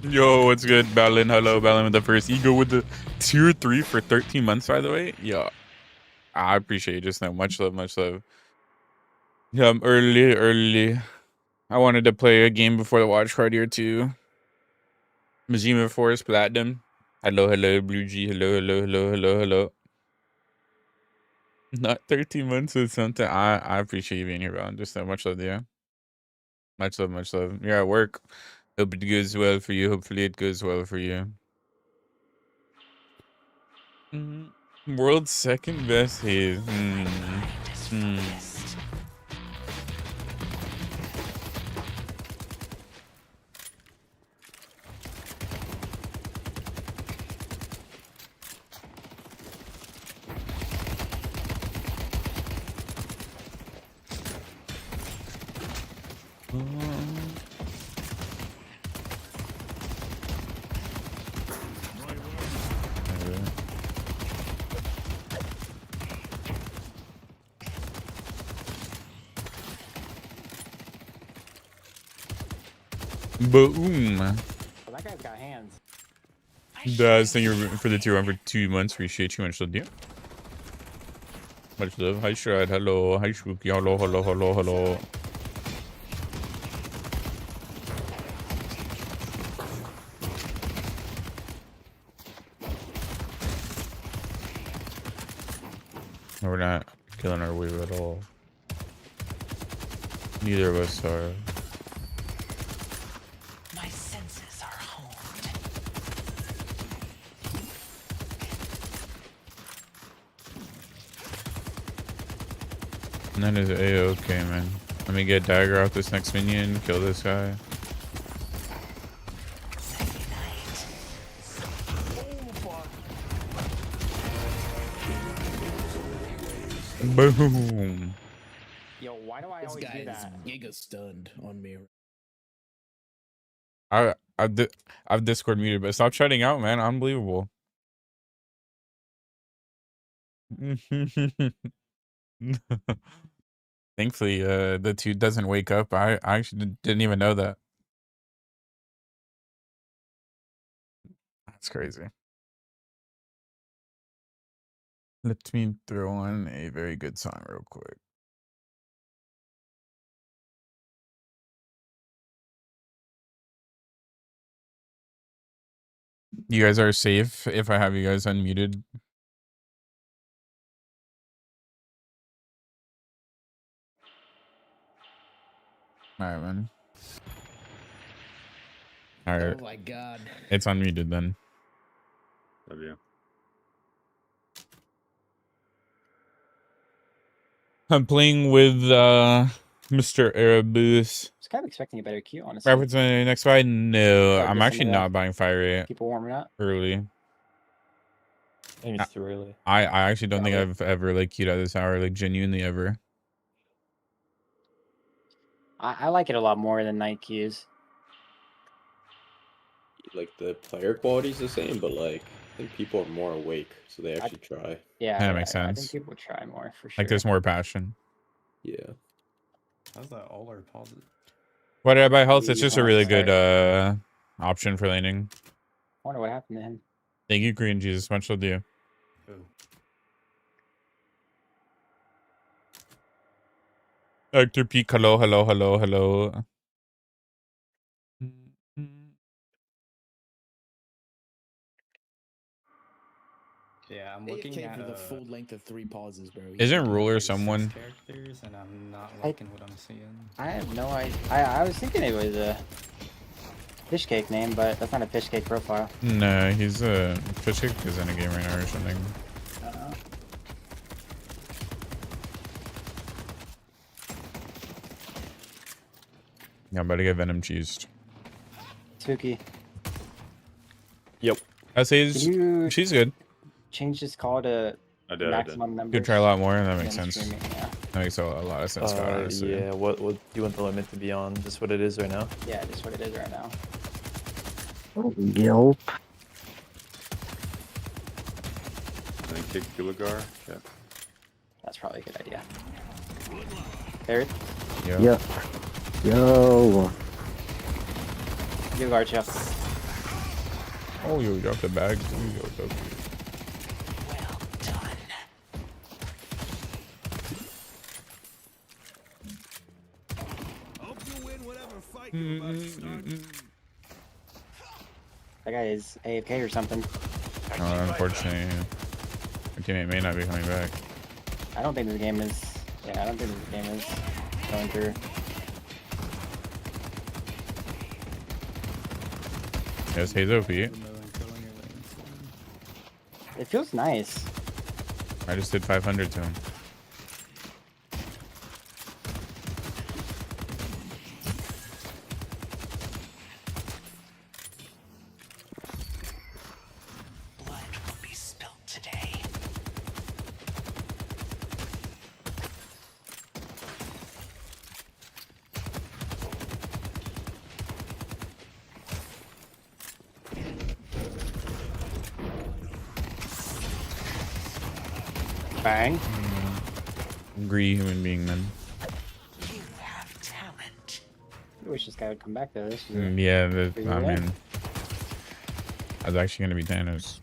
Yo, what's good, Balin? Hello, Balin with the first ego with the tier 3 for 13 months, by the way. Yeah, I appreciate you just now. Much love, much love. Yeah, I'm early. I wanted to play a game before the watch party or two. Majima Forest Platinum. Hello, Blue G. Hello. Not 13 months with something. I appreciate you being here, Balin. Just so much love, yeah. Much love. You're at work. Hope it goes well for you. Hopefully it goes well for you. World's second best Haze. Boom. Well, that guy's got hands. Does thank you for the tier 1 for 2 months. Appreciate you. Much love, dear. Much love. Hi, Shred. Hello. Hi, Spooky. Hello. No, we're not killing our wave at all. Neither of us are. My senses are honed. And that is A-okay, man. Let me get dagger out this next minion. Kill this guy. Boom. Yo, why do I always do that? Giga stunned on me. I've Discord muted, but stop shutting out, man. Unbelievable. Thankfully, the dude doesn't wake up. I actually didn't even know that. That's crazy. Let me throw on a very good song real quick. You guys are safe if I have you guys unmuted. Alright, man. Alright. Oh my god. It's unmuted then. Love you. I'm playing with Mr. Erebus. I was kind of expecting a better queue, honestly. Reference my next fight? No, Start I'm missing actually it not up. buying Fire Rate People warming up. early. I think it's too early. I actually don't think Probably. I've ever like queued at this hour, like genuinely ever. I like it a lot more than night queues. Like the player quality is the same, but like I think people are more awake, so they actually try. Yeah, That makes I sense. think people try more for sure. Like there's more passion. Yeah. How's that all our pauses? Why did I buy health? It's You just a wanna really start? good option for laning. I wonder what happened to him. Thank you, Green Jesus. Much love to you. Oh. Actor Peak, hello. Yeah, I'm AFK looking at for the full length of 3 pauses, bro. Isn't Ruler like, 6 someone? characters, and I'm not liking what I'm seeing. I have no idea. I was thinking it was a fish cake name, but that's not a fish cake profile. No, he's a fish kick is in a game right now or something. Yeah, I'm about to get Venom cheesed. Spooky. Yep. That's Did Haze. you She's good. change this call to I did. maximum numbers? Could try a lot more. That makes Then sense. streaming, yeah. That makes a lot of sense. Scott, honestly. Yeah, what do you want the limit to be on? Just what it is right now? Yeah, just what it is right now. Yelp. I think kick Gulagar. Yeah. That's probably a good idea. Third. Yeah. Yep. Yo. You guard, Jeff. Oh, you dropped the bag. Yo, dope. Well done. That guy is AFK or something. Unfortunately, my teammate may not be coming back. I don't think this game is. Yeah, I don't think this game is going through. Yes, Haze OP. It feels nice. I just did 500 to him. Blood will be spilled today. Bang. Agree, human being, man. You have talent. I wish this guy would come back though. This is a- Yeah, Pretty I good. mean, I was actually gonna be Thanos.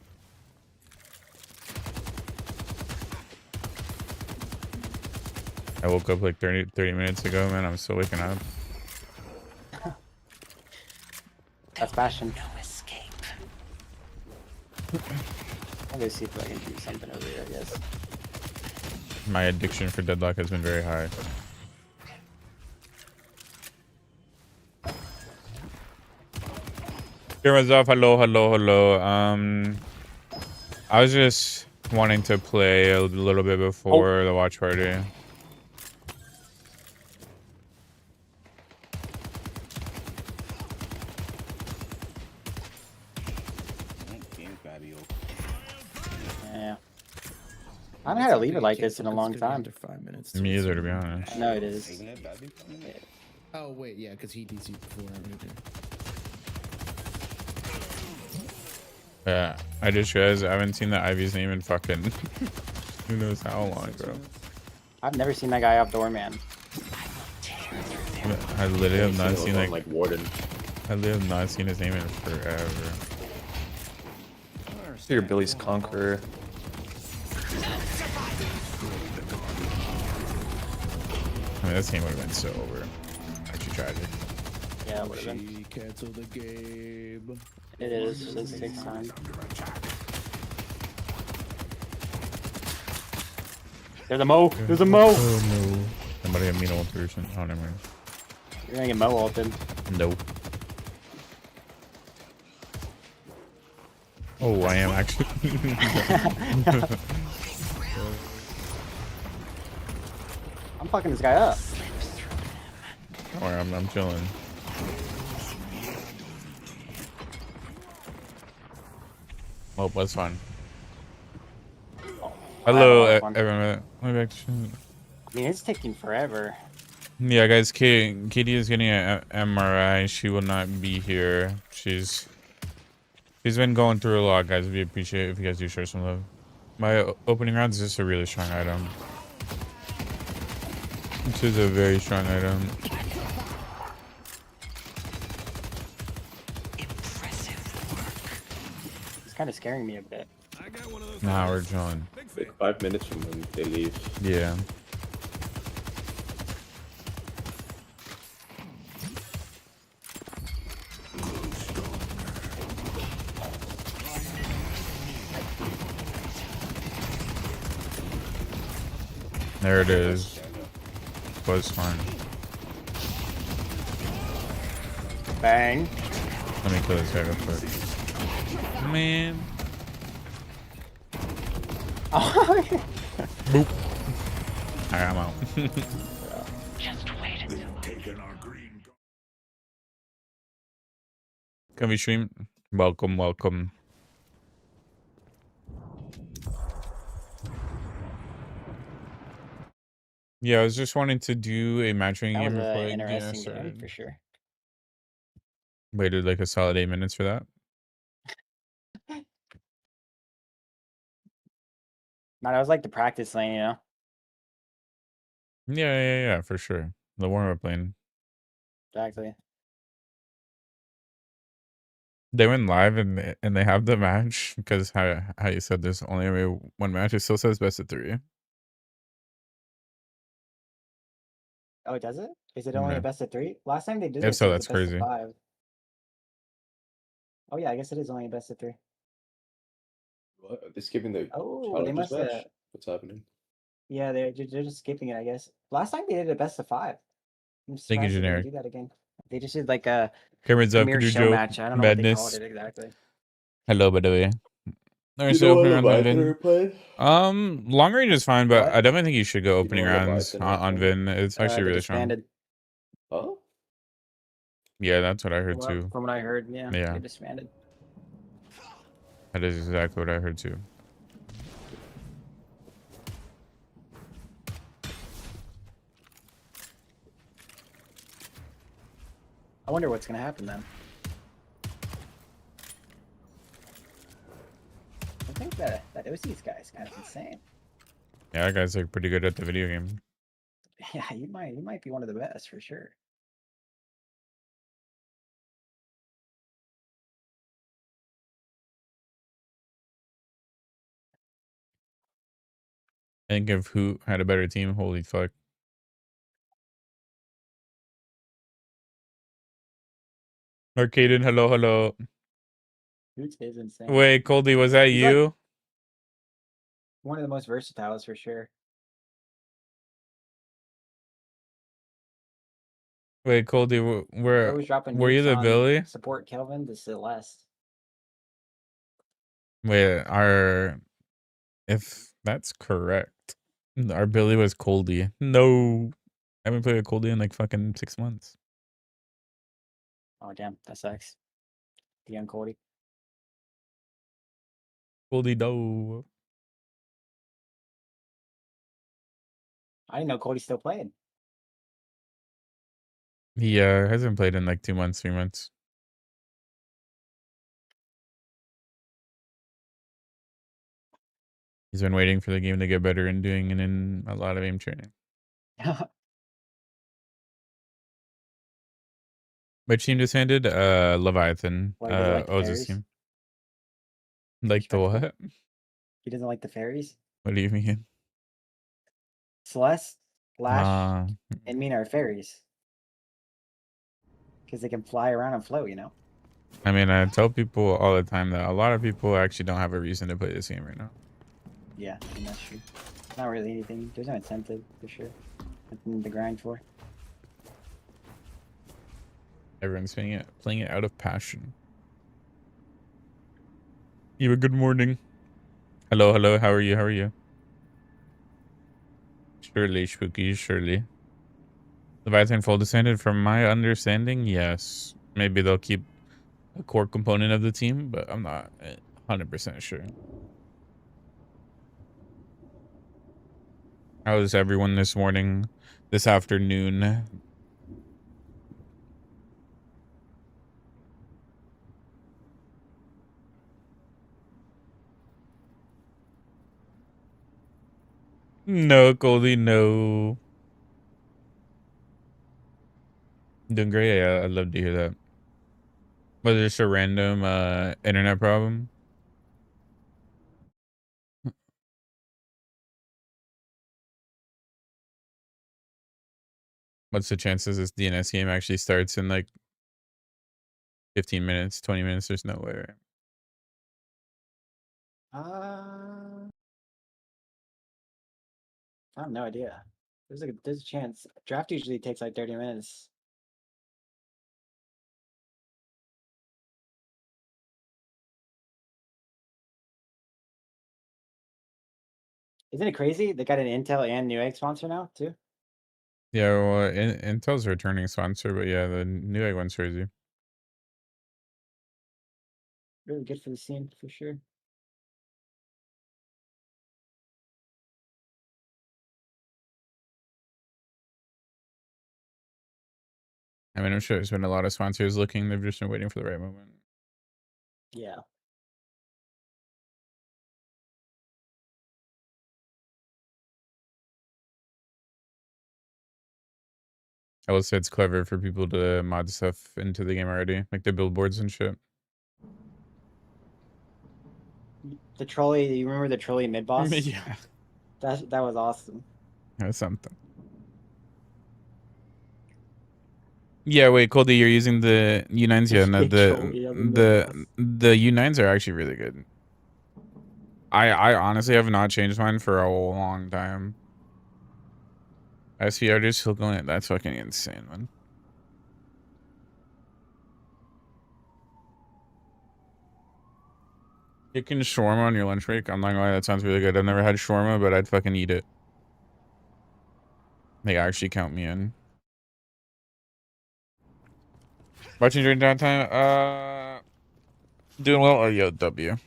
I woke up like 30 minutes ago, man. I'm still waking up. That's passion. No escape. I'll go see if I can do something over here, I guess. My addiction for Deadlock has been very high. Cameras off. Hello, hello, hello. I was just wanting to play a little bit before the watch party. Yeah. I haven't had a leader like this in a long time. After 5 minutes. Me either, to be honest. No, it is. Oh wait, yeah, because he DC'd before everything. Yeah, I just realized I haven't seen the Ivy's name in fucking who knows how long, bro. I've never seen that guy off doorman. I literally have not seen like Warden. I literally have not seen his name in forever. Your Billy's Conqueror. I mean, this game would have been so over. Actually tragic. Yeah, it would have been. She canceled the game. It is. It takes time. There's a Mo. There's a Mo. Oh no. Somebody had me to ult or something. Oh, never mind. You're gonna get Mo ulted. Nope. Oh, I am actually. I'm fucking this guy up. Don't worry, I'm chilling. Oh, that's fun. Hello, have a lot of fun. everyone. Maybe I should- I mean, it's taking forever. Yeah, guys, Katie is getting an MRI. She will not be here. She's been going through a lot, guys. We appreciate it if you guys do share some love. My opening round is just a really strong item. This is a very strong item. Impressive work. It's kind of scaring me a bit. Nah, we're chilling. Like 5 minutes from when they leave. Yeah. There it is. Was fun. Bang. Let me kill this guy real quick. Man. Oh, Boop. Alright, I'm out. Just wait until Can we stream? Welcome, welcome. Yeah, I was just wanting to do a matchmaking that was game before an like, interesting DNS game started. for sure. Waited like a solid 8 minutes for that. Man, I was like the practice lane, you know. Yeah, for sure. The warm-up lane. Exactly. They went live and they have the match because how you said there's only one match. It still says best of 3. Oh, does it? Is it only Yeah. a best of 3? Last time they did If it, so, it was that's a best crazy. of 5. Oh yeah, I guess it is only a best of 3. What? Are they skipping the Oh, they challengers must have. match? What's happening? Yeah, they're just skipping it, I guess. Last time they did a best of 5. I'm Thank you, surprised they didn't generic. do that again. They just did like a Cameron's up. premier Could you show joke? match. I don't know what they called Madness. it exactly. Hello, by the way. Do There's you know what opening rounds on Leviathan are Vin. playing? Long range is fine, but What? I definitely think you should go Do you know opening what rounds Leviathan are on playing? Vin. It's actually They really strong. disbanded. Huh? Yeah, that's what I heard Well, too. from what I heard, yeah, Yeah. they disbanded. That is exactly what I heard too. I wonder what's gonna happen then. I think that OC's guy is kind of insane. Yeah, that guy's like pretty good at the video game. Yeah, you might be one of the best for sure. I think if who had a better team, holy fuck. Arcaden, hello, hello. Hoots is insane. Wait, Coldy, was that He's like you? one of the most versatiles for sure. Wait, Coldy, He's always dropping were you nukes the on Billy? support Kelvin to Celeste. Wait, if that's correct, our Billy was Coldy. No, I haven't played with Coldy in like fucking 6 months. Oh damn, that sucks. The young Cody. Coldy, no. I didn't know Cody still played. He hasn't played in like 2 months, 3 months. He's been waiting for the game to get better and doing it in a lot of aim training. Which team just ended? Leviathan. Why does he like the Oz's fairies? team. Like the Respectful. what? He doesn't like the fairies. What do you mean? Celeste, Lash, Uh, and Mina are fairies. Because they can fly around and float, you know? I mean, I tell people all the time that a lot of people actually don't have a reason to play this game right now. Yeah, I mean, that's true. Not really anything. There's no incentive for sure. Nothing to grind for. Everyone's playing it out of passion. Eva, good morning. Hello, hello. How are you? How are you? Surely, spooky. Surely. Leviathan full descended. From my understanding, yes. Maybe they'll keep a core component of the team, but I'm not 100% sure. How is everyone this morning, this afternoon? No, Goldie, no. Doing great. Yeah, I'd love to hear that. Was it just a random internet problem? What's the chances this DNS game actually starts in like 15 minutes, 20 minutes? There's no way, right? I have no idea. There's a chance. Draft usually takes like 30 minutes. Isn't it crazy? They got an Intel and Newegg sponsor now too. Yeah, well, Intel's a returning sponsor, but yeah, the Newegg one's crazy. Really good for the scene for sure. I mean, I'm sure there's been a lot of sponsors looking. They've just been waiting for the right moment. Yeah. I will say it's clever for people to mod stuff into the game already, like the billboards and shit. The trolley. You remember the trolley mid boss? Yeah, That was awesome. that's something. Yeah, wait, Coldy, you're using the U9s? Yeah, no, Trolley, yeah, the mid-boss. the U9s are actually really good. I honestly have not changed mine for a long time. SVR just still going. That's fucking insane, man. Chicken shawarma on your lunch break? I'm not gonna lie, that sounds really good. I've never had shawarma, but I'd fucking eat it. They actually count me in. Watching during downtime? Doing well? Oh, yo, W.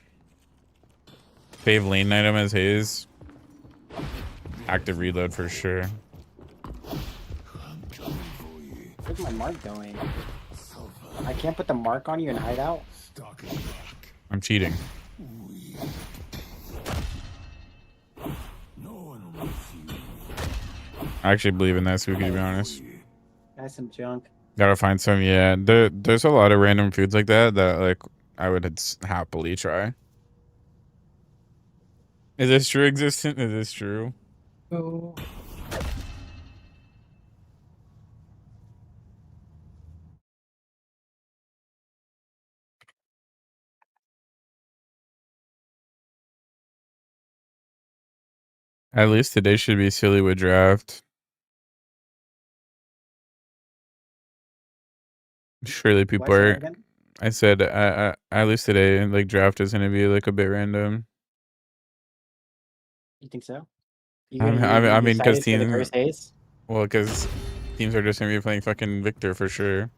Fave lane item as Haze. Active reload for sure. Where's my mark going? I can't put the mark on you and hide out. I'm cheating. I actually believe in that, Spooky, to be honest. That's some junk. Gotta find some, yeah. There's a lot of random foods like that like I would happily try. Is this true, existent? Is this true? Oh. At least today should be silly with draft. Surely people Why say are. that again? I said at least today, like draft is gonna be like a bit random. You think so? I mean, because excited for the teams. first Haze? Well, because teams are just gonna be playing fucking Victor for sure.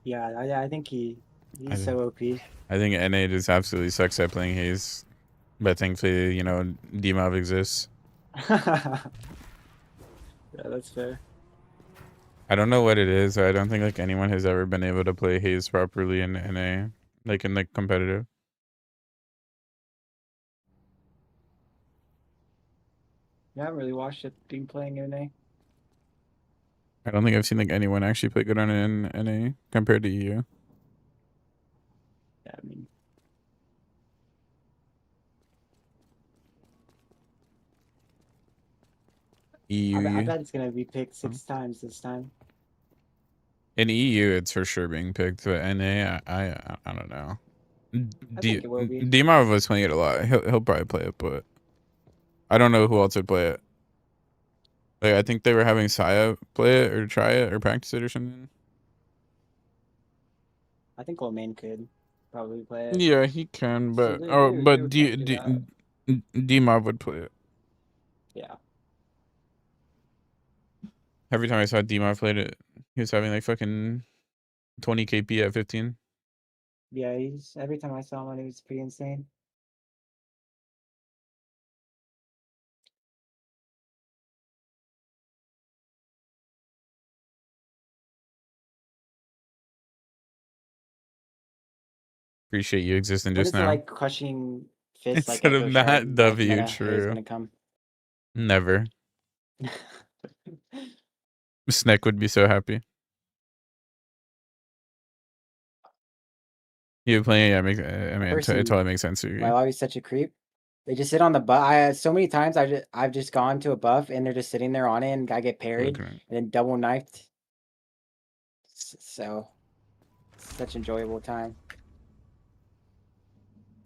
Yeah, I think he's I so OP. I think NA just absolutely sucks at playing Haze, but thankfully, you know, DMOB exists. Yeah, that's fair. I don't know what it is. I don't think like anyone has ever been able to play Haze properly in NA, like in like competitive. Yeah, I haven't really watched it being playing in A. I don't think I've seen like anyone actually play good on it in NA compared to EU. Yeah, I mean, EU. I bet it's gonna be picked 6 times this time. In EU, it's for sure being picked, but NA, I don't know. I think it will be. Dmarv was playing it a lot. He'll probably play it, but I don't know who else would play it. Like I think they were having Saya play it or try it or practice it or something. I think Lamaine could probably play it. Yeah, he can, So but they would try to do that. Dmarv would play it. Yeah. Every time I saw Dmarv played it, he was having like fucking 20 KP at 15. Yeah, every time I saw him, it was pretty insane. Appreciate you existing What just is it now. like crushing fists like Instead of Echo not Shard, W, meta is true. gonna come? Never. Snek would be so happy. You playing? Yeah, I mean, it totally makes sense to you. My lobby's such a creep. They just sit on the buff. So many times I've just gone to a buff and they're just sitting there on it, and I get parried Okay. and then double knifed. So such enjoyable time.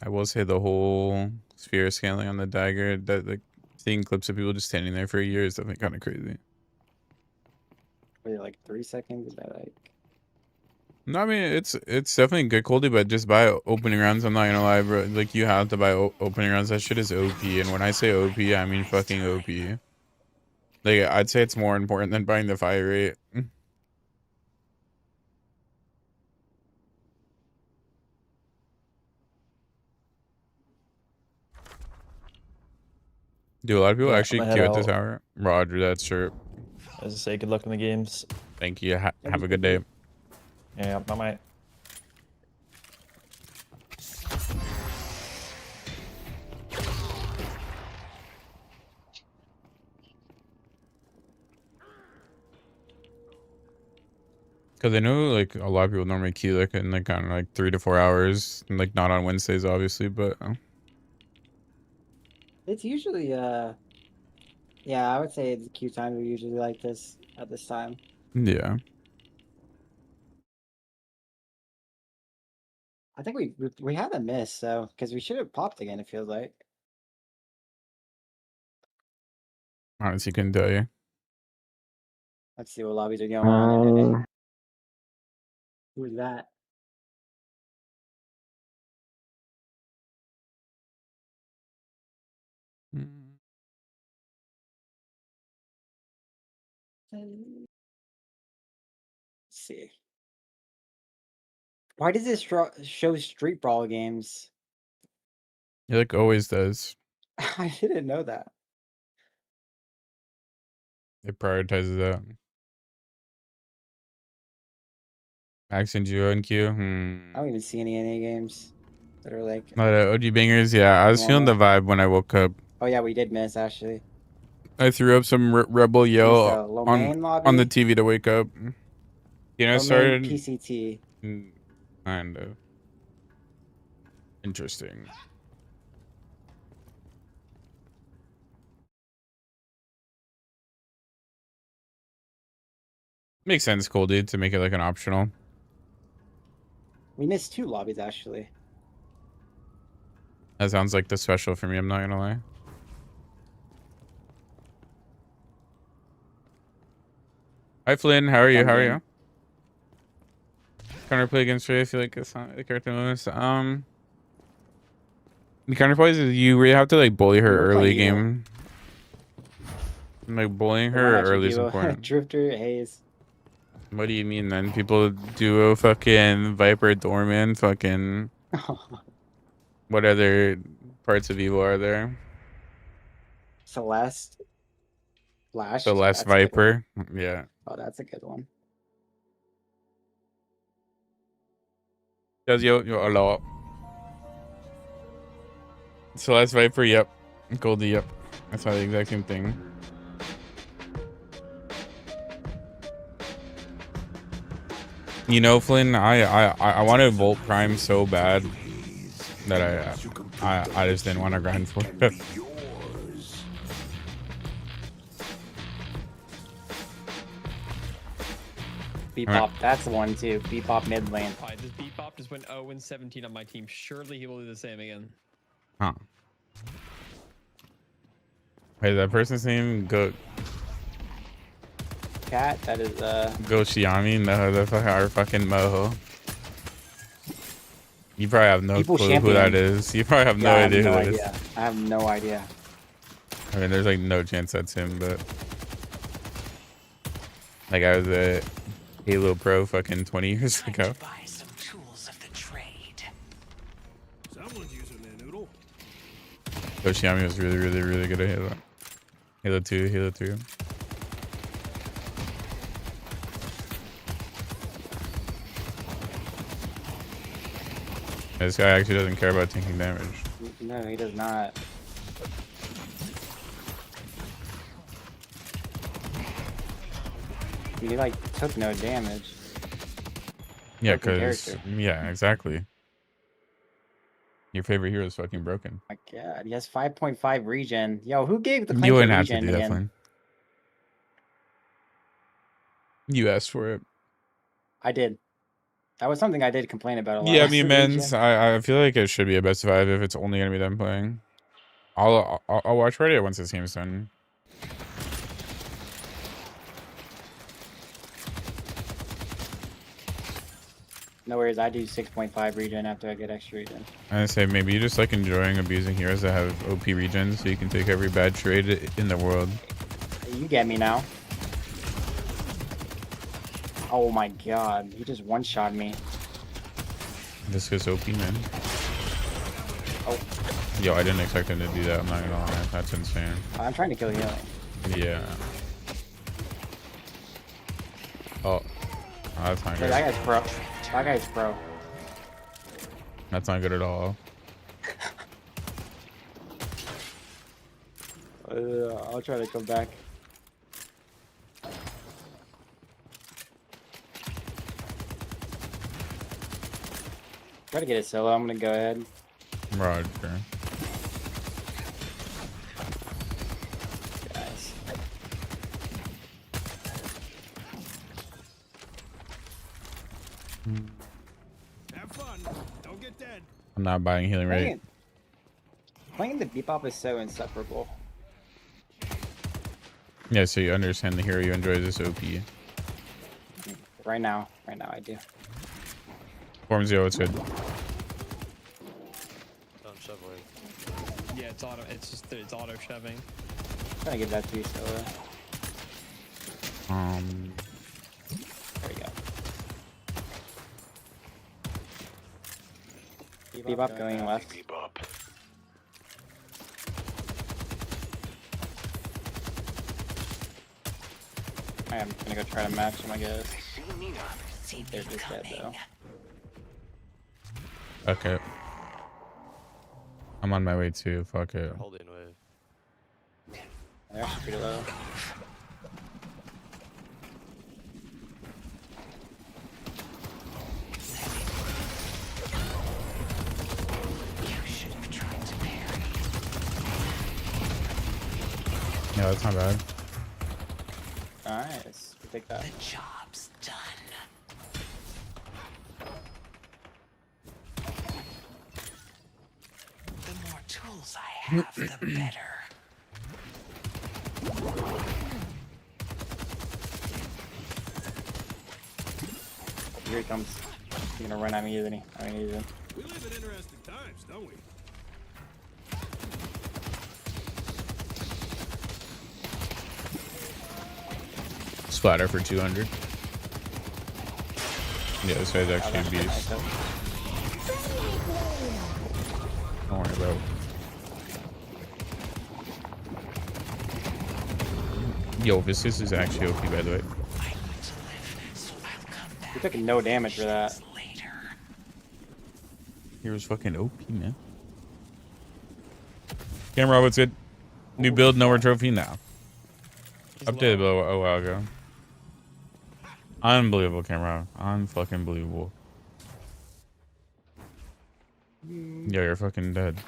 I will say the whole sphere scaling on the dagger, that like seeing clips of people just standing there for a year is definitely kind of crazy. Wait, like 3 seconds? Is that like? No, I mean it's definitely good quality, but just buy opening rounds. I'm not gonna lie, bro. Like you have to buy opening rounds. That shit is OP, and when I say OP, I mean fucking OP. Like I'd say it's more important than buying the fire rate. Do a lot of people Yeah, actually I'm gonna queue head at this out. hour? Roger that, sure. As I say, good luck in the games. Thank you. Have a good day. Yeah, bye bye. Because I know like a lot of people normally queue like in like kind of like 3 to 4 hours, and, like not on Wednesdays obviously, but It's usually yeah, I would say the queue times are usually like this at this time. yeah. I think we haven't missed, so because we should have popped again. It feels like. Honestly, couldn't tell you. Let's see what lobbies are going on. Who's that? Mm. Let's see. Why does this show Street Brawl games? It like always does. I didn't know that. It prioritizes that. Max and Duo and Q. I don't even see any NA games that are like. OG bangers. Yeah, I was feeling the normal. vibe when I woke up. Oh yeah, we did miss actually. I threw up some rebel yell Low main lobby. on the TV to wake up. You know, Low started main PCT. kind of interesting. Makes sense, cool dude, to make it like an optional. We missed 2 lobbies actually. That sounds like the special for me. I'm not gonna lie. Hi Flynn, how are you? How are you? Counterplay against Ray. I feel like it's not the character bonus. The counterplay is you really have to like bully her We're early playing Evo. game. Like bullying The her one at early is Chibiwa. important. Drifter, Haze. What do you mean then? People duo fucking Viper Doorman fucking what other parts of Evo are there? Celeste. Lash. The less That's a good one. Viper. Yeah. Oh, that's a good one. Does yo a lot. Celeste Viper, yep. Goldie, yep. That's not the exact same thing. You know, Flynn, I wanted Volt Prime so bad that I just didn't want to grind for it. Bebop, that's the one too. Bebop mid lane. Alright, this Bebop just went 0-17 on my team. Surely he will do the same again. Huh. Wait, that person's name Cat, that is Go Xiami? No, that's like our fucking moho. You probably have no People clue who that champion. is. You probably have no I have idea no who that is. idea. I have no idea. I mean, there's like no chance that's him, but like I was a Halo Pro fucking 20 years Time ago. to buy some tools of the trade. Someone's using their noodle. Oshiami was really, really, really good at Halo. Halo 2, Halo 3. This guy actually doesn't care about taking damage. No, he does not. He like took no damage. Yeah, Broken because character. yeah, exactly. Your favorite hero is fucking broken. My God, he has 5.5 regen. Yo, who gave the claim You to wouldn't have to regen do that, again? Flynn. You asked for it. I did. That was something I did complain about a lot. Yeah, was me the men's. regen. I feel like it should be a best of 5 if it's only gonna be them playing. I'll watch Reddit once this game's done. No worries, I do 6.5 regen after I get extra regen. I say maybe you just like enjoying abusing heroes that have OP regen, so you can take every bad trade in the world. You get me now. Oh my God, he just one-shot me. This is OP, man. Oh, Yo, I didn't expect him to do that. I'm not gonna lie. That's insane. I'm trying to kill healing. Yeah. Oh, that's not Hey, good. that guy's pro. That guy's pro. That's not good at all. I'll try to come back. Try to get it solo. I'm gonna go ahead. Roger. Guys. Have fun. Don't get dead. I'm not buying healing rate. Playing the bebop is so insufferable. Yeah, so you understand the hero you enjoy this OP. Right now I do. Form 0, it's good. Yeah, it's auto. It's just it's auto shoving. Trying to get that to you solo. There we go. Bebop going left. I'm gonna go try to match him, I guess. They're just dead though. Okay. I'm on my way too. Fuck it. They're actually pretty low. Yeah, that's not bad. Nice. We take that. The job's done. The more tools I have, the better. Here he comes. He's gonna run at me, isn't he? I mean, he's in. We live in interesting times, don't we? Splatter for 200. Yeah, this guy's actually a beast. Don't worry about it. Yo, this is actually OP, by the way. I need to live, so I'll come back. He took no damage for that. Later. Here's fucking OP, man. Camera robot's good. New build, nowhere trophy now. Updated a while ago. Unbelievable camera. Unfucking believable. Yo, you're fucking dead.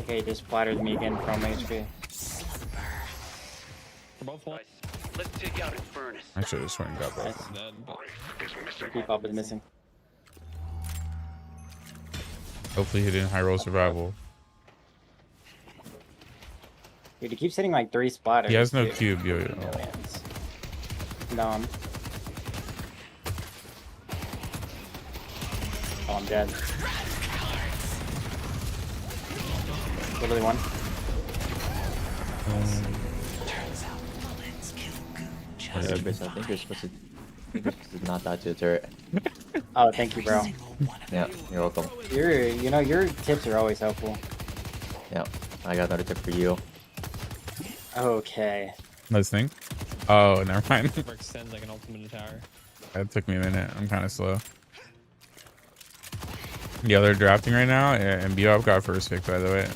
Okay, he just splattered me again from HP. For both one. Let's take out Eternus. I should have sworn got both. Dead, but Bebop is missing. Hopefully he didn't high roll survival. Dude, he keeps hitting like 3 splatters. He has no dude. cube, yo. Millions. No, oh, I'm dead. Literally one. Turns out bullets kill goo I just think you're supposed to not die to the turret. Oh, thank you, bro. single one of Yeah, you're welcome. Your tips are always helpful. Yeah, I got another tip for you. Okay. Let's think. Oh, never mind. never extends like an ultimate tower. That took me a minute. I'm kind of slow. Yeah, they're drafting right now, and Bebop got first pick, by the way.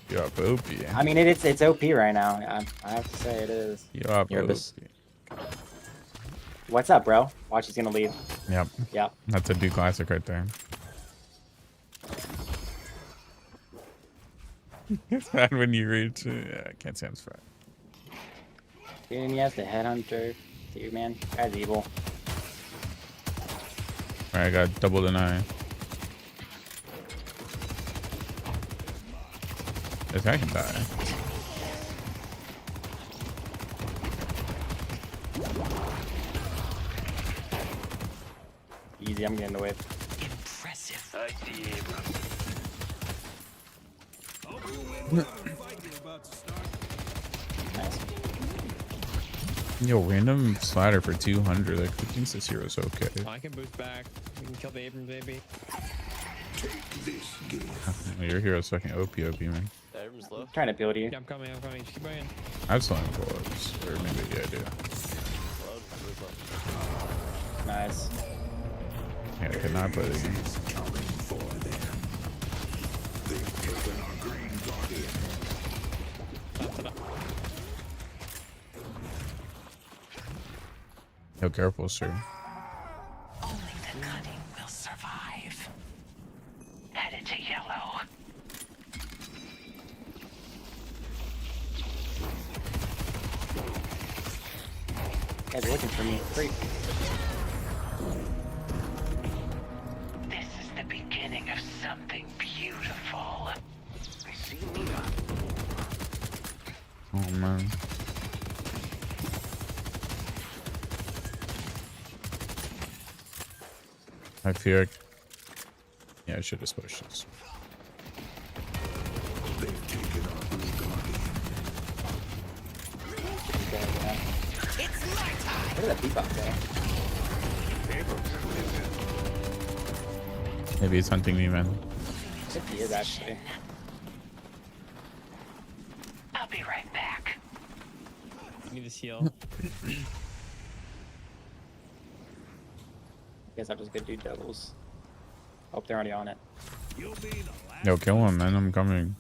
Bebop OP. I mean, it's OP right now. I have to say it is. Bebop You're OP. best. What's up, bro? Watch, he's gonna leave. Yep. Yep. That's a Duke classic right there. It's bad when you reach. Yeah, I can't say I'm fat. Dude, and he has the headhunter. Dude, man, guy's evil. Alright, I got double deny. This guy can die. Easy, I'm getting the whip. impressive. I see Abrams. Hope you win whatever fight you're about to start. Nice. Yo, random slider for 200. Like, who thinks this hero's okay? I can boost back. We can kill the Abrams baby. Your hero's fucking OP, man. I'm trying to build you. Yeah, I'm coming. Just keep going. I have slime bullets. Or maybe, yeah, I do. Nice. Yeah, I could not play this game. Yo, careful, sir. Only the cunning will survive. it to yellow. Guys are looking for me. Freak. This is the beginning of something beautiful. I see Mia. Oh man. I feel like, yeah, I should have pushed this. Where did that beatbox go? Maybe it's hunting me, man. I think he is actually. I'll be right back. Need this heal. Guess I'll just go do doubles. Hope they're already on it. You'll be the last. Yo, kill him, man. I'm coming.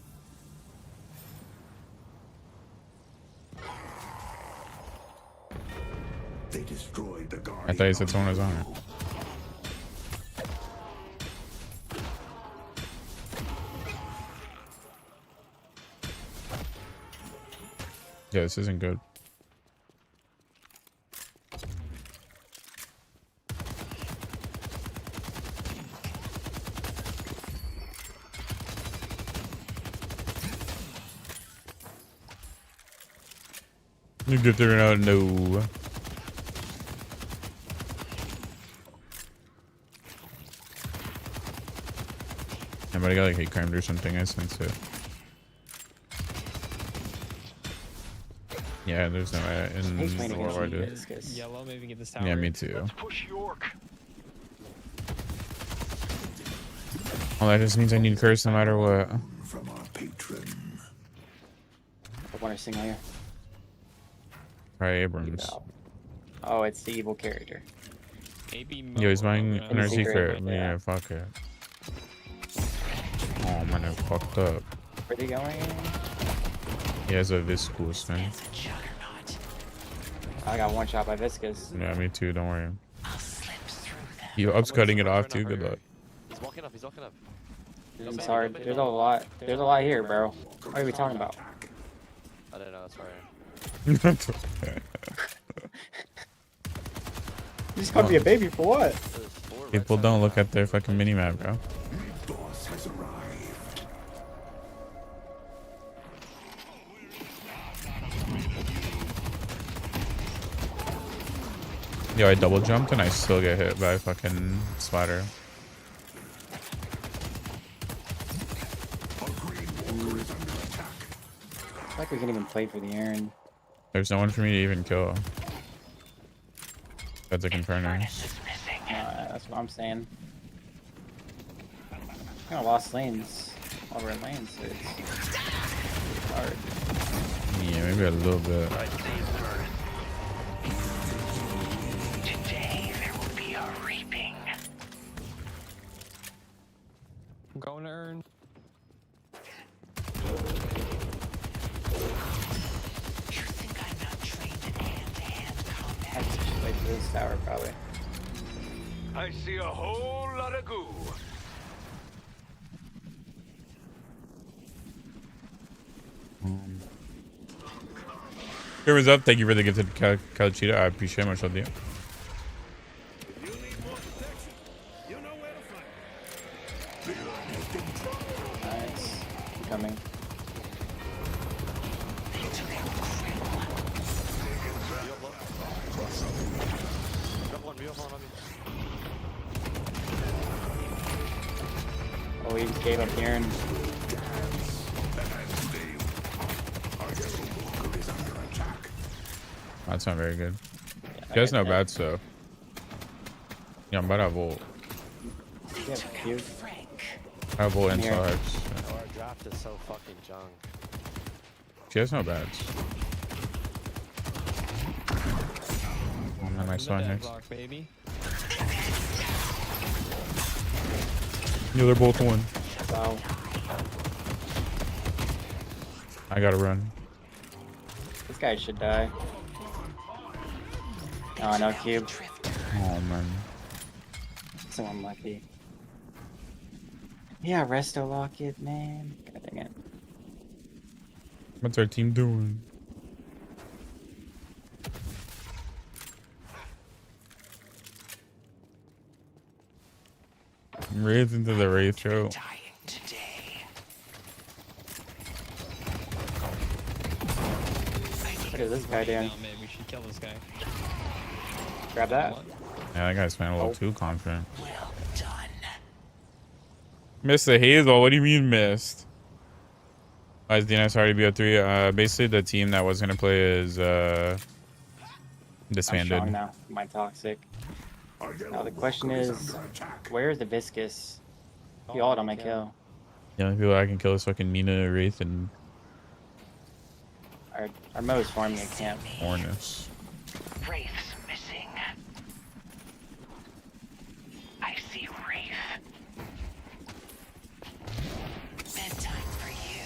They destroyed the guard. I thought you said someone was on it. Yeah, this isn't good. You get there now, no. Somebody got like hate crimed or something, I sense it. Yeah, there's no in He's playing the against world. me, Yeah, this guy's- Yellow, maybe get this tower. yeah, me too. Push York. Well, that just means I need curse no matter what. From our patron. I want to single here. Try Abrams. Oh, it's the evil character. Maybe Yo, he's buying Moba, an secret, secret. yeah. Yeah, fuck it. Oh man, I fucked up. Where they going? He has a viscous, man. It's a juggernaut. I got one shot by Viscous. Yeah, me too, don't worry. I'll slip through them. You up's cutting it off too, good luck. He's walking up. He's walking up. It's hard. There's a lot. There's a lot here, bro. What are we talking about? I don't know. Sorry. You just called me a baby for what? There's 4 red People side don't on look top. at their fucking minimap, bro. Boss has arrived. Yo, I double jumped and I still get hit by a fucking spider. It's like we can even play for the Aaron. There's no one for me to even kill. That's a Inferno. Furnace is missing. That's what I'm saying. Kind of lost lanes. All our lanes. So it's hard. Yeah, maybe a little bit. Today there will be a reaping. I'm going to earn. You think I'm not trained in hand-to-hand I combat? just wait for this tower probably. I see a whole lot of goo. Here was up. Thank you for the gifted Calchita. I appreciate it. Much love to you. If you need more protection, you know where to find me. Nice. I'm coming. Oh, he gave up Aaron. That's not very good. Yeah, He has I no got bad stuff. Yeah, I'm about to have ult. that. Yeah, cute. I have ult and Here. hex. Our draft is so fucking junk. She has no bads. Oh man, I saw hex. Deadlock, baby. Yeah, they're both one. Wow. I gotta run. This guy should die. Oh, no cube. Oh man. So unlucky. Yeah, resto lock it, man. God dang it. What's our team doing? Wraith into the Wraith show. Dying today. What is this guy doing? Now, man, we should kill this guy. Grab that. Yeah, that guy's playing a little too confident. Well done. Missed the Hazel. What do you mean missed? Why is DNS already BO3? Basically the team that was gonna play is I'm disbanded. strong now. My toxic. Now the question is, where is the viscous? He all on my kill. The only people I can kill is fucking Mina, Wraith, and Our Mo is forming a camp. Eternus. Wraith's missing. I see Wraith. Bedtime for you.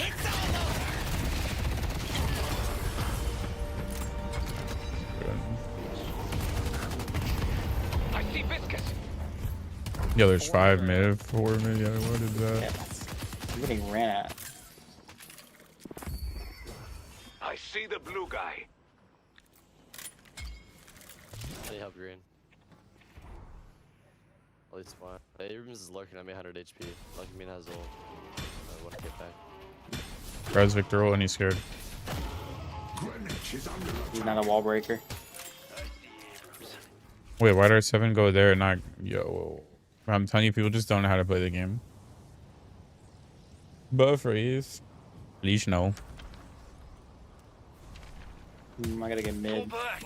It's all over. I see Viscous. Yeah, there's 5 mid, 4 mid. Yeah, what is Yeah, that? I'm getting ran at. I see the blue guy. I need help green. At least one. Abrams is lurking at me 100 HP. Lucky Mean has ult. I want to get back. Res Victor roll and he's scared. He's not a wall breaker. Wait, why did our 7 go there and not... Yo, I'm telling you, people just don't know how to play the game. Buff raise. Leash, no. I gotta get mid. Back.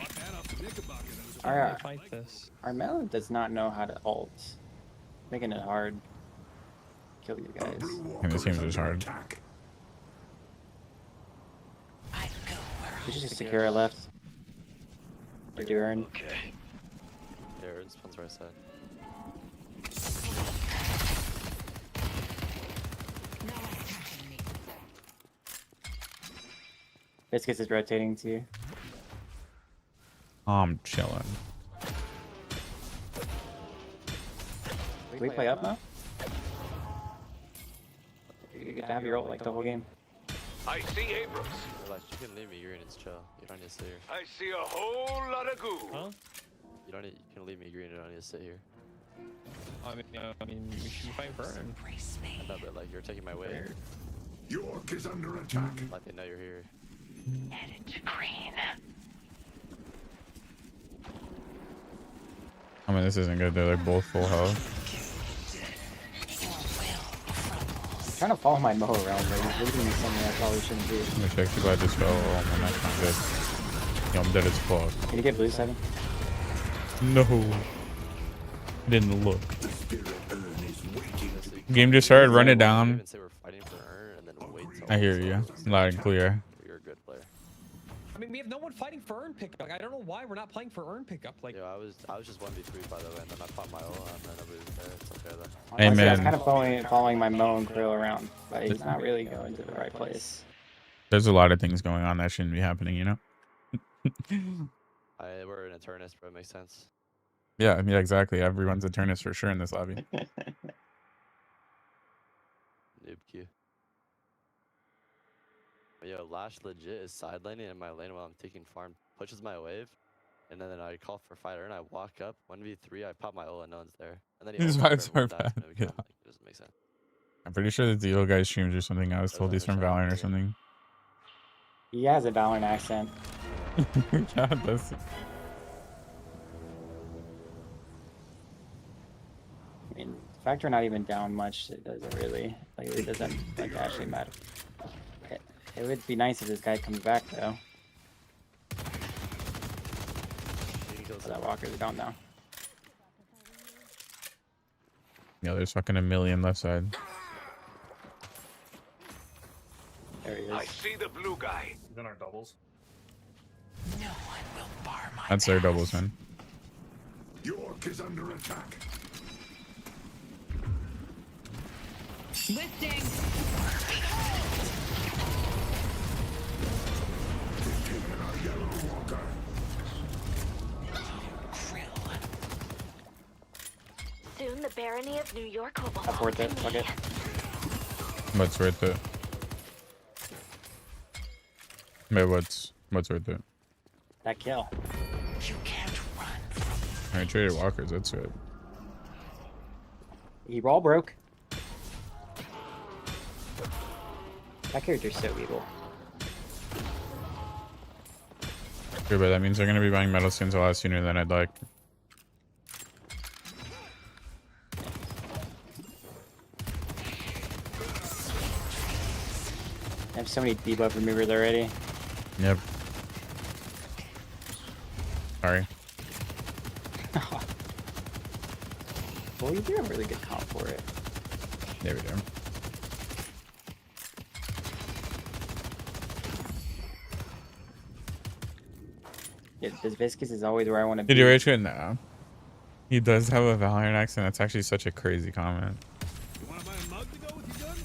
Our, Fight this. our Mel does not know how to ult. Making it hard. Kill you guys. And this game's just hard. I go where We should just secure it left. Or do earn. Okay. Yeah, Aaron spawns right side. Viscous is rotating to you. I'm chilling. Can we play up now? You get to have your ult like the whole game. I see Abrams. Relax, you can leave me green, it's chill. You don't need to sit here. I see a whole lot of goo. Huh? You can leave me green, you don't need to sit here. I mean, we should be fighting for Ern. embrace me. I know, but like, you're taking my way. York is under attack. Like, they know you're here. Headed to green. I mean, this isn't good. They're like both full health. I'm trying to follow my Mo around, but he's leading me somewhere I probably shouldn't be. I'm actually glad this fell. Oh man, that's not good. Yo, I'm dead as fuck. Can you get blue 7? No. Didn't look. Game just started. Run it down. Even say we're fighting for Ern and then wait till I hear you. Loud and clear. you're a good player. I mean, we have no one fighting for Ern pickup. I don't know why we're not playing for Ern pickup. Like, Yo, I was just 1v3 by the way, and then I fought my ult and then nobody was there. It's okay though. Hey, Honestly, I was man. kind of following my Mo and Krill around, but he's not really going to the right place. There's a lot of things going on that shouldn't be happening, you know? We're in Eternus, bro. It makes sense. Yeah, I mean, exactly. Everyone's a Eternus for sure in this lobby. Noob Q. But yo, Lash legit is side laning in my lane while I'm taking farm. Pushes my wave, and then I call for fighter, and I walk up 1v3. I pop my ult, and no one's there. And then he These ults for vibes everyone are dies, bad, and we yeah. come, like, it doesn't make sense. I'm pretty sure that the old guy streams or something. I was told he's from Valorant or something. He has a Valorant accent. Yeah, that's... I mean, the fact we're not even down much, it doesn't really, like, it doesn't, like, actually matter. It would be nice if this guy comes back, though. So that Walker's down now. Yeah, there's fucking a million left side. There he I is. see the blue guy. Then our doubles. No one will bar my That's their path. doubles, man. York is under attack. Lifting. Krill. Soon the barony of New York will belong That's worth to it. Fuck me. it. What's worth it? Wait, what's worth it? That kill. You can't run from I traded walkers. That's it. He raw broke. That character's so evil. Sure, but that means they're gonna be buying metal skins a lot sooner than I'd like. I have so many debuff removers already. Yep. Sorry. Well, you do have a really good comp for it. There we go. Yeah, this Viscous is always where I want to be. Did you rage quit? No. He does have a Valorant accent. That's actually such a crazy comment. You want to buy a mug to go with your gun?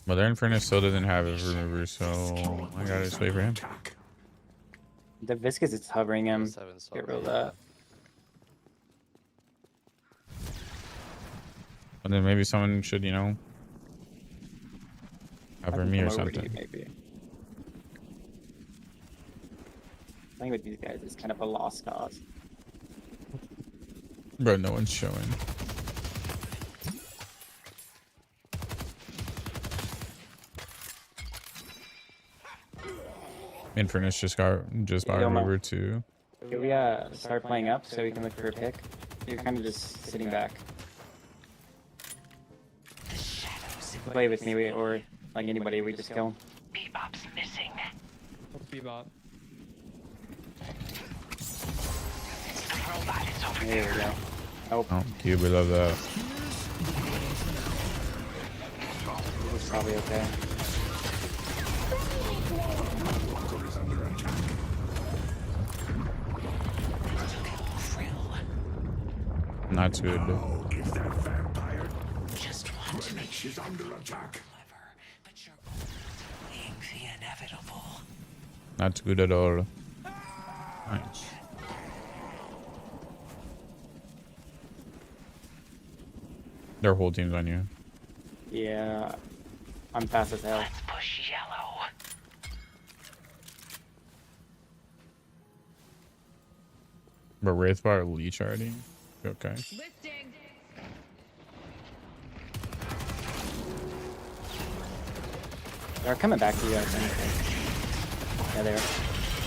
Well, their Infernus still doesn't have a remover, so I gotta just wait for him. The Viscous is hovering him. 7 Get rid of already, that. And then maybe someone should, you know, I cover can me or come over to you, something. maybe. Playing with these guys is kind of a lost cause. Bro, no one's showing. Infernus just bought Yo, remover too. Can we start playing up so we can look for a pick? You're kind of just sitting back. the shadows. Play with me, or like anybody, we just kill. Bebop's missing. What's Bebop? The robot is over There there. we go. Oh, Oh, cute, we love that. this is probably okay. Not good. Is that vampire? Just want to make She's under attack. clever, but you're doing the inevitable. Not good at all. Nice. Their whole team's on you. Yeah, I'm fast as hell. Let's push yellow. But Wraith bought Leech already? Okay. They're coming back to you, I think. Yeah, they are.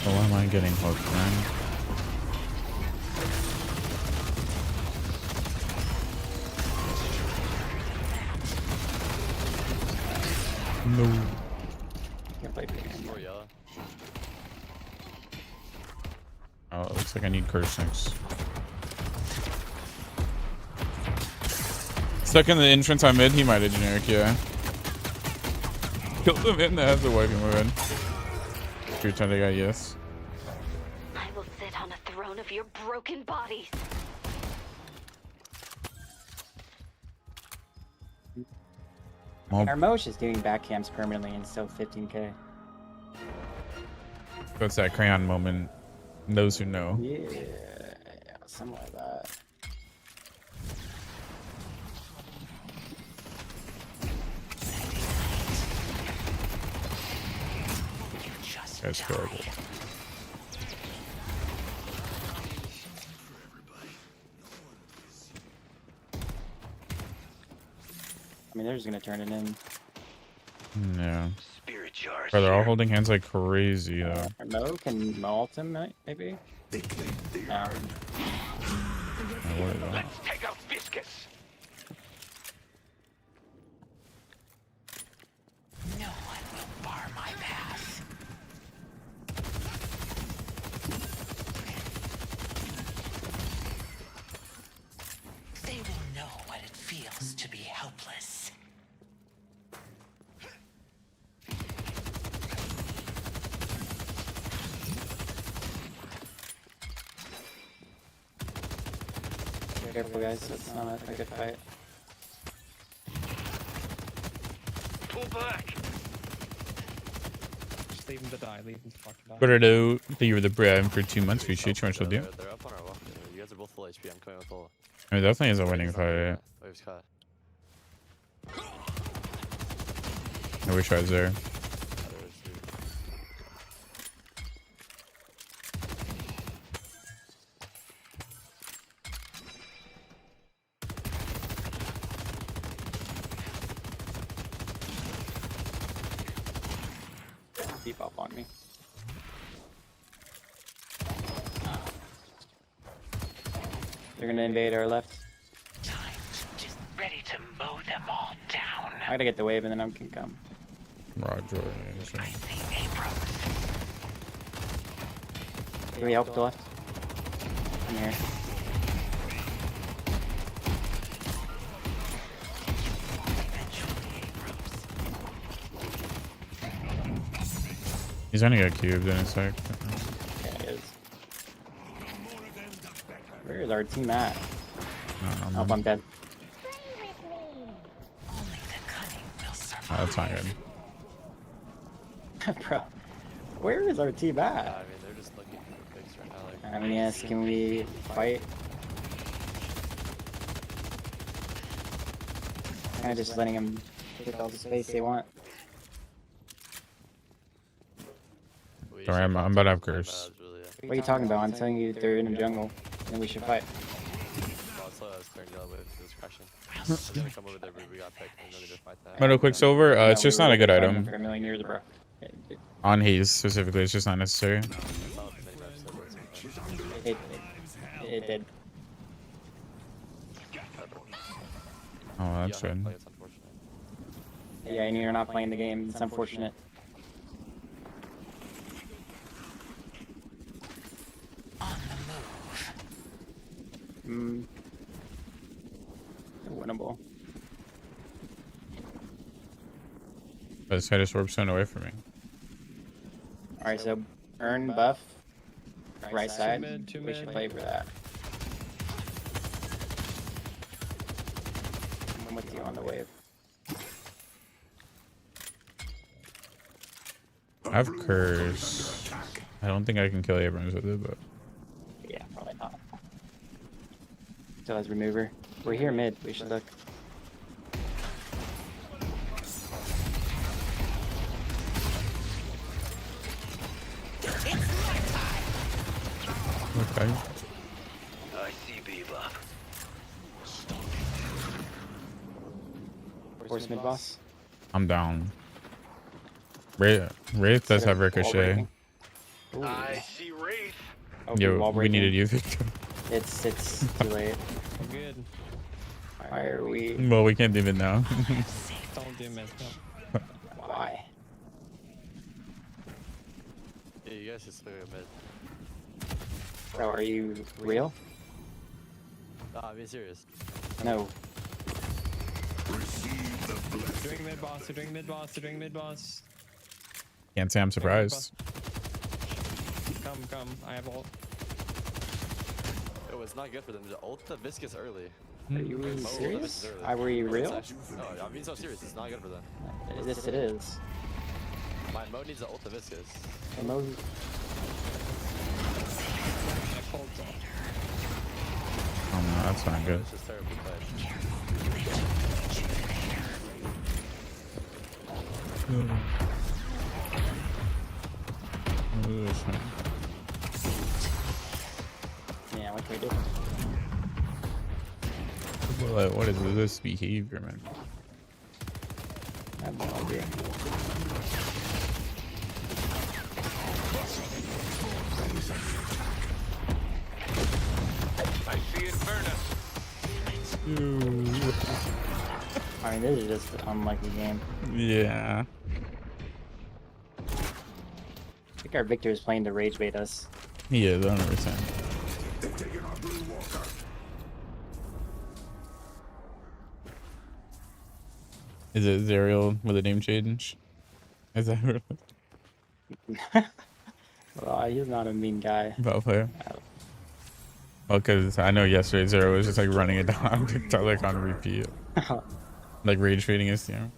Oh, why am I getting hooked, man? No. Can't play big. Or yellow. Oh, it looks like I need curse next. Stuck in the entrance on mid, he might have generic, yeah. Killed him in that has a wiping weapon. If you're trying to get yes. I will sit on a throne of your broken bodies. Well, Our Mosh is doing back camps permanently and still 15k. that's that crayon moment. Those who know. Yeah, something like that. That's terrible. I mean, they're just gonna turn it in. Yeah. Spirit jars. Bro, they're all here. holding hands like crazy, though. Our Mo can malt him, maybe? Yeah. Oh, what is that? Let's take out Viscous. No one will bar my path. They will know what it feels to be helpless. Be careful, guys. It's not a good fight. Pull back. leave him to die. Leave him to fucking die. But I know that you were the brand for 2 months. Appreciate you much, they're, will do. they're up on our walk. You guys are both full HP. I'm coming with ult. I mean, definitely is a winning fight. Wave's caught. I wish I was there. Deep up on me. They're gonna invade our left. Just ready to mow them all down. I gotta get the wave and then I can come. Roger. I see Abrams. Can we help with the left? I'm here. He's gonna get cubed in a sec. Yeah, it is. Where is our team at? Oh, I'm dead. Oh, that's not good. Bro, where is our team I at? mean, they're just looking for the picks right now. Like, I mean, yes, can we fight? Kinda just letting them take all the space they want. we Sorry, should I'm bounce about to have off my curse. badge, really, yeah. What are you talking about? I'm telling you they're in the jungle, and we should fight. Oh, it's I was turning yellow wave. It was crashing. They're gonna come over there, but we got picked. I'm gonna fight that. Metal quick silver. It's Yeah, just we not were a good fighting item for a million years, bro. on Haze specifically. It's just not necessary. It's not many maps, so it's okay. It did. Oh, that's Yeah, good. like, it's unfortunate. Yeah, and you're not playing the game. It's unfortunate. Winnable. But this guy just warped someone away from me. Alright, so earn buff. Right side. Two We mid. should play for that. I'm with you on the wave. I have curse. I don't think I can kill Abrams with it, but Yeah, probably not. Still has remover. We're here mid. We should look. okay. I see Bebop. Force mid boss. I'm down. Wraith does have ricochet. Ooh. I see Wraith. Oh, Yo, wall we breaking. needed you, Victor. It's too late. I'm good. Why are we? Well, we can't do it now. Don't do mid. No. Why? Yeah, you guys just look at mid. Bro, are you real? No, I'm being serious. No. They're doing mid boss. They're doing mid boss. They're doing mid boss. Can't say I'm surprised. Come. I have ult. It was not good for them to ult the viscous early. Are you Ult the serious? viscous early. Were you It's real? actually- No, I'm being so serious. It's not good for them. Yes, it is. My mode needs to ult the viscous. The mode. I pulled ult. Oh no, that's not good. It's just terribly played. Yeah, what can we do? What is this behavior, man? I have no idea. I see Eternus. I mean, this is just an unlucky game. Yeah. I think our Victor is playing to rage bait us. He is 100%. Is it Zerial with a name change? Is that real? Well, he's not a mean guy. Ball player? Well, because I know yesterday Zero was just like running it down TikTok like on repeat. Like rage baiting his team.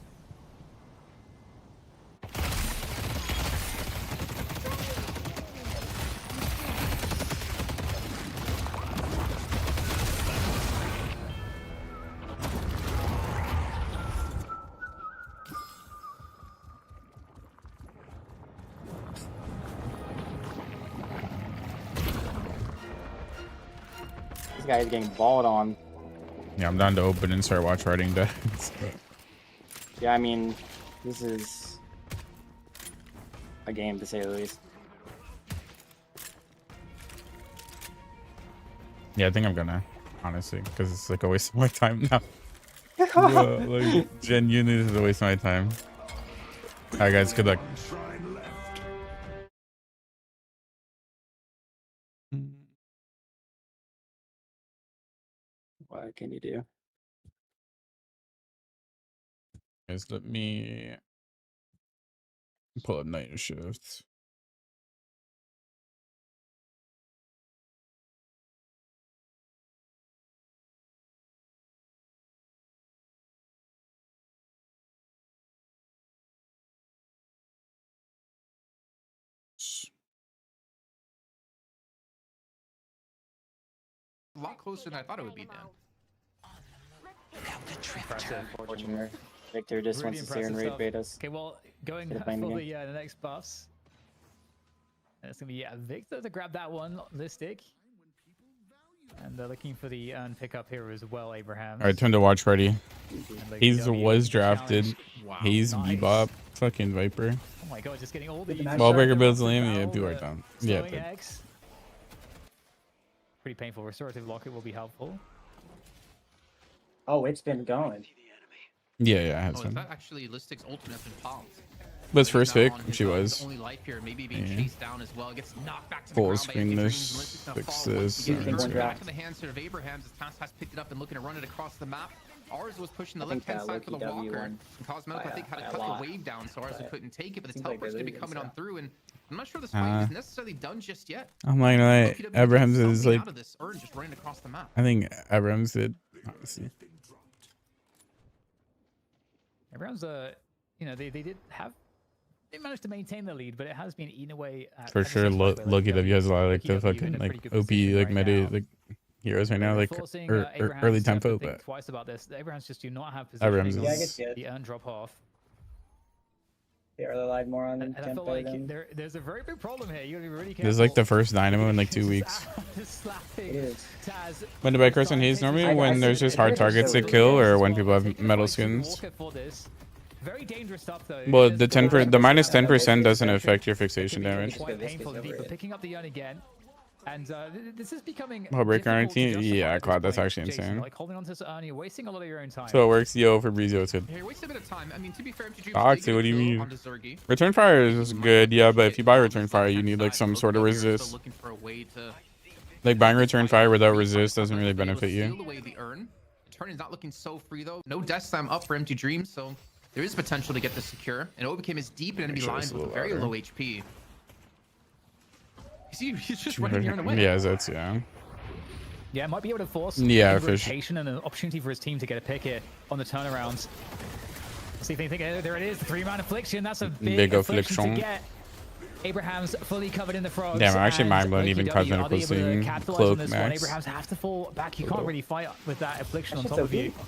guy's getting balled on. Yeah, I'm down to open and start watch writing decks. Yeah, I mean, this is a game to say the least. Yeah, I think I'm gonna, honestly, because it's like a waste of my time now. Yeah, like genuinely, this is a waste of my time. All right, guys, good luck. Shrine left. What can you do? Guys, let me pull up night shift. A lot closer than I thought it would be, Dan. Unfortunately, Victor just Really wants to see her in raid impressive betas. Okay, well, going Get a for bang again. the next buffs. And it's gonna be Victor to grab that one listic. And they're looking for the pickup here as well, Abraham. All right, turn to watch ready. Haze was drafted. Wow. Haze, Nice. Bebop, fucking Viper. Oh my god, just getting all the Ballbreaker builds lame. Yeah, do work down. Yeah, slowing but X. Pretty painful. Restorative locket will be helpful. Oh, it's been going. yeah, I had Oh, is some. that actually Listic's ultimate has been popped? But his first Now pick, on his she own, was. Only life here, maybe being Yeah. chased down as well. Gets knocked back to the Full ground by screen Empty this, Dreams, and Listic's gonna fix fall once this, again. and- Third Draft. back in the hands of Abrahams as Tans has picked it up and looking to run it across the map. Ours was pushing the I think left-hand side for the Loki W walker. won And Cosmetic, I think, had by to a cut lot. the wave down, so ours But couldn't take it. But the seems like teleport's they're going to be losing, coming on so. through, and I'm not sure this fight is necessarily done just yet. I'm not gonna lie. Loki W Abrahams gets is something like, out of this urn just running across the map. I think Abrahams did. Honestly, Abraham's, you know, they did have. They managed to maintain the lead, but it has been eaten away. for ever sure. since by Loki W has a lot of like Loki the W in fucking a like pretty good OP position like right meta now. like heroes right now, They're like forcing, early Abrahams time to folk, think but twice about this. The Abrahams just do not have position. Abrahams Yeah, I is guess yeah. The urn drop off. They are alive more on And I tempo feel like than there's a very big problem here. You gotta be really careful. this is like the first Dynamo in like 2 weeks. Slapping it is. Taz. When do I curse on Haze normally? I When there's see just it. hard It is targets so to kill, or As when well. people have Taking metal advice from skins. Walker for this. Very dangerous stuff though. Well, There's the the minus Walker 10% doesn't Walker affect your It can fixation be damage. quite This painful is indeed, over but it. picking up the urn again. And this is becoming Ballbreaker on our difficult to team? justify Yeah, at this Cloud, that's point, actually Jason. insane. Like holding on to this urn, you're wasting a lot of your own time. So it works. Yo, for Breezy, it's good. Yeah, you're wasting a bit of time. I mean, to be fair, MTG Foxy, what do you mean? onto Zergy. Return fire is good, yeah, but if you buy return fire, you need like some sort of resist. Looking for a way to Like buying return fire without resist doesn't really be able to benefit you. seal away the urn. The turn is not looking so free though. No death slam up for Empty Dreams, so there is potential to get this secure. And Obicam is deep in enemy Make sure lines it's a with little very louder. low HP. He's just running the urn away. Yeah, that's yeah. Yeah, might be able to force Yeah, a for sure. rotation and an opportunity for his team to get a pick here on the turnarounds. See if they think, oh, there it is, the 3-man affliction. That's a big affliction to affliction. get. Abraham's fully covered in the frogs. Damn, I'm actually and mind blown Loki even W are Cosmetic they was able to seeing capitalize cloak on this one? max. Abrahams have to fall back. You can't really fight with that affliction on That top shit's of you. OP.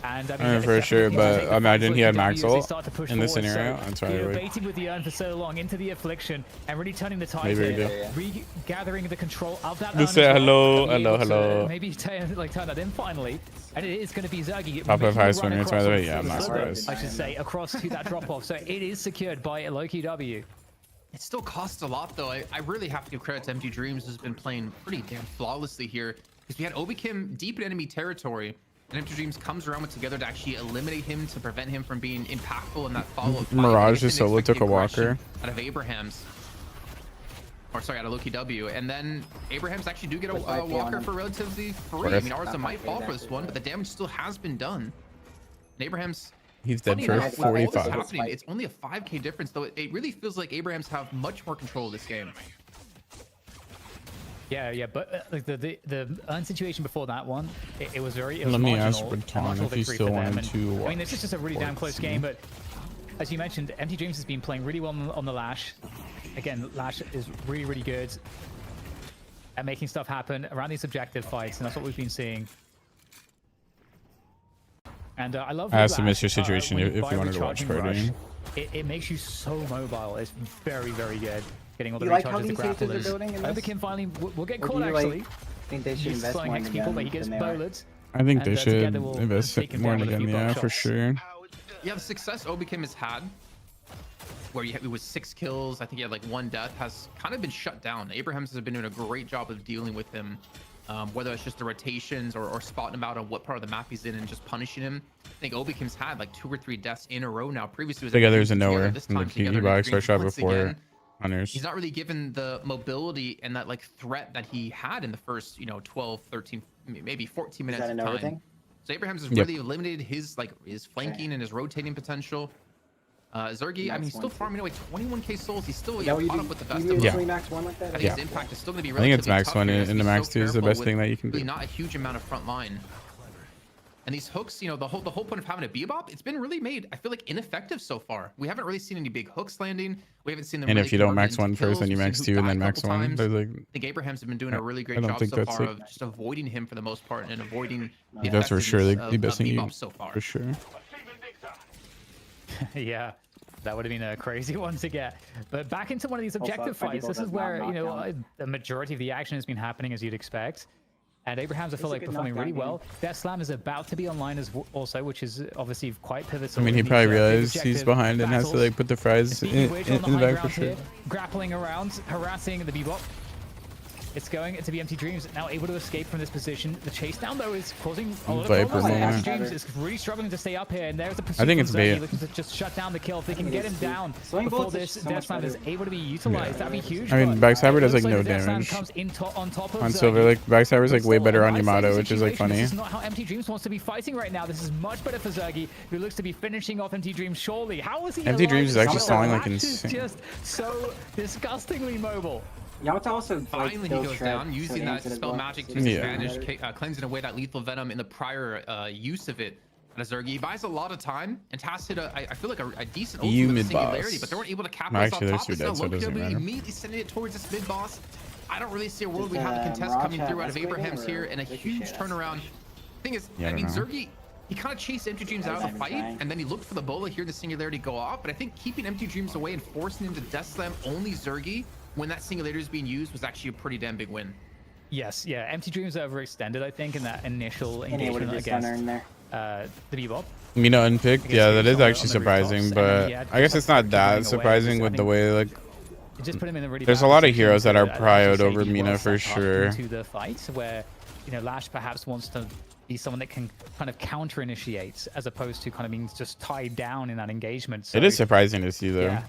And I I mean, it's for definitely sure, gonna but take the imagine fight he for had Loki max W as they ult start to push in this forward. scenario. So, That's why you I know, would. baiting with the urn for so long into the affliction and really turning the tide Maybe we here, do. regathering the control of that Just urn say as well, hello, to be hello, able to hello. Maybe turn that in finally. And it is going to be Zergy. Top making of high a swing run rates, by across the way. the Yeah, I'm not field, surprised. I should say, across to that drop off. So it is secured by Loki W. It still costs a lot though. I really have to give credit to Empty Dreams, who's been playing pretty damn flawlessly here. Because we had Obikim deep in enemy territory, and Empty Dreams comes around with together to actually eliminate him, to prevent him from being impactful in that follow-up fight. Mirage They just didn't solo expect took the a aggression walker. out of Abraham's. Or sorry, out of Loki W. And then Abraham's actually do get a With 5K on walker him. for relatively free. What I if- mean, Arza Not might 5K fall for back this to one, that. but the damage still has been done. And Abraham's He's dead funny for enough, with all this 45. happening, it's only a 5k difference, though. It really feels like Abrahams have much more control of this game. Yeah, but like the urn situation before that one, it was very. It was Let me ask marginal, a Baton marginal if he victory still for them, wanted and, to I mean, this is just a really damn watch close me. game, but as you mentioned, Empty Dreams has been playing really well on the Lash. Again, Lash is really good at making stuff happen around these objective fights, and that's what we've been seeing. And I love. I asked him Lash, Mr. Situation when if buy you wanted to watch recharging rush, Party. it makes you so mobile. It's very good. Getting all the You like how recharges, the these Hazes are grapplers. building in this? Overkin finally will get Or do caught you like actually. think they should He's invest slowing more in Hex the people, gun but he gets than they are. bowled. I think And, they should together we'll invest take him more down in with a again. few Yeah, buck for shots. sure. Yeah, the success Obikim has had, where it was 6 kills, I think he had like 1 death, has kind of been shut down. Abrahams has been doing a great job of dealing with him, whether it's just the rotations or spotting him out on what part of the map he's in and just punishing him. I think Obikim's had like 2 or 3 deaths in a row now. Previously, it was Together's in together. nowhere. This time He together, boxed our Green shot once before again. Hunters. He's not really given the mobility and that like threat that he had in the first 12, 13, maybe 14 minutes that of in time. everything? So Abrahams has Yep. really eliminated his flanking and his rotating potential. Zergy, I mean, he's still farming away 21k souls. He's still caught up with the best of them. Yeah. Max 1 like that? I think his impact is still going to be I think relatively it's max tough 1 here. He has in to the be max so 2 is the careful best with thing that you can really do. not a huge amount of front line. And these hooks, the whole point of having a bebop, it's been really made, I feel like, ineffective so far. We haven't really seen any big hooks landing. We haven't seen them. And really if you don't convert max into 1 first, kills. then you We've max seen 2 Hook and die then a max couple 1. times. There's like, I think Abrahams have been doing a really great I don't job think so that's far like- of just avoiding him for the most part and avoiding the that's for sure effectiveness the of best thing you bebops so far. for sure. Yeah, that would have been a crazy one to get. But back into one of these objective fuck, fights, this does is not where, knock down. the majority of the action has been happening as you'd expect. And Abrahams, I feel It's a like, good performing really knockdown well. Death Slam is about to be online as also, which is obviously quite pivotal. I mean, he in these, probably big realized he's objective behind and has to battles. like put the fries Speaking in of which, on the the high back for ground sure. here, grappling around, harassing the bebop. It's going to be Empty Dreams, now able to escape from this position. The chase down, though, is causing a lot of Viper problems. moment. Empty Dreams is really struggling to stay up here, and there's a pursuit I think from it's Zergy bait. looking to just shut down the kill. If they can get him down Swing before bullets is this so Death much Slam is better. able to be utilized, that'd be huge. I mean, but Backstabber it does looks like no the Death Slam damage comes on top of on Zergy. Silver. Like Backstabber is like way Still, better on I'd say Yamato, the which is like situation, funny. This is not how Empty Dreams wants to be fighting right now. This is much better for Zergy, who looks to be finishing off Empty Dreams surely. How is he Empty alive Dreams is as actually well? stalling like Lash is insane. just so disgustingly mobile. Yamato also Finally, he goes down using that spell magic to his Yeah. advantage, cleansing away that lethal venom in the prior use of it. And Zergy, he buys a lot of time, and Tas hit I feel like a decent You ultimate mid singularity, boss. but they weren't able to capitalize Actually, on they're top. too It's now dead, so it doesn't Loki matter. immediately sending it towards this mid boss. I don't really see a world we Does, have a contest coming Mirage through out of have Abrahams escalating here, or and a Ricochet huge has turnaround. Thing is, Yeah, I I mean, don't know. Zergy, he kind of chased Empty Dreams out of the fight, and then he looked for the bola here, the singularity go off. But I think keeping Empty Dreams away and forcing him to Death Slam only Zergy when that singularity is being used was actually a pretty damn big win. Yes, yeah. Empty Dreams overextended, I think, in that initial And he would have engagement just done her against in there. the Bebop. Mina unpicked, yeah, that is on the actually surprising, rooftops, and but then he had I guess it's not Tucker that running away, surprising just, I with the think, way like It just put him in a really there's bad a lot of position heroes that to, are as you prioed say, over be Mina well for set up sure. into the fight where, Lash perhaps wants to be someone that can kind of counter initiate as opposed to kind of being just tied down in that engagement. So, It is surprising to see though. yeah.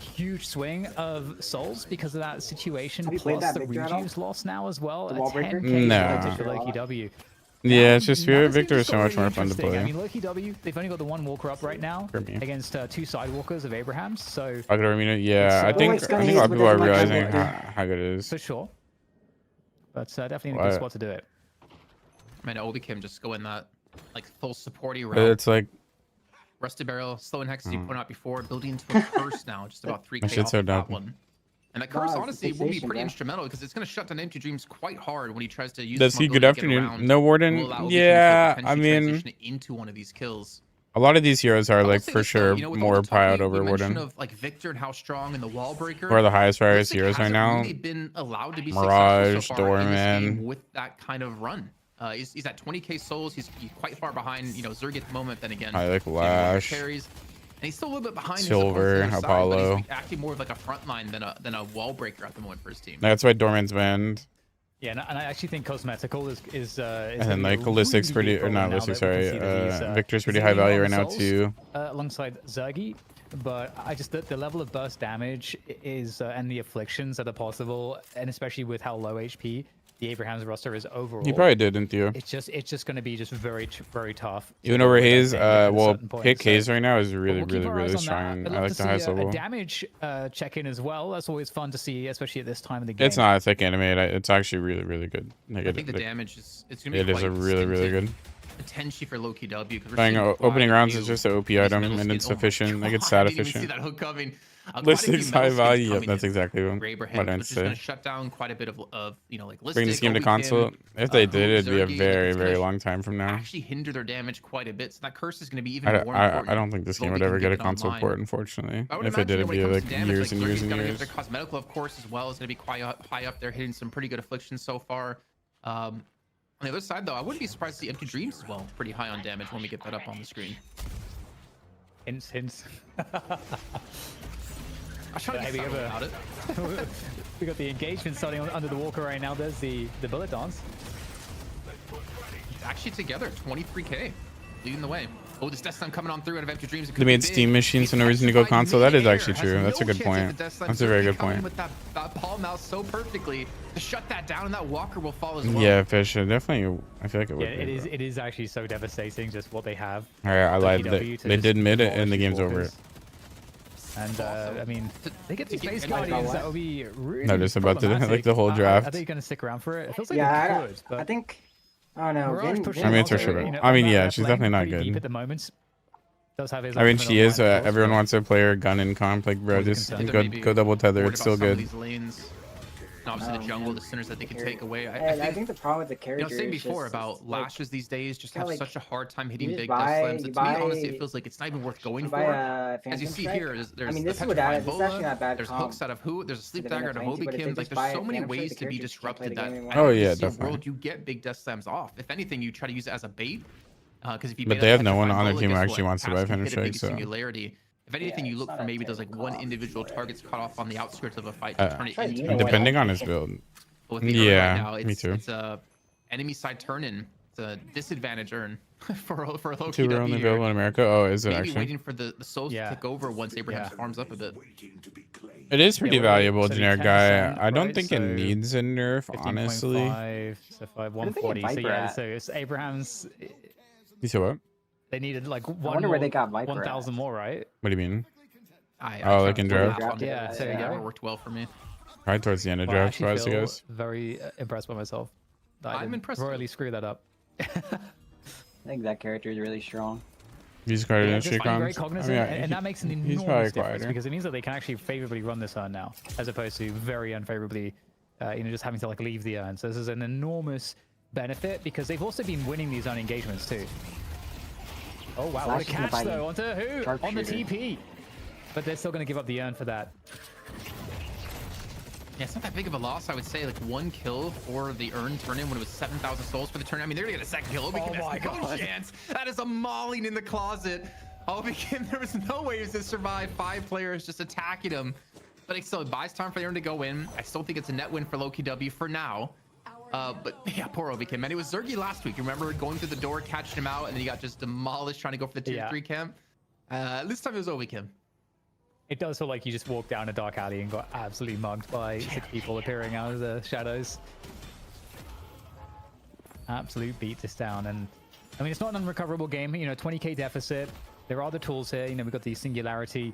Huge swing of souls because of that situation, Have you played plus that the Victor at all? Regimes loss now as well. The A wall breaker? 10k No. advantage for Loki W. Yeah, it's just Now Spirit this game Victor is just so got much really more fun to interesting. play. I mean, Loki W, they've only got the one walker up right now For me. against 2 sidewalkers of Abraham's, so Pocket over Mina, yeah, I It's, think like a lot of people are Haze, but realizing doesn't like how good it is. for sure. But definitely in a Why- good spot to do it. I mean, Obikim just go in that like full supporty But route. it's like Rusted Barrel, Slow and Hex, as you pointed out before, building into a curse now, just about 3k shit's off so of that dumb. one. And that curse, Wow, honestly, it's will be fixation, pretty bro. instrumental because it's going to shut down Empty Dreams quite hard when he tries to use does his he? Good mobility to get afternoon. around. No Will Warden. allow Obikim to Yeah, I potentially mean, transition into one of these kills. a lot of these heroes are I will like say for this, though, sure with all more the talking prioed over we mentioned Warden. of like Victor and how strong and the wall breaker. Who are the highest priority Lipstick heroes right hasn't now? really been allowed to be Mirage, successful so far in this game Doorman. with that kind of run. He's at 20k souls. He's quite far behind, Zerg at the moment. Then again, I like getting one of the Lash. carries. And he's still a little bit behind his Silver, opponents on the other side, but Apollo. he's acting more of like a front line than a wall breaker at the moment for his team. That's why Dorman's banned. Yeah, and I actually think Cosmetical is And gonna then be a like Holistic's really pretty, big or not problem now Holistic, that we can sorry. see that he's, Victor's pretty high zinging value on right now souls, too. alongside Zergy. But I just the level of burst damage is and the afflictions that are possible, and especially with how low HP the Abraham's roster is overall. He probably did, didn't you? It's just going to be just very tough. to Even deal over with, I Haze, think, at well, certain points. pick So- Haze right now is but really, we'll keep really, our really eyes on that. strong. I'd I love like to the see highest a level. damage check-in as well. That's always fun to see, especially at this time of the game. It's not a thick animate. It's actually really, really good. Like, I think the damage it's gonna be it is a quite really, really stinted, good. potentially for Loki W. 'cause we're Playing seeing opening quite a rounds few is just an OP of these item middle and skins. it's Oh my efficient. Like God, it's stat I didn't even see efficient. that hook coming. Listings high value. Yep, that's exactly for what Abraham, I'd which is going say. to shut down quite a bit of you know, like Bring this Listic, game to Obi console. Kim, If they did, it'd be a Zergy, like, very, it's gonna very long time from now. actually hinder their damage quite a bit. So that curse is going to be even I, more important. I don't think this if game Obi would ever can get a it console online. port, unfortunately. I would If it did, imagine it'd when be it comes like to damage, years and years Zergy's and gotta get years. their cosmetical, of course, as well. Is going to be quite high up there, hitting some pretty good afflictions so far. On the other side, though, I wouldn't be surprised to see Empty Dreams as well, pretty high on damage when we get that up on the screen. Hints, hints. I was trying to Yeah, get we subtle have about it. We got the engagement starting under the walker right now. There's the bullet dance. It's actually together, 23k, leading the way. Oh, this Death Slam coming on through out of Empty Dreams. They made Steam machines, so no reason to go console. That is actually true. That's a good point. That's a very good point. With that palm mouse so perfectly to shut that down, and that walker will fall as well. Yeah, Fish. Definitely. I feel like it would. Yeah, it is actually so devastating just what they have. All right, I lied. WW to They just did mid it, demolish and the these game's over. walkers. And I mean, they get these to Space get Guardians. That would be really. No, just about to like the whole Are draft. they going to stick around for it? It feels like Yeah, they could, but I think. I don't know. Mirage Vin, pushing I mean, also, it's for sure. you know, I mean, on that yeah, left she's lane, definitely not pretty deep good. at the moment. Does have his I mean, ultimate she is. online, of course, Everyone but- wants to play her gun in comp. Like, bro, Always a just concern. They're go maybe double tether. worried It's about still some of good. these lanes. And obviously, the jungle, the sinners that they can take away. I think the problem with the You character. know, saying is before just, about like, lashes these days just kinda have like, such a hard time hitting just big buy- death slams. you To me, honestly, buy- it feels like it's not even worth going you for. buy a As you Phantom see Strike? here, there's I mean, the this is what petrifying this is actually bola, not a bad there's comp hooks out of who, there's a sleep for the dagger out of Venator, but if they Mobikim. Like, just buy there's so a many Phantom ways Strike, to be the character just can't play disrupted the that game I Oh, don't yeah, see a definitely. world you get big death slams off. If anything, you try to use it as a bait. Because if you But bait they a have no one petrifying on their bola, team who guess actually what? wants to Pass buy can Phantom hit a big Strike, so- singularity. If anything, Yeah, you it's look not for a maybe those like terrible one comp. individual targets cut off on the outskirts of a fight to turn it Try to into use a it. Depending win. on his build. But with the earn Yeah, right now, me it's, too. It's a enemy side turn in. It's a disadvantage earn for a low Two are only KW available in America. Oh, is it Maybe actually? waiting for the souls Yeah. to take over once Abraham Yeah. farms up a bit. It is pretty what are they- valuable, so the generic 10%, guy. I don't right? think it So needs a nerf, honestly. 15.5, so 140. So Viper yeah, at? so it's Abraham's. You said what? They needed like one. wonder where they got Viper at. 1,000 more, right? What do you mean? I Oh, like tried in to pull draft? the math on Yeah, it. there you It go. never worked well for me. Probably towards the end of Well, I draft, actually as it feel goes. very impressed by myself. That I I'm didn't impressed royally screw that up. I think that character is really strong. He's quite Yeah, an just being very comms. cognizant, and that makes an he's probably enormous difference quieter. because it means that they can actually favorably run this urn now, as opposed to very unfavorably, just having to like leave the urn. So this is an enormous benefit because they've also been winning these urn engagements too. Oh wow, what a Slash is gonna catch buy though onto who? On the sharpshooter. TP, but they're still going to give up the urn for that. Yeah, it's not that big of a loss, I would say. Like one kill for the earn turn in when it was 7,000 souls for the turn. I mean, they're gonna get a second kill. Obi Kim Oh my has no God. chance. That is a mauling in the closet. Obi Kim, there was no way he was gonna survive 5 players just attacking him. But it still buys time for the earn to go in. I still think it's a net win for Loki W for now. But yeah, poor Obi Kim. And it was Zergy last week. You remember going through the door, catching him out, and then he got just demolished trying to go for the tier Yeah. 3 camp. This time it was Obi Kim. It does feel like you just walked down a dark alley and got absolutely mugged by 6 people appearing out of the shadows. Absolute beat this down, and I mean it's not an unrecoverable game. 20k deficit. There are the tools here. We've got the singularity.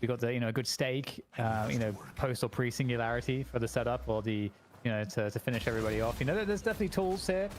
We've got the good stake. Post or pre singularity for the setup, or the to finish everybody off. There's definitely tools here.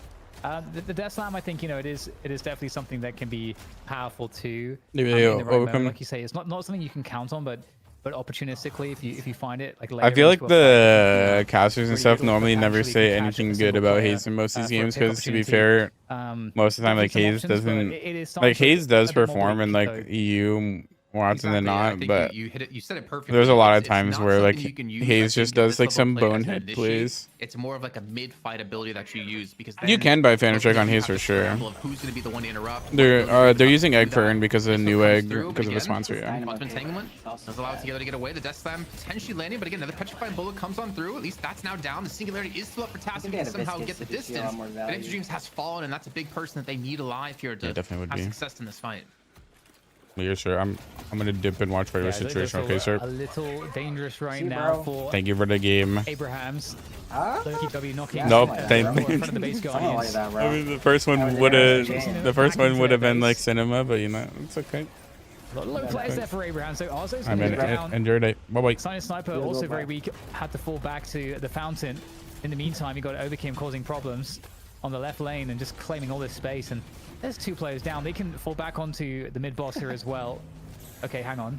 The Death Slam, I think, it is definitely something that can be powerful too. Yeah, in the right overcome- moment. Like you say, it's not something you can count on, but opportunistically, if you find it, like I later feel like into a fight, the casters and pretty stuff good, normally but never actually say can catch anything a good single about player, Haze in most of these for a games pick because, to be opportunity. fair, most of the time, like Definitely Haze some options, but doesn't. it is Like starting to Haze does a bit more perform in weak, like so- EU more often than Exactly, I not, think but you hit it. You said it perfectly. there's a lot of It's times not where like something you can use, I Haze think, just at does this like level some of play as an bonehead initiate. plays. It's more of like a mid-fight ability that you use because You then can buy Phantom both Strike on teams Haze have for the sure. scramble of who's going to be the one to interrupt. They're using Egg for Earn because of the This new one comes egg through, because of the again, sponsor. Yeah. Quantum Entanglement does allow it together to get away. The Death Slam potentially landing, but again, another Petrifying Bullet comes on through. At least that's now down. The Singularity is still up for Tassim think they to had a somehow Viscous get the to just see a lot distance. more But value. Empty Dreams has fallen, and that's a big person that they need alive here to Yeah, definitely would have be. success in this fight. Well, you're sure. I'm gonna dip and watch for your Yeah, situation. those Okay, are sir. A little dangerous right See, now bro. for Thank you for the game. Abrahams. Huh? Loki W knocking. Nope, something like thank that, bro. in front of the base Something like guardians. that, bro. I mean, the first one That was would have, interesting. the first one Back would have into been their like base. cinema, but it's okay. A lot of low players there for Abraham. So Arzo's I going to mean, go down. enjoy it. Bye bye. Silent Sniper Yeah, also go very back. weak. Had to fall back to the fountain. In the meantime, you got Overkim causing problems on the left lane and just claiming all this space. And there's 2 players down. They can fall back onto the mid boss here as well. Okay, hang on.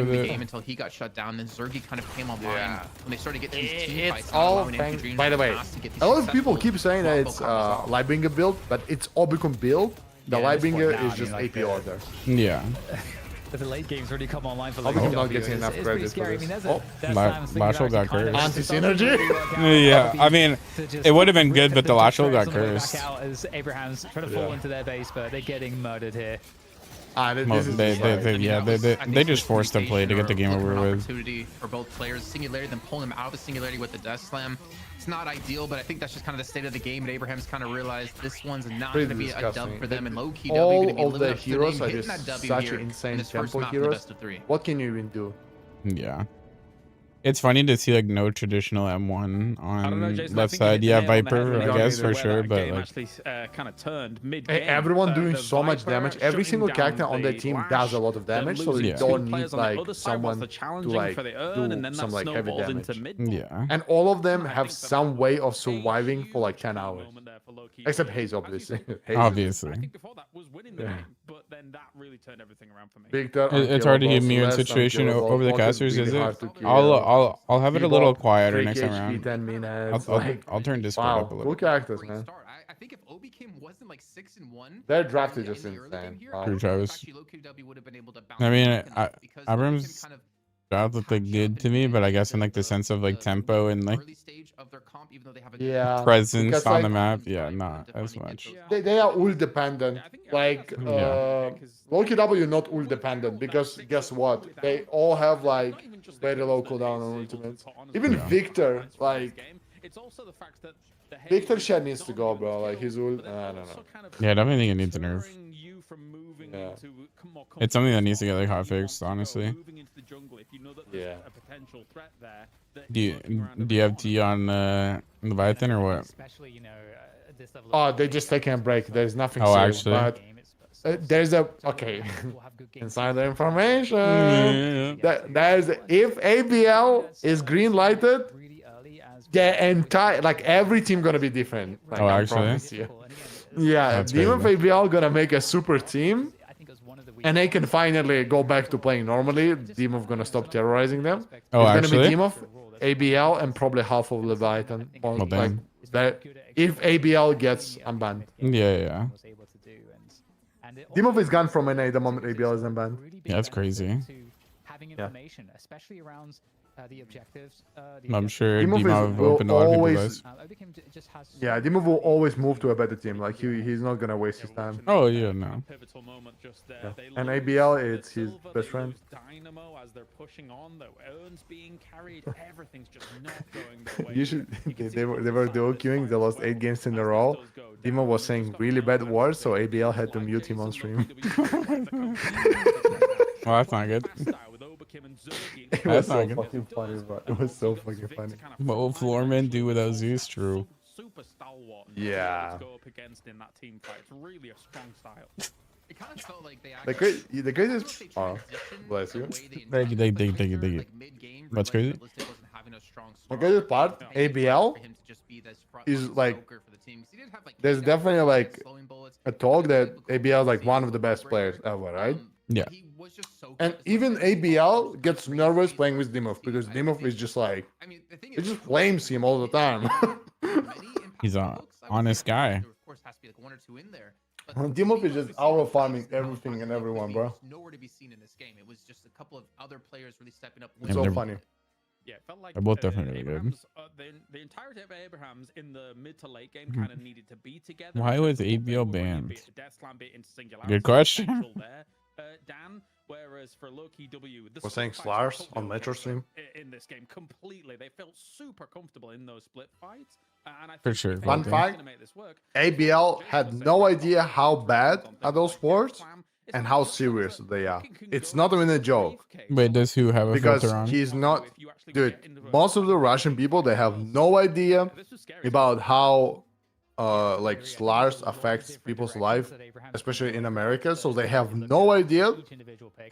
in with the it. game until he got shut down. Then Zergy kind of came online Yeah. when they started getting these team It's fights. not all allowing Empty thanks. Dreams By the in way, past to get these a lot of people successful keep saying that combo it's combos off. Lightbringer build, but it's Obicon build. The Yeah, that's what Lightbringer now, is I just mean, like, AP order. Yeah. The late game's really come online for Obicon like not getting enough it's pretty credit for scary. I this. mean, there's Oh, a that La- Sam's Lash singularity got kind of- cursed. it doesn't Anti-synergy? really work out. Yeah, I mean, To just it would have been rip good, but the them to Lashel got shreds on the way back cursed. out as Abraham's trying to fall into their base, but they're getting murdered here. This is They, just like- they, yeah, they just forced the play to get the game over with. Opportunity for both players. Singularity, then pulling them out of the singularity with the death slam. It's not ideal, but I think that's just kind of the state of the game. And Abraham's kind of realized this one's not going to be a dub for them. And low key, W going to be all of living the up to their heroes name, are hitting just that W such here insane in this first tempo map in the heroes. best of 3. What can you even do? Yeah. It's funny to see like no traditional M1 I don't know, on Jason. I left think you hit side. the Yeah, nail on the head Viper, when I you guess said for where sure, that but game like actually kind of turned mid Hey, game. everyone doing The so much Viper damage. Every shutting single down character on the the team Lash, does a lot of then damage, so losing they Yeah. two don't need players on the like other side someone whilst they're to challenging like for the earn, and do then some that like heavy snowballs into damage. mid. yeah. And all of them I have think that some way of a surviving for like huge 10 key hours. moment there for low-key Except BuildID. Haze, As you obviously. said, Haze I Obviously. think before that was winning the Yeah. game, but then that really turned everything around for me. Victor, It's hard to hear unkillable. me in Celeste, situation unkillable. over the Clock is casters, really is it? hard to kill. I'll have it a little Bebop, quieter 3 next time HP, around. 10 minutes. I'll Like, turn Discord wow, up a little. cool characters, Great man. start. I think if Obi Kim wasn't like 6-1, Their draft is in just the early game insane. here, Wow. I True, don't know if Travis. actually LoQW would have been able to bounce I mean, back enough because Obi Kim Abrams kind of draft looked like good to me, but I guess in like the sense of like tempo and like early stage of their comp, even though they have a Yeah, presence because, on the like, map, yeah, not as much. They are ult dependent. Yeah, I think Like, that's Loki W not ult dependent because guess what? They all have like very low cooldown on ultimates. Even Yeah. Victor, like, it's also the fact that the Victor Haze Shed is needs to not go, only bro. the Like, kill, his ult, but then I don't also know. kind of Yeah, I definitely think it needs a nerf. deterring you from moving Yeah. into more It's something that comfortable needs to get like spots hot where you fixed, want to go, honestly. moving into the jungle if you know that there's Yeah. a potential threat there that Do is lurking around do you have every T on Leviathan or what? Especially, you know, this level Oh, of they just taking a break. There's nothing Oh, serious. actually? But there's a okay. Insider information. There's if ABL is green lighted, the entire like every team gonna be different. Like, Oh, I actually? promise you. Yeah, That's Demon of crazy. ABL gonna make a super team, and they can finally go back to playing normally. Demon gonna stop terrorizing them. Oh, it's gonna actually? be Demon of ABL and probably half of Leviathan. Or, Well, like damn. that, if ABL gets unbanned. Yeah. Demon is gone from NA the moment ABL is unbanned. Yeah, that's crazy. Having Yeah. information, especially around the objectives. I'm sure Demon Dima will opened a lot of people's always. eyes. just has Yeah, Demon will always move to a better team. Like he's not gonna waste his time. Oh yeah, no. pivotal moment just there. Yeah. They And lose ABL, the it's his silver, best they friend. lose Dynamo as they're pushing on, the urns being carried, everything's just not going their way. You should. You can see They from were the duo side this queuing. fight They as lost well. 8 games in a As row. things go Demon down, was they've saying just really got bad no words, so answer. ABL had to Like mute him on Jason, stream. Well, that's not good. It That's was so not good. fucking funny, bro. It was so fucking funny. What will Floorman do without Zeus? True. Super stalwart. Yeah. To go up against in that team fight. It's really a strong style. It kind of felt like they The greatest. Oh, bless you. Thank you. What's crazy? The greatest part, ABL, is like. There's definitely like a talk that ABL is like one of the best players ever, right? Yeah. And even ABL gets nervous playing with Dimov because Dimov is just like it just flames him all the time. He's an honest guy. Dimov is just out of farming everything and everyone, bro. Nowhere to be seen in this game. It was just a couple of other players really stepping up. It's so they're- funny. Yeah, it felt like They're both definitely really good. Abrahams, the entirety of Abrahams in the mid to late game kind of needed to be together. Why in was terms of what they ABL were bringing, banned? be it the Deathslam, be it into Singularity, Good question. potential there. Dan, whereas for low-key W, the We're saying split fights Slars were on Metro stream. in this game completely. They felt super comfortable in those split fights. And I For think sure. if Fun anyone's fact, gonna make this work, ABL had no idea how bad are those sports and how serious they are. It's not even a joke. Wait, does who have a Because filter on? he's not, dude. Most of the Russian people they have no idea about how like slurs affects people's life, especially in America. So they have no idea.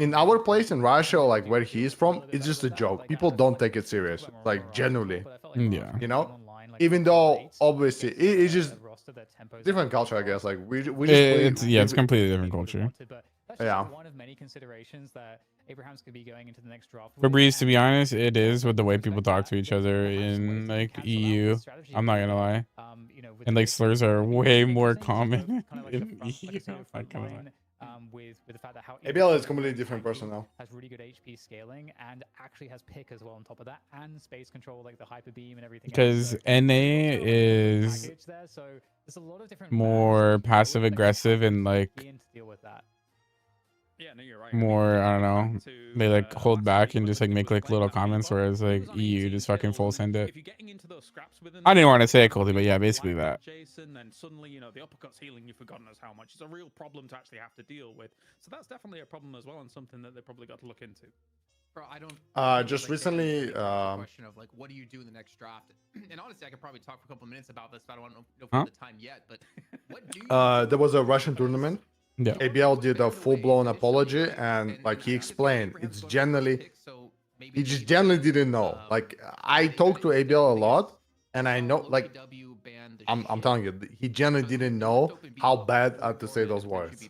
In our place in Russia, or like where he's from, it's just a joke. People don't take it serious, like genuinely. Yeah. You know, even though obviously it's just different culture, I guess. Like we just It's believe- it's completely different culture. Yeah. One of many considerations that Abrahams could be going into the next draft. For Breeze, to be honest, it is with the way people talk to each other in like EU. I'm not gonna lie. And like slurs are way more common in EU. Not gonna lie. With the fact that how ABL is a completely different person now. has really good HP scaling and actually has pick as well on top of that and space control like the hyper beam and everything. Because NA is So there's a lot of different more passive aggressive and like to deal with that. yeah, no, you're right. more, I don't know, Back to, they like hold last back week and when just like we make were like playing little that comments, Viper, whereas he like was on EU 18 just fucking full kills, send and it. if you're getting into those scraps within I didn't the want to say it, game, Colty, but yeah, basically like that. Jason, and suddenly, you know, the uppercut's healing you for God knows how much. It's a real problem to actually have to deal with. So that's definitely a problem as well, and something that they probably got to look into. Bro, I don't. Just like, recently, the question of like, what do you do in the next draft? And honestly, I could probably talk for a couple of minutes about this, but I don't know if we have the time yet. But what do you? there was a Russian tournament. Yeah. ABL did a full-blown apology, and like he explained, it's generally he just generally didn't know. Like I talked to ABL a lot, and I know like I'm telling you, he generally didn't know how bad I had to say those words.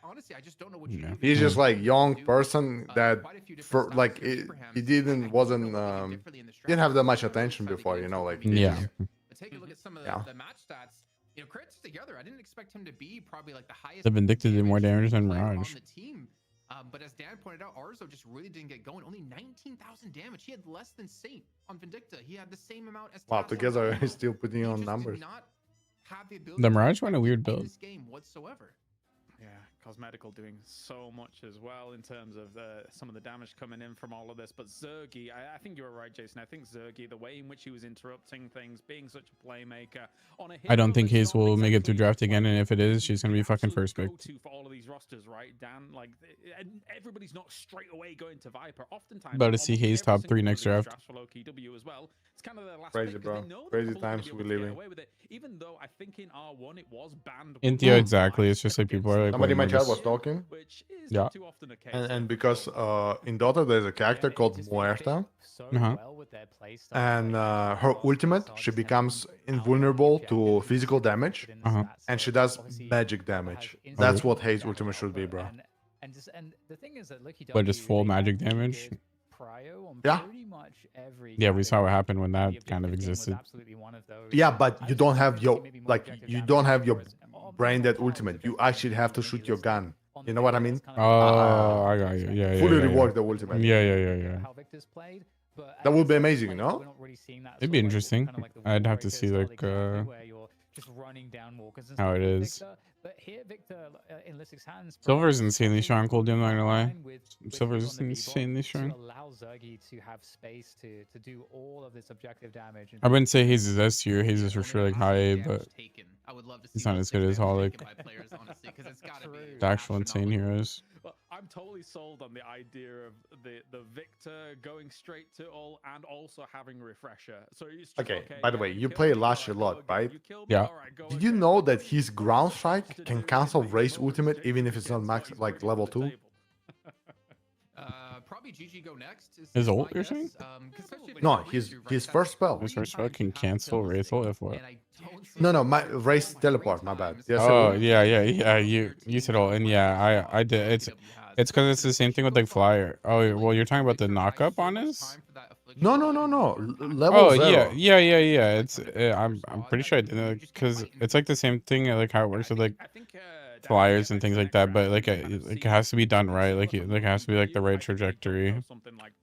Honestly, I just don't know what you Yeah. do. He's just like young person that for like he wasn't didn't have that much attention before, you know, like Yeah. But take a look at some of the match stats. You know, credits together. I didn't expect him to be probably like the highest. The Vindicta did more damage than player Mirage. on the team. But as Dan pointed out, Arzo just really didn't get going. Only 19,000 damage. He had less than Saint on Vindicta. He had the same amount as. wow, Tassel. together he's still putting He on just did numbers. not have the ability The to Mirage went a weird in build. this game whatsoever. Yeah, Cosmetical doing so much as well in terms of some of the damage coming in from all of this. But Zergy, I think you were right, Jason. I think Zergy, the way in which he was interrupting things, being such a playmaker on a I don't hero think that's Haze not will make it through exactly draft again, and if it is, she's gonna be the fucking absolute first pick. go-to for all of these rosters, right, Dan? Like, and everybody's not straight away going to Viper. Oftentimes, About to see almost Haze every top single 3 one of next these draft. drafts for LowKW as well. It's kind of their last Crazy, pick 'cause bro. they know they're Crazy probably gonna times be we able to live get in. away with it, even though I think in R1 it was banned. Yeah, exactly. It's just like people are like, Somebody in my way chat more was talking, which is Yeah. not too often a case. and because in Dota there's a character called Muerta, and her ultimate, she becomes invulnerable to physical damage, and she does magic damage. That's what Haze ultimate should be, bro. And the thing is that But just full magic damage. Yeah. Yeah, we saw what happened when that kind of existed. Yeah, but you don't have your brain dead ultimate. You actually have to shoot your gun. You know what I mean? Oh, I got you. Yeah, yeah. Fully yeah, rework the ultimate. Yeah, yeah, yeah, yeah. That would be amazing, no? It'd be interesting. I'd have to see like how it is. But here, Victor, in Lysic's hands, Silver's insanely strong, cooldown, not gonna lie. Silver's insanely strong. Allow Zergy to have space to do all of this objective damage. I wouldn't say Haze is S tier. Haze is for sure like high A, but it's not as good as Holic. The actual insane heroes. Well, I'm totally sold on the idea of the Victor going straight to all and also having refresher. So it's just, Okay, by the way, you play Lash a lot, right? Yeah. Did you know that his ground strike can cancel Wraith ultimate even if it's not max like level 2? Probably GG go next. His ult, you're saying? No, his first spell. His first spell can cancel Wraith ult if what? No, my Wraith teleport. My bad. Yes, Oh yeah, yeah, yeah. You said ult, and yeah, I did. It's because it's the same thing with like Flyer. Oh well, you're talking about the knock up on his. No. Level Oh 0. yeah. It's I'm pretty sure I did because it's like the same thing like how it works with like flyers and things like that. But like it has to be done right. Like it has to be like the right trajectory.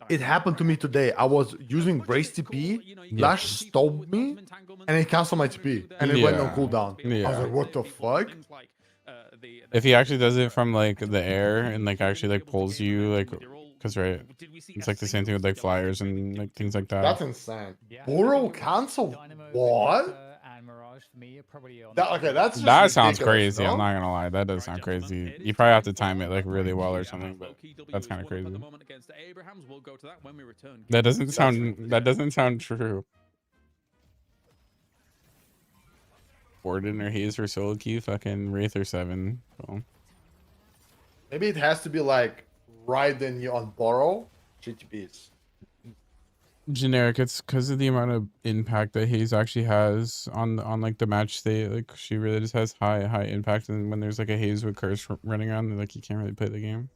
It happened to me today. I was using Wraith TP. Lash stopped me, and it canceled my TP, and it went on cooldown. I was like, what the fuck? If he actually does it from like the air and like actually like pulls you like, because right, it's like the same thing with like flyers and like things like that. That's insane. Burrow cancel? What? Okay, that's just that sounds ridiculous, crazy. no? I'm not gonna lie, that does sound crazy. You probably have to time it like really well or something, but that's kind of crazy. That doesn't sound true. Warden or Haze for solo queue, fucking Wraith or 7. So. Maybe it has to be like right then you on borrow GTPs. Generic, it's because of the amount of impact that Haze actually has on like the match state. Like she really just has high impact, and when there's like a Haze with curse running around, like you can't really play the game.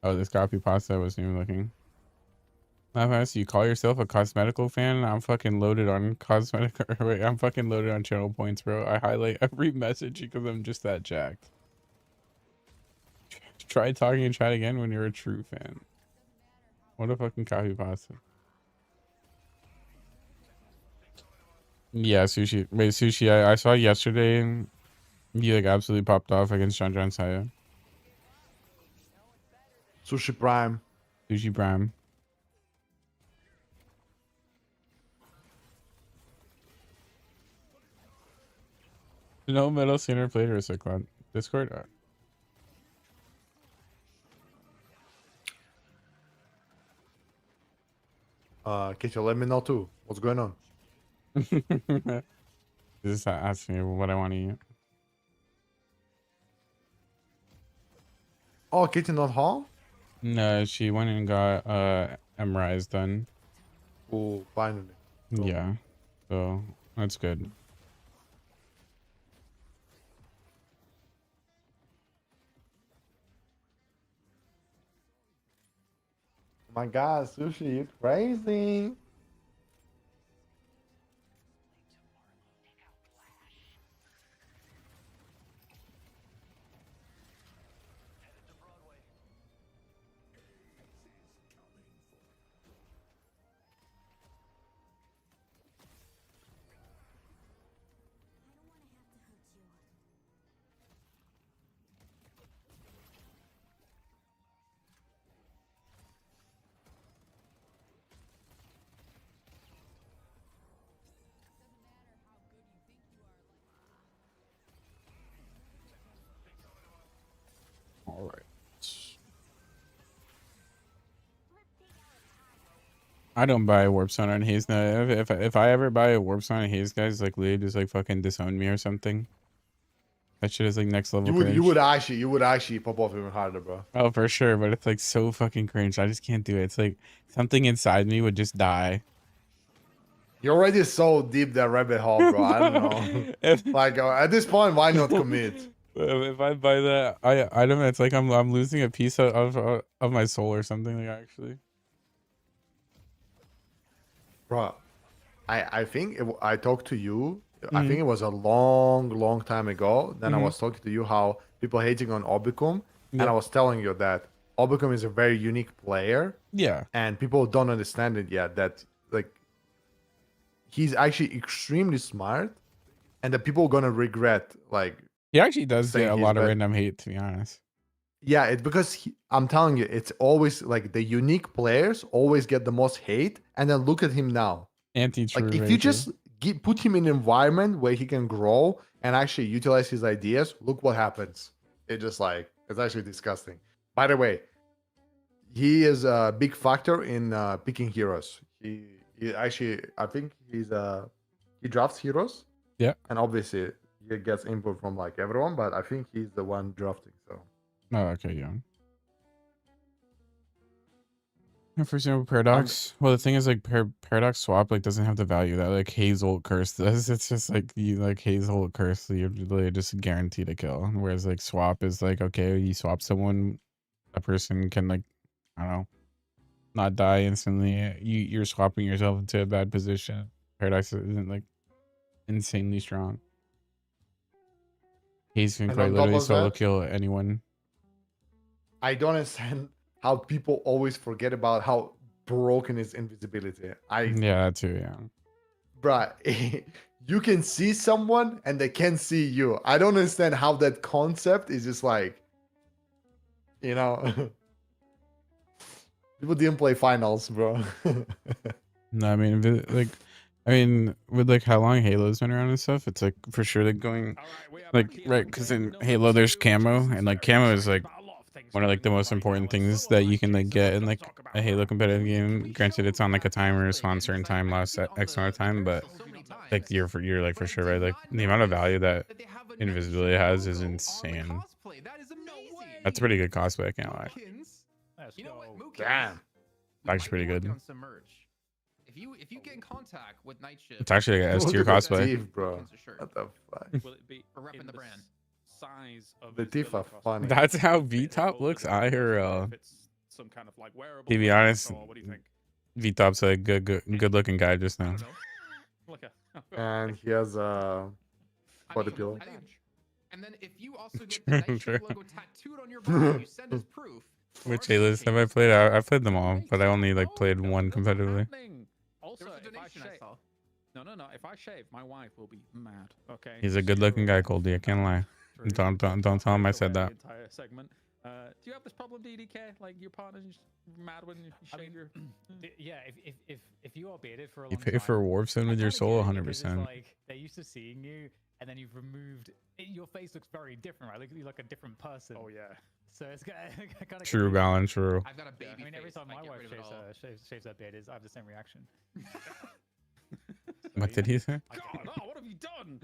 Oh, this copy pasta wasn't even looking. So you call yourself a cosmetical fan? I'm fucking loaded on cosmetic. Wait, I'm fucking loaded on channel points, bro. I highlight every message because I'm just that jacked. Try talking and chat again when you're a true fan. What a fucking copy pasta. Yeah, Sushi. Wait, Sushi, I saw yesterday you like absolutely popped off against John Saya. Sushi Prime. Sushi Prime. No metal center played or Cyclone. Discord? Kitchen, let me know too. What's going on? Just ask me what I want to eat. Oh, Kitchen not home? No, she went and got MRIs done. Oh, finally. Cool. Yeah. So that's good. Oh my God, Sushi, you crazy. All right. I don't buy a warp stone on Haze now. If I ever buy a warp stone on Haze, guys, like literally just like fucking disown me or something. That shit is like next level. You would actually pop off even harder, bro. Oh, for sure, but it's like so fucking cringe. I just can't do it. It's like something inside me would just die. You're already so deep that rabbit hole, bro. I don't know. Like at this point, why not commit? If I buy that item, it's like I'm losing a piece of my soul or something. Like actually, bro, I think I talked to you. I think it was a long time ago. Then I was talking to you how people hating on Obicum, and I was telling you that Obicum is a very unique player. Yeah, and people don't understand it yet. That like he's actually extremely smart, and that people are gonna regret like. He actually does get a lot of bad. random hate, to be honest. Yeah, it's because I'm telling you, it's always like the unique players always get the most hate, and then look at him now. Anti-true. Like if you just put him in an environment where he can grow and actually utilize his ideas, look what happens. It's just like it's actually disgusting. By the way, he is a big factor in picking heroes. He actually, I think he drafts heroes. Yeah, and obviously. He gets input from like everyone, but I think he's the one drafting. So. Oh, okay, yeah. For example, Paradox. Well, the thing is, like, Paradox Swap like doesn't have the value that like Hazel Curse does. It's just like you like Hazel Curse, you're literally just guaranteed a kill. Whereas like Swap is like, okay, you swap someone, a person can like, I don't know, not die instantly. You're swapping yourself into a bad position. Paradox isn't like insanely strong. Haze can quite literally solo kill anyone. I don't understand how people always forget about how broken is invisibility. Yeah, that too, yeah. Bruh, you can see someone and they can't see you. I don't understand how that concept is just like, you know, people didn't play finals, bro. No, I mean, like, with like how long Halo's been around and stuff, it's like for sure like going, like, right, because in Halo there's camo, and like camo is like one of like the most important things that you can like get in like a Halo competitive game. Granted, it's on like a timer, so on certain time lasts X amount of time, but like you're like for sure right. Like the amount of value that invisibility has is insane. That's a pretty good cosplay. I can't lie. Damn, actually pretty good. If you get in contact with Night Shift, it's actually like an S tier cosplay. Teeth, bro. What the fuck? Will it be for repping the brand? Size of the teeth are funny. That's how V-Top looks. IRL. Some kind of like wearable. To be honest, what do you think? V-Top's a good looking guy just now. And he has a body pillow. And then if you also get the Night Shift logo tattooed on your body, you send us proof. Which Halos have I played? I played them all, but I only like played one competitively. Also, if I shave, no. If I shave, my wife will be mad. Okay. He's a good-looking guy, Coldy. I can't lie. Don't tell him I said that. Entire segment. Do you have this problem, DDK? Like your partner's mad when you shave your? Yeah. If you are bearded for a long You time, pay for a warp stone with your soul, 100%. Like they're used to seeing you, and then you've removed your face looks very different, right? Like you look a different person. Oh yeah. So it's kind of True balance, true. I've got a baby I mean, every face, time I my get wife rid of it all. shaves her beard, I have the same reaction. What did he say? God, oh, what have you done?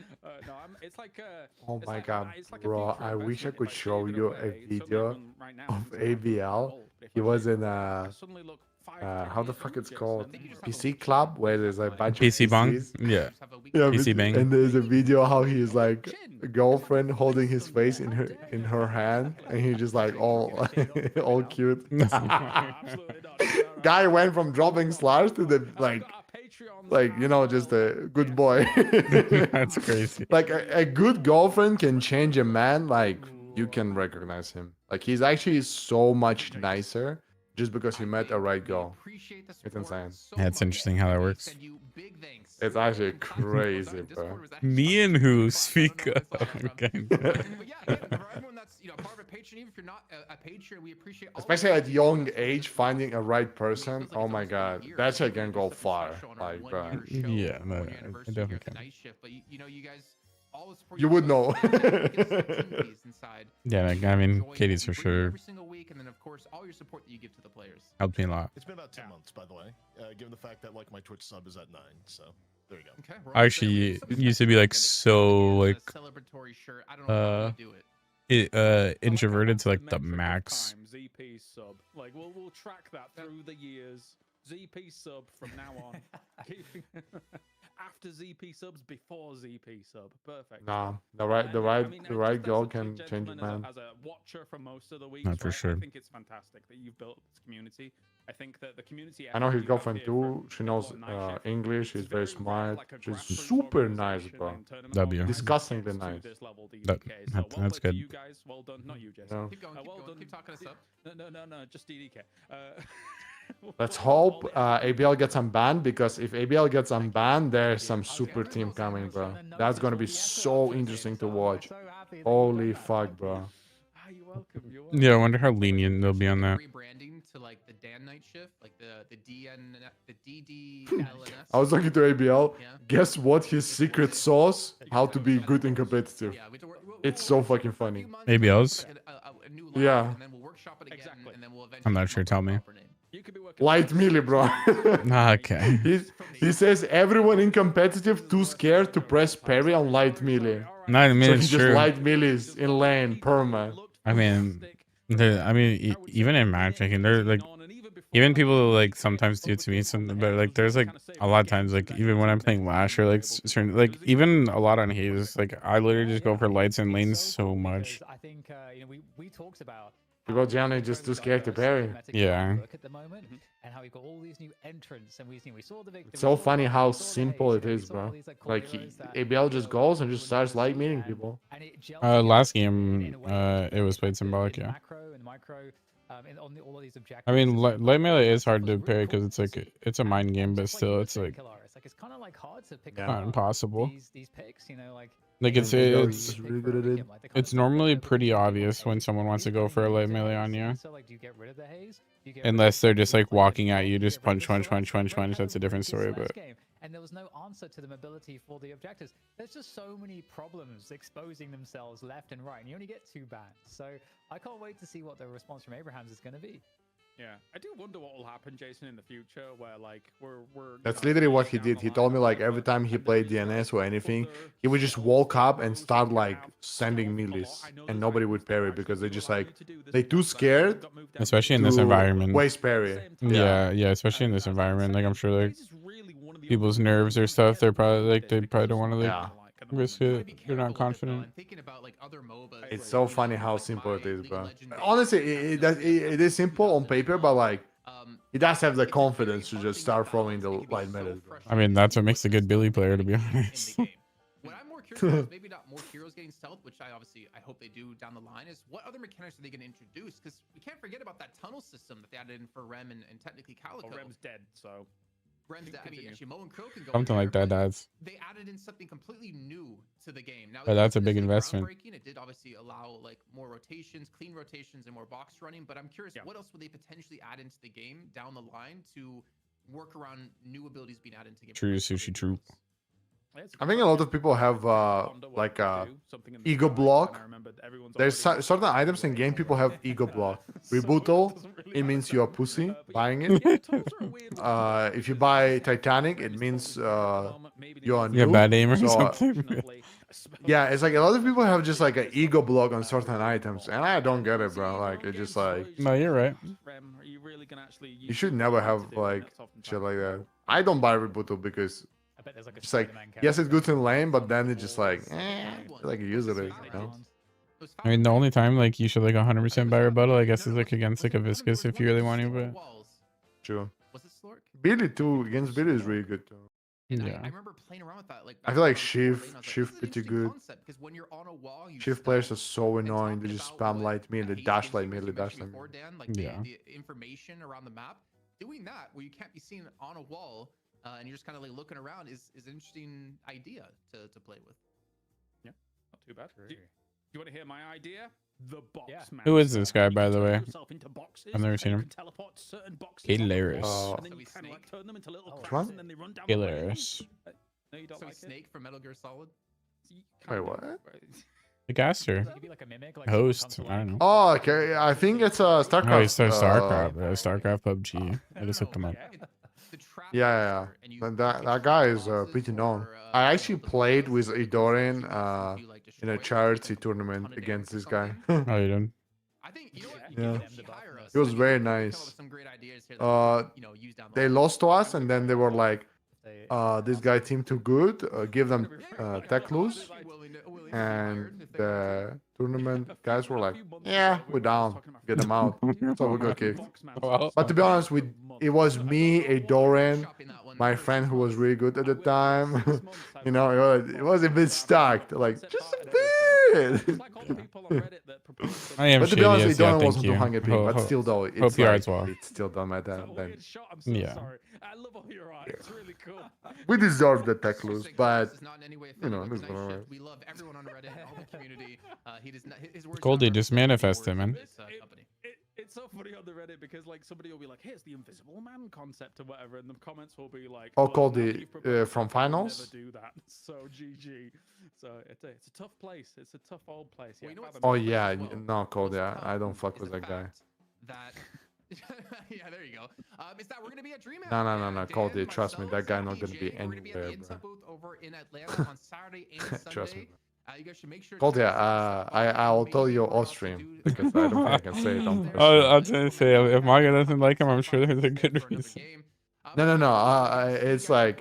No, it's like Oh it's my like, god, it's like a bro! future I wish I investment. could If show shave it you away, a suddenly video everyone right now of thinks I'm ABL. old, but if He I was shave in it, a I suddenly look 5 to 10 how the years fuck younger, it's Jason. called? I think you just PC club where there's a bunch PC of bang? PCs. Yeah. Yeah, PC but- bang. and there's a video how he's like a girlfriend holding his face in her hand, and he's just like all all cute. Absolutely not. Guy went from dropping Slash to the like you know just a good boy. That's crazy. Like a good girlfriend can change a man. Like you can recognize him. Like he's actually so much nicer just because he met a right girl. It's insane. Yeah, it's interesting how that works. It's actually crazy, bro. Me and who speak up. Okay. But yeah, again, for everyone that's part of a Patreon, even if you're not a Patreon, we appreciate all Especially of at young age, finding a right person. Oh my god, that shit can go far. Like, bro. Yeah, no, I definitely can. Night shift, but you know, you guys all the support You would give us, know. give us that team piece inside. Yeah, like, I mean, Enjoy Katie's for what we bring you sure every single week, and then of course all your support that you give to the players. helped me a lot. It's been about 10 months, by the way, given the fact that like my Twitch sub is at 9. So there you go. Okay, I actually used to be like so like celebratory shirt. I don't know how you do it. introverted to like the Metric of max. time, ZP sub. Like we'll track that through the years. ZP sub from now on. Keeping after ZP subs, before ZP sub. Perfect. Nah, the I right mean, right just girl as a can change a gentleman, man. As a watcher for most of the weeks, No, for right, sure. I think it's fantastic that you've built this community. I think that the community. I know his effort you have girlfriend here too. for She knows Deadlock Night Shift English. is She's very very rare, smart. like a She's grassroots super nice, organization bro. and tournament W. organizers Disgustingly gets to nice. this level, That- DDK. that- So well that's played good. to you guys. Well done. Not you, Jason. No. Keep going, well keep going, done. keep talking us up. No, just DDK. Let's hope ABL gets unbanned, because if ABL gets unbanned, there's some super team coming, bro. That's gonna be so interesting to watch. Holy fuck, bro. You're welcome. You're welcome. Yeah, I wonder how lenient they'll be on that. Rebranding to like the Dan Night Shift, like the DDLNS. I was talking to ABL. Yeah. Guess what his secret sauce? How to be good and competitive. Yeah, we have to It's so fucking funny. ABL's? A new line, Yeah. and then we'll workshop it again, Exactly. and then we'll eventually I'm not come sure, up with tell a me. proper name. You could be working Light melee, bro. Okay. he says everyone in competitive too scared to press parry on light melee. No, I mean, So he it's just true. light melees in lane, perma. I mean, even in matchmaking, they're like, even people like sometimes do it to me, but like, there's like a lot of times, like even when I'm playing Lash or like certain, like even a lot on Haze, like I literally just go for lights and lanes so much. I think we talked about People generally just too scared to parry. Yeah. at the moment, and how we got all these new entrants, and we saw the victim. It's so funny how simple it is, bro. Like ABL just goes and just starts light meeting people. Last game, it was played symbolic, yeah. Macro and micro, on all of these objectives. I mean, light melee is hard to parry because it's like it's a mind game, but still, it's like it's kind of like hard to pick not impossible. these picks, Like it's really good at it. it's normally pretty obvious when someone wants to go for a light melee on you, So like, do you get rid of the haze? Do you get unless they're just like walking at you, just punch. That's a different story, but. And there was no answer to the mobility for the objectives. There's just so many problems exposing themselves left and right, and you only get 2 bans. So I can't wait to see what the response from Abrahams is going to be. Yeah, I do wonder what will happen, Jason, in the future, where like we're. That's literally what he did. He told me like every time he played DNS or anything, he would just walk up and start like sending melees, and nobody would parry because they just like they too scared. Especially in this to environment. waste parry. Yeah, especially in this environment. Like I'm sure like people's nerves or stuff, they probably don't want to like Yeah. risk it. They're not confident. I'm thinking about like other MOBAs. It's like, so you funny know, how like simple it my is, League bro. of Legends days, Honestly, it is simple on paper, but like he does have the it's a very confidence to hard just thing start to throwing balance. the It can be light so melee. Bro. I mean, that's what makes a good Billy player, to be in honest. the game. What I'm more curious about is maybe not more heroes getting stealth, which I hope they do down the line, is what other mechanics are they going to introduce? Because we can't forget about that tunnel system that they added in for Rem and technically Calico. Oh, Rem's dead, so. Rem's dead. I mean, Continue. actually, Mo and Crow can go Something in like there, that, but that's they added in something completely new to the game. Now, Yeah, it that's a wasn't big necessarily investment. groundbreaking. It did obviously allow like more rotations, clean rotations, and more box running. But I'm curious, what else would they potentially add into the game down the line to work around new abilities being added into the game? true sushi true. I think a lot of people have like a ego block. There's certain items in game people have ego block. Rebuttal, it means you're a pussy buying it. If you buy Titanic, it means you're a noob. bad aim or So, something. yeah, it's like a lot of people have just like an ego block on certain items, and I don't get it, bro. Like it's just like No, you're right. you should never have like shit like that. I don't buy Rebuttal because it's like yes, it's good in lane, but then it's just like like usually, you know. I mean, the only time like you should like 100% buy rebuttal, I guess, is like against like a viscous if you really want to. But True. Billy too against Billy is really good too. Yeah. I remember playing around with that. Like I feel like Shift pretty good. Shift players are so annoying. They just spam light me and they dash light me, dash light me. Yeah. The information around the map, doing that where you can't be seen on a wall and you're just kind of like looking around is an interesting idea to play with. Yeah, not too bad. Do you want to hear my idea? The box man. Who is this guy, by the way? I've never seen him. Hilarious. Hilarious. So Snake from Metal Gear Solid. Wait, what? The caster. Host. I don't know. Oh, okay. I think it's StarCraft. Oh, he's so StarCraft. StarCraft PUBG. I just looked him up. Yeah. That guy is pretty known. I actually played with Idorian in a charity tournament against this guy. Oh, you didn't? Yeah. It was very nice. They lost to us, and then they were like, this guy team too good, give them tech loose. And the tournament guys were like, yeah, we're down, get them out. So we got kicked. But to be honest, it was me, a Doran, my friend who was really good at the time. You know, it was a bit stacked, like just a bit. I am but to be honest, shady, Doran yeah, wasn't thank you. 200 ping, but still though, it's Hope you are like, as well. it still don't matter. Then, Yeah. I love all your eyes. It's really cool. we deserve the tech loose, but you know, this is alright. We love everyone on Reddit and all the community. He does not, his words Goldie, are just not manifest it, words man. of this, company. It's so funny on the Reddit because like somebody will be like, "Here's the Invisible Man concept" or whatever, and the comments will be like, Oh, "Well, Goldie, now that you've proposed from it, I'll finals? Never do that." So GG. So it's a tough place. It's a tough old place. Yeah, Oh yeah, no, Cody, I don't fuck with that guy. That yeah, there you go. Is that we're gonna be at DreamHack? No, Cody, trust me, that guy not gonna be We're gonna be at the anywhere, Intel bro. booth over in Atlanta on Saturday and Sunday. Trust me. You guys should make sure. Cody, I'll tell you off stream because I don't think I can say it on. I was gonna say, if Maga doesn't like him, I'm sure there's a good reason. No. It's like,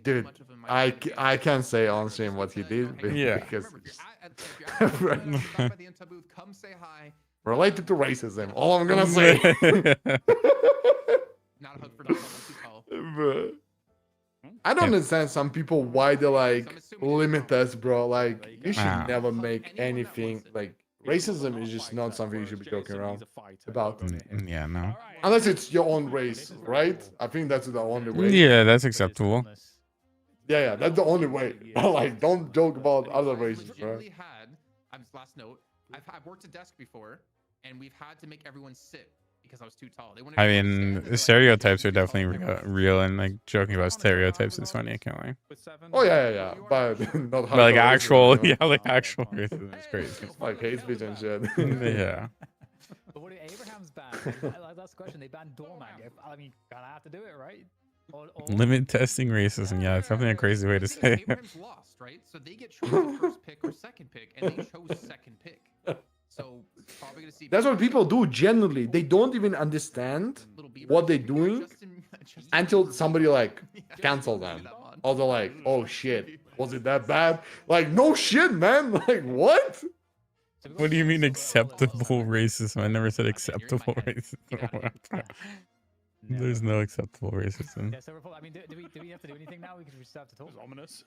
dude, I can't say on stream what he did because Come say hi. related to racism. All I'm gonna say. Not a hug for Donald. I don't understand some people why they like limit us, bro. Like you should never make anything like racism is just not something you should be joking around about. Yeah, no. Unless it's your own race, right? I think that's the only way. Yeah, that's acceptable. Yeah, that's the only way. Like, don't joke about other races, bro. Last note. I've worked a desk before, and we've had to make everyone sit because I was too tall. I mean, the stereotypes are definitely real, and like joking about stereotypes is funny. I can't lie. Oh yeah, but not But like hardcore actual, racism, you know? yeah, like actual racism is crazy. Like hate speech and shit. Yeah. But what did Abraham's ban? Like, that's the question. They banned Dormag. I mean, gotta have to do it, right? Limit testing racism. Yeah, it's definitely a crazy way to say it. Abraham's lost, right? So they get chosen first pick or second pick, and they chose second pick. So probably gonna see. That's what people do generally. They don't even understand what they're doing until somebody like cancel them. Or they're like, oh shit, was it that bad? Like, no shit, man. Like, what? What do you mean acceptable racism? I never said acceptable racism. There's no acceptable racism. Yeah, so I mean, do we have to do anything now? We could just have to talk. Ominous.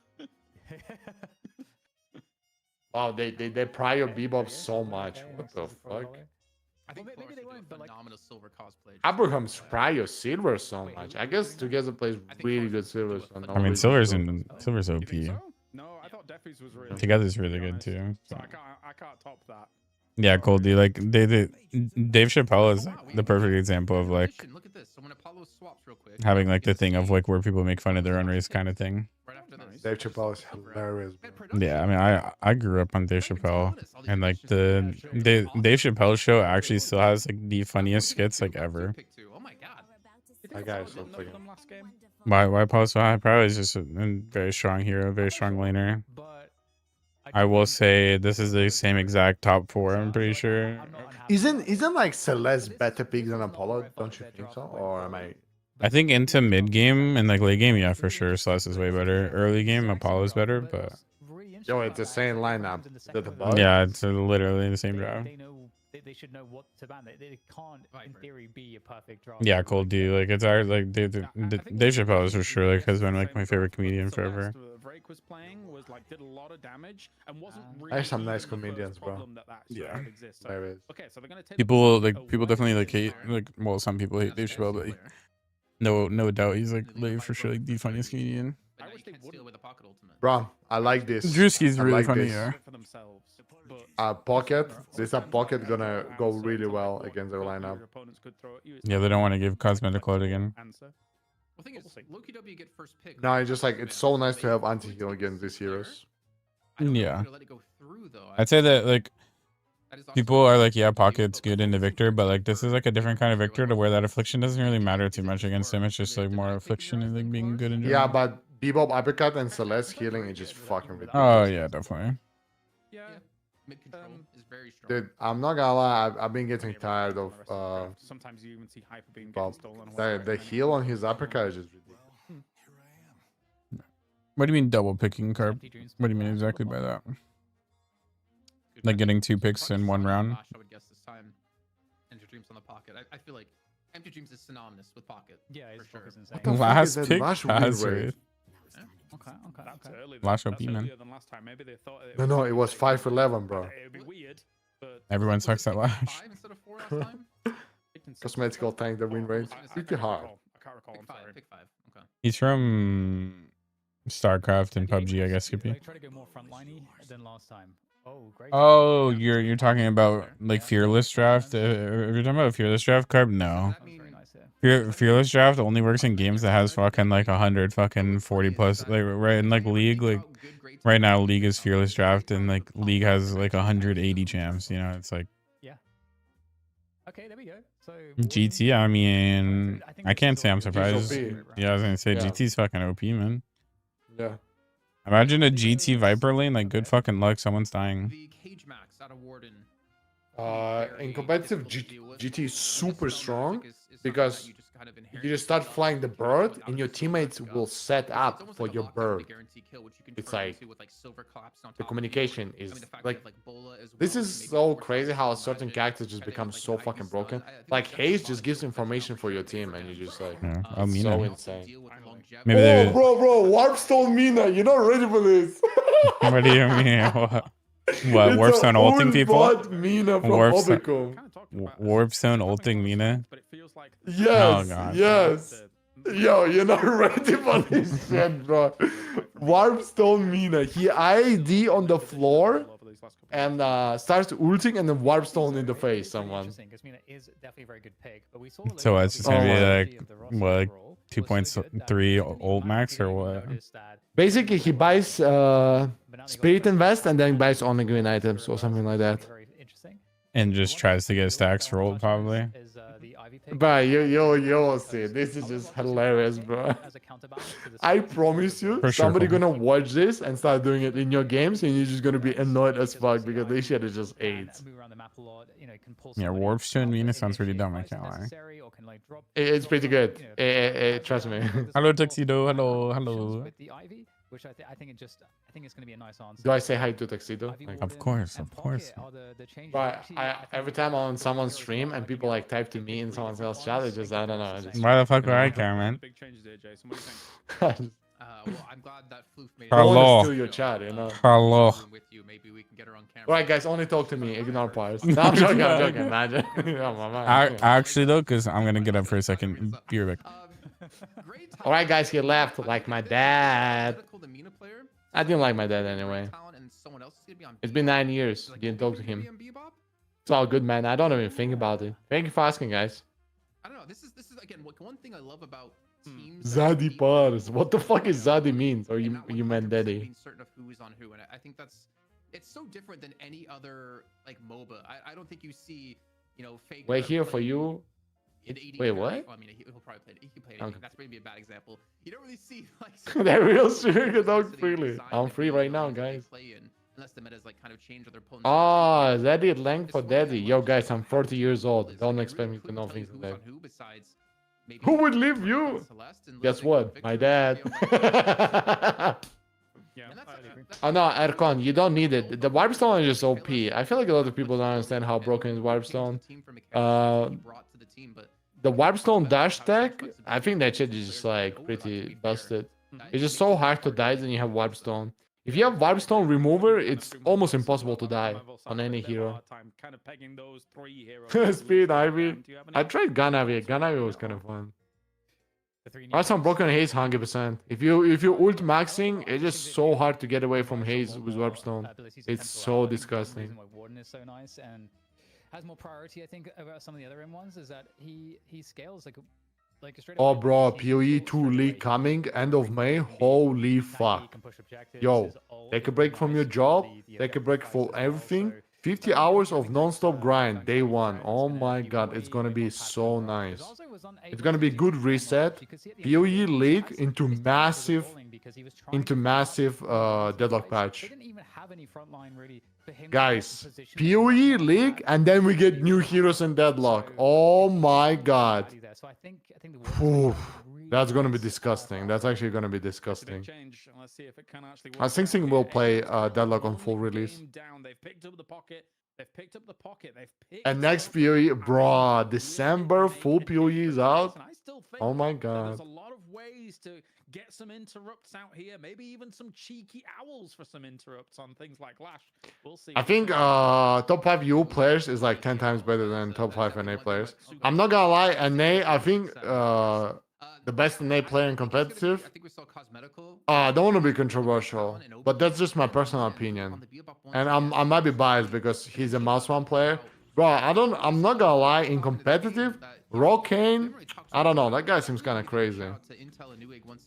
Oh, they prior Bebop so much. What the fuck? I think maybe they won't, but phenomenal silver cosplay. Abraham's prior silver so much. I guess Together plays really good silver. So I mean, silver's OP. No, I thought Defy's was really. Together's really good too. So I can't top that. Yeah, Goldie. Like Dave Chappelle is like the perfect example of like Look at this. So when Apollo swaps real quick, having like the thing of like where people make fun of their own race kind of thing. right after after this. Dave Chappelle is hilarious. Bro. Yeah, I mean, I grew up on Dave Chappelle, and like Dave Chappelle show actually still has like the funniest skits like ever. Oh my god. That guy is so fucking. Why Paul so high? Probably is just a very strong hero, very strong laner. I will say this is the same exact top 4. I'm pretty sure. Isn't like Celeste better pick than Apollo? Don't you think so? Or am I? I think into mid game and like late game, yeah, for sure. Celeste is way better. Early game, Apollo's better, but Yo, it's the same lineup. The yeah, it's literally the same draft. They should know what to ban. They can't, in theory, be a perfect draft. Yeah, Cold D. Like it's our like Dave Chappelle is for sure like has been like my favorite comedian forever. Was playing was like did a lot of damage and wasn't really There's some nice the first comedians, bro. problem that Yeah. exists. So, There is. okay, so they're gonna take People definitely like hate like some people hate Dave Chappelle, but like, no doubt he's like for sure like the funniest comedian. I wish they wouldn't with a pocket ultimate. Bro, I like this. Drewski's I really like funny, this. yeah. for themselves. Pocket. This pocket gonna go really well against their lineup. Yeah, they don't want to give cosmetic load again. Well, thing is, Loki W get first pick. No, it's just like it's so nice to have anti-heal against these heroes. Yeah, I'd say that like people are like, yeah, Pocket's good into Victor, but like this is like a different kind of Victor to where that affliction doesn't really matter too much against him. It's just like more affliction and like being good in general. Yeah, but Bebop uppercut and Celeste healing is just fucking ridiculous. Oh yeah, definitely. Yeah. Mid control is very strong. Dude, I'm not gonna lie, I've been getting tired of sometimes you even see hyper beam Bob. getting stolen. The heal on his uppercut is just ridiculous. What do you mean double picking, Carp? What do you mean exactly by that? Like getting 2 picks in 1 round? Lash, I would guess this time. Empty Dreams on the pocket. I feel like Empty Dreams is synonymous with pocket. Yeah, for sure. What the fuck Last is that pick Lash has win Wraith. rate? Okay. That's early. Lash That's OP, man. earlier than last time. Maybe they thought No, it was 5-11, bro. It'd be weird, but Everyone sucks at Lash. 5 instead of 4 last time? Cosmetical tank the win rate. Pretty hard. I can't recall. I'm sorry. Pick 5. Okay. He's from StarCraft and PUBG, I guess, Skippy. Try to go more frontliney than last time. Oh, great. Oh, you're talking about like Fearless Draft? If you're talking about Fearless Draft, Carp, no. Fearless Draft only works in games that has fucking like 100 fucking 40 plus. Like right in like League, like right now League is Fearless Draft and like League has like 180 champs. You know, it's like. Yeah. Okay, there we go. So GT, I mean, I can't say I'm surprised. OP. Yeah, I was gonna say Yeah. GT's fucking OP, man. Yeah. Imagine a GT Viper lane, like good fucking luck, someone's dying. The Cage Max out of Warden. In competitive, GT is super strong because you just start flying the bird and your teammates will set up for your bird. It's like the communication is like this is so crazy how certain characters just become so fucking broken. Like Haze just gives information for your team and you just like Yeah. it's Oh, Mina. so insane. Maybe they. Bro, Warpstone Mina, you're not ready for this. What do you mean? What? Warpstone ulting people? Mina from Warpstone- Obicom. Warpstone ulting Mina? Yes, God. yes. Yo, you're not ready for this shit, bro. Warpstone Mina. He ID on the floor and starts ulting and then Warpstone in the face someone. Because Mina is definitely a very good pick, but we saw So it's just gonna Oh be my. like what, like 2.3 ult max or what? Basically, he buys Spirit Invest and then buys only green items or something like that. Very interesting. And just tries to get stacks for ult probably. Is the Ivy pick. But you'll see. This is just hilarious, bro. As a counterbalance to the I promise you, For sure, somebody Colin. gonna watch this and start doing it in your games, and you're just gonna be annoyed as fuck because this shit is just AIDS. move around the map a lot, you know, can pull Yeah, somebody Warpstone out Mina that sounds pretty dumb, I initiate can't lie. necessary or can, like, drop- It's pretty good. you know, Trust me. Hello, Tuxedo. Hello, options hello. with the Ivy, which I think it's going to be a nice answer. Do I say hi to Tuxedo? Ivy Like, Of Warden course, and of course. Pocket are the changes. but Actually, I think every time I'm on someone's stream and people like type to me in someone else's chat, it just I don't know. I just, Why the fuck would I care, man? Big changes here, Jason. What do you think? Well, I'm glad that Floof made I don't Hello. want to steal your chat, you know. Hello. with you. Maybe we can get her on camera. Alright, guys, only talk to me. Ignore Pars. No, I'm joking. I'm joking. Imagine. Oh, my man. Actually, though, because I'm gonna get up for a second. Be right back. Great talent. Alright, guys, he left like my dad. Identical to Mina player. I didn't like my dad anyway. Talent and someone else is gonna be on It's been 9 years. Didn't talk to him. It's all good, man. I don't even think about it. Thank you for asking, guys. I don't know. This is again one thing I love about teams that Zaddy compete Pars. What the fuck is Zaddy means? Or and you not you meant 100% Daddy? being certain of who is on who, and I think it's so different than any other like MOBA. I don't think you see, you know, fake. Wait here for you. In AD Wait, carry. what? Well, I mean, he'll probably play. He can play. Okay. That's maybe a bad example. You don't really see like That real sugar dog freely. I'm free right now, guys. play in unless the meta's like kind of changed or their opponents. Ah, Zaddy at length for Daddy. Yo, guys, I'm 40 years old. Don't expect me to know things like that. Who besides maybe Who would leave you? Celeste and Guess literally what? Victor My and dad. Yeah, And that's- I agree. that's- Oh no, Ercon, you don't need it. The Warp Stone is just OP. I feel like a lot of people don't understand how broken is Warp Stone. The Warp Stone dash tech, I think that shit is just like pretty busted. It's just so hard to die when you have Warp Stone. If you have Warp Stone remover, it's almost impossible to die on any hero. Kind of pegging those 3 heroes. Speed Ivy. Do you have any- I tried Gun Ivy. Gun Ivy was kind of fun. Also, I'm broken Haze 100%. If you ult maxing, it's just so hard to get away from Haze with Warp Stone. It's so disgusting. Why Warden is so nice and has more priority, I think, over some of the other M1s is that he scales like a straight. Oh, bro, PoE 2 League coming end of May. Holy fuck. Yo, take a break from your job. Take a break for everything. 50 hours of non-stop grind day one. Oh my god, it's gonna be so nice. It's gonna be good reset. PoE League into massive Deadlock patch. Guys, PoE League and then we get new heroes in Deadlock. Oh my god. Whew. That's gonna be disgusting. That's actually gonna be disgusting. Let's see if it can actually I think Sing will play Deadlock on full release. They've picked up the pocket. They've picked up the pocket. They've picked And next PoE, bro, December full PoE is out. And I still think Oh my that god. there's a lot of ways to get some interrupts out here. Maybe even some cheeky owls for some interrupts on things like Lash. We'll see. I think top 5 EU players is like 10 times better than top 5 NA players. I'm not gonna lie, NA, I think the best NA player in competitive. I think we saw Cosmetical. I don't want to be controversial, but that's just my personal opinion. And I might be biased because he's a Mouse One player. Bro, I'm not gonna lie, in competitive, Rocane, I don't know, that guy seems kind of crazy.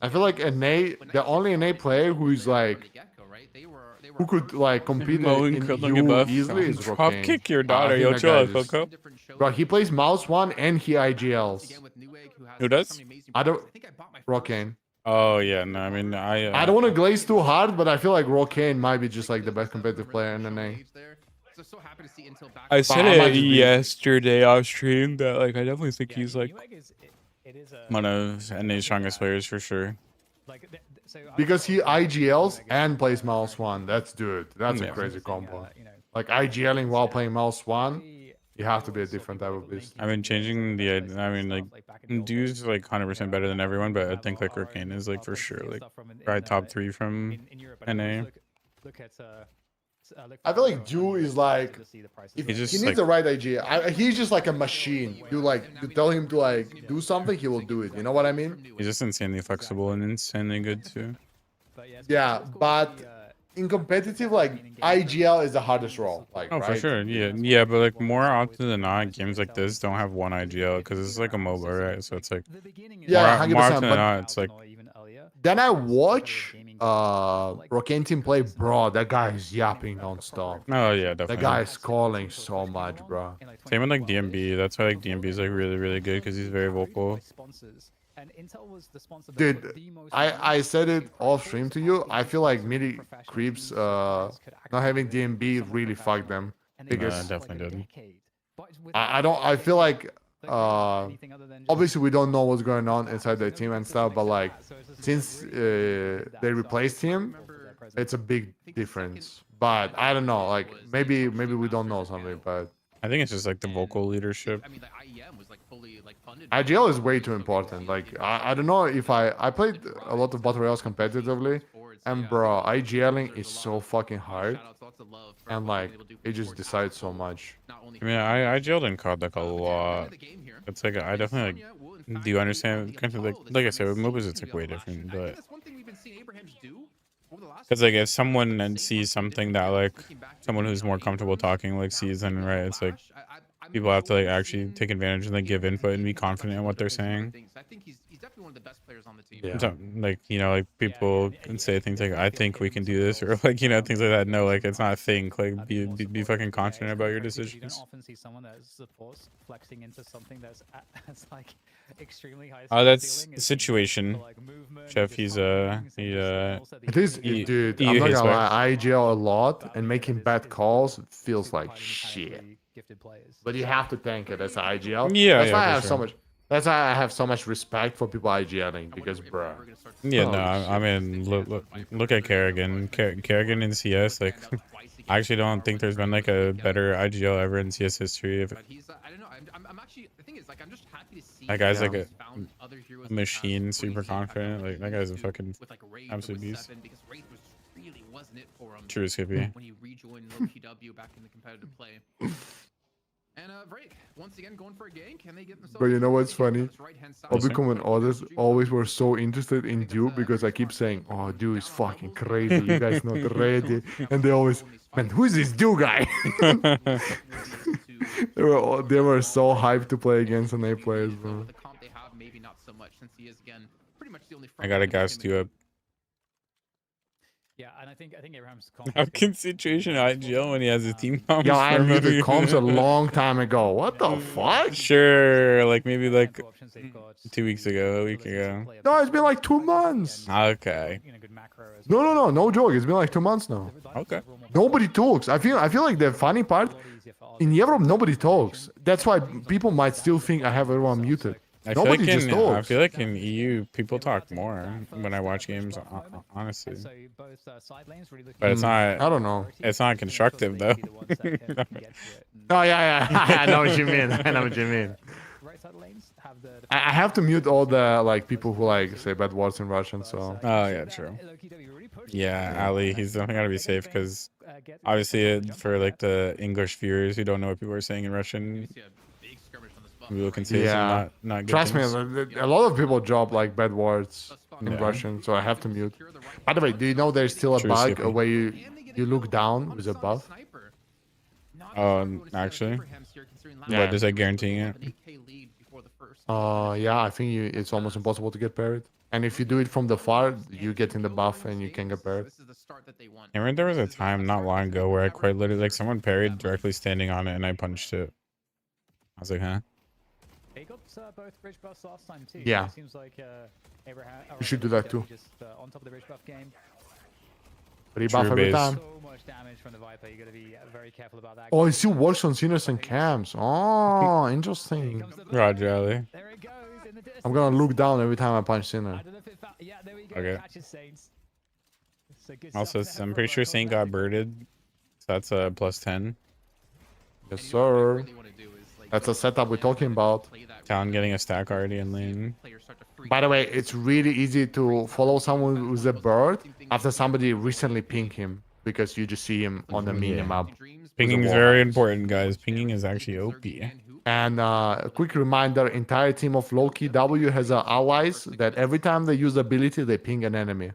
I feel like NA, the only NA player who is like, who could like compete Moen in could look at EU buff. easily is Drop Rocane. kick your I daughter, think yo, that chill guy out, just- Coco. Bro, he plays Mouse One and he IGLs. Who does? I don't, Rocane. Oh yeah, no, I mean I don't want to glaze too hard, but I feel like Rocane might be just like the best competitive player in NA. I said I might it just be- yesterday off stream that like I definitely think he's like one of NA's strongest players for sure. Because he IGLs and plays Mouse One. That's dude. That's a Yeah. crazy combo. Like IGLing while playing Mouse One, you have to be a different type of beast. I mean, changing the I mean like Dude's like 100% better than everyone, but I think like Rocane is like for sure like probably top 3 from NA. I feel like Dew is like, if He's just he needs like- the right idea. He's just like a machine. You tell him to like do something, he will do it. You know what I mean? He's just insanely flexible and insanely good too. Yeah, but in competitive, like IGL is the hardest role. Like, Oh, right? for sure. Yeah, but like more often than not, games like this don't have one IGL because it's like a MOBA, right? So it's like Yeah, more 100%. often than But not, it's like then I watch Rocane team play, bro. That guy is yapping non-stop. oh yeah, That definitely. guy is calling so much, bro. Same with like DMB. That's why like DMB is like really really good because he's very vocal. Dude, I said it off stream to you. I feel like midi creeps not having DMB really fucked them because Definitely did. I feel like obviously we don't know what's going on inside their team and stuff, but like since they replaced him, it's a big difference. But I don't know, like maybe we don't know something, but I think it's just like the vocal leadership. I mean, the IEM was like fully like funded. IGL is way too important. Like I don't know if I played a lot of battle royales competitively, and bro, IGLing is so fucking hard, and like it just decides so much. I mean, I jailed in COD like a lot. It's like I definitely like. Do you understand? Kind of like I said, with MOBAs it's like way different, but because like if someone then sees something that like someone who's more comfortable talking like sees, then right, it's like people have to like actually take advantage and like give input and be confident in what they're saying. one of the best players on the team. Yeah. Like, you know, like people can say things like, I think we can do this, or like, you know, things like that. No, like it's not think. Like be fucking confident about your You don't decisions. often see someone that supports flexing into something that's like extremely high. Oh, that's ceiling. the It's situation. for, like, movement, Chef, just he's timings, and he just also the It is, he- dude. he I'm not his gonna way. lie. IGL a lot and making bad calls feels super like highly shit. mechanically gifted players. But you have to thank it as IGL. Yeah, that's yeah, why I for have so sure. much. That's why I have so much respect for people IGLing because, bro. Yeah, Holy no, I mean, look at Kerrigan. Kerrigan in CS, like, I actually don't think there's been like a better IGL ever in CS history. But he's, I don't know. I'm actually. The thing is, like, I'm just happy to see. That guy's that like he's found other heroes a in the past machine, who super he's had confident. Like, that guy's a with, fucking with, like, Wraith absolute with beast. 7, because Wraith was really wasn't it for him. True, Skippy. When he rejoined LowKW back in the competitive play. And Vrake, once again going for a gank. Can they get themselves? But you know what's funny? Right-hand side. Obicom and others always were so interested in Duke because I keep saying, "Oh, Duke is fucking crazy. You guys not ready." And they always, "Man, who is this Duke guy?" they were so hyped to play against an A players, bro. The comp they have, maybe not so much, since he is again pretty much the only. I got a gas you up. Yeah, and I think Abraham's How can situation IGL when he has his team comps? Yo, I from muted a- comps a long time ago. What the fuck? Sure, like maybe like 2 weeks ago, a week ago. No, it's been like 2 months. Okay. No joke. It's been like 2 months now. Okay. Nobody talks. I feel like the funny part in Europe nobody talks. That's why people might still think I have everyone muted. I feel, Nobody like just in, I talks. feel like in EU people talk more when I watch games, honestly. So both side lanes really looking. But it's not. I don't know. It's not constructive though. Oh yeah. I know what you mean. I know what you mean. Right side lanes have the. I have to mute all the like people who like say bad words in Russian. So. Oh yeah, true. Yeah, Ali, he's definitely gotta be safe because obviously for like the English viewers who don't know what people are saying in Russian, people can say some not good Trust me, things. a lot of people drop like bad words in Yeah. Russian, so I have to mute. By the way, do you know there's still a True, bug Skippy. where you look down with a buff? Oh, actually, Yeah. what is that guaranteeing it? Yeah, I think it's almost impossible to get parried. And if you do it from the far, you get in the buff and you can get parried. I remember there was a time not long ago where I quite literally like someone parried directly standing on it and I punched it. I was like, huh? They got both bridge buffs last time too. Yeah. It seems like Abraham. You should do that too. Just on top of the bridge buff game. Rebuff True every base. time. So much damage from the Viper. You got to be very careful about that. Oh, it still works on Sinners and Camps. Oh, interesting. Roger, Ali. There it goes in the distance. I'm gonna look down every time I punch Sinner. I don't know if it yeah, there we go. Okay. Catches Saints. So good Also, stuff there I'm from, pretty sure Saint got Cosmetic. birded. So that's a plus 10. Yes, sir. That's a setup we're talking about. Talon getting a stack already in lane. By the way, it's really easy to follow someone who's a bird after somebody recently pinged him because you just see him on the minimap. Pinging is very important, guys. Pinging is actually OP. And a quick reminder, entire team of Loki W has allies that every time they use ability, they ping an enemy.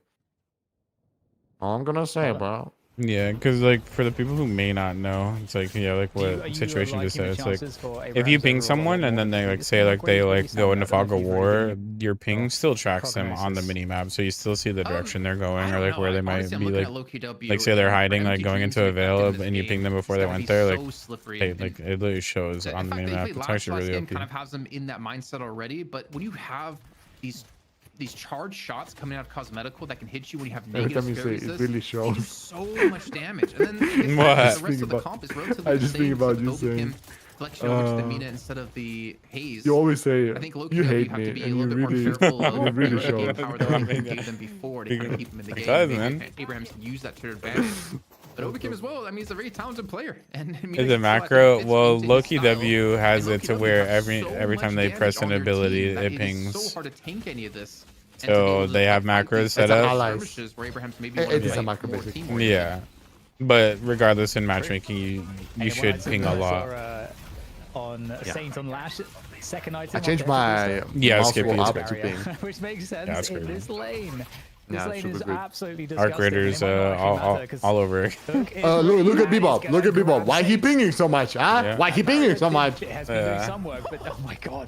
All I'm gonna say, bro. Yeah, because like for the people who may not know, it's like like what situation just said. It's like if you ping someone and then they like say like they like go into fog of war, your ping still tracks them on the mini map, so you still see the direction they're going or like where they might be like say they're hiding like going into a veil and you ping them before they went there, like like it literally shows on the mini map. It's actually really kind of OP. has them in that mindset already, but when you have these charged shots coming out of Cosmetical that can hit you when you have Every negative time you say it skirmishes, really they do shows. so much damage. And then What? the rest of the comp is relatively I the just same, think about so you Loki saying, can flex you over to the Mina instead of the Haze. You always say I think Loki you hate have me, to be a and little you bit really, more careful of you really the show game it. power that Abraham gave them before to kind of keep them in the It game. does, Maybe man. Abraham's used that to their advantage. But Obikim as well, I mean, he's a very talented player. And I mean, Is it macro? Well, Loki W has it to where every time they press an ability, it It's pings. so hard to tank any of this. So they have macros set up. It is a macro basically. Yeah, but regardless, in matchmaking, you should ping a lot. On Saint on Lash, second item. I changed my Yeah, mouse Skippy, wall it's up good. to ping. Which makes sense that's in crazy. this lane. This Yeah, lane is super good. absolutely disgusting. Arc Raiders It might not actually matter, 'cause all over. Hook is Look at really Bebop. nice, Look at gonna Bebop. grab Why he Saint. pinging so much? Huh? Yeah. Why he pinging so much? It has been doing some work, but oh my god.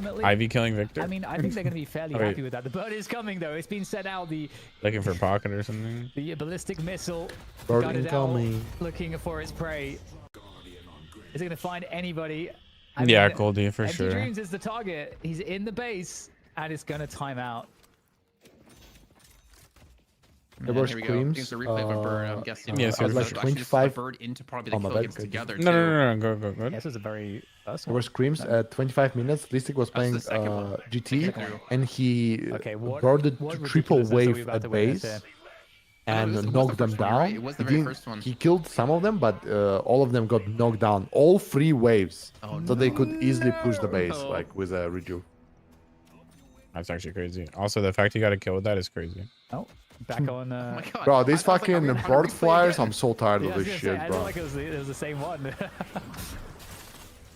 ultimately, Ivy killing Victor. I mean, I think they're going to be fairly Wait. happy with that. The bird is coming, though. It's been sent out. The Looking for pocket or something. ballistic missile Bird guided out, incoming. looking for its prey. Is it going to find anybody? I Yeah, mean, Goldie for Empty sure. Dreams is the target. He's in the base, and it's gonna time out. There were Here we go. screams. It's a replay of a bird. I'm guessing. Yes, Yeah, yes, like yes. actually just 25 the bird into probably Oh, the my kill bad, games guys. together. No, too. go. This is a very first There one. were screams at 25 minutes. Listic was playing the second one. GT, Second one. and he Okay, what boarded what triple ridiculousness are we wave about at to witness base here? and it was the knocked them first one, you're right. down. It was the He very didn't- first one. He killed some of them, but all of them got knocked down. All 3 waves, so they could easily push the base no. like with a rejuve. That's actually crazy. Also, the fact you got a kill with that is crazy. Oh, back on. Oh my God. Bro, these I was like, fucking I'm gonna bird replay flyers, again. I'm so tired Yeah, of I was this gonna say, shit, I bro. felt like it was the same one.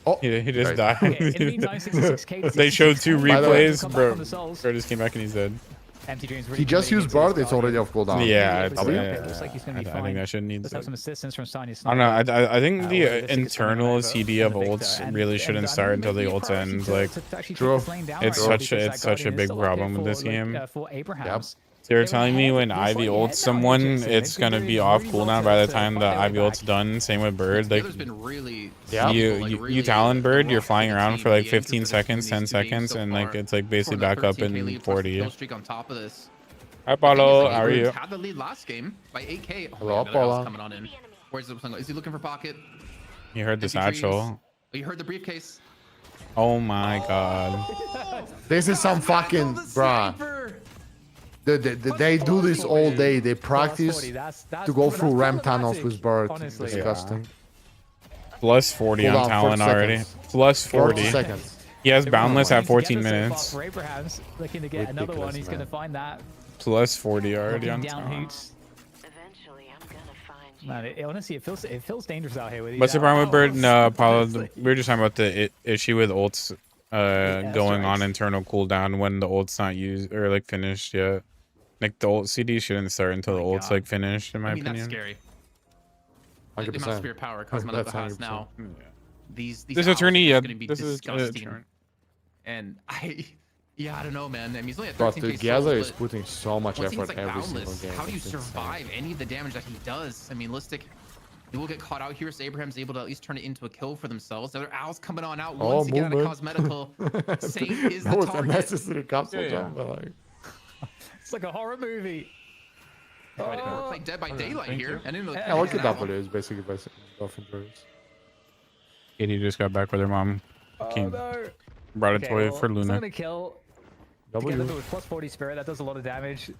Oh, He just guys. died. Okay, in the meantime, 66k. They showed 2 By the way- replays, bro. Bro just came back and he's dead. Empty Dreams really He just committing used into bird, this it's already target. off cooldown. Yeah, Looks it's, like- yeah, looks like he's gonna be I fine. think that should need Let's to. have some assistance from Sanya. I don't know. I think Well, the realistic is internal coming CD over of for the ults Victor, really and shouldn't I start think until the maybe a ults priority end. to Like, actually take True. this lane down it's right now, such because a that it's such a Guardian is big still out problem there with this for, like, game. for Abrahams. They were They telling were me ahead, when looks Ivy like ults head someone, down, Jason. it's They've been gonna doing be off really well cooldown by the to time the fight their way Ivy ult's back. done. Same with Bird. Like, Taylor's been really Yeah. you Talon Bird, you're flying around for like 15 seconds, 10 seconds, and like it's like basically back up in 40. Streak on top of this. Hi, Paulo. How are you? Had the lead last game by 8k. Oh, Hello, man, another guy's Paula. coming on in. Where's the Is he looking for pocket? You heard the Empty Dreams. satchel. Oh, you heard the briefcase. Oh my god. This is some fucking, bruh. They do this all day. They practice to go through ramp tunnels with bird. Honestly. Disgusting. Plus 40 Hold on on, Talon 40 already. seconds. Plus 40 40. seconds. He has They were boundless working at 14 together so far minutes. for Abrahams, looking to get another one. Ridiculous, He's going to man. find that. Plus 40 already Looking on down Talon. hoots. Eventually, I'm gonna find you. Man, honestly, it feels dangerous out here with these. What's the problem with Bird? owls. No, Paulo, Honestly. we were just talking about the issue with ults that's going on right. internal cooldown when the ult's not used or like finished yet. Like the ult CD shouldn't start until the Oh my ult's God. like finished, in my I mean, that's opinion. scary. The amount of 100%. spirit power Cosmetical That's has 100%. now. These This owls attorney, are yeah, going to be this is disgusting. And I don't know, man. I mean, he's only at But 13k together souls, is but putting so much once he's effort like every single boundless, game. how do you It's insane. survive any of the damage that he does? I mean, Listic, he will get caught out here, so Abraham's able to at least turn it into a kill for themselves. The other owls coming on out Oh, once again on a movement. Cosmetical. Saint is That the was a target. necessary capsule Yeah, yeah. jump, but like, It's like a horror movie. Right, we're playing Dead by Daylight thank here. you. And then look, yeah, look at that that one. is basically by off injuries. Katie just got back with her mom. King no. brought a Okay, toy well, for It's Luna. going to kill. Together W. with plus 40 spirit, that does a lot of damage.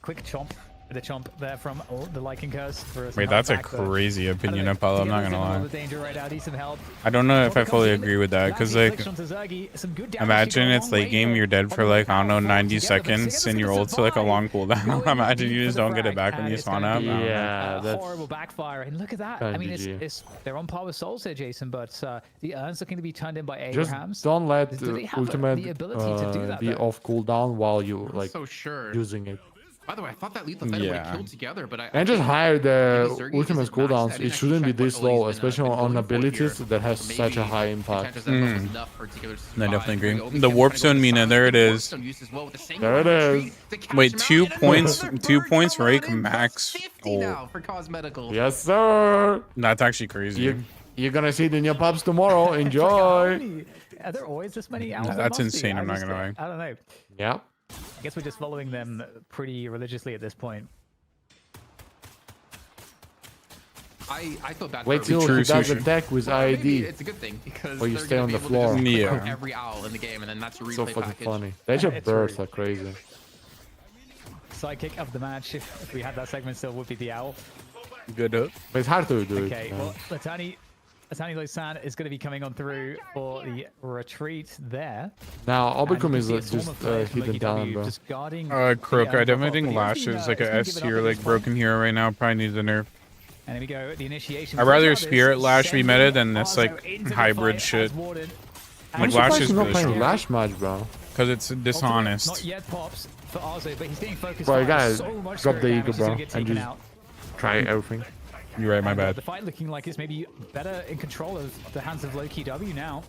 Quick chomp. The chomp there from the Lycan Curse. For some Wait, help that's a back, but crazy I don't opinion know. of Paulo, I'm not Together's gonna in a lot lie. of danger right now. Need some help. I don't know if I Moba fully comes in, agree with that, because lands like, the affliction to Zergy, some good damage to imagine go a it's long late way game, here. you're dead for Probably like, I don't know, powerful 90 together, but seconds, together's and your gonna ult's like a survive. long cooldown. Going Imagine deep you for just the don't get it frag, back when and you it's spawn gonna up. be Yeah, a that's horrible backfire. And look at that. kinda I mean, GG. they're on par with souls here, Jason, but the urn's looking to be turned in by Just Abrahams. don't let Do they have ultimate the ability to do that, be though? off cooldown while you I'm like so sure. using it. By the way, I thought that lethal Venom would Yeah. have killed together, but I And just hire the Maybe Zergy ultimate isn't maxed. I cooldowns. didn't It actually shouldn't be check what this Ollie's low, been, especially been on going for abilities here. that has So such a maybe high impact. Enchantress Deadlock was enough for Tickler to I definitely survive. agree. Obi The Kim warp trying to go zone with Mina, silence, there it the warp is. zone used as well with the same There it retreat is. to catch Wait, him 2 out, and points, another 2 bird points coming rake on in, plus max. 50 Oh, now for Cosmetical. Yes, sir. that's actually crazy. You're gonna see it in your pubs tomorrow. It's like, Enjoy. are there always this many owls? Nah, There that's must be. insane, I'm not gonna lie. I don't know. Yeah. I guess we're just following them pretty religiously at this point. I feel bad Wait for till True, he does true. a deck with Well, maybe ID. it's a good thing because Or you they're stay gonna on be the able to floor. just click Yeah. out every owl in the game, and then that's your replay So fucking package. funny. They just It's bursts true. are crazy. Sidekick of the match, if we had that segment still, would be the owl. Good up. But it's hard to do Okay, it. well, Latani Losan is going to be coming on through for the retreat there. Now, And you Obicum can is see a swarm just of players from hidden Lucky talent, W bro. just guarding Crook, the I profile. definitely think But Lash he's been, is like he's a been S given up tier, at like this broken point. hero right now. Probably needs a nerf. And here we go, the initiation. I'd rather Travis Spirit Lash be sending meta than this Arzo like into the hybrid fight shit. as Warden. I'm And Lash surprised is he's not really playing strong. Lash much, bro. Because it's dishonest. Not yet pops for Arzo, but he's getting focused. Bro, you on gotta so much drop spirit the damage ego, is gonna bro, get and taken just out. try everything. You're right, my And, bad. The fight looking like it's maybe better in control of the hands of Loki W now.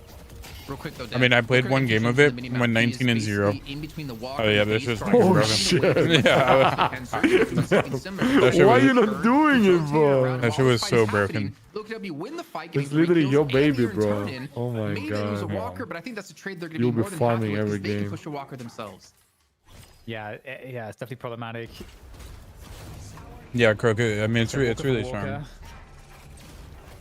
Real quick though, I mean, I played one game of it, went 19-0. Oh yeah, this is Oh shit! Yeah. Why are you not doing it, bro? That shit was so broken. It's literally your baby, bro. Oh my god. Walker, but I think that's a trade they're gonna You'll be be more than farming happy with, every 'cause they can game. push a Walker themselves. Yeah, yeah, it's definitely problematic. Yeah, Crooked. I mean, it's Walker really for strong. Walker.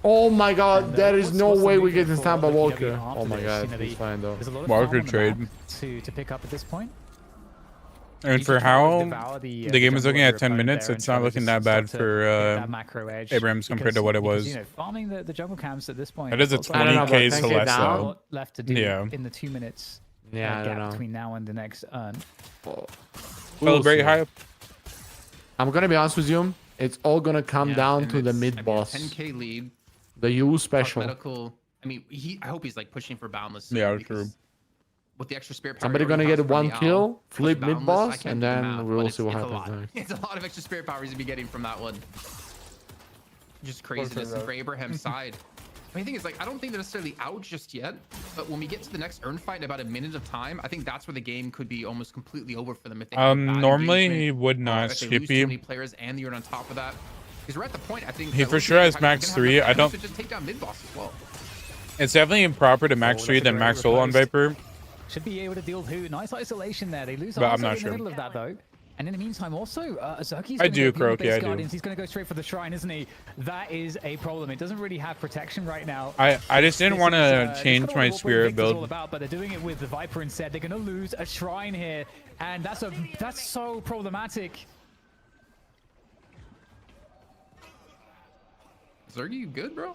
Oh my god, And, there is no what's the way we move get this for time by Loki Walker. W after Oh my this? god, You know, he's fine though. There's a lot of Walker farm on the trade. map to pick up at this point. I mean, You for can try to how devour the game is jungle looking of at your 10 opponent minutes, there it's and not try to looking just that bad start to for get that macro edge, Abrams compared to because- what it because, was. you know, farming the jungle camps at this point. That is a it's 20k 10K Celeste down. though. left to do Yeah. in the 2 minutes Yeah, I don't gap know. between now and the next urn. Celebrate hype. I'm gonna be honest with you. It's all gonna come down and to the it's- mid I mean, boss. 10k lead. The U special. Medical. I mean, I hope he's like pushing for boundless. Yeah, because true. With the extra spirit power, Somebody he gonna already get costs from one the kill, owl, flip plus mid boundless. I boss, can't and do the then math, we'll but see what it's a happens lot. next. It's a lot of extra spirit power he's gonna be getting from that one. Just craziness for Abraham's side. I mean, the thing is, like, I don't think they're necessarily out just yet, but when we get to the next urn fight in about a minute of time, I think that's where the game could be almost completely over for them. If they have a bad Normally engagement, he would or not if they lose too Skippy. many players and the urn on top of that. Because we're at the point, I think He that for Loki sure has is gonna max have 3. enough I damage don't. to just take down mid boss as well. It's definitely improper to max 3 than max soul on Viper. Should be able to deal with who. Nice isolation there. They lose But I'm Arzo not in sure. the middle of that though. And in the meantime, also, Zerky's I gonna do, go Croak, base yeah, I do. Guardians. He's going to go straight for the shrine, isn't he? That is a problem. It doesn't really have protection right now. I just didn't This want is, to it's change kinda my what Warpoint spirit Victor's all build. about, but they're doing it with the Viper instead. They're going to lose a shrine here, and that's so problematic. Zergy, you good, bro?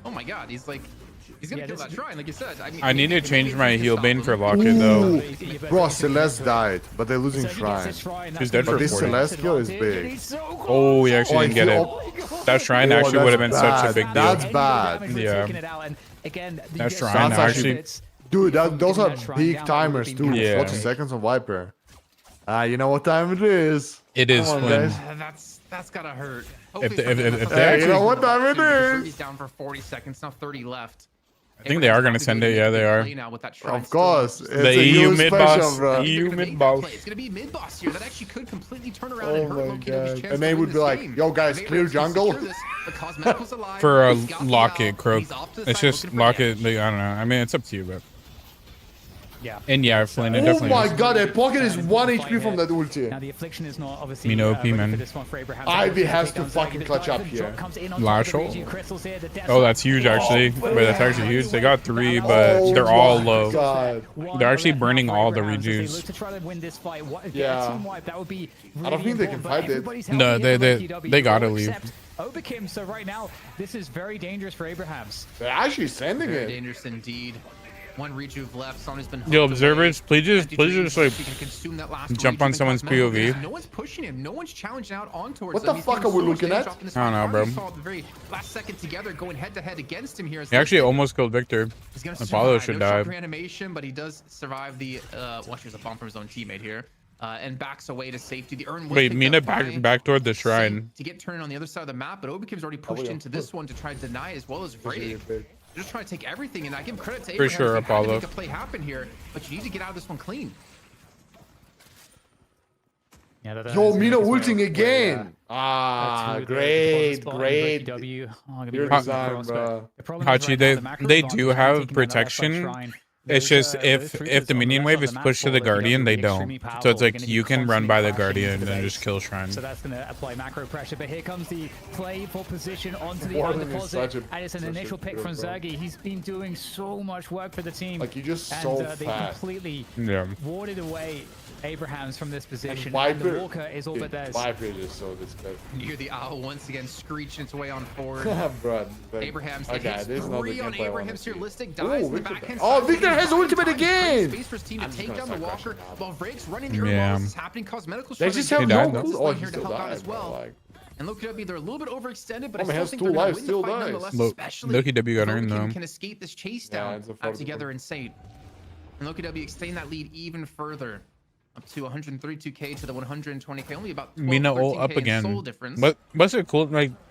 Oh my god, he's like, he's gonna kill that shrine, like you said. I mean, I need to change my heal bane for Ooh, Locket though. bro, Celeste died, but they're losing So he gets Shrine. this He's dead But for this 40. Celeste kill is big. He's so close. Oh, he actually Oh, didn't get he- it. Oh, That shrine Oh, actually would have been that's such a bad. big deal. That's Any bad. damage, they're Yeah. taking it out, and again, you That get shrine some That's actually- benefits Dude, from those getting are that shrine big down, timers that too. would've been Yeah. 40 seconds on Viper. You know what time it is. It is Come on, Flynn. guys. That's gotta hurt. If they- Hopefully if something they else- you know what time it Zergy's is. down for 40 seconds, now 30 left. I think they are gonna send it. Yeah, they are. Of course. It's The a EU huge mid special, boss. bro. EU mid boss. It's gonna be mid boss here. That actually could completely turn around Oh and hurt my Loki W's god. chance And they to win would be this like, game. yo guys, If clear Abrams can jungle. secure this, the Cosmetical's alive, For he's got the Locket, owl, Croak. he's off to the It's side just looking for Locket. damage. I don't know. I mean, it's up to you, but Yeah. and yeah, Flynn. It Oh definitely my is. god, that pocket is 1 Fight HP from here. that ulti. Now the affliction is not obviously Me no OP, ready man. for this one for Abraham. Ivy has Take to down fucking Zergy. The clutch up dive here. drop comes in on Lash top of the ult. Regi crystals here. The Oh, that's huge actually. But that's actually huge. They got 3, but they're all low. God. They're actually burning all the rejuice. Look to try to win this fight. Yeah. Team wipe, that would be I don't think they can important, but fight it. everybody's No, healthy here they- for LKW, they gotta all leave. except Obakim. So right now, this is very dangerous for Abrahams. They're actually sending Very it. dangerous indeed. One rejuve left. Son has been Yo, hooked observers, away. please just like He can consume that last jump on rejuve someone's and cosmetic. POV. No one's pushing him. No one's challenging out on towards What him. the He's fuck getting are we so much looking damage at? off in this I don't fight. know, Hardy bro. saw at the very last second together, going head to head against him here. He actually almost killed Victor. He's gonna Apollo survive. should No shock die. reanimation, but he does survive the. Well, here's a bomb from his own teammate here, and backs away to safety. The urn. was Wait, picked Mina up by back toward the Saint shrine. to get turned on the other side of the map, but Obakim's already pushed into this one to try to deny as well as Wraith. They're just trying to take everything, and I give credit to For Abraham. sure, They had to Apollo. make a play happen here, but you need to get out of this one clean. Yeah, Yo, Mina ulting again. Great. You're designed, bro. Hachi, they do have protection. It's just if the minion wave is pushed to the Guardian, they don't. So it's like you can run by the Guardian and just kill Shrine. So that's going to apply macro pressure. But here comes the play for position onto the Warning is deposit. such a- And it's an such a initial pick good from bro. Zergy. He's been doing so much work for the team. Like, you just and, so they fast. completely Yeah. warded away Abrahams from this position. And, Viper, the Walker is all dude, but theirs. Viper is just so disgusting. You hear the owl once again screeching its way on forward. Bro, but- Abraham's okay, hits this is not the 3 on gameplay I wanna Abraham's see. realistic, Ooh, dies in the Victor- backhand oh, side, Victor but has he's ultimate finding again! Space for his team I'm to just take gonna down the start Walker crashing while Vrake's running the urn Yeah. while this is happening. Cosmetical's They trying just to have get no down. cool- This is Oh, one he here to still help out died, as bro, well. like- And look at they're a little bit overextended, but Oh, I man, still has think two they're gonna lives, win still the fight dies. nonetheless, Look, especially Loki W got earned, Loki though. can escape this chase Yeah, down it's affordable. together in Saint. And Loki W extending that lead even further. Up to 132k to the 120k, only about 12, Mina ult 13K up in again. soul difference. What's it cool? Like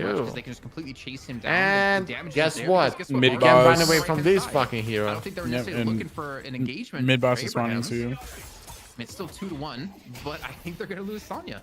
too much because too. they can just completely chase him down. And the damage is guess there, what? because Mid You can't run boss. away from this Right-hand fucking side. I hero. don't think they were Yep, necessarily and looking for an engagement. Mid boss for is spawning Abraham. too. I mean, it's still 2-1, but I think they're gonna lose Sonya.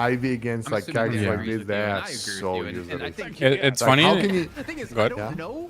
Ivy against I'm like assuming characters he like agrees this, with you, they and are I agree with so you, and useless. I think It's Like, funny. how can you? the thing is, Go I ahead. don't know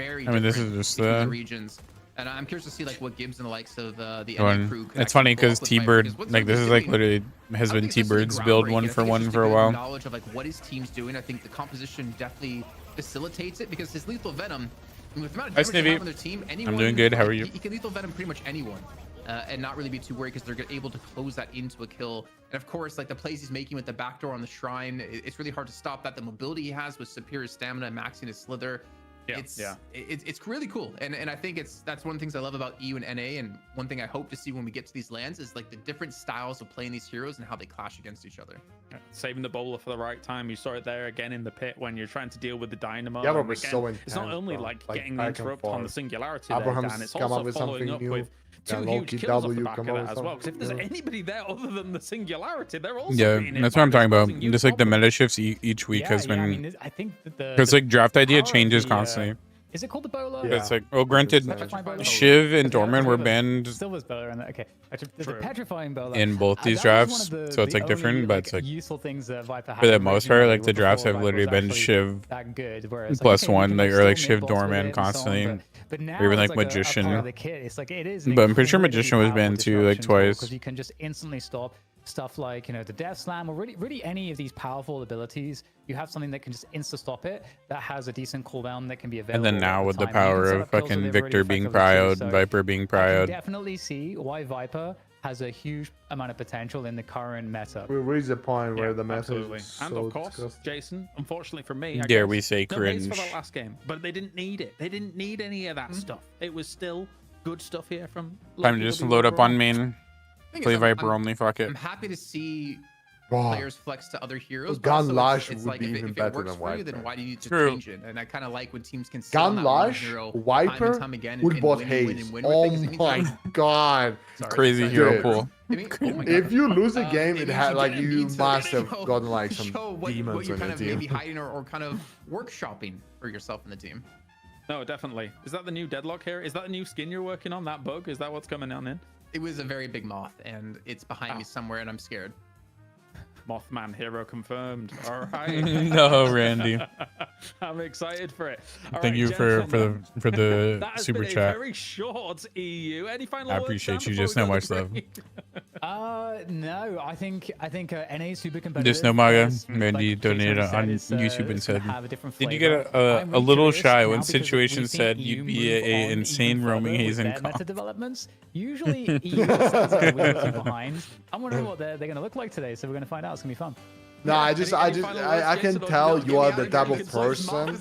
very I mean, this different is just between the regions. And I'm curious to see like what Gibbs and the likes of the one. NA crew could It's actually funny pull because off with Viper, T-Bird, because what like this Zerg's is like doing, literally has I been think it's just T-Bird's really build groundbreaking. one I for think it's one just for a good while. knowledge of like what his team's doing. I think the composition definitely facilitates it because his lethal venom, with the amount of Hi, damage they Snivy. have on their team, anyone, I'm doing good. How like, are you? He can lethal venom pretty much anyone. And not really be too worried because they're able to close that into a kill. And of course, like the plays he's making with the backdoor on the shrine, it's really hard to stop that. The mobility he has with superior stamina, maxing his slither, It's really cool, and I think that's one of the things I love about EU and NA, and one thing I hope to see when we get to these lands is like the different styles of playing these heroes and how they clash against each other. Saving the bowler for the right time. You saw it there again in the pit when you're trying to deal with the dynamo. Yeah, but And we're again, so it's not intense, only bro. like Like, getting the back and interrupt on the forth. singularity there, Abraham's Dan. It's come up also with following something up new. with two Dan huge Loki kills off the W back of come up that with as well. Because if there's something new. anybody there other than the singularity, they're also Yeah, being hit that's by what I'm this talking about. causing huge Just like the problems. meta shifts each week has I been. mean, I think that Because like draft idea power of changes the, constantly. Is it called the bowler? Yeah. It's like, well, granted, Petrifying bowler? Shiv and Okay, Dorman were but banned Silver's bowler, and okay. There's a petrifying bowler. in both these That was drafts, one of the- so it's the like different, only, but it's like useful things that Viper had for the most part, originally like the were drafts before have Viper literally was been actually Shiv that good, where it's plus okay, you one, can, like or still like Shiv mid-boss with it Dorman and so on, constantly, but now or even it's like a Magician. part of the kit. It's like it is an But I'm pretty sure incredibly Magician was powerful banned too, like disruption tool, twice. because you can just instantly stop stuff like, you know, the Death Slam or really any of these powerful abilities. You have something that can just insta stop it, that has a decent cooldown that can be available. And then now at with the time, and you can power set of up kills with fucking it really Victor being effectively too, prioed, so Viper being I can prioed. definitely see why Viper has a huge amount of potential in the current meta. We reach the point where the message Absolutely. is And so of course, disgusting. Jason, unfortunately for me, I Dare guess, we say no Haze for cringe. that last game, but they didn't need it. They didn't need any of that stuff. It was still good stuff here from. Time to just LPW load up overall. on main. Thing is, Play I'm- Viper I'm- only, fuck it. I'm happy to see Bro, players flex to other heroes. but Gun also Lash it's would like be if even it better works than for you, then Viper. why do you need to True. change it? And I kind of like when teams can sit Gun on that one Lash, hero time Viper and time again and would can bot win and win Haze. and win with Oh it, 'cause it means my like- god. Sorry, Crazy sorry. hero Dude. pool. I mean, oh my If God. you lose a game, it it means had like didn't you need to must have show- gotten like some show what demons you on kind your of maybe team. hiding or kind of workshopping for yourself in the team. No, definitely. Is that the new Deadlock here? Is that the new skin you're working on? That bug? Is that what's coming on in? It was a very big moth, and it's behind me somewhere, and I'm scared. Mothman hero confirmed. All right. No, Randy. I'm excited for it. All Thank right, you for gentlemen, the that has super been chat. A very short EU. Any final I words, appreciate Dan, you. before Just we know go to much love. break? No, I think NA is super competitive. Just know Maga. as, Randy like Jason donated said, on it's, YouTube and it's gonna said, have a different "Did you flavor. get a I'm little curious shy now when because Situation we've seen said EU you'd be move a on insane even roaming further Haze with and their comp?" meta developments. Usually EU stays a wee bit behind. I'm wondering what they're going to look like today, so we're going to find out. It's going to be fun. No, I can tell you are the type of person.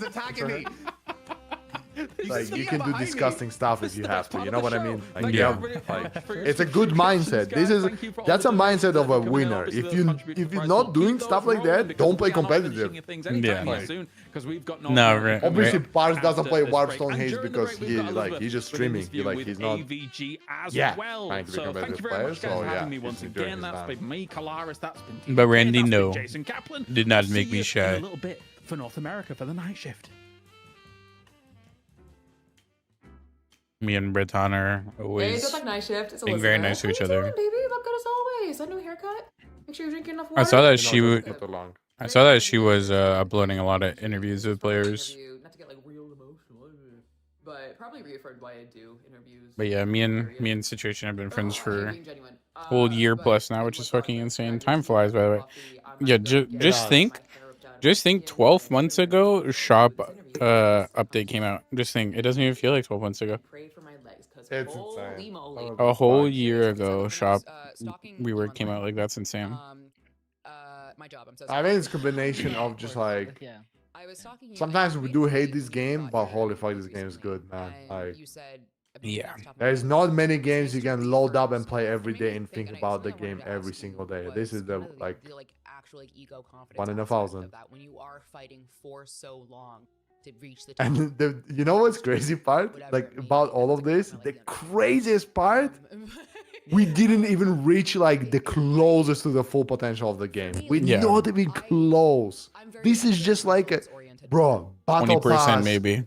Like you can do disgusting stuff if you have to. You know what I mean? Like, Yeah. like it's a good mindset. That's a mindset of a winner. If you're not doing stuff like that, don't play competitive. Yeah. No, right. Obviously, Pars doesn't play After this break. Warpstone And Haze during the because break, we've got he's Elizabeth just with an streaming. interview Like with he's not. AVG as Yeah, well. trying to be So thank competitive you very player, much, guys, so for yeah, having me once he's doing again. his That's time. been me, Kalaris. That's been But TK, Randy, that's been no, Jason Kaplan. did not I'll make see me you shy. in a little bit for North America for the night shift. Me and Breton are Hey, always Deadlock Night Shift. It's being Elizabeth. very nice to How each you other. doing, baby? Look good as always. A new haircut. Make sure you're drinking enough water. I saw that You she know, was. just not too long. I saw that she was uploading a lot of interviews with players. Not to get like real emotional, but probably reaffirmed why I do interviews. But yeah, me and Situation have been friends for Being genuine. a whole year plus now, which is fucking insane. Time flies, by the way. Yeah, just think 12 months ago, shop update came out. Just think, it doesn't even feel like 12 months ago. It's insane. A whole year ago, shop rework came out. Like, that's insane. My job. I'm so I think it's a combination of just like. Sometimes we do hate this game, but holy fuck, this game is good, man. Like, yeah, there's not many games you can load up and play every day and think about the game every single day. This is the like actual ego confidence 1 in a aspect thousand. of that when you are fighting for so long to reach the And you know what's crazy part? Like about all of this, the craziest part, we didn't even reach like the closest to the full potential of the game. We're not even close. This is just like a, bro, battle 20% pass, maybe.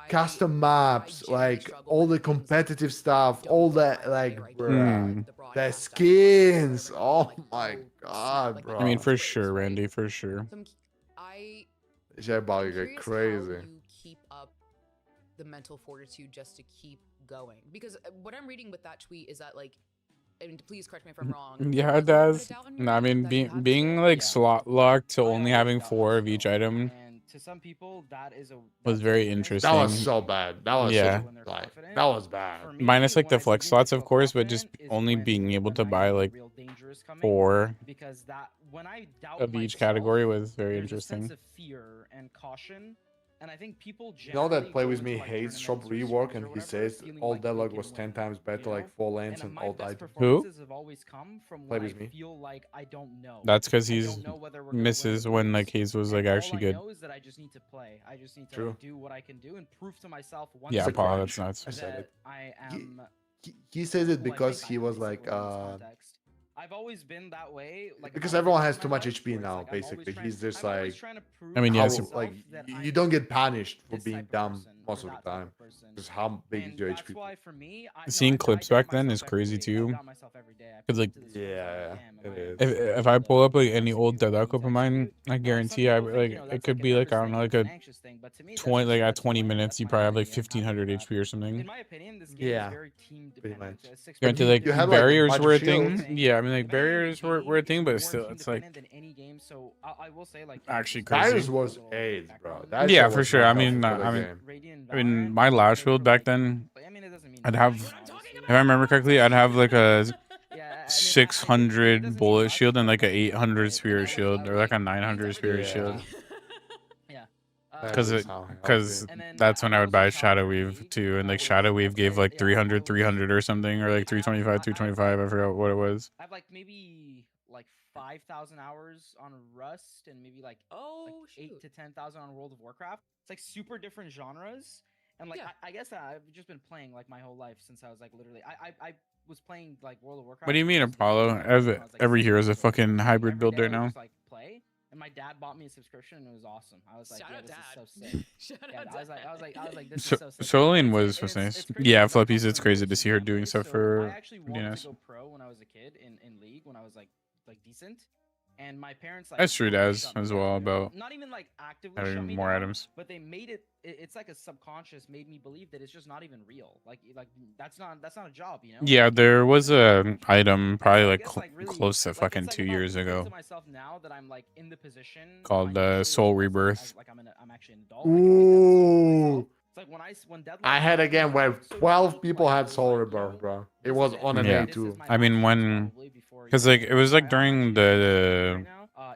custom maps, like all the competitive stuff, all that, like, bruh, the skins. Oh my god, bro. I mean, for sure, Randy, for sure. It's about to get crazy. You keep up the mental fortitude just to keep going, because what I'm reading with that tweet is that, like, and please correct me if I'm wrong. Yeah, it does. No, I mean, being like slot locked to only having 4 of each item to some people, that is was very interesting. That was so bad. That was yeah. like, that was bad. Minus like the flex slots, of course, but just only being able to buy like 4 of each category was very interesting. Fear and caution And I think people You know that generally Play go With into, Me like, hates shop tournaments or rework, scrims or and he whatever says feeling all like they Deadlock can was 10 win, times better, you like know? 4 lanes And and my alt best items. performances have always come from Play when I With Me. feel like I don't know. That's because I he's don't know whether we're gonna win or misses when lose. like Haze was like And actually all I good. know is that I just need to play. I just need to True. like, do what I can do and prove to myself once Yeah, It's a Paul, again that's nuts. I said that it. I am He says it who I because think I he am, was like, basically, in this context. I've always been that way. Like because about everyone everything has in too my much life, HP where it's now, like, I'm always basically. trying- He's just I'm always like, trying to prove I mean, to yeah, how, so- myself like, that you I'm don't get punished for this being type of dumb person most or of the that type time. of person. Just how big is And your that's HP? why for me, Seeing clips back then is myself crazy every day. I too. doubt myself every day. I Because pull like, into the scrims, I'm like, damn, it am is. if I pull up like any execute old what I Deadlock need up to of mine, execute? I Some guarantee I people think, like you know, it that's could like a be like nervous I don't thing, know, like that's an a anxious thing, but to me, 20 that's like just at 20 that's my minutes you my probably have like journey and how I 1500 do HP or that. something. In my opinion, this game is very team dependent. Guarantee you- like you had, like, barriers bunch of were a shields. thing. Yeah, I mean like barriers were a thing, but more still team it's like dependent than any game. So I will say like actually Darius crazy. was AIDS, bro. That Yeah, shit for was sure. not I mean, helpful for the I mean, my Lash build back then, I'd have, if I remember correctly, I'd have like a 600 bullet shield and like a 800 spirit shield or like a 900 spirit shield. Yeah. Because that's when I would buy Shadow Weave too, and like Shadow Weave gave like 300 or something, or like 325. I forgot what it was. I have like maybe like 5,000 hours on Rust and maybe like 8 to 10,000 on World of Warcraft. It's like super different genres. And like I guess I've just been playing like my whole life since I was like literally I was playing like World of Warcraft. What do you mean, Apollo? Every hero is a fucking hybrid build right now. Just like play. And my dad bought me a subscription and it was awesome. I was like, yeah, this is so sick. Yeah, I was like, this is so sick. Solane was nice. Yeah, Fluppies, it's crazy to see her doing stuff for I actually wanted DNS. to go pro when I was a kid in League when I was like decent. And my parents like That's true, Daz, shut me as down, well you know? about not even like actively having shut me more down, items. but they made it's like a subconscious made me believe that it's just not even real. Like that's not a job, you know? Yeah, there was a item probably like really, close to fucking 2 years ago To myself now that I'm like in the position called Soul Rebirth. like I'm actually an adult. Ooh. It's like when Deadlock I had a game where 12 people had Soul Rebirth, bro. It was on an Yeah. A2. I mean, when, because like it was like during the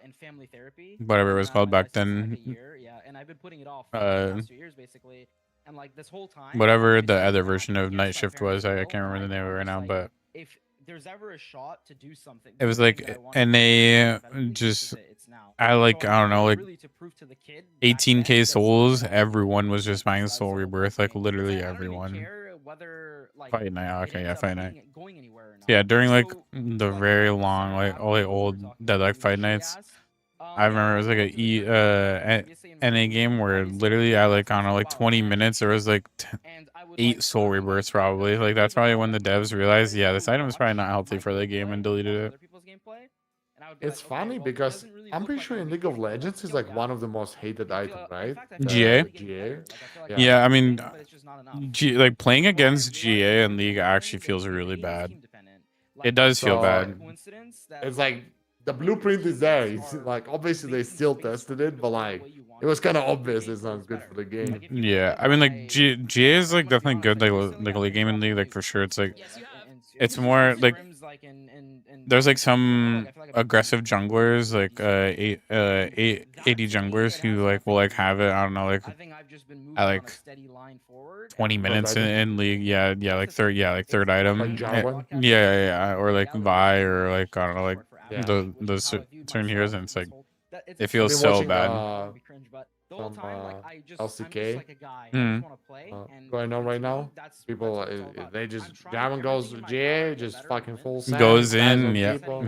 in family therapy, whatever it was called back then. yeah, and I've been putting it off for the last 2 years basically, and like this whole time, whatever the other version of Night Shift was, I can't remember the name of it right now, but if there's ever a shot to do something, it was like, and they just, I like, I don't know, like 18k souls, everyone was just buying Soul Rebirth, like literally everyone. Fight Night, okay, yeah, Fight Night. Yeah, during like the very long, like old Deadlock Fight Nights, I remember it was like a NA game where literally I like, I don't know, like 20 minutes, there was like 8 Soul Rebirths probably. Like that's probably when the devs realized, yeah, this item is probably not healthy for the game and deleted it. It's funny because I'm pretty sure in League of Legends is like one of the most hated items, right? GA? GA? Yeah, I mean, like playing against GA in League actually feels really bad. It does feel bad. It's like the blueprint is there. It's like obviously they still tested it, but like it was kind of obvious it's not good for the game. Yeah, I mean like GA is like definitely good like a League game in League, like for sure. It's like it's more like there's like some aggressive junglers like 80 junglers who like will like have it, I don't know, like at like 20 minutes in League. Yeah, like third item. Like Jarvan? Yeah, or like Vi, or like I don't know, like those certain heroes, and it's like it feels so bad. LCK going on right now. People, they just Jarvan goes GA, just fucking full send, goes in, on yeah. people.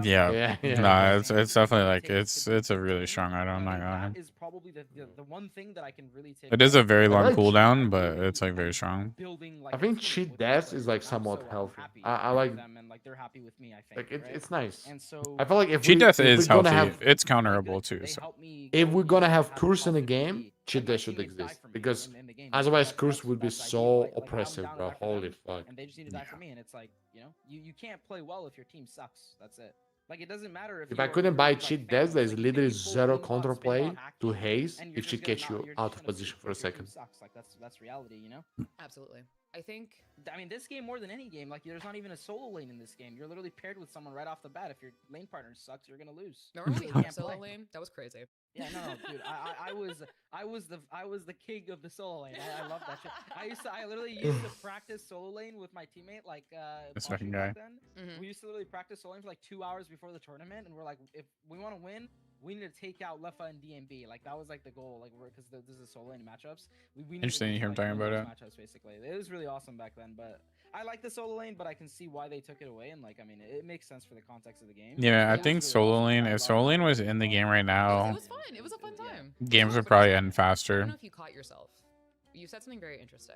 Nah, it's definitely like it's a really strong item. I'm not gonna lie. is probably the one thing that I can really take. It is a very long like cooldown, but it's like very strong. I think cheat death is like somewhat healthy. I like them and like they're happy with me. I think like it's nice. And so I feel like if Cheat death if is we're gonna healthy. have It's counterable too. So. if we're gonna have curse in a game, cheat death should exist because otherwise curse would be so oppressive, bro. Holy fuck. And they just need to die for me, and it's like, you know, you can't play well if your team sucks. That's it. Like it doesn't matter If I couldn't buy cheat death, there's literally zero counterplay to Haze if she gets you out of position for a second. Like that's reality, you know. Absolutely. I think. I mean, this game more than any game, like there's not even a solo lane in this game. You're literally paired with someone right off the bat. If your lane partner sucks, you're gonna lose. Remember when we had a solo lane? That was crazy. Yeah, no, dude. I was the king of the solo lane. I love that shit. I literally used to practice solo lane with my teammate, like This Bashu fucking back guy. then. We used to literally practice solo lane for like 2 hours before the tournament, and we're like, if we want to win, we need to take out Leffa and DMB. Like that was like the goal, like because this is solo lane matchups. We need Interesting to hear him talking about it. matchups basically. It was really awesome back then, but I like the solo lane, but I can see why they took it away, and like I mean, it makes sense for the context of the game. Yeah, I It was think really solo awesome. lane. I If love solo it. lane was in the game right now, It was fun. It was a fun time. games would probably end I don't faster. know if you caught yourself. You said something very interesting.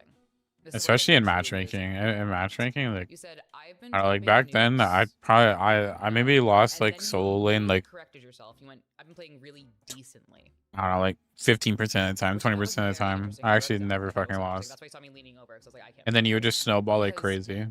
This is what I Especially in think truly matchmaking. is. In matchmaking, like You said I've been I don't know, like dropping back then, I nukes, probably I maybe lost and like then you solo lane like corrected yourself. You went, I've been playing really decently. I don't know, like 15% of the time, Which I thought was 20% of the very time. interesting. I I actually wrote it down. never I thought it was fucking interesting. lost. That's why you saw me leaning over, because I was like, I can't. And then you would just snowball like Because crazy.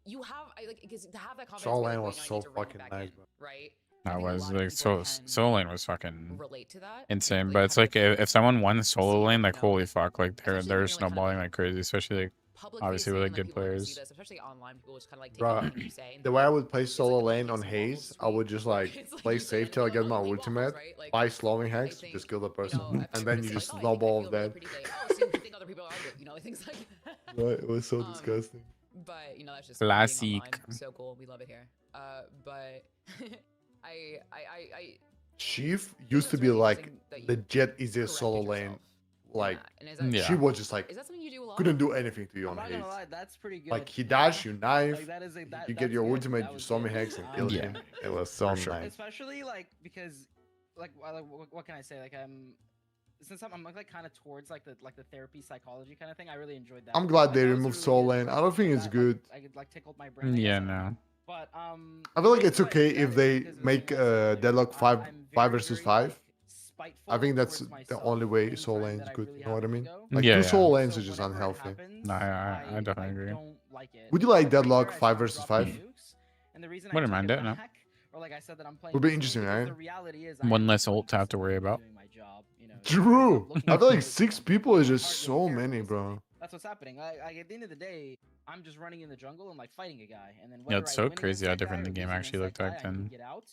You have, because to have that confidence. Solo where, lane like, was you know, I so need to run fucking back nice, in, bro. right? I think a was lot of like people solo lane was fucking relate to that. insane. Like, But it's kind like of if someone won solo lane, like you know, holy fuck, like they're especially when you're, like, kind of, snowballing like, like crazy, especially like public obviously with facing, like like good people are gonna see players. this, especially online. People just kind of like take Bro, anything you say. And the think way I like, would play it's solo like a lane on small Haze, I street, would just where like it's like play you say safe and till I you're get like, my oh, leave ultimate, waffles, right? Like, buy slowing I hex, think, just kill the you person, know, and then you everyone's just like, oh, I snowball feel really dead. pretty. Like, oh, so you think other people are good, you know, like things like that. It was so disgusting. But you know, that's just Classic. being online. So cool, we love it here. But I Chief used to be like legit easiest solo corrected lane. Like and is that, Yeah. she was just like is that something you do a lot? couldn't do anything to you I'm on not gonna Haze. lie, that's pretty good. Like he dash, you knife, Like that is a, that, you get that's your good. ultimate, That you was saw me good. hex and kill Yeah. him. It was so For sure. nice. Especially like because like what can I say, like since I'm like kind of towards like the therapy psychology kind of thing, I really enjoyed that. I'm glad Like, they that was a removed really solo good, lane. like, I don't think it's that, good. Like, I like tickled my brain. I Yeah, guess. no. But I feel like it's reason why okay I if did they that is make because of Deadlock I'm 5 very, versus very, 5. like, spiteful I think that's towards the myself only way anytime solo lane that is I good. really You know have what I to mean? go. Like Yeah, two yeah. solo lanes So is just whenever it unhealthy. happens, No, I definitely agree. don't like it. Would you like Like, right Deadlock there, I 5 stopped versus dropping 5? nukes, and the reason I Wouldn't took mind it it, no. back, or like I said that I'm playing Would be decently, interesting, because right? the reality is I One am less not ult to have to worry consistently about. doing my job, you know, True. looking I feel forward like to 6 something. people is My just heart so goes there many, basically. bro. That's what's happening. Like at the end of the day, I'm just running in the jungle and like fighting a guy, and then Yeah, whether it's I so win against crazy how that guy different the or game lose actually against looked that back guy, I need then. to get out.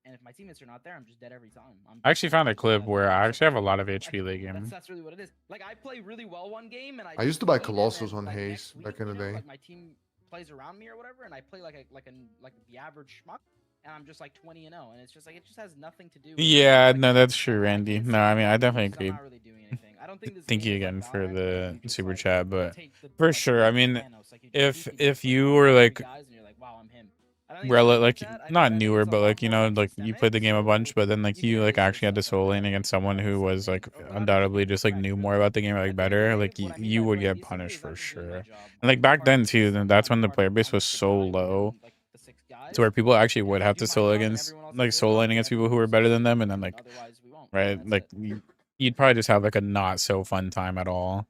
And if my teammates are not there, I'm just dead every time. I actually found a clip where I actually have a lot of Like, HP late game. that's really what it is. Like I play really well one game, and I used to buy win, and Colossus then, on like, Haze next back week, in the you know, day. like my team plays around me or whatever, and I play like the average schmuck, and I'm just like 20-0, and it's just like it just has nothing to do. With Yeah, like, no, that's true, Randy. No, I mean, I definitely because I'm agree. not really doing anything. I don't think this Thank game you is like again for Valorant, where the you just, super like, chat, but take the, for like, sure, I mean, Thanos, like, you if just just, you were like guys, and you're like, wow, I'm him. I don't think it's like that. I not think newer, it's a but lot like you more, know, like you played the game a bunch, but then like you like actually had to solo lane against someone who was like undoubtedly just like knew more about the game, like better, like you would get punished for sure. And like back then too, then that's when the player base was so low, to where people actually would have to solo again against people who were better than them, and then like right, like you'd probably just have like a not so fun time at all,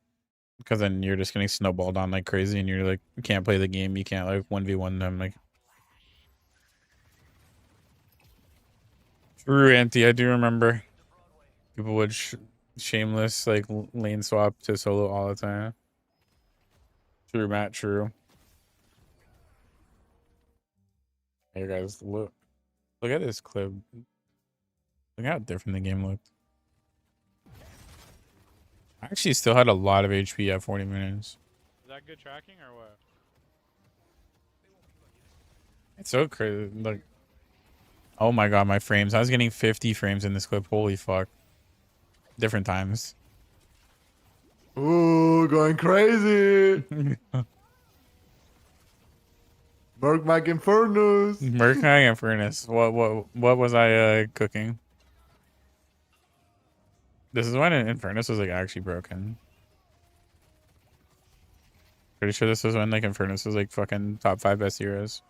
because then you're just getting snowballed on like crazy, and you're like you can't play the game, you can't like 1v1 them like. True, Auntie, I do remember people would shameless like lane swap to solo all the time. True, Matt, true. Hey guys, look at this clip. Look how different the game looked. I actually still had a lot of HP at 40 minutes. Is that good tracking or what? It's so crazy. Like, oh my god, my frames. I was getting 50 frames in this clip. Holy fuck. Different times. Ooh, going crazy. Merc Mac Infernus. Merc Mac Infernus. What was I cooking? This is when Infernus was like actually broken. Pretty sure this was when like Infernus was like fucking top 5 best heroes.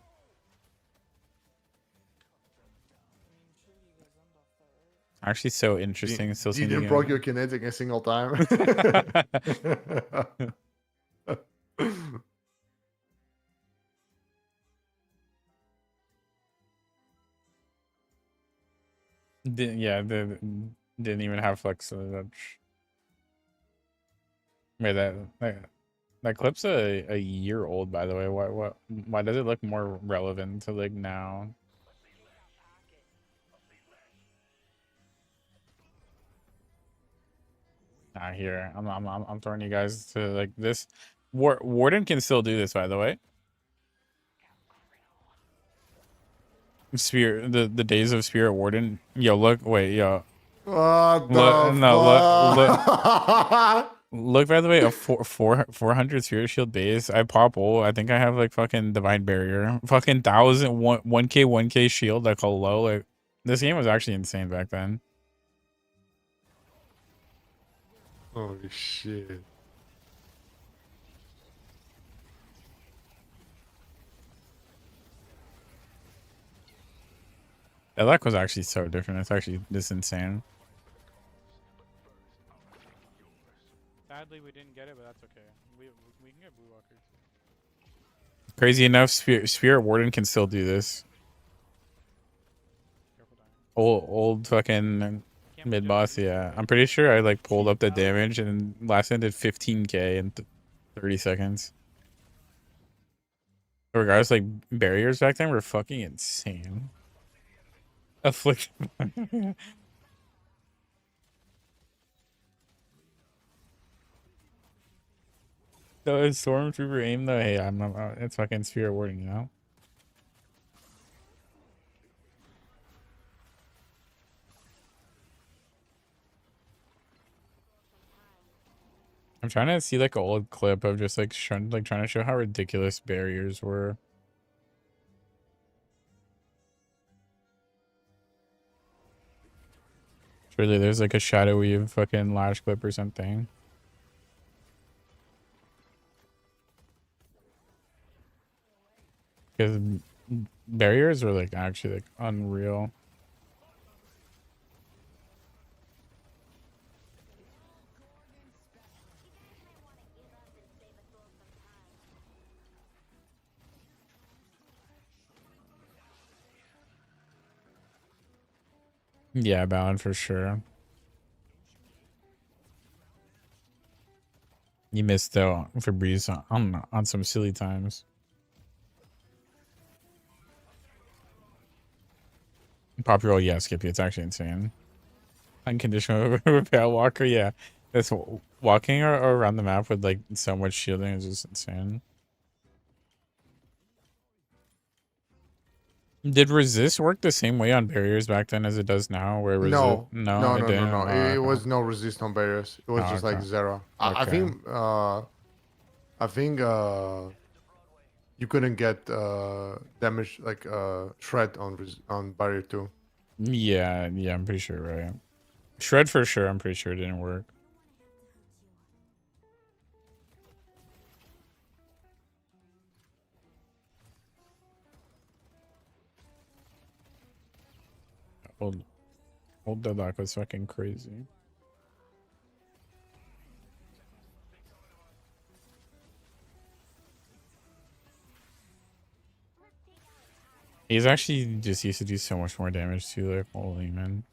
Actually, so interesting. Still You seeing didn't broke your kinetic a single time. Didn't even have flex. Wait, that clip's a year old, by the way. Why does it look more relevant to like now? Nah, here. I'm throwing you guys to like this. Warden can still do this, by the way. The days of Spirit Warden. Yo, look, wait, yo. What Look, the no, fuck? look. By the way, a 400 Spirit Shield base. I pop ult. I think I have like fucking Divine Barrier. Fucking 1k shield. Like hello. Like this game was actually insane back then. Holy shit. Deadlock was actually so different. It's actually this insane. Sadly, we didn't get it, but that's okay. We can get Blue Walker. Crazy enough, Spirit Warden can still do this. Old fucking mid boss, yeah. I'm pretty sure I like pulled up the damage and last time did 15k in 30 seconds. Regardless, like barriers back then were fucking insane. Affliction. So is Stormtrooper aim though? Hey, I'm not. It's fucking Spirit Warden, you know. I'm trying to see like an old clip of just like trying to show how ridiculous barriers were. Surely there's like a shadowy fucking Lash clip or something. Because barriers are like actually like unreal. Yeah, Balin for sure. You missed out for Breeze on some silly times. Popular, yeah, Skippy. It's actually insane. Unconditional Pale Walker, yeah. This walking around the map with like so much shielding is just insane. Did resist work the same way on barriers back then as it does now? Where was No, it? no. It didn't? Oh, It okay. was no resist on barriers. It was Oh, just like okay. zero. Okay. I think you couldn't get damage like shred on barrier 2. Yeah, I'm pretty sure, right? Shred for sure. I'm pretty sure it didn't work. Old Deadlock was fucking crazy. He's actually just used to do so much more damage too. Like, holy man.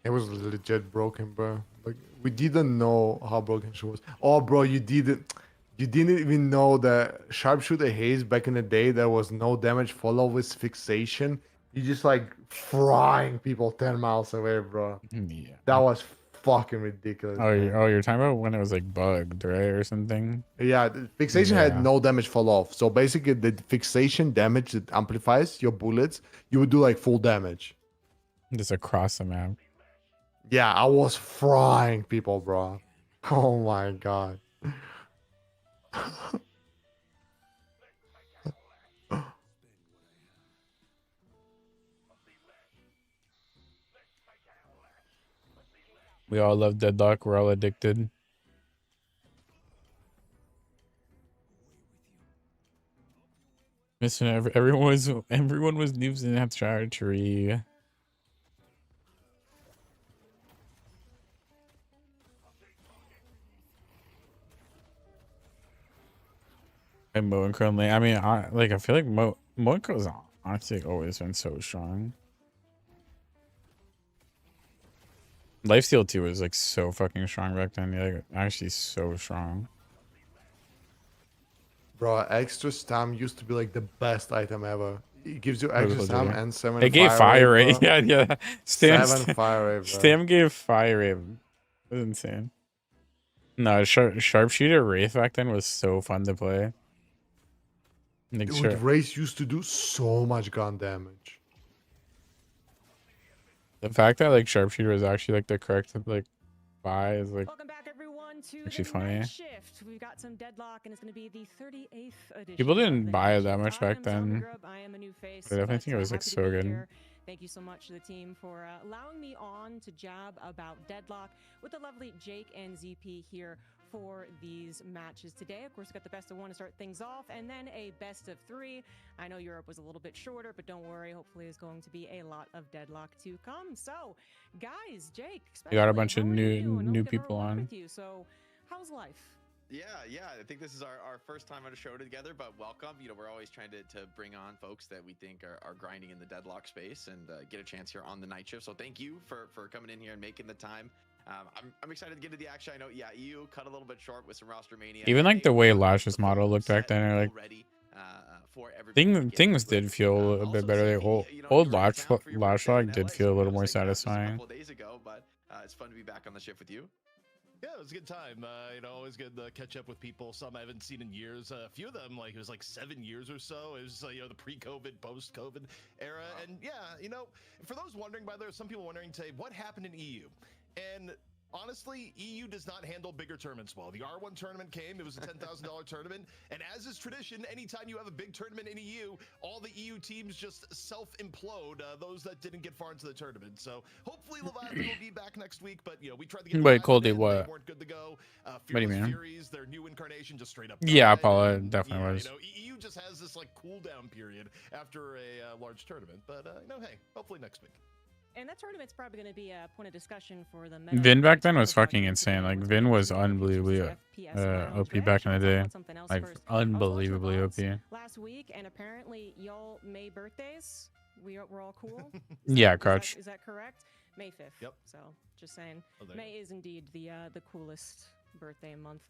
It was legit broken, bro. Like we didn't know how broken she was. Oh, bro, you didn't even know that sharpshooter Haze back in the day there was no damage follow with fixation. You just like frying people 10 miles away, bro. Yeah. That was fucking ridiculous. Oh, man. you're talking about when it was like bugged, right, or something? Yeah, the fixation had no damage fall off. So basically, the fixation damage that amplifies your bullets, you would do like full damage. Just across the map. Yeah, I was frying people, bro. Oh my god. We all love Deadlock. We're all addicted. Missing everyone was noobs in that tree. And Mo and currently, I mean, I feel like Mo and Cro's honestly always been so strong. Lifesteal 2 was like so fucking strong back then. Yeah, like, actually so strong. Bro, extra stam used to be like the best item ever. It gives you What was extra it time doing? and 7 It gave fire rate. bro. Yeah, yeah. 7 fire rate, bro. Stam gave fire rate. It was insane. No, sharpshooter Wraith back then was so fun to play. Like, Dude, Wraith used to do so much gun damage. the fact that like sharpshooter was actually like the correct like buy is like actually funny. We've got some Deadlock, and it's going to be the 38th edition. People didn't of the buy it Night that Shift. much back I am Zombie then. Grub. I am a new face, But I definitely but, think it was like happy to so be good. here. Thank you so much to the team for allowing me on to jab about Deadlock with the lovely Jake and ZP here for these matches today. Of course, we got the best of one to start things off, and then a best of 3. I know Europe was a little bit shorter, but don't worry. Hopefully, there's going to be a lot of Deadlock to come. So, guys, Jake, We got a especially, bunch of how are you doing? new Let's get people rolling on. with you. So, how's life? Yeah, I think this is our first time on a show together, but welcome. You know, we're always trying to bring on folks that we think are grinding in the Deadlock space and get a chance here on the night shift. So thank you for coming in here and making the time. I'm excited to get into the action. I know, EU cut a little bit short with some roster mania. Even like the way Lash's model looked back then, or like things did feel a bit better. Like, old Lash log did feel a little more satisfying. Days ago, but it's fun to be back on the shift with you. Yeah, it was a good time. You know, always good to catch up with people. Some I haven't seen in years. A few of them, like, it was like 7 years or so. It was, you know, the pre-COVID, post-COVID era. And yeah, you know, for those wondering, by the way, some people wondering today, what happened in EU? And honestly, EU does not handle bigger tournaments well. The R1 tournament came, it was a $10,000 tournament, and as is tradition, anytime you have a big tournament in EU, all the EU teams just self-implode, those that didn't get far into the tournament. So hopefully Leviathan will be back next week, but you know, we tried to get Wait, Cold Day, what? They weren't good to go. What do you mean? Furies, their new incarnation, just straight up Yeah, died. Paula definitely Yeah, was. you know, EU just has this like cool down period after a large tournament, but you know, hey, hopefully next week. And that tournament's probably going to be a point of discussion for the Vin back then was fucking insane. Like Vin was unbelievably OP back in the day. Like unbelievably OP. last week, and apparently y'all May birthdays. We're all cool. Yeah, Crouch. Is that correct? May 5th. Yep. So just saying, there May is indeed the coolest birthday month.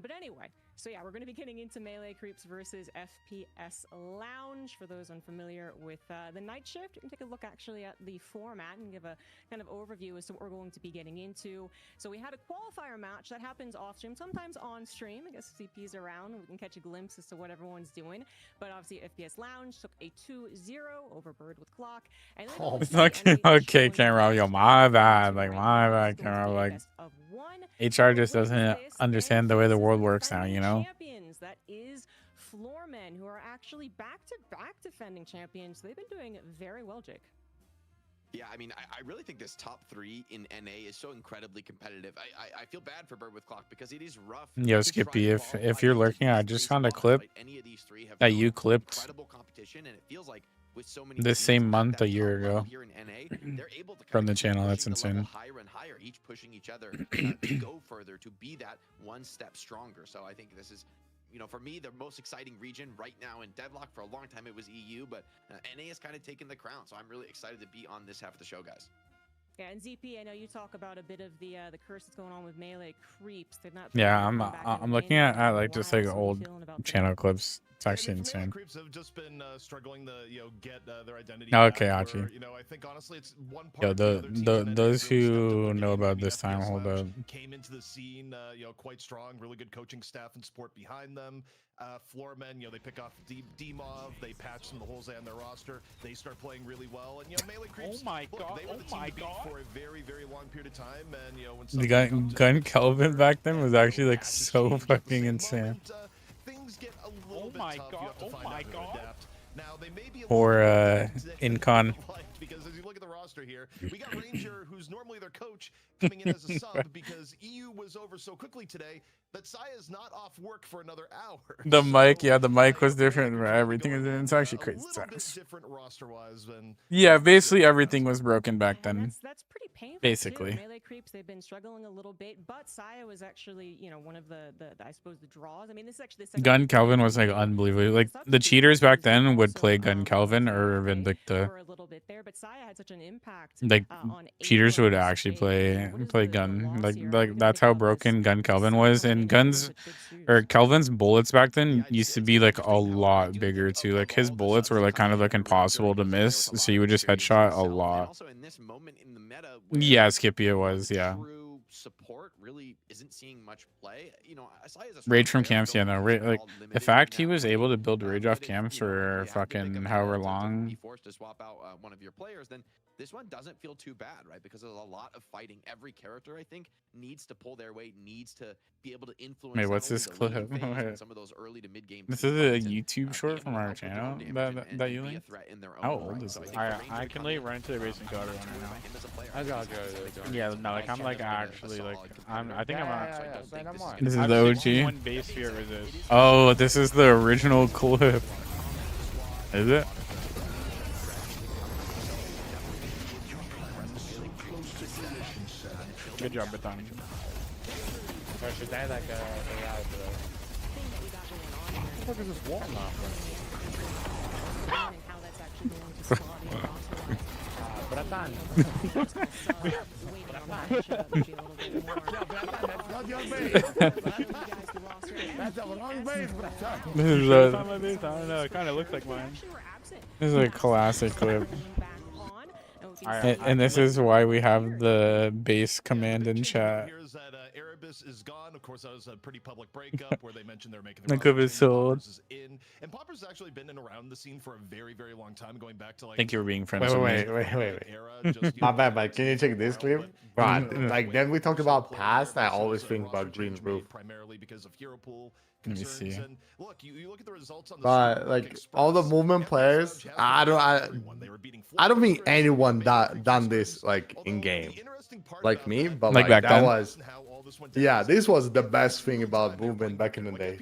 But anyway, so yeah, we're going to be getting into Melee Creeps versus FPS Lounge. For those unfamiliar with the night shift, you can take a look actually at the format and give a kind of overview as to what we're going to be getting into. So we had a qualifier match that happens off stream, sometimes on stream. I guess CP's around, we can catch a glimpse as to what everyone's doing. But obviously FPS Lounge took a 2-0 over Bird with Clock. And then It's okay, okay, camera. Yo, my bad. Like my bad, camera. Like HR just doesn't understand the way the world works now, you know? Champions, that is Floormen, who are actually back-to-back defending champions. They've been doing very well, Jake. Yeah, I mean, I really think this top 3 in NA is so incredibly competitive. I feel bad for Bird with Clock because it is rough. Yo, Skippy, if you're lurking, I just found a clip that you clipped Competition, and it feels like with so many this same month a year ago here in NA, they're able to from the channel. That's pushing the level insane. higher and higher, each pushing each other to go further, to be that one step stronger. So I think this is, you know, for me, the most exciting region right now in Deadlock. For a long time, it was EU, but NA has kind of taken the crown. So I'm really excited to be on this half of the show, guys. Yeah, and ZP, I know you talk about a bit of the curse that's going on with Melee Creeps. They're not. Yeah, I'm looking at like just like old channel clips. It's actually insane. Creeps have just been struggling to, you know, get their identity. Okay, back, Archie. where, you know, I think honestly it's one part. Yo, those who know about this time, hold up. Came into the scene, you know, quite strong. Really good coaching staff and support behind them. Floormen, you know, they pick off D-Mov, they patch some of the holes on their roster. They start playing really well, and you know, Melee Creeps. Oh my god! They were the team to beat for a very, very long period of time, and you know, when The gun Kelvin back then was actually like so fucking insane. things get a little bit tough. You have to find out how to adapt. Now they may be a Or little Incon. because as you look at the roster here, we got Ranger, who's normally their coach, coming in as a sub because EU was over so quickly today that Saya's not off work for another hour. The mic, yeah, the mic was different. Everything is it's actually crazy. Different roster-wise than Yeah, basically everything was broken back then. That's pretty painful Basically. too. Melee creeps, they've been struggling a little bit, but Saya was actually, you know, one of the I suppose the draws. I mean, this is actually the second Gun Calvin was like unbelievable. Like the cheaters back then would play Gun Calvin or Vindicta. for a little bit there, but Saya had such an impact. Like On cheaters would actually play gun. Like that's how broken Gun Calvin was. And guns or Calvin's bullets back then used to be like a lot bigger too. Like his bullets were like kind of like impossible to miss, so you would just headshot a lot. Also in this moment in the meta, Yeah, Skippy it was, yeah. true support really isn't seeing much play. You know, Asai is a Rage from camps, yeah, no, like the fact he was able to build rage off camps for fucking however long. be forced to swap out one of your players, then this one doesn't feel too bad, right? Because there's a lot of fighting. Every character, I think, needs to pull their weight, needs to be able to influence. Wait, not what's only this the clip? lane phase, but Wait. some of those early to mid game. This is a YouTube short from our channel that you linked? How old is it? I can like run into the base and go to one right now. I gotta go. Yeah, no, like I'm like actually like I think I'm on. This is I've the seen OG. one base here resist. Oh, this is the original clip. Is it? Good job, Baton. Or should I like AI bro? What the fuck is this wall now? This is I don't know. It kind of looks like mine. this is a classic clip. And this is why we have the base command in chat. Is gone. Of course, that was a pretty public breakup where they mentioned they're making The clip is so old. and Popper's actually been in around the scene for a very, very long time, going back to like. Thank you for being friends Wait. with me. My bad, but can you check this clip? Right, like then we talked about past. I always think about green roof. Primarily because of hero pool Let me see. concerns. And look, you look at the results on the But like all the movement players, I don't think anyone done this like in game, like me. But Like like back that then? was, yeah, this was the best thing about movement back in the day.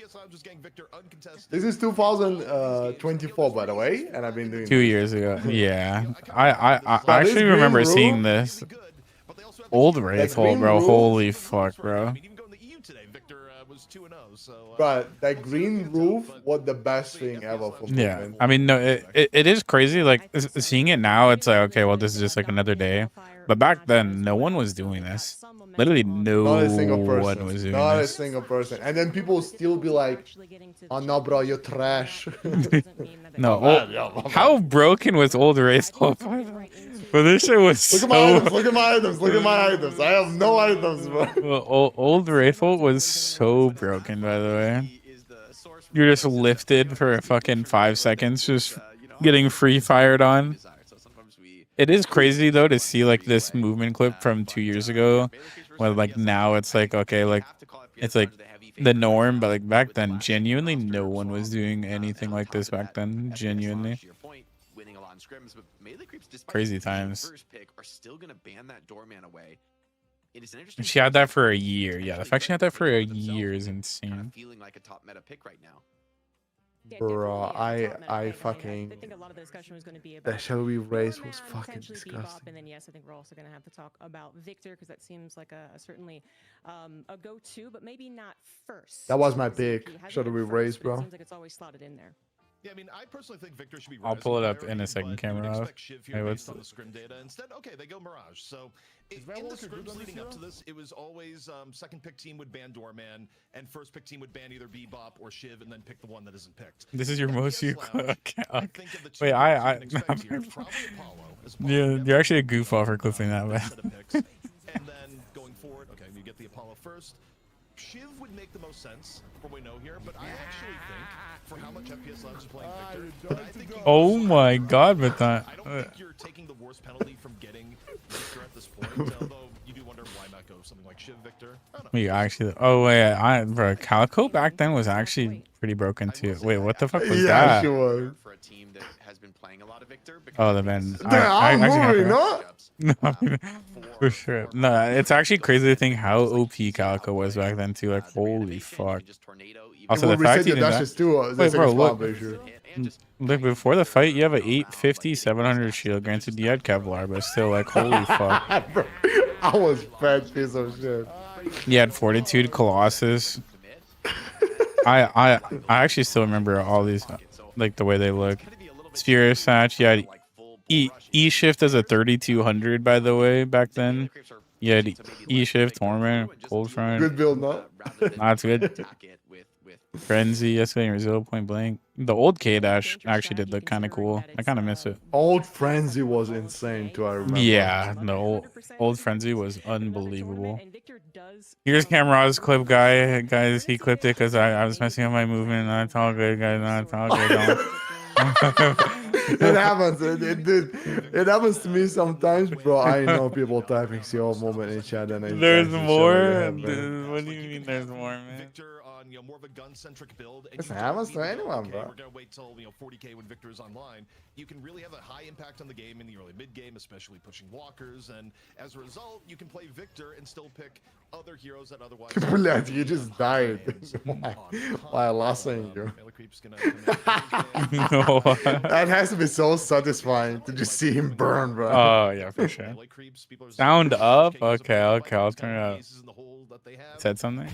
This is 2024, by the way, and I've been doing 2 years ago. Yeah. I But this actually green remember roof- seeing this. Old Wraith hole, green bro. roof- Holy fuck, bro. But that green roof was the best thing ever for Yeah, movement. I mean, no, it is crazy. Like seeing it now, it's like, okay, well, this is just like another day. But back then, no one was doing this. Literally, no Not a single one person. was doing Not a this. single person. And then people still be like, "Oh no, bro, you're trash." No, My bad, how broken was Old Wraith? But this shit was Look so. at my items. Look at my items. Look at my items. I have no items, bro. Well, Old Wraith was so broken, by the way. You're just lifted for fucking 5 seconds, just getting free fired on. It is crazy though to see like this movement clip from 2 years ago, where like now it's like okay, like it's like the norm, but like back then, genuinely, no one was doing anything like this back then. Genuinely, crazy times. And she had that for a year. Yeah, the fact she had that for a year is insane. Feeling like a top meta pick right now. Bro, I fucking. I think a lot of the discussion was going to be That about shall we race was Moba, fucking potentially Bebop, disgusting. and then yes, I think we're also going to have to talk about Victor because that seems like a certainly a go-to, but maybe not first. That was my Because pick. he hasn't Shall been we first, race, but it bro? seems like it's always slotted in there. Yeah, I mean, I personally think Victor should be. I'll pull it up in a second camera off. Hey, what's on the scrim data? Instead, okay, they go Mirage. So in the scrims leading up to this, it was always second pick team would ban Doorman, and first pick team would ban either Bebop or Shiv, and then pick the one that isn't picked. This is your most you. Okay. think of the two Wait, I probably Yeah, you're actually a goof off for clipping that, man. And then going forward, okay, you get the Apollo first. Shiv would make the most sense from what we know here, but I actually think for how much FPS Lounge is playing Victor, I think Oh my god, but that. I don't think you're taking the worst penalty from getting Victor at this point, although you do wonder why not go something like Shiv Victor. I don't know. Wait, actually, oh wait, bro, Calico back then was actually pretty broken too. Wait, what the fuck was Yeah, that? she was. For a team that has been playing a lot of Victor. Oh, the man. I'm actually moving, have no? no, for sure. No, it's actually crazy to think how OP Calico was back then too. Like, holy fuck. Also, the Well, we fact said he the did that. dashes too. Wait, bro, look. Look, before the fight, you have a 850, 700 shield. Granted, you had Kevlar, but still, like, holy fuck. Bro, I was fat piece of shit. You had Fortitude, Colossus. I actually still remember all these, like, the way they look. Spirit Satch, you had E-Shift as a 3200, by the way, back then. You had E-Shift, Torment, Cold Front. Good build, no? That's good. Frenzy, escalating 0 point blank. The old K-Dash actually did look kind of cool. I kind of miss it. Old Frenzy was insane too, I remember. Yeah, the old Frenzy was unbelievable. Here's Camera's clip guy. Guys, he clipped it because I was messing up my movement. That's all good, guys. That's all good. It happens. It happens to me sometimes, bro. I know people typing CO moment in chat and there's more. What do you mean there's more, man? More of a gun-centric build. It happens to anyone, bro. We're gonna wait till 40k when Victor is online. You can really have a high impact on the game in the early mid-game, especially pushing walkers, and as a result, you can play Victor and still pick other heroes that otherwise. You just died. Why I lost saying you? That has to be so satisfying to just see him burn, bro. Oh yeah, for sure. Sound up. Okay, I'll turn it up. Said something.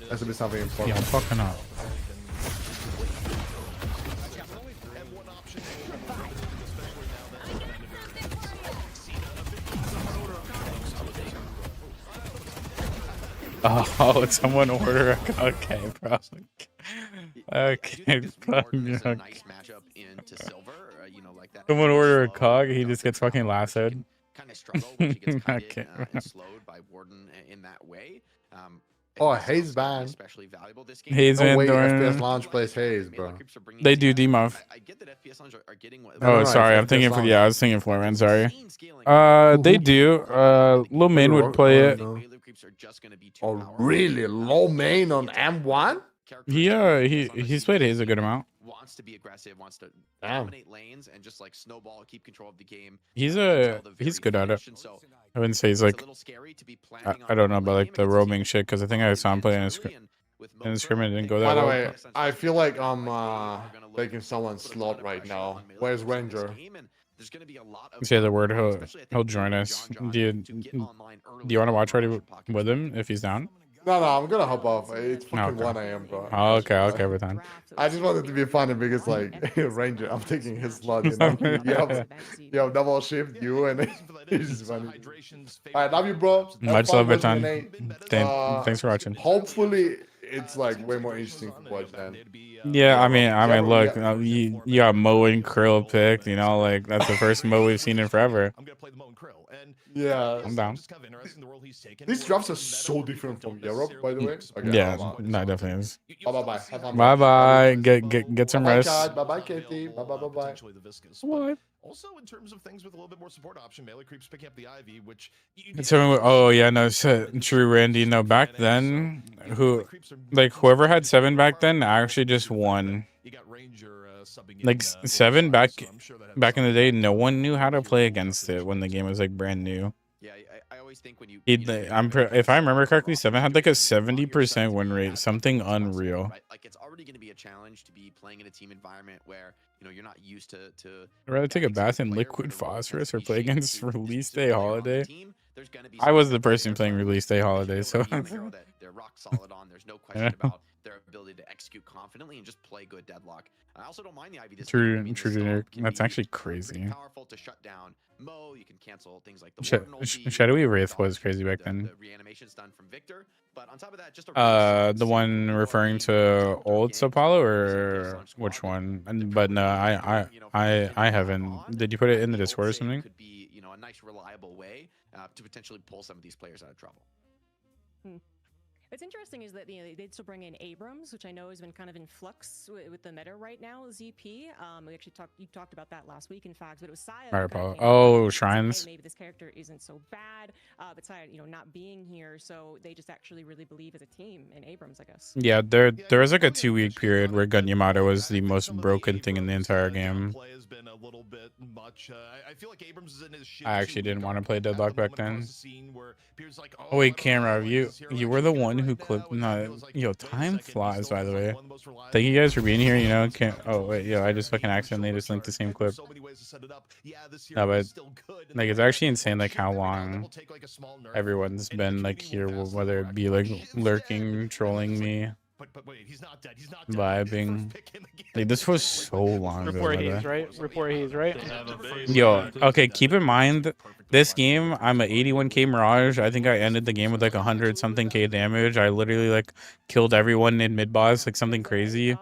Has to be something important. Yeah, I'm fucking up. Oh, someone order a... Okay, bro. Okay, someone order a cog, he just gets fucking lassoed. Okay. In that way. Oh, Haze ban. Haze ban. FPS Launch plays Haze, bro. They do demuff. Oh, sorry, I'm thinking for I was thinking for man. Sorry. They do. Low main would play it. Oh, really? Low main on M1? He's played Haze a good amount. Wants to be aggressive, wants to dominate lanes and just like snowball, keep control of the game. He's good at it. I wouldn't say he's like I don't know about like the roaming shit because I think I saw him play in a scrimmage and didn't go that well. By the way, I feel like I'm taking someone's slot right now. Where's Ranger? Say the word. He'll join us. Do you want to watch ready with him if he's down? No, I'm gonna hop off. It's fucking 1 a.m., bro. Oh, okay, we're done. I just wanted to be funny because, like, Ranger, I'm taking his slot. You know? you have double shift, you, and he's just funny. Alright, love you, bro. Much love, Baton. Thanks for watching. Hopefully, it's like way more interesting to watch then. Yeah, I mean, look, you got Mo and Krill picked. You know, like that's the first Mo we've seen in forever. Yeah, I'm down. These drops are so different from Europe, by the way. Okay, yeah, no, definitely is. Bye. Bye. Get some rest. Bye, Katie. Bye. What? Also, in terms of things with a little bit more support option, melee creeps picking up the Ivy, which. Oh yeah, no, true, Randy. No, back then, whoever had 7 back then actually just won. Like 7 back in the day, no one knew how to play against it when the game was like brand new. Yeah, I always think when you. If I remember correctly, 7 had like a 70% win rate, something unreal. Like it's already going to be a challenge to be playing in a team environment where you're not used to. I'd rather take a bath in liquid phosphorus or play against Release Day Holiday. I was the person playing Release Day Holiday, so. They're rock solid on. There's no question about their ability to execute confidently and just play good Deadlock. I also don't mind the Ivy. True, that's actually crazy. Powerful to shut down Mo. You can cancel things like the Shadowy Wraith was crazy back then. The reanimation's done from Victor, but on top of that, just the one referring to old Apollo or which one? But no, I haven't. Did you put it in the Discord or something? Could be a nice reliable way to potentially pull some of these players out of trouble. What's interesting is that they'd still bring in Abrams, which I know has been kind of in flux with the meta right now. ZP, we actually talked about that last week, in fact, but it was Saya. Oh, Shrines. Maybe this character isn't so bad, but Saya, not being here, so they just actually really believe as a team in Abrams, I guess. Yeah, there was like a 2-week period where Gun Yamato was the most broken thing in the entire game. I actually didn't want to play Deadlock back then. Oh wait, Camera, you were the one one who clipped. No, yo, time flies. By the way, thank you guys for being here. You know, can't. Oh wait, yo, I just fucking accidentally just linked the same clip. No, but like it's actually insane, like how long everyone's been like here, whether it be like lurking, trolling me, vibing. Like this was so long ago. Report Haze, right? Report Haze, right? Yo, okay, keep in mind this game I'm a 81k Mirage. I think I ended the game with like 100 something k damage. I literally like killed everyone in mid boss, like something crazy.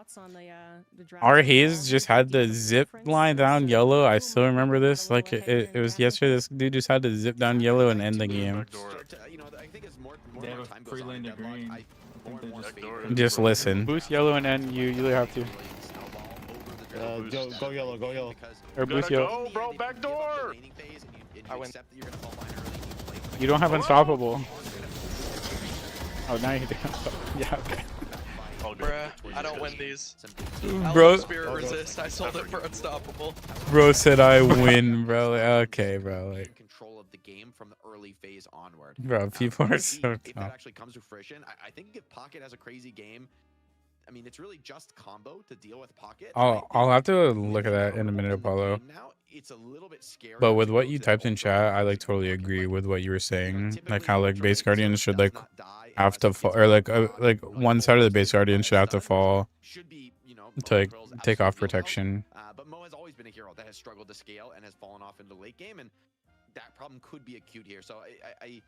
Our Haze just had the zip line down yellow. I still remember this like it was yesterday. This dude just had to zip down yellow and end the game. Just listen. Boost yellow and then you have to. Go yellow, go yellow. Or boost yellow. Go, bro, back door. You don't have unstoppable. Oh, now you do. Yeah, okay. Bruh, I don't win these. Bro, Spirit resist. I sold it for unstoppable. Bro said I win, bro. Okay, bro. Like, control of the game from the early phase onward. bro, people are so If that tough. actually comes to fruition, I think if Pocket has a crazy game, I mean, it's really just combo to deal with Pocket. I'll have to look at that in a minute, Apollo. Now it's a little bit scary. But with what you typed in chat, I like totally agree with what you were saying. Like how like base guardians should like have to fall, or like one side of the base guardian should have to fall to like take off protection. But Mo has always been a hero that has struggled to scale and has fallen off into the late game, and that problem could be acute here. So I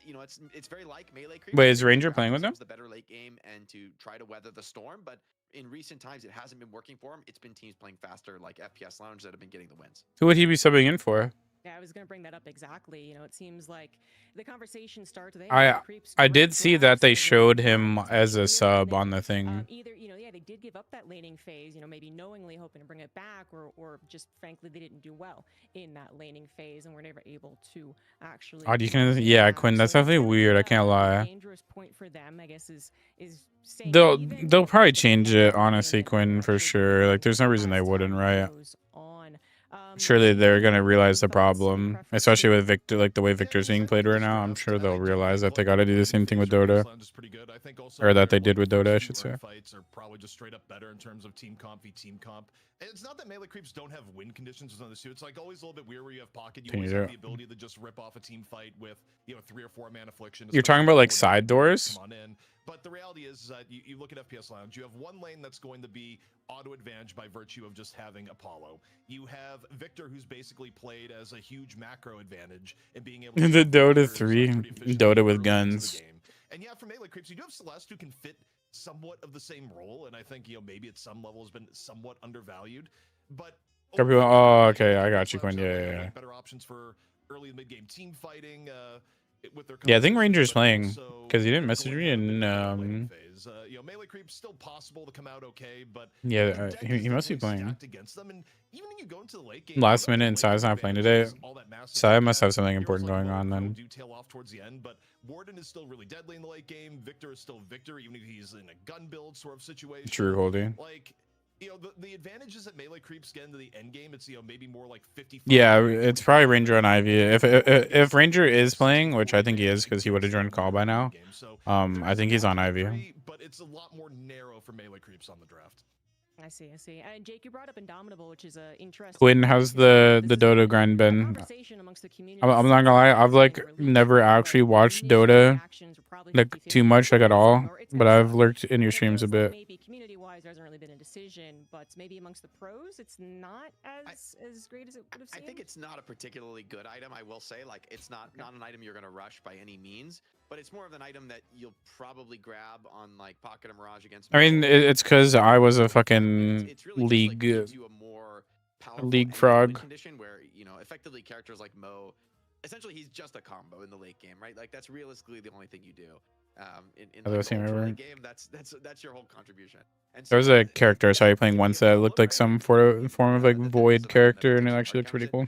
you know, it's very like melee creep. Wait, is Ranger playing with them? The better late game and to try to weather the storm, but in recent times it hasn't been working for him. It's been teams playing faster like FPS Lounge that have been getting the wins. Who would he be subbing in for? Yeah, I was going to bring that up exactly. You know, it seems like the conversation starts with I did see that they showed him as a sub on the thing. either, you know, yeah, they did give up that laning phase, you know, maybe knowingly hoping to bring it back, or just frankly they didn't do well in that laning phase and were never able to actually. Oh, you can, yeah, Quinn. That's definitely weird. I can't lie. Dangerous point for them, I guess, is staying They'll probably change it, honestly, Quinn, for sure. Like, there's no reason they wouldn't, right? Surely they're gonna realize the problem, especially with Victor, like the way Victor's being played right now. I'm sure they'll realize that they got to do the same thing with Dota, or that they did with Dota, I should say. Fights are probably just straight up better in terms of team comp v team comp. And it's not that melee creeps don't have win conditions with others too. It's like always a little bit weird where you have Pocket. You always have the ability to just rip off a team fight with, you know, 3 or 4 man affliction. You're talking about like side doors? Come on in. But the reality is that you look at FPS Lounge, you have one lane that's going to be auto advantage by virtue of just having Apollo. You have Victor, who's basically played as a huge macro advantage and being able to The Dota 3, Dota with guns. And yeah, for melee creeps, you do have Celeste who can fit somewhat of the same role, and I think, you know, maybe at some level has been somewhat undervalued. But Oh, okay, I got you, Quinn. Yeah. better options for early and mid game team fighting. With their Yeah, I think Ranger's playing because he didn't message me, and you know, melee creep's still possible to come out okay, but yeah, he must be playing. Against them, and even when you go into the late game, Last minute, and Sai's not playing today. Sai must have something important going on then. do tail off towards the end, but Warden is still really deadly in the late game. Victor is still Victor, even if he's in a gun build sort of situation. True, holding. Like, you know, the advantages that melee creeps get into the end game, it's, you know, maybe more like 50. Yeah, it's probably Ranger and Ivy. If Ranger is playing, which I think he is because he would have joined call by now, I think he's on Ivy. But it's a lot more narrow for melee creeps on the draft. I see. And Jake, you brought up Indomitable, which is interesting. Quinn, how's the Dota grind been? I'm not gonna lie, I've like never actually watched Dota like too much, like at all, but I've lurked in your streams a bit. Maybe community-wise, there hasn't really been a decision, but maybe amongst the pros, it's not as great as it would have seemed. I think it's not a particularly good item, I will say. Like, it's not an item you're gonna rush by any means, but it's more of an item that you'll probably grab on like Pocket or Mirage against. I mean, it's because I was a fucking league frog. Condition where, you know, effectively characters like Mo, essentially he's just a combo in the late game, right? Like that's realistically the only thing you do. In the late game, that's your whole contribution. And there was a character I saw you playing once that looked like some form of like void character, and it actually looked pretty cool.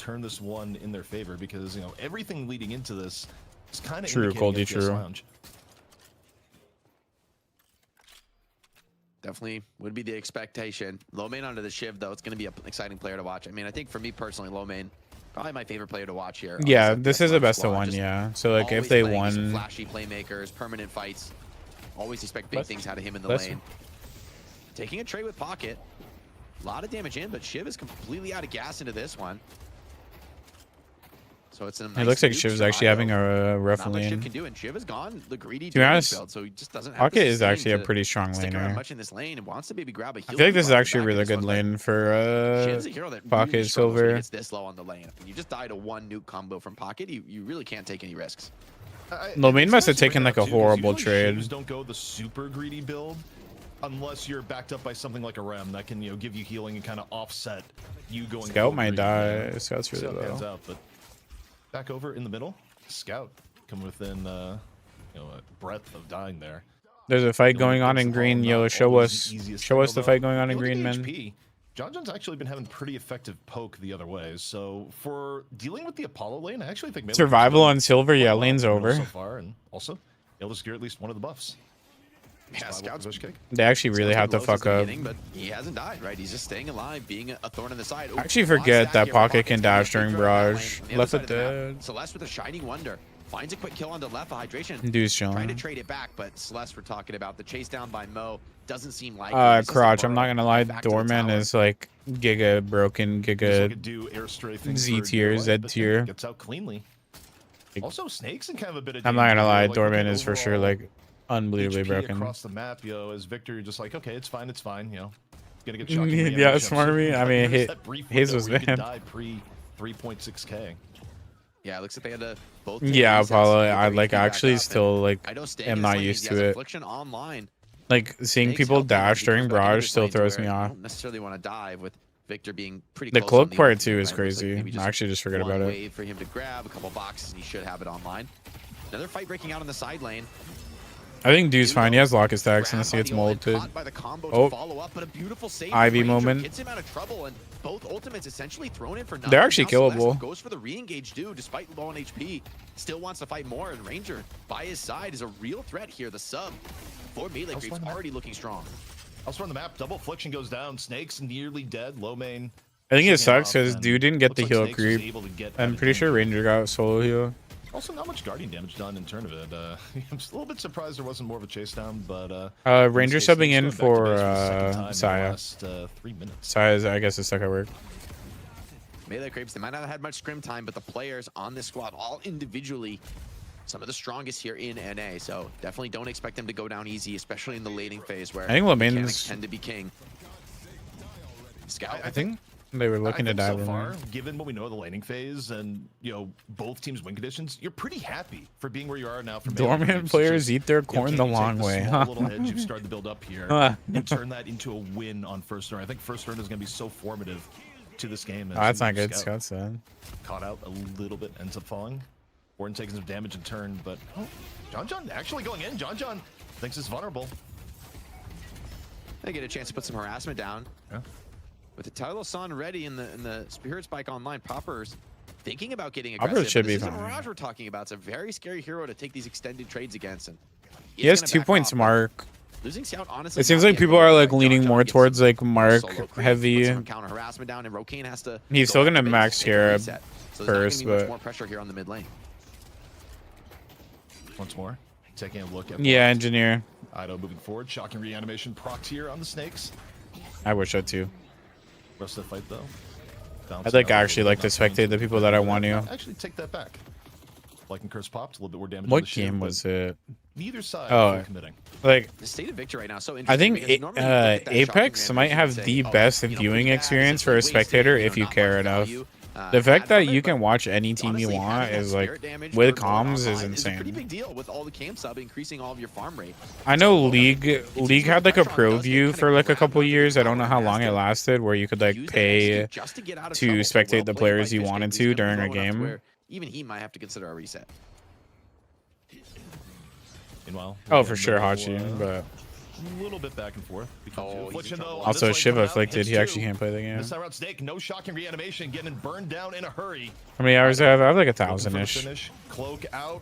turn this one in their favor because, you know, everything leading into this is kind of True, Goldie, true. Lounge. definitely would be the expectation. Low main onto the Shiv, though. It's going to be an exciting player to watch. I mean, I think for me personally, low main, probably my favorite player to watch here. Yeah, this is the best of one, yeah. So, like, if they won... Flashy playmakers, permanent fights. Always expect big things out of him in the lane. Taking a trade with Pocket. A lot of damage in, but Shiv is completely out of gas into this one. So it's It looks like Shiv's actually having a rough lane. Shiv can do, and Shiv has gone the greedy to be honest, build, so he just doesn't have Pocket is actually a pretty strong laner. much in this lane and wants to maybe grab a I feel like this is actually a really good lane for Shiv's a hero that Pocket really struggles when he Silver. gets this low on the lane. When you just die to one nuke combo from Pocket, you really can't take any risks. Low main must have taken like a horrible trade. Shivs don't go the super greedy build unless you're backed up by something like a Rem that can, you know, give you healing and kind of offset you going. Scout might die. Scout's really low. Out, but back over in the middle, Scout come within you know, a breadth of dying there. There's a fight going on in green. Yellow, show us the fight going on in green, man. John John's actually been having pretty effective poke the other way. So for dealing with the Apollo lane, I actually think Survival on silver, yeah, lane's over. So far, and also able to secure at least one of the buffs. Yeah, Scout's They actually really have to fuck up. But he hasn't died, right? He's just staying alive, being a thorn in the side. I actually forget that Pocket can dash during barrage. Left it dead. Celeste with a shining wonder. Finds a quick kill on the left, hydration. Dude's Trying to chilling. trade it back, but Celeste we're talking about. The chase down by Mo doesn't seem like Crotch, I'm not gonna lie, Doorman is like giga broken, giga Z tier, Z tier. Gets out cleanly. Also, Snake's in kind of a bit of I'm not gonna danger, lie, like, Doorman is for sure like unbelievably HP broken. across the map, yo, as Victor, you're just like, okay, it's fine, you know. Gonna get Yeah, smart me. I mean, Haze was bad. bad. Pre 3.6k. Yeah, it looks like they had to both. Yeah, Apollo, I take like back actually up, still and like I know Sting am is not laning, used he has to it. Affliction online. Like seeing Snake's people helping dash because during back into barrage this still lane to throws where me you off. don't necessarily want to dive with Victor being pretty The close cloak on part ulti, too is right? It looks like crazy. maybe I actually just forgot one about it. wave for him to grab a couple boxes, and he should have it online. Another fight breaking out on the side lane. I think Dude's fine. He has lock stacks unless he gets molted. Oh, Ivy moment. Gets him out of trouble, and both ultimates essentially thrown in for nothing. They're actually Now Celeste killable. Goes for the re-engage Dude despite low on HP. Still wants to fight more, and Ranger by his side is a real threat here. The sub for melee creeps already looking strong. Also on the map, double affliction goes down. Snake's nearly dead. Low main. I think it shaking sucks off, because and Dude didn't get looks the like heal Snakes was creep. able to get I'm that pretty sure Ranger got solo heal. Also, not much guardian damage done in turn of it. I'm just a little bit surprised there wasn't more of a chase down, but Ranger this case, subbing in Snake's going for back to base the second time in the Saya. last, 3 minutes. Saya's, I guess, is stuck at work. Melee creeps, they might not have had much scrim time, but the players on this squad, all individually, some of the strongest here in NA. So definitely don't expect them to go down easy, especially in the laning phase where I think Lamain's- mechanics tend to be king. Scout. I think they were looking to dive so in far, there. given what we know of the laning phase and, you know, both teams' win conditions, you're pretty happy for being where you are now. For Dormant melee creeps. players Just, eat their you know, corn can the you take long way, small huh? little edge you've started to build up here and turn that into a win on first turn. I think first turn is going to be so formative to this game. Oh, that's not good. Scout said. Caught out a little bit, ends up falling. Gordon taking some damage in turn, but John actually going in. John thinks it's vulnerable. They get a chance to put some harassment down. Yeah. With the Tylo Sun ready and the Spirit Spike online, Poppers thinking about getting Poppers aggressive. should But be this is a fine. Mirage we're talking about. It's a very scary hero to take these extended trades against. And He has is 2 gonna back points off, mark. Losing Scout, honestly, It seems not like yet people over, are like right? leaning John more gets towards like solo mark creep, puts heavy. some counter harassment down, and Rokane has to. He's go still after gonna base, max take a Scarab reset. So there's not first, gonna be much but more pressure here on the mid lane. Once more, taking a look at yeah, engineer. Ido moving forward, shocking reanimation proc here on the snakes. I wish I too. Rest of the fight though. I'd like actually like to spectate the people that I want to. Actually, take that back. Like and curse popped a little bit more damage. on What the shield, game but was it? Neither side Oh, full committing. like The state of Victor right now is so I interesting. think because normally you look at that Apex shocking might reanimation have and the say, oh, best you know, viewing pretty bad, experience for a essentially wasted, spectator you know, if you not care much enough. value, The fact had that from it, you but can watch any team you honestly, want having that is like spirit damage with for Lord comms is online a pretty insane. big deal with all the camp sub increasing all of your farm rate. I know League had like a pro view for like a couple years. I don't know how long it lasted, where you could like pay Just to get out of to trouble. spectate Well the played players by you Fishgate. wanted He's to gonna during a blow it up to game. where even he might have to consider a reset. Meanwhile, Oh, for sure, Hachi, but a little bit back and forth. Affliction, though, on also this lane Shiv coming out, afflicted. hits He actually two. can't play the game. This time around Snake, no shocking reanimation, getting burned down in a hurry. How many hours do I have? I have like Looking for the 1,000-ish. finish. Cloak out.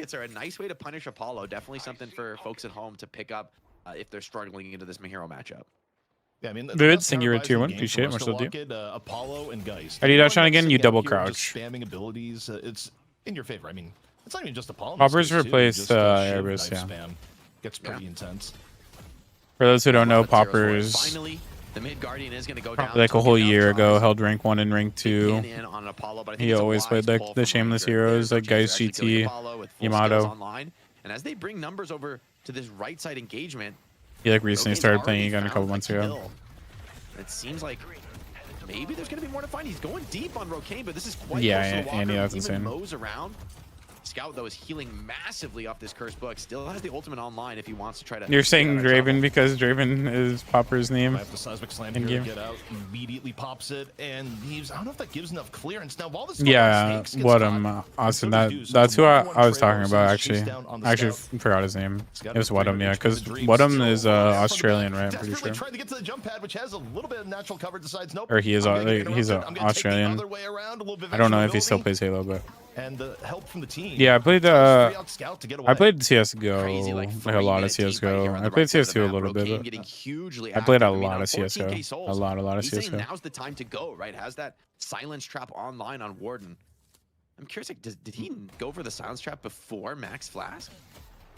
kits are a nice way to punish Apollo. Definitely something for folks at home to pick up. if they're struggling into this Mahiro matchup. Yeah, I mean, Vivid, thank you for tier 1. Appreciate it. Much love to you. Apollo and Geist. How do you dash on again? You double Here, just crouch. Spamming abilities, it's in your favor. I mean, it's not even just Apollo. Poppers replace Airbus, yeah. Spam gets pretty intense. For those who don't know, Poppers, Finally, the mid guardian is going to go down. like a whole year ago, held rank 1 and rank 2. In on Apollo, but I think He it's a always wise played like pull the from shameless Ranger. heroes, like There's no Geist, chance of actually killing GT, Apollo with full skills Yamato. online. And as they bring numbers over to this right side engagement, He like recently Rokane's started playing already again a couple found months a ago. kill. It seems like maybe there's going to be more to find. He's going deep on Rokane, but this is quite Yeah, close to the Walker. Andy, that's He even insane. mows around. Scout, though, is healing massively off this cursed book. Still has the ultimate online if he wants to try to... You're saying Draven because Draven is Popper's name? I have the seismic slam in here, game. get out, immediately pops it, and leaves. I don't know if that gives enough clearance. Now, while this Yeah, what Austin. That's who I was talking about actually. I actually forgot his name. It was Wadum, yeah, because Wadum is Australian, right? I'm pretty sure. Trying to get to the jump pad, which has a little bit of natural cover, decides nope. Or he is. He's Australian. I don't know if he still plays Halo, but. And the help from the team. Yeah, I played I played CS:GO, like a lot of CS:GO. I played CS2 a little bit. But I played a lot of CS:GO. A lot of He's saying CS:GO. now's the time to go, right? Has that silence trap online on Warden. I'm curious, like, did he go for the silence trap before Max Flask?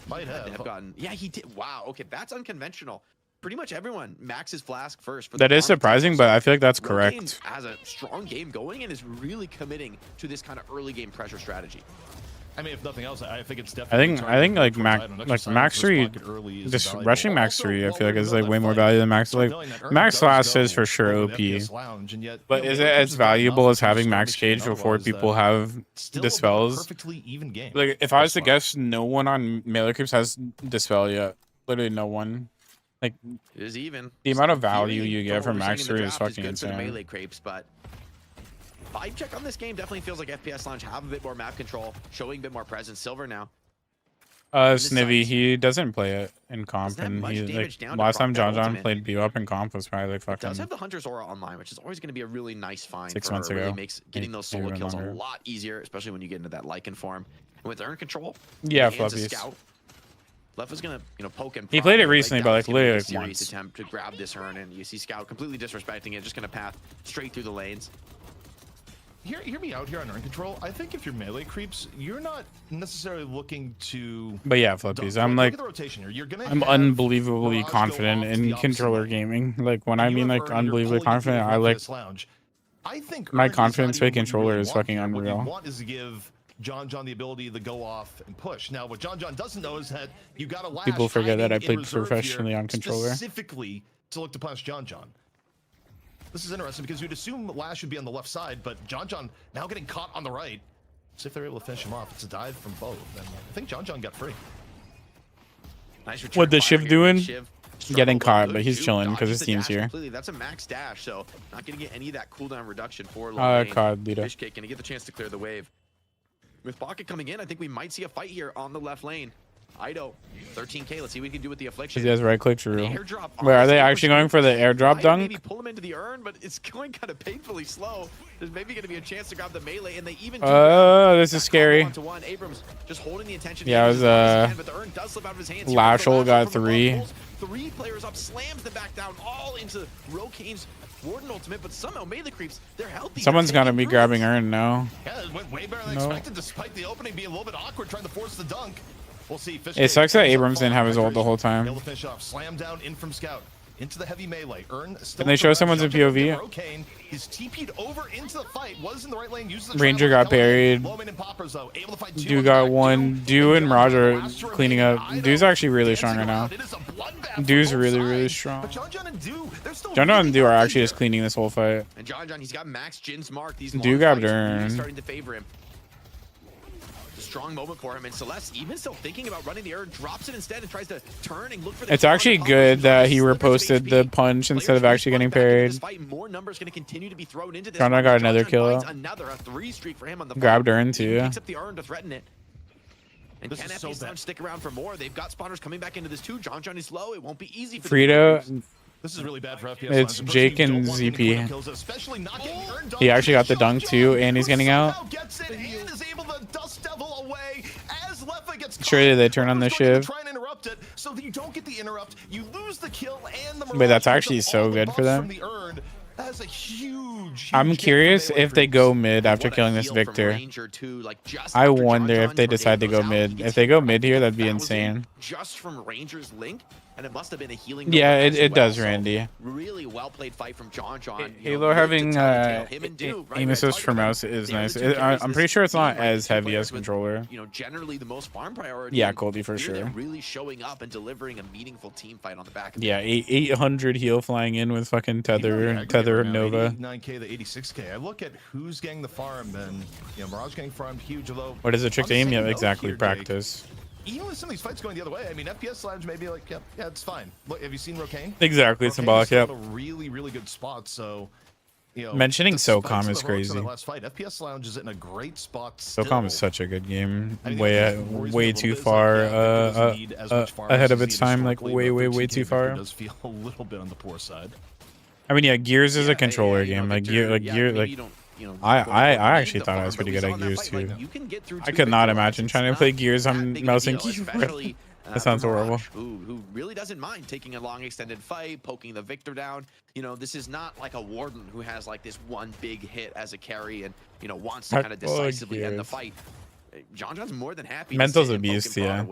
Might have gotten. Yeah, he did. Wow. Okay, that's unconventional. Pretty much everyone maxes Flask first. For That is surprising, but I feel like that's correct. Rokane has a strong game going and is really committing to this kind of early game pressure strategy. I mean, if nothing else, I think it's I definitely. think like Max 3, just rushing Max 3, I feel like is like way more value than Max. Like Max Flask is for sure OP, but is it as valuable as having Max Cage before people have Dispels? Like if I was to guess, no one on Melee Creeps has Dispel yet. Literally no one. Like It is even. the amount of value you get From from what we're Max seeing in 3 the is draft fucking good for the insane. melee crepes, but vibe check on this game definitely feels like FPS Lounge have a bit more map control, showing a bit more presence. Silver now. Snivy, he doesn't play it in comp, and much he damage like down to last time proc that John ultimate. played BO up in comp was probably like Does fucking have the Hunter's Aura online, which is always going to be a really nice find 6 for months her. Really ago. makes getting those solo Maybe kills a longer. lot easier, especially when you get into that Lycan form. And with Earn Control, Yeah, in the hands of fluffies. Scout, Left is gonna, poke and He prod, played it but recently, Down but, is like, gonna make literally, a like, serious once. attempt to grab this Earn, and you see Scout completely disrespecting it, just gonna path straight through the lanes. Hear me out here on Earn Control. I think if you're melee creeps, you're not necessarily looking to. But yeah, flippies. I'm look like, at the rotation here. You're gonna I'm have unbelievably Mirage go confident off to in the opposite controller lane. gaming. Like when I You mean have like Earn, you're unbelievably pulling into confident, the I like FPS Lounge. I think my Earn is confidence not with even what you controller really is want fucking here. What you unreal. want is to give John the ability to go off and push. Now, what John doesn't know is that you got a Lash People forget that I hiding in played reserve professionally here on controller. specifically to look to punish John. This is interesting because you'd assume Lash would be on the left side, but John now getting caught on the right. See if they're able to finish him off. It's a dive from both, and I think John got free. Nice return What the fire Shiv here, doing? Shiv Getting struggled, caught, good but he's shoot, chilling because dodges his the team's dash here. completely. That's a max dash, so not gonna get any of that cooldown reduction for COD leader. Fishcake gonna get the chance to clear the wave. With Baka coming in, I think we might see a fight here on the left lane. Ido, 13k. Let's see what we can do with the affliction. He has right click through. airdrop Wait, are they honestly actually going for the airdrop Might dunk? Maybe pull him into the urn, but it's going kind of painfully slow. There's maybe going to be a chance to grab the melee, and they even. This is scary. One-to-one. Abrams just holding the attention. Yeah, it was but the urn does slip out of his hands. Lashel got 3. 3 players up, slams them back down, all into Rokane's Warden ultimate, but somehow melee creeps. They're healthy. Someone's gonna be grabbing Earn now. Yeah, it went way better than No. expected, despite the opening being a little bit awkward, trying to force the dunk. We'll see. It sucks that Abrams didn't have his ult the whole time. Able to finish off. Slam down in from Scout into the heavy melee. Earn still Can they show someone's in POV? Rokane is TP'd over into the fight. Was in the right lane. Uses the Ranger travel got to buried. Loman and Poppers, though, able to fight two Dew on got the back. 1. Dew and Raj are cleaning up. Dew's actually really strong right now. Dew's really strong. John and Dew are actually just cleaning this whole fight. And John, he's got max Jin's mark. These Dew long grabbed fights really Earn. starting to favor him. It's a strong moment for him, and Celeste, even still thinking about running the Earn, drops it instead and tries to turn and look for the It's actually good that he reposted the punch instead of actually getting parried. More numbers going to continue to be thrown into this. John got another kill. Another a 3 streak for him on the Grabbed fight. Earn He too. picks up the Earn to threaten it. And This can is so FPS bad. Lounge stick around for more? They've got spawners coming back into this too. John is low. It won't be easy for the Frito, This is really bad for FPS. it's Lounge. Jake You don't and want any ZP. quick kills, especially not getting Earn done. He actually got the dunk too, and he's getting out. Gets it and is able to dust devil away as Leffa gets caught. Surely they turn on the Poppers going to Shiv. try and interrupt it, so that you don't get the interrupt. You But that's actually so good for them. That's a huge I'm curious if they go mid after killing this Victor. I wonder if they decide to go mid. If they go mid here, that'd be insane. Just from Ranger's link, and it must have been a healing. Yeah, it does, Randy. Really well played fight from John. Halo having aim assist for mouse is nice. I'm pretty sure it's not as heavy as controller. You know, generally the most farm priority. Yeah, Goldie for sure. Really showing up and delivering a meaningful team fight on the back. Yeah, 800 heal flying in with fucking tether Nova. 9K to 86K. I look at who's getting the farm, and you know, Mirage getting farmed huge. Although What is a trick to aim? Yeah, exactly. Practice. Even with some of these fights going the other way, I mean, FPS Lounge may be like, yeah, it's fine. Look, have you seen Rokane? Exactly, it's symbolic. Yep. A really, really good spot. So, you know, mentioning SOCOM is crazy. Last fight, FPS Lounge is in a great spot. SOCOM is such a good game. Way too far ahead of its time. Like way too far. Does feel a little bit on the poor side. I mean, yeah, Gears is a controller game. Like I actually thought I was pretty good at Gears too. I could not imagine trying to play Gears on mouse and keyboard. That sounds horrible. Who really doesn't mind taking a long extended fight, poking the Victor down. You know, this is not like a Warden who has like this one big hit as a carry and, you know, wants to kind of decisively end the fight. John's more than happy. Mental's a beast, yeah.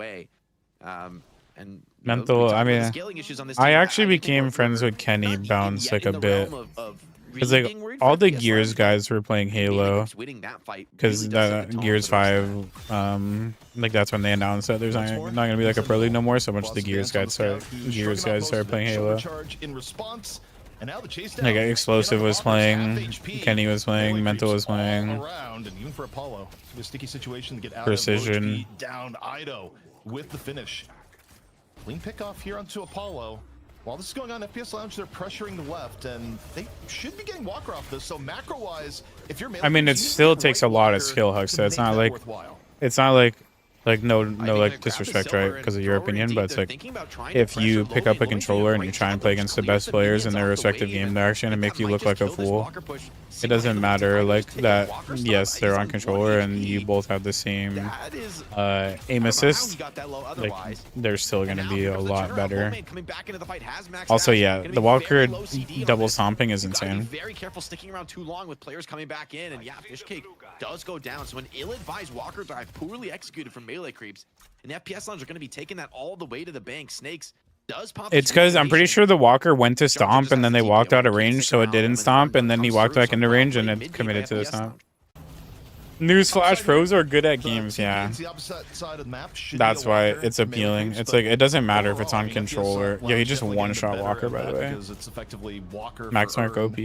And Mental, I mean, I actually became friends with Kenny Bounce like a bit. Because like all the Gears guys were playing Halo, because Gears 5, like that's when they announced that there's not gonna be like a pro league no more. So much of the Gears guys started playing Halo. Like Explosive was playing, Kenny was playing, Mental was playing. Precision. Down Ido with the finish. Clean pick off here onto Apollo. While this is going on, FPS Lounge, they're pressuring the left, and they should be getting Walker off this. So macro-wise, if you're, I mean, it still takes a lot of skill, Huck. So it's not like no like disrespect, right? Because of your opinion, but it's like if you pick up a controller and you try and play against the best players in their respective game, they're actually gonna make you look like a fool. It doesn't matter like that. Yes, they're on controller and you both have the same aim assist. Like they're still gonna be a lot better. Also, yeah, the Walker double stomping is insane. Very careful sticking around too long with players coming back in, and yeah, Fishcake does go down. So an ill-advised Walker dive, poorly executed from melee creeps, and the FPS Lounge are going to be taking that all the way to the bank. Snakes does pop. It's because I'm pretty sure the Walker went to stomp and then they walked out of range, so it didn't stomp, and then he walked back into range and it committed to the stomp. Newsflash, pros are good at games, yeah. That's why it's appealing. It's like, it doesn't matter if it's on controller. Yeah, he just one-shot Walker, by the way. It's effectively Walker Max Mark OP.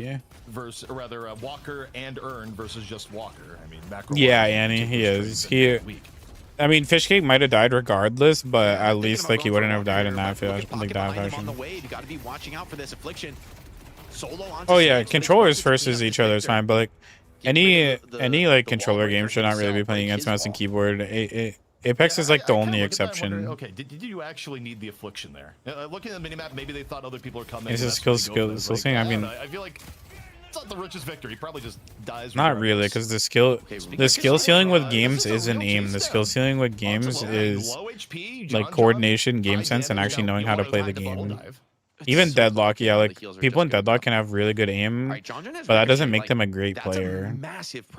Versus, or rather, Walker and Earn versus just Walker. I mean, yeah, Annie, he is. I mean, Fishcake might have died regardless, but at least like he wouldn't have died in that fashion. Oh yeah, controllers versus each other is fine, but like any like controller game should not really be playing against mouse and keyboard. Apex is like the only exception. Okay, did you actually need the affliction there? Looking at the minimap, maybe they thought other people are coming. Is it skill thing? I mean, I feel like it's not the richest victory. He probably just dies. Not really, because the skill ceiling with games isn't aim. The skill ceiling with games is like coordination, game sense, and actually knowing how to play the game. Even Deadlock, yeah, like people in Deadlock can have really good aim, but that doesn't make them a great player.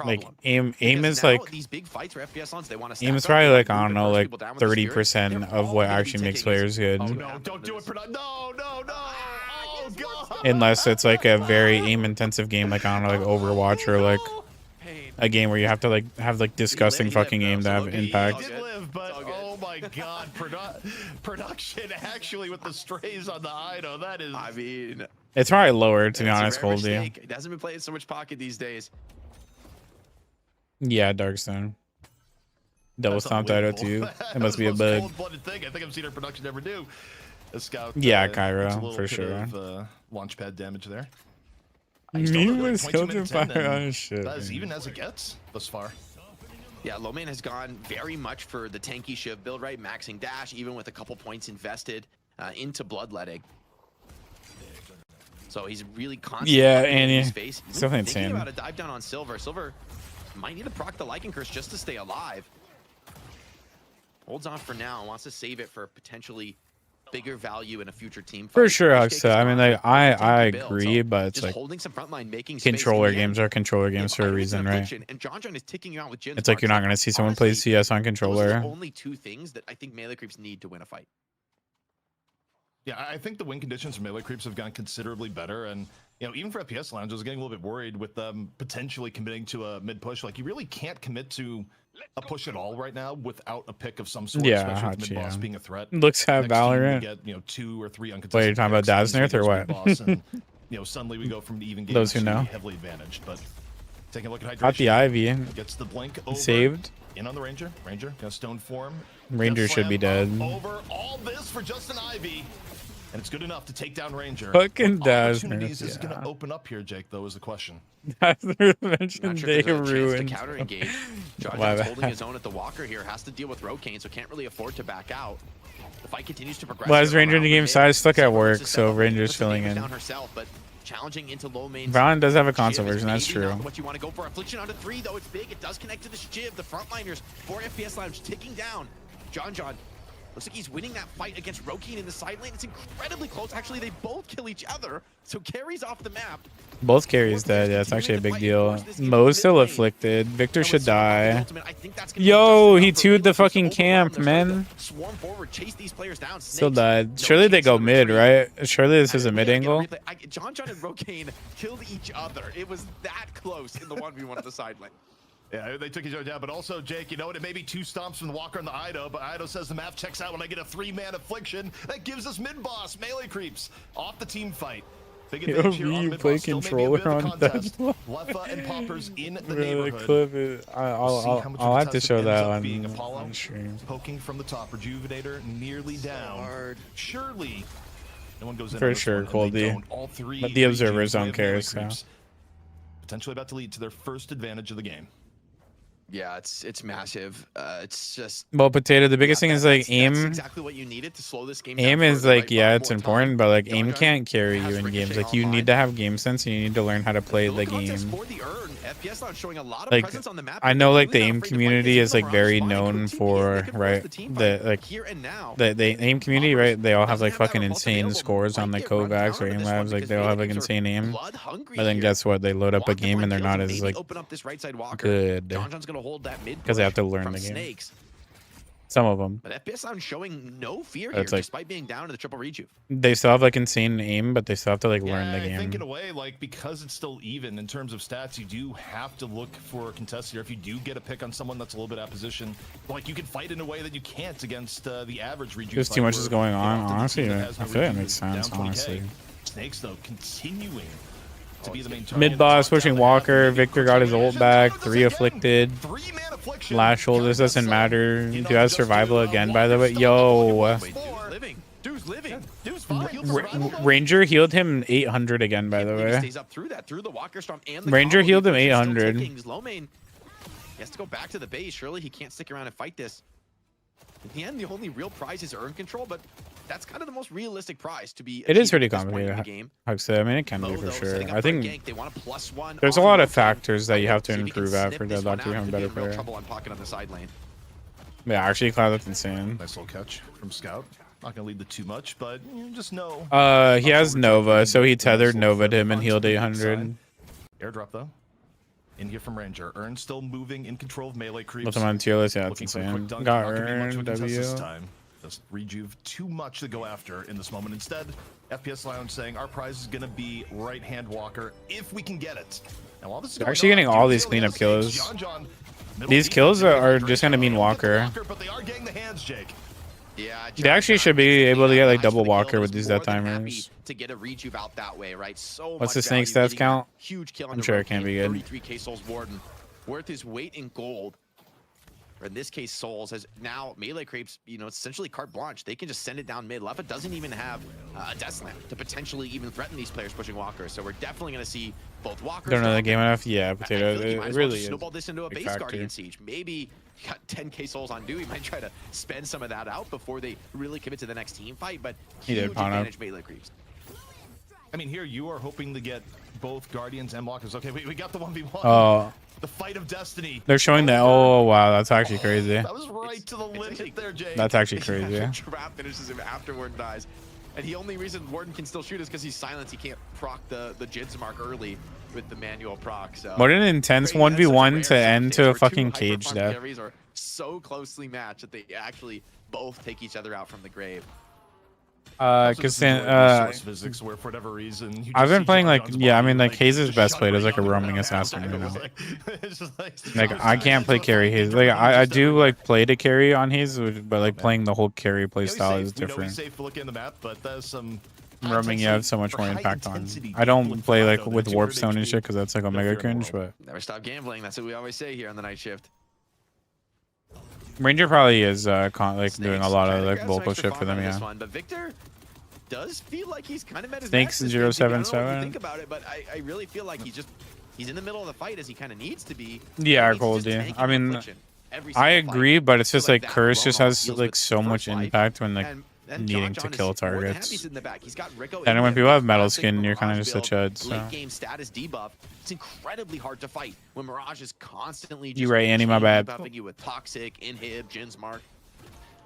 Like aim is like aim is probably like, I don't know, like 30% of what actually makes players good. Oh no! Don't do it! No! Oh god! Unless it's like a very aim intensive game, like I don't know, like Overwatch or like a game where you have to like have like disgusting fucking aim to have impact. Oh my god, production actually with the strays on the Ido, that is... I mean... It's probably lower, to be honest, Goldie. It hasn't been playing so much Pocket these days. Yeah, Darkstone. Double stomped Ido too. It must be a bug. Thing I think I've seen our production ever do. A scout, yeah, Cairo, for sure. Launchpad damage there. Me with skeleton fire, oh shit. That is even as it gets thus far. Yeah, Lowman has gone very much for the tanky shiv build, right? Maxing dash, even with a couple points invested into bloodletting. So he's really constantly and his face. It's definitely thinking insane. about a dive down on Silver. Silver might need to proc the Lycan Curse just to stay alive. Holds on for now and wants to save it for potentially bigger value in a future team fight. For sure, Rage Cake Huxa. is I mean, gone. like, I It's built, agree, so but it's just like holding some frontline, making space. controller In the games end, are controller games for a Iron is an reason, right? affliction, and John is ticking you out with Jin's It's like you're not marks. gonna see someone play Honestly, CS on those are the controller. only two things that I think melee creeps need to win a fight. Yeah, I think the win conditions for melee creeps have gotten considerably better, and you know, even for FPS Lounge, I was getting a little bit worried with them potentially committing to a mid push. Like, you really can't commit to a push at all right now without a pick of some sort. Yeah, especially with Hachi, mid boss yeah. being a threat. Looks have Next team, we Valorant. get, you know, 2 or 3 uncontested. Wait, you're talking about picks, Daznarth or goes what? mid boss, and, you know, suddenly we go from even game Those who to know. heavily advantaged. But taking a look at hydration, Got the Ivy. gets the blink over, Saved. in on the Ranger. Ranger got stone form. Ranger Death should be Slam dead. Over all this for just an Ivy. And it's good enough to take down Ranger. Fucking What opportunities Daznarth, is it going yeah. to open up here, Jake, though, is the question. Daznarth mentioned Not sure they if there's a chance to ruined. counter engage. John My John's bad. holding his own at the Walker here, has to deal with Rokane, so can't really afford to back out. The fight continues to progress. Well, as here Ranger in around the game mid. side stuck at Silver work, versus so Seven. Ranger's Puts the filling damage in. down herself, but challenging into low main. Valorant does have a console Shiv is version, that's maybe true. not what you want to go for. Affliction onto 3, though it's big. It does connect to the Shiv. The frontliners for FPS Lounge ticking down. John looks like he's winning that fight against Rokane in the side lane. It's incredibly close. Actually, they both kill each other, so carries off the map. Both carries dead. Yeah, it's actually a big deal. Mo's still afflicted. Victor should die. Yo, he 2'd the fucking camp, man. Swarm forward, chase these players down. Still died. Surely they go mid, right? Surely this is a mid angle. John and Rokane killed each other. It was that close in the 1v1 at the side lane. Yeah, they took each other down, but also, Jake, you know what? It may be 2 stomps from the Walker and the Ido, but Ido says the map checks out when I get a 3-man affliction. That gives us mid-boss, melee creeps, off the team fight. Big advantage here on play mid-boss. Still maybe a controller bit of a on contest. Deadlock. Leffa and Poppers in the Really, neighborhood. clip it. I'll have to show that on stream. Poking from the top, Rejuvenator nearly down. Surely, no one goes in For on this sure, one, and they Coldy. don't. All 3 But the observers rejuves don't with care, melee so. creeps. Potentially about to lead to their first advantage of the game. Yeah, it's massive. It's just. Well, Potato, the biggest thing is like That's aim. exactly what you needed to slow this game down. Aim for is the like, right yeah, one it's more important, time. but like John aim can't carry you in games. Like you need to have game sense and you need to learn how to play the game. For the urn, FPS Lounge showing a lot of Like presence on the map. I know like the aim community is like very known for, right, the like the aim community, right, they all have like fucking insane scores on like Kovacs or aim labs, like they all have like insane aim, but then guess what, they load up a game and they're not as like good John John's gonna hold that mid because they have to learn from the game. Snakes. Some of them, But FPS Lounge showing no fear here, It's like- despite being down in the triple rejuve. they still have like insane aim, but they still have to like learn the I think in game. a way, like, because it's still even in terms of stats, you do have to look for a contest here. If you do get a pick on someone that's a little bit out of position, like, you can fight in a way that you can't against the average rejuve. There's too much is going on, honestly. I feel like it makes sense, honestly. Snakes, though, continuing to be the main target. Mid boss pushing Walker. Victor got his ult back. 3 afflicted. Lash shoulders doesn't matter. Do have survival again, by the way. Yo. Ranger healed him 800 again, by the way. Stays up through that, through the Walker Storm and the Ranger combo. healed him He's still 800. ticking. Low main, he has to go back to the base. Surely he can't stick around and fight this. In the end, the only real prize is urn control, but that's kind of the most realistic prize to be. It is pretty achieved at this point in complicated, the game. Huxa. I mean, it can be Mo, for though, sure. setting up I for a think gank. They want a +1 there's a on lot of Rokane. factors that you have to See if he can improve at snip for this one Deadlock to become out. a Could better be in real player. trouble on Pocket on the side lane. Yeah, actually, Cloud, that's insane. Nice little catch from Scout. Not gonna lead to too much, but you just know. He has Nova, so he tethered Nova to him and healed 800. Airdrop though. In here from Ranger. Urn still moving in control of melee creeps. With him on tier list, yeah, it's Looking for a quick insane. dunk, Got not gonna be much of a Urn, contest this W. time. Just rejuve too much to go after in this moment. Instead, FPS Lounge saying our prize is gonna be right hand Walker if we can get it. Now while this is They're going actually on, getting all these Jimmy cleanup Taylor has kills. John, middle These deep, kills Jimmy are Taylor just gonna mean trying to Walker. but they are getting the hands, Jake. Yeah, They actually should be able to get like double for the kill, Walker but with was these more death than happy timers. to get a rejuve out that way, right? So What's the much snake value stats getting count? that huge kill I'm onto sure it can Rokane, be good. 33k souls Warden, worth his weight in gold. Or in this case, Souls has now melee creeps, you know, it's essentially carte blanche. They can just send it down mid. Leffa doesn't even have a Death Slam to potentially even threaten these players pushing Walker. So we're definitely going to see both Walkers. Don't know the game enough. Yeah, I Potato. feel like you It might as well really just is. snowball this into a Big base factor. Guardian Siege. Maybe got 10k souls on Dewey. Might try to spend some of that out before they really commit to the next team fight. But He did, huge Pano. advantage melee creeps. I mean, here you are hoping to get both Guardians and Walkers. Okay, we got the 1v1. Oh, The fight of destiny. They're showing that. Oh wow, that's actually crazy. That was right to the limit there, Jay. That's actually crazy. Trap finishes him after Warden dies. And the only reason Warden can still shoot is because he's silenced. He can't proc the Jids mark early with the manual proc. So What an intense 1v1 to end to a fucking cage death. Carries are so closely matched that they actually both take each other out from the grave. Cause physics where for whatever reason I've been playing like I mean like Haze's best played as like a roaming assassin right now. Like I can't play carry Haze. Like I do like play to carry on Haze, but like playing the whole carry play style is different. Safe to look in the map, but there's some roaming you have so much more impact on. I don't play like with warpstone and shit because that's like omega cringe, but never stop gambling. That's what we always say here on the night shift. Ranger probably is like doing a lot of like vocal shit for them, yeah. But Victor does feel like he's kind of met his Snakes max. 077. Think about it, but I really feel like he's in the middle of the fight as he kind of needs to be. Yeah, Goldie. I mean, I agree, but it's just like Curse just has like so much impact when like needing to kill targets. And when people have metal skin, you're kind of just a chud. So. Late game status debuff. It's incredibly hard to fight when Mirage is constantly. You right, Annie, my bad. Buffing you with toxic, inhib, Jin's mark.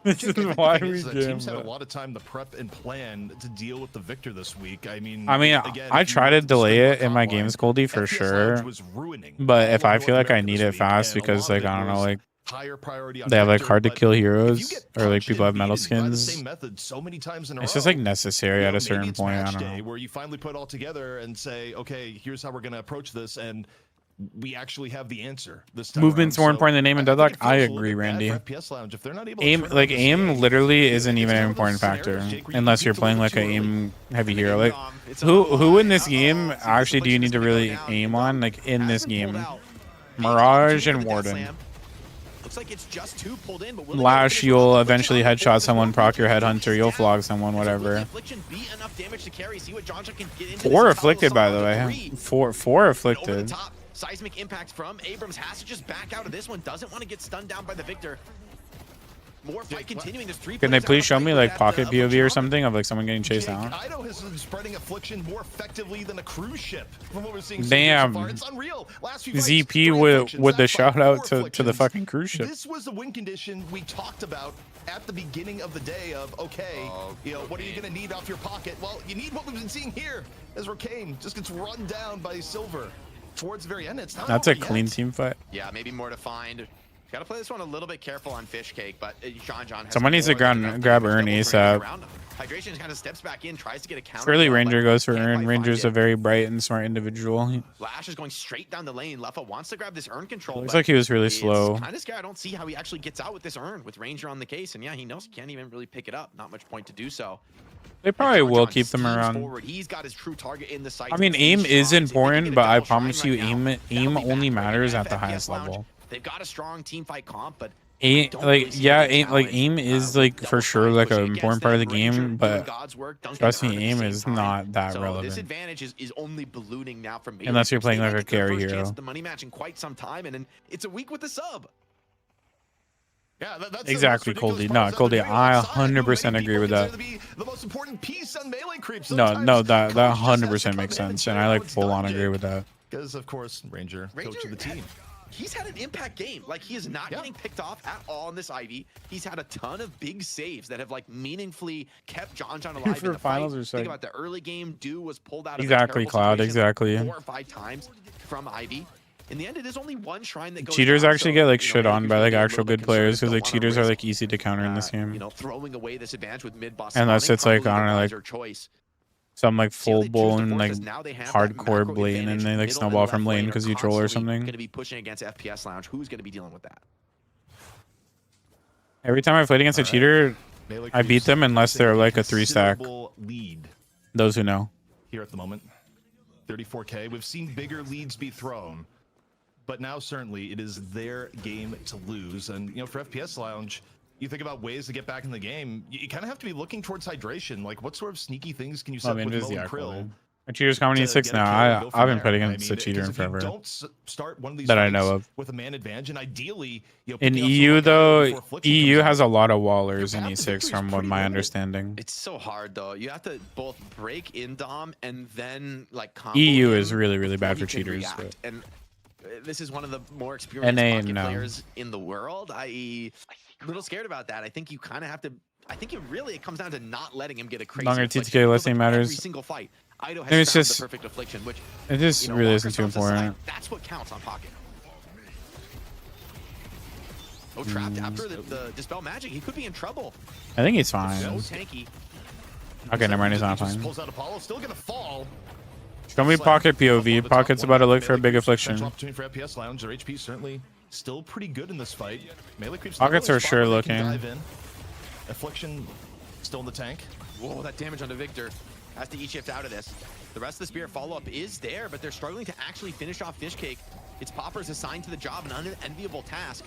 This is why we teams had a lot of time to prep and plan to deal with the Victor this week. I mean, again, I try to delay it in my games, Goldie, for sure. But if I feel like I need it fast because like I don't know, like they have like hard to kill heroes or like people have metal skins, it's just like necessary at a certain point. I don't know. Where you finally put it all together and say, okay, here's how we're gonna approach this, and we actually have the answer this time. Movement's more important than aim and Deadlock. I agree, Randy. Aim literally isn't even an important factor unless you're playing like an aim heavy hero. Like who in this game actually do you need to really aim on? Like in this game, Mirage and Warden. Looks like it's just two pulled in, but Lash, you'll eventually headshot someone, proc your headhunter, you'll flog someone, whatever. 4 afflicted, by the way. Four afflicted. Seismic impact from Abrams has to just back out of this one. Doesn't want to get stunned down by the Victor. More fight continuing. There's 3 Can they please show me like pocket POV or something of like someone getting chased down? Kaido has been spreading affliction more effectively than a cruise ship from what we're seeing. Damn. So far. It's unreal. Last few ZP with the shout out to the fucking cruise ship. This was the win condition we talked about at the beginning of the day of okay, you know, what are you gonna need off your pocket? Well, you need what we've been seeing here as Rakane just gets run down by Silver towards the very end. It's not That's a clean team fight. Yeah, maybe more to find. Got to play this one a little bit careful on Fish Cake, but John has someone needs to grab Ern ASAP. Hydration kind of steps back in, tries to get a counter. Surely Ranger goes for Ern. Ranger's a very bright and smart individual. Lash is going straight down the lane. Leffa wants to grab this Ern control. Looks like he was really slow. Kind of scary. I don't see how he actually gets out with this Ern with Ranger on the case, and yeah, he knows he can't even really pick it up. Not much point to do so. They probably will keep them around. He's got his true target in the sight. I mean, aim is important, but I promise you, aim only matters at the highest level. They've got a strong team fight comp, but aim is like for sure like an important part of the game, but trust me, aim is not that relevant. This advantage is only ballooning now from unless you're playing like a carry hero. The money match in quite some time, and then it's a week with the sub. Yeah, that's exactly, Goldie. No, Goldie, I 100% agree with that. The most important piece on melee creep. No, that 100% makes sense, and I like full on agree with that. Because of course, Ranger, coach of the team. He's had an impact game. Like, he is not getting picked off at all in this Ivy. He's had a ton of big saves that have like meaningfully kept John alive for in the finals fight. or Think about the early game. Do was pulled out of exactly, Cloud. Exactly. 4 or 5 times from Ivy. In the end, it is only one shrine that goes cheaters down, actually so, get like you know, shit on by like maybe actual good players because like cheaters are like easy to counter in this game. You know, throwing away this advantage with mid boss. Unless it's like on like choice. some like full blown like hardcore blatant and they like snowball from lane because you troll or something. Going to be pushing against FPS Lounge. Who's going to be dealing with that? Every time I played against a cheater, I beat them unless they're like a 3-stack. Lead. Those who know. Here at the moment, 34K. We've seen bigger leads be thrown, but now certainly it is their game to lose. And you know, for FPS Lounge, you think about ways to get back in the game. You kind of have to be looking towards hydration. Like, what sort of sneaky things can you set with Mo and Krill? My cheaters comedy 6 now. I've been playing against a cheater in forever. That I know of. With a man advantage, and ideally, you know, in EU though, EU has a lot of wallers in E6 from what my understanding. It's so hard though. You have to both break in Dom and then like EU is really bad for cheaters. And this is one of the more experienced NA, Pocket no. players in the world. A little scared about that. I think you kind of have to. I think it comes down to not letting him get a crazy Longer affliction. TTK, It less feels like matters. Every single fight, Ido has Maybe it's found just- the perfect affliction, which It just really isn't too Walker Stone's aside, important. that's what counts on Pocket. Oh, trapped after the Dispel Magic. He could be in trouble. I think he's So fine. tanky. Okay, never mind. He's not Just fine. pulls out Apollo, still gonna fall. Show me Pocket POV. Pocket's about to look for a big affliction. Potential opportunity for FPS Lounge. Their HP certainly still pretty good in this fight. Melee creeps. Pockets still in a are spot sure where they can looking. dive in. Affliction still in the tank. Whoa, that damage onto Victor has to E-shift out of this. The rest of the Spirit follow-up is there, but they're struggling to actually finish off Fishcake. It's Popper's assigned to the job, an unenviable task.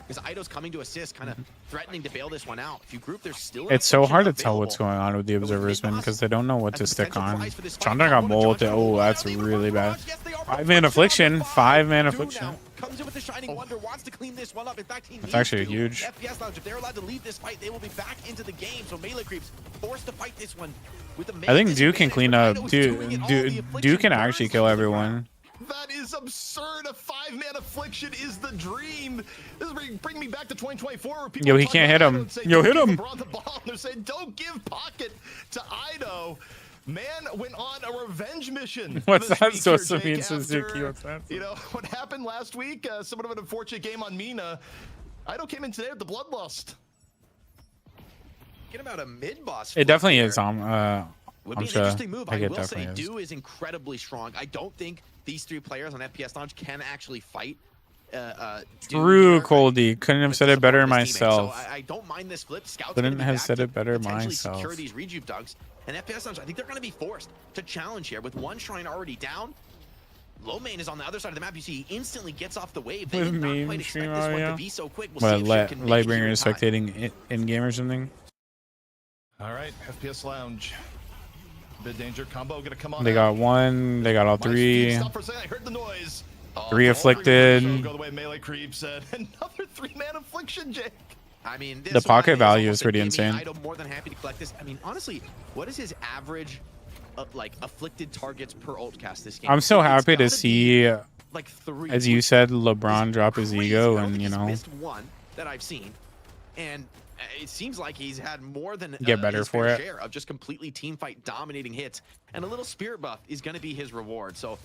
Because Ido's coming to assist, kind of threatening to bail this one out. If you group, there's still an It's so hard to affliction tell what's available. going on with the observers, man, because they don't know what to stick on. prize for this fight. Chandra got bolted. Oh, that's really bad. 5-man affliction. 5-man affliction. Comes in with the Shining Wonder, wants to clean this one up. In fact, he needs That's actually to. huge. FPS Lounge, if they're allowed to leave this fight, they will be back into the game. So Melee Creeps forced to fight this one with a I think Duke can clean up. Duke can actually kill everyone. That is absurd. A 5-man affliction is the dream. This is bring me back to 2024. Where people Yo, he talk can't about hit Ido him. and say, Yo, "Don't hit give him." LeBron the ball." They're saying, don't give Pocket to Ido. Man went on a revenge mission. What's this that week supposed here, to mean, Jake, Suzuki? after, What's that? You know, what happened last week? Somewhat of an unfortunate game on Mina. Ido came in today with the bloodlust. Get about a mid-boss. It definitely is. Would be an interesting move. I I get will say, definitely is. Do is incredibly strong. I don't think these three players on FPS Launch can actually fight. True, Coldy. Couldn't have said it better myself. So I don't mind this flip. Scouts Couldn't gonna be have back said to it better potentially myself. secure these rejuve dugs. And FPS Launch, I think they're going to be forced to challenge here with one shrine already down. Low main is on the other side of the map. You see, he instantly gets off the wave. They With did not meme quite stream expect this one to audio? be so quick. We'll see What, if Shiv can make it here Lightbringer in is time. spectating in game or something? All right, FPS Lounge. Bit danger combo gonna come on. They got one. They got all three. Stop for a second. I heard the noise. 3 afflicted. Go the way Melee Creeps and another 3-man affliction, Jake. I mean, The this pocket one value almost is pretty a gimme. insane. Ido more than happy to collect this. I mean, honestly, what is his average, like, afflicted targets per ult cast this game? I'm so It's happy to gotta see, be, like 3. as you said, LeBron drop his ego, I don't and think you he's know, missed one that I've seen, and it seems like he's had more than Get better his for fair it. share of just completely team fight dominating hits, and a little spirit buff is going to be his reward. So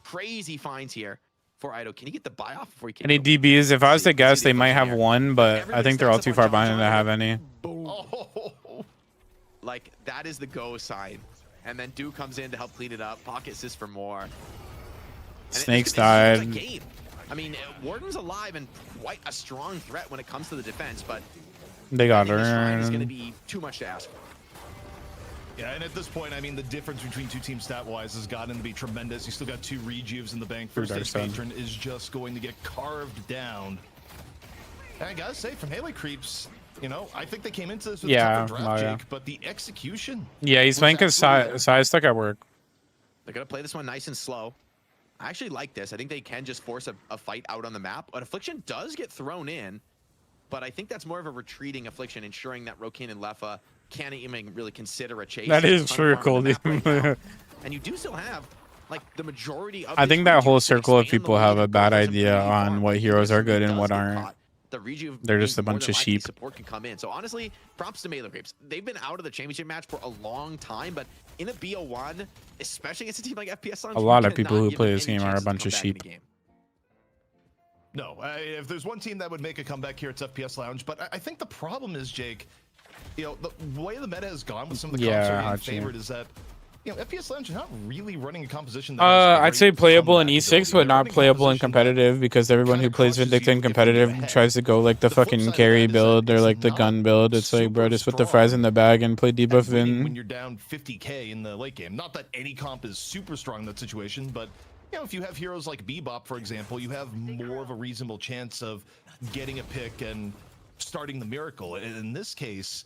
crazy finds here for Ido. Can he get the buy off before he can? any DBs? If I was to guess, they might have one, but I think they're all too far behind to have any. Like, that is the go sign. And then Duke comes in to help clean it up. Pocket assist for more. And Snakes it's a died. game. I mean, Warden's alive and quite a strong threat when it comes to the defense, but They got this shrine is going to earned. be too much to ask for. Yeah, and at this point, I mean, the difference between two teams stat-wise has gotten to be tremendous. You still got 2 rejuves in the bank. First Dark Stage Sun. Patron is just going to get carved down. And I gotta say, from Melee Creeps, you know, I think they came into this with a Yeah, tougher draft, yeah. Jake, but the execution. Yeah, he's playing because Sai stuck at work. They're going to play this one nice and slow. I actually like this. I think they can just force a fight out on the map. But Affliction does get thrown in, but I think that's more of a retreating Affliction, ensuring that Rokin and Lefa can't even really consider a chase. That is It's true, unfarmed on the Coldy. map right now. And you do still have, like, the majority of I this think that rejuve whole to circle of expand the people lead have a and bad goes into idea pretty on far. what heroes are good and Does what get aren't. caught. The rejuve They're just a means more bunch than of likely sheep. Support can come in. So honestly, props to Melee Creeps. They've been out of the championship match for a long time, but in a BO1, especially against a team like FPS Launch, A you lot of cannot people who give play them this any game are a chances to bunch come of back in sheep. the game. No, if there's one team that would make a comeback here, it's FPS Lounge. But I think the problem is, Jake, you know, the way the meta has gone with some of the comps Yeah, are being Hachi. favored is that, you know, FPS Lounge is not really running a composition that I'd say playable in E6, but not playable in competitive, because everyone who plays Vindicta in competitive tries to go like the fucking carry build or like the gun build. It's like, bro, just put the fries in the bag and play debuff when in. you're down 50k in the late game. Not that any comp is super strong in that situation, but you know, if you have heroes like Bebop, for example, you have more of a reasonable chance of getting a pick and starting the miracle. And in this case,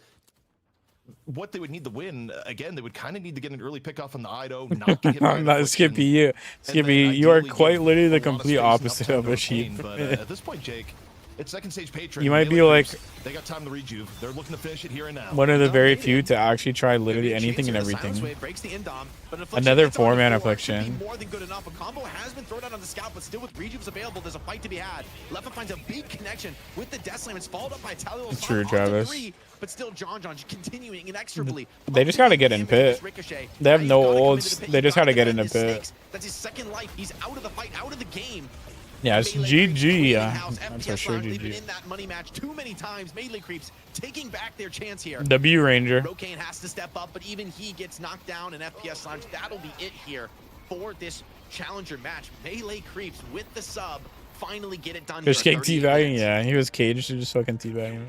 what they would need to win, again, they would kind of need to get an early pick off on the Ido, not get hit by I'm an not affliction, Skippy. You, and Skippy, then you are ideally quite give literally a the lot of complete space up opposite to of a Rokin. sheep. But at this point, Jake, It's second stage Patron. You might be Melee like creeps, they got time to rejuve. They're looking to finish it here and now. one of the very Dominating. few to actually try literally anything and Chasing the Silence everything. Wave, breaks the indom, but Affliction Another gets on 4-man the floor. Should Affliction. be more than good enough. A combo has been thrown out on the scout, but still with rejuves available, there's a fight to be had. Leffa finds a big connection with the Death Slam. It's followed up by Talia. True, Travis. But still, John just continuing inexorably. They just gotta get in pit. They have no ults. They just gotta get in the pit. That's his second life. He's out of the fight, out of the game. Yeah, it's GG. That's for sure They've been GG. in that money match too many times. Melee creeps taking back their chance here. W Ranger. Rokane has to step up, but even he gets knocked down in FPS Lounge. That'll be it here for this challenger match. Melee creeps with the sub finally get it done. Fish here. cake teabagging, yeah. He was caged to just fucking teabagging.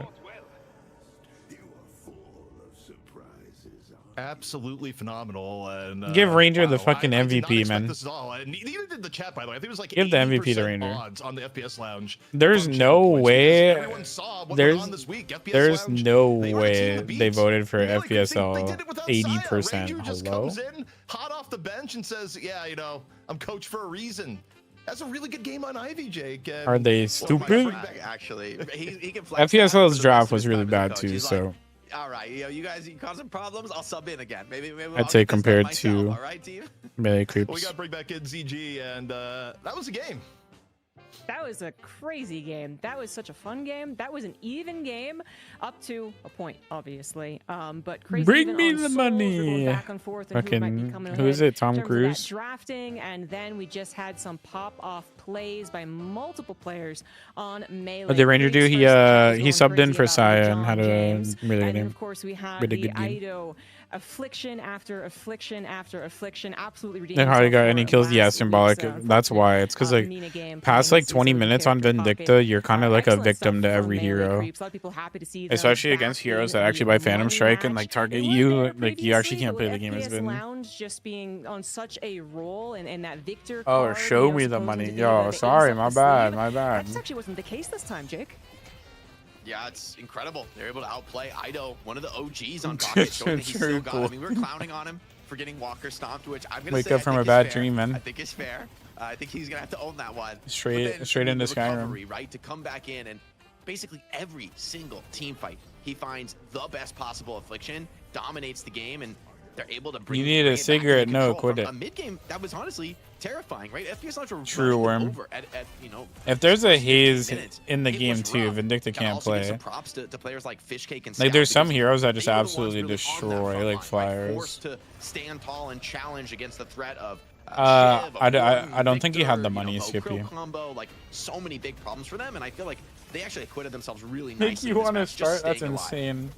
Absolutely phenomenal. And Give Ranger the wow, fucking I did not MVP, expect man. This at all. And neither did the chat, by the way. I think it was like Give the MVP to 80% Ranger. odds on the FPS Lounge. There's function no points because way. everyone saw what went on this week. FPS Lounge, No they were a team way to beat. they voted for Melee creeps, they FPSL did it without Saya. 80%. Ranger just Hello? comes in hot off the bench and says, "Yeah, you know, I'm coach for a reason." That's a really good game on Ivy, Jake. And Are they Well, stupid? my friend, actually, he can flex that, FPSL's but draft the was rest of really his bad coach, too, he's so like, all right, you guys, you cause some problems. I'll sub in again. Maybe I'll I'd say get this done compared myself, to all right, team. Melee Well, we Creeps. got to bring back in ZG, and that was a game. That was a crazy game. That was such a fun game. That was an even game up to a point, obviously. But crazy. Bring even me on the souls, we're going money. back and forth and who might be Fucking coming who is ahead it? Tom in terms of that Cruise? drafting, and then we just had some pop-off plays by multiple players on Melee. What did Ranger do? Creeps He versus he Casual and subbed in crazy for about Saya and John had a James. really good And then, game. of course, we had Really the good game. Ido affliction after affliction after affliction. Absolutely And ridiculous. hardly got any kills. Yeah, symbolic. That's why. It's because like past like 20 minutes on Vindicta, you're kind of like a victim to every hero. Especially against heroes that actually buy Phantom Strike and like target you. Like you actually can't play the game as FPS Vin. Lounge just being on such a roll and that Victor Oh, card, show you know, me the supposed money. to be Yo, the ace sorry, up my the bad, sleeve. my bad. That just actually wasn't the case this time, Jake. Yeah, it's incredible. They're able to outplay Ido, one of the OGs on Pocket, showing that he's still got. I mean, we were clowning on him for getting Walker stomped, which I'm gonna Wake say up I from think a is bad fair. dream, man. I think it's fair. I think he's gonna have to own that one. Straight- But then, straight I mean, into the Skyrim. recovery, right? To come back in and basically every single team fight, he finds the best possible affliction, dominates the game, and they're able to bring. You need a bring it back cigarette. into No, control. quit From it. A mid game that was honestly terrifying, right? FPS Launch were True, running them Worm. over at you know. If there's a first 15 Haze minutes. in the It game was too, rough. Vindicta Gotta can't also give play. some props to players like Fishcake and Like there's Scout, some because heroes that just they were the ones absolutely really on that destroy, front like line, flyers. forced to stand tall and challenge against the threat of Shiv, I don't think he had the Victor, money, you know, Skippy. Mokro combo, like so many big problems for them, and I feel like they actually acquitted themselves really Make nicely. you in this want to match, just start? That's staying alive. insane.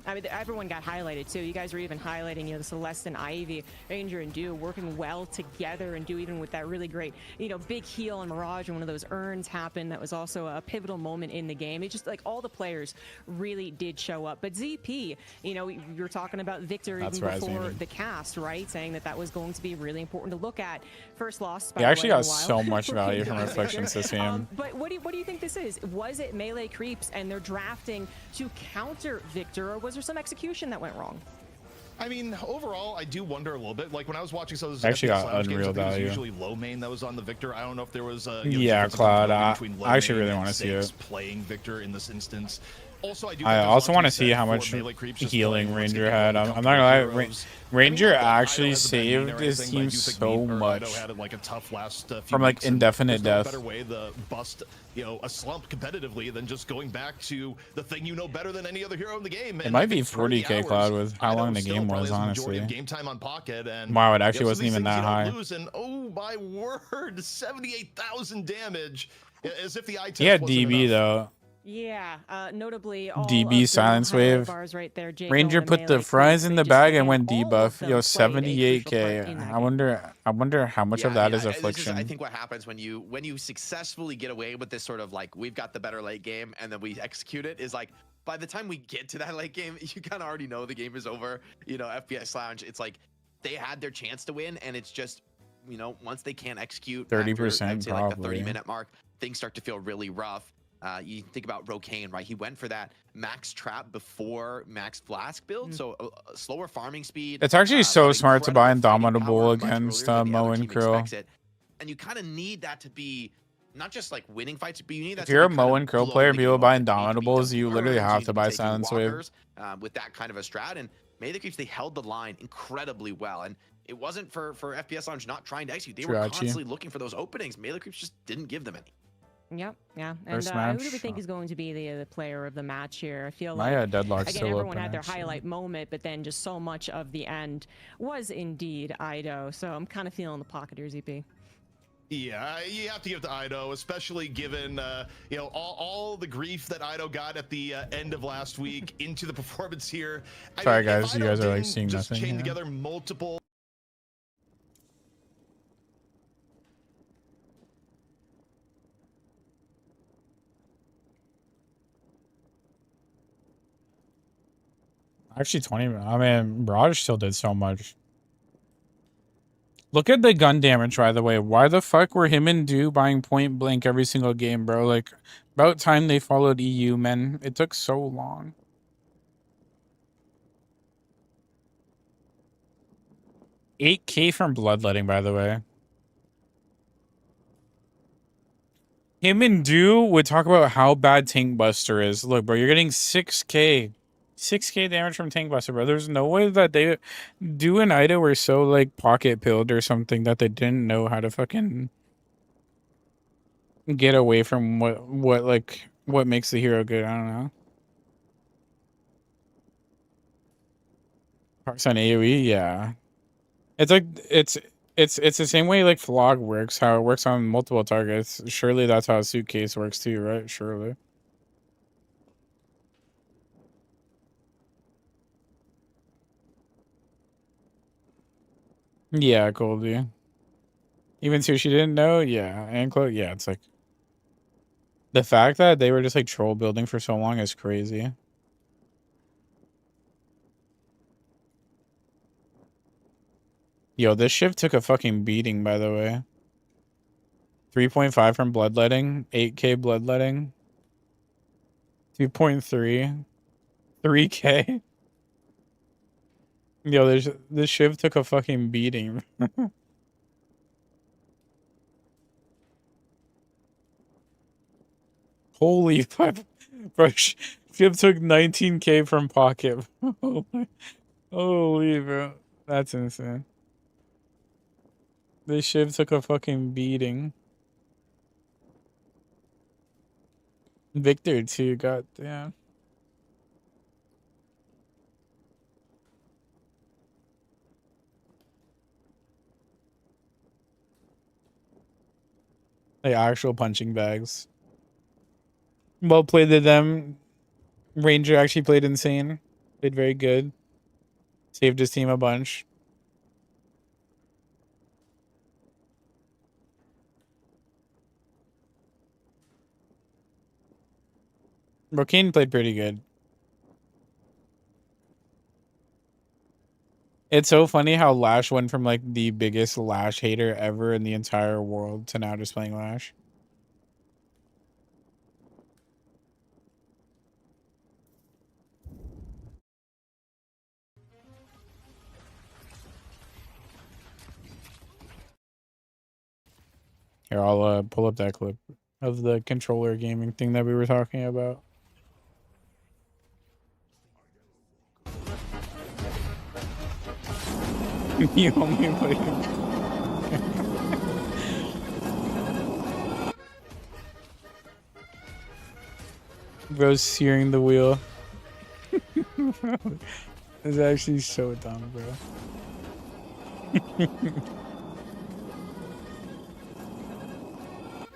I mean, everyone got highlighted too. You guys were even highlighting, you know, the Celeste and Ivy, Ranger and Do working well together, and Do even with that really great, you know, big heal on Mirage, and one of those urns happened. That was also a pivotal moment in the game. It just like all the players really did show up. But ZP, you know, we were talking about Victor That's even rising. before the cast, right? Saying that that was going to be really important to look at. First loss. He actually got so much value from Reflections this game. But what do you think this is? Was it Melee Creeps and they're drafting to counter Victor, or was there some execution that went wrong? I mean, overall, I do wonder a little bit. Like when I was watching some of those Actually FPS got Lounge games, unreal I think it was value. usually low main that was on the Victor. I don't know if there was Yeah, difference in Cloud, between low I actually main really and wanna see Six it. playing Victor in this instance. Also, I do. I think there's also a lot want to be see said how for much Melee Creeps just healing playing Ranger Runescape had. with I'm not gonna lie, heroes. Ranger I mean, actually Ido has a bad mean or saved his anything, but I team do think so me or much Ido had like a tough last few from like weeks, and indefinite there's no death. better way to bust, you know, a slump competitively than just going back to the thing you know better than any other hero in the game. It And might I be think 30 40k hours, Cloud with how Ido long the still game probably was, has the majority honestly. of game time on Pocket, and Wow, it you actually know, wasn't these even things that you don't high. lose, and oh my word, 78,000 damage, as if the eye test He had wasn't DB enough. though. Yeah, notably all DB of the silence highlight wave. bars right there, Jake Ranger Owen, put the Melee fries Creeps, in they the just, bag and again, went all of debuff. them Yo, played a crucial part 78k. in that I wonder how much of that is This affliction. I think what happens when you successfully get away with this sort of like we've got the better late game and then we execute it is like by the time we get to that late game, you kind of already know the game is over. You know, FPS Lounge, it's like they had their chance to win, and it's just, you know, once they can't execute 30% I'd say like the probably. 30-minute mark, things start to feel really rough. You think about Rokane, right? He went for that max trap before max flask build, so a slower farming speed. It's actually so but smart to buy incredible fighting Indomitable power much against earlier than the Mo other and team Krill. expects it. And you kind of need that to be not just like winning fights, but you need that. If you're a to be kind Mo of and Crow blow player, the people game buy up, that need to be done Indomitables, you literally turns, have need to be buy taking Silence Wave. walkers, with that kind of a strat. And Melee Creeps, they held the line incredibly well. And it wasn't for FPS Lounge not trying to execute. They were True, constantly looking for those openings. Melee Creeps just didn't give them any. Yep, yeah. First And who do we match. think is going to be the player of the match here? I feel My like Deadlock's again, still everyone open, had their actually. highlight moment, but then just so much of the end was indeed Ido. So I'm kind of feeling the pocket here, ZP. Yeah, you have to give it to Ido, especially given you know, all the grief that Ido got at the end of last week into the performance here. Sorry, if guys, you Ido guys are like didn't seeing just nothing. chain Yeah. together multiple. Actually, 20. I mean, Barrage still did so much. Look at the gun damage, by the way. Why the fuck were him and Do buying point blank every single game, bro? Like, about time they followed EU, man. It took so long. $8K from Bloodletting, by the way. Him and Do would talk about how bad Tank Buster is. Look, bro, you're getting 6K. 6K damage from Tank Buster, bro. There's no way that they... Do and Ida were so, like, pocket-pilled or something that they didn't know how to fucking... get away from what makes the hero good. I don't know. Parks on AoE, yeah. It's like it's the same way like Flog works, how it works on multiple targets. Surely that's how a Suitcase works too, right? Surely. Yeah, Goldie. Even Sushi didn't know, yeah. And Chloe, yeah, it's like the fact that they were just like troll building for so long is crazy. Yo, this shift took a fucking beating, by the way. 3.5 from Bloodletting, 8K Bloodletting, 2.3, 3K. Yo, this shiv took a fucking beating. Holy fuck. Bro, shiv took 19K from Pocket. Holy, bro. That's insane. This shiv took a fucking beating. Victor too, goddamn. Like actual punching bags. Well played to them. Ranger actually played insane. Played very good. Saved his team a bunch. Brokane played pretty good. It's so funny how Lash went from like the biggest Lash hater ever in the entire world to now just playing Lash. Here, I'll pull up that clip of the controller gaming thing that we were talking about. You only play. Bro's steering the wheel. It's actually so dumb, bro.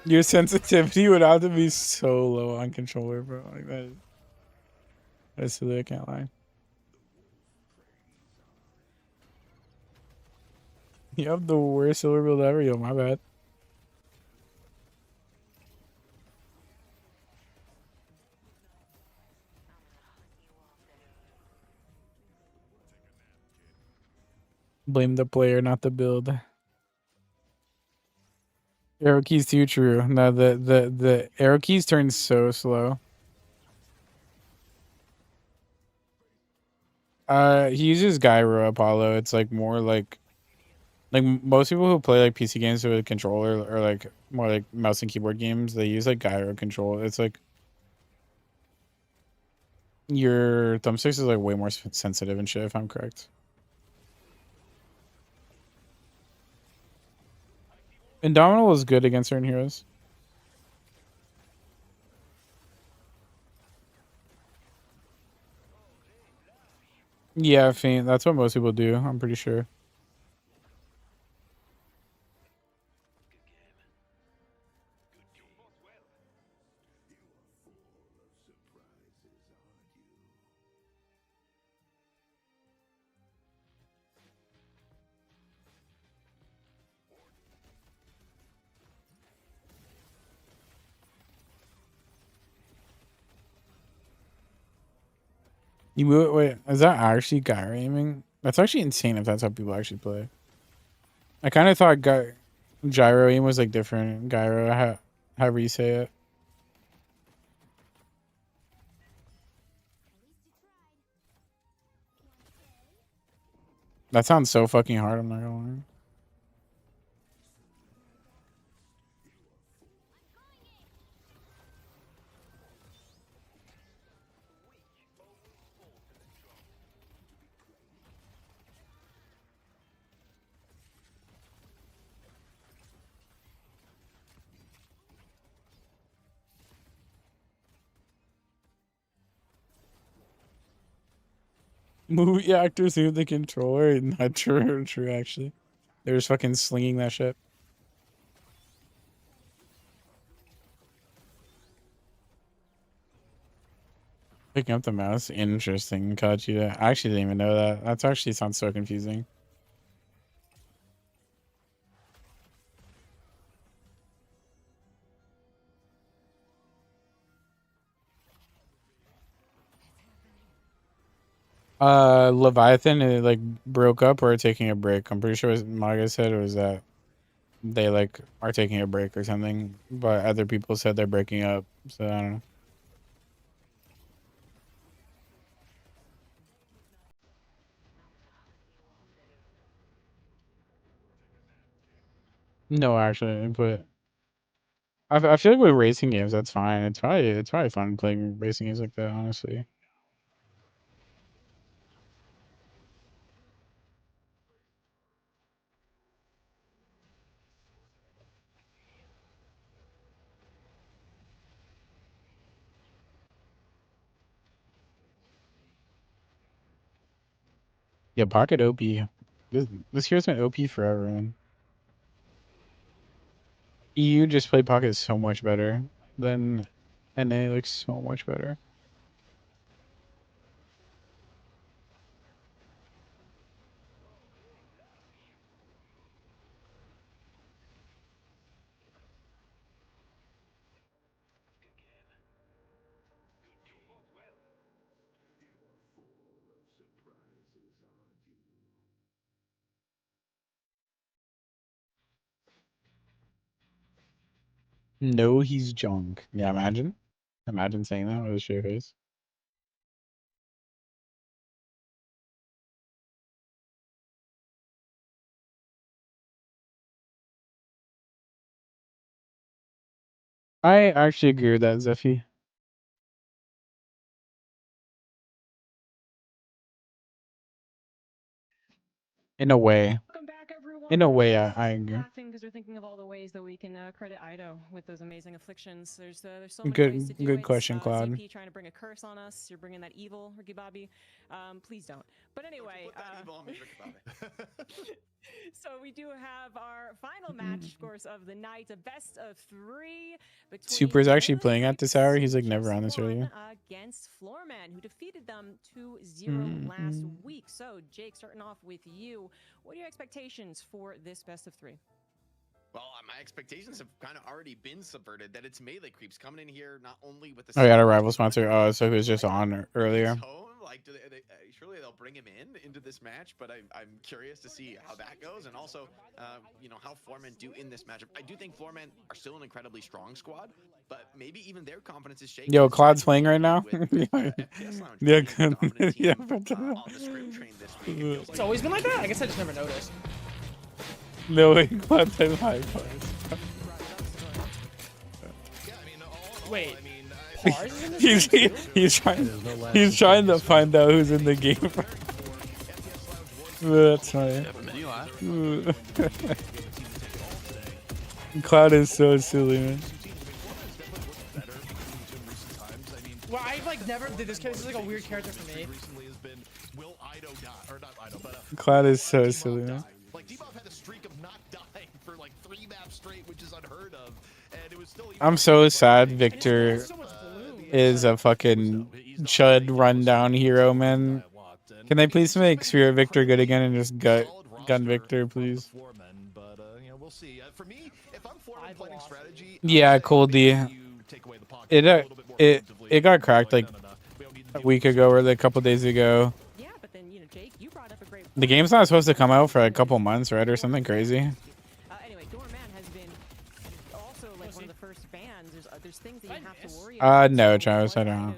Your sensitivity would have to be so low on controller, bro. Like that's silly, I can't lie. You have the worst silver build ever, yo, my bad. Blame the player, not the build. Arrow keys too true. No, the arrow keys turn so slow. He uses Gyro Apollo. It's like more like Like most people who play like PC games with a controller or like more like mouse and keyboard games, they use like gyro control. It's like your thumbsticks is like way more sensitive and shit, if I'm correct. Indomitable is good against certain heroes. Yeah, Feint. That's what most people do, I'm pretty sure. You move. Wait, is that actually gyro aiming? That's actually insane if that's how people actually play. I kind of thought gyro aim was like different. Gyro, however you say it. That sounds so fucking hard. I'm not gonna lie. Movie actors who the controller. Not true, actually. They're just fucking slinging that shit. Picking up the mouse. Interesting, Kachita. I actually didn't even know that. That actually sounds so confusing. Leviathan, it like broke up or taking a break. I'm pretty sure what Maga said was that they like are taking a break or something, but other people said they're breaking up. So I don't know. No, actually, but I feel like with racing games, that's fine. It's probably fun playing racing games like that, honestly. Yeah, Pocket OP. This here's been OP forever, man. EU just played Pocket so much better than NA, like so much better. No, he's junk. Yeah, imagine saying that with a straight face. I actually agree with that, Zephy. In a way. In a way, I agree. Laughing because we're thinking of all the ways that we can credit Ido with those amazing afflictions. There's so many ways to do Good it. question, Cloud. ZP trying to bring a curse on us. You're bringing that evil, Ricky Bobby. Please don't. But anyway. So we do have our final match, of course, of the night, a best of 3 between Super's actually playing at this hour. He's like never on this earlier. Against Floorman, who defeated them 2-0 last week. So Jake, starting off with you, what are your expectations for this best of 3? Well, my expectations have kind of already been subverted. That it's melee creeps coming in here, not only with the. Oh, yeah, a rival sponsor. Oh, so he was just on earlier. Like, surely they'll bring him into this match, but I'm curious to see how that goes, and also, you know, how Floorman do in this matchup. I do think Floorman are still an incredibly strong squad, but maybe even their confidence is shaken. Yo, Claude's playing right now. Yeah, yeah. It's always been like that. I guess I just never noticed. No way, Cloud type high bars. Wait. He's trying to find out who's in the game. That's funny. Cloud is so silly, man. Well, I've like never. This character is like a weird character for me. Cloud is so silly, man. Like Debuff had a streak of not dying for like 3 maps straight, which is unheard of, and it was still. I'm so sad Victor is a fucking chud rundown hero, man. Can they please make Spirit Victor good again and just gun Victor, please? Yeah, Cold D. It got cracked like a week ago or like a couple days ago. The game's not supposed to come out for a couple months, right, or something crazy. Anyway, Doorman has been also like one of the first bans. There's things that you have to worry about. No, Travis, I don't know.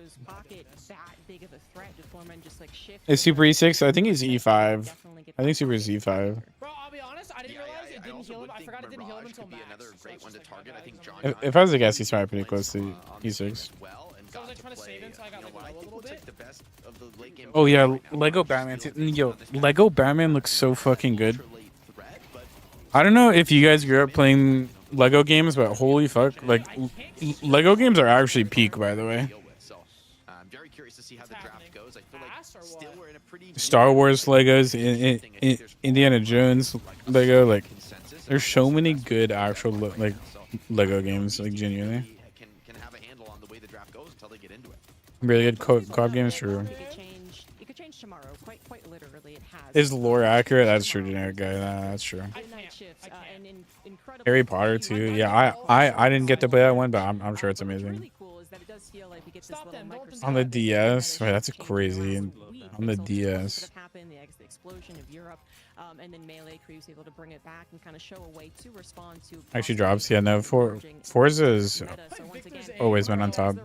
Is Super E6? I think he's E5. I think Super is E5. Bro, I'll be honest. I didn't realize it didn't heal him. I forgot it didn't heal him until max. If I was to guess, he's probably pretty close to E6. So I was like trying to save him, so I got like low a little bit. Oh yeah, Lego Batman. Yo, Lego Batman looks so fucking good. I don't know if you guys grew up playing Lego games, but holy fuck, like Lego games are actually peak, by the way. Star Wars Legos, Indiana Jones Lego, like there's so many good actual like Lego games, like genuinely. Really good co-op games, true. It could change tomorrow. Quite literally, it has. Is lore accurate? That's true, generic guy. That's true. Harry Potter too. Yeah, I didn't get to play that one, but I'm sure it's amazing. On the DS, right, that's crazy. On the DS. The explosion of Europe, and then Melee Creeps able to bring it back and kind of show a way to respond to. Actually drops. Yeah, no. Forza's always been on top.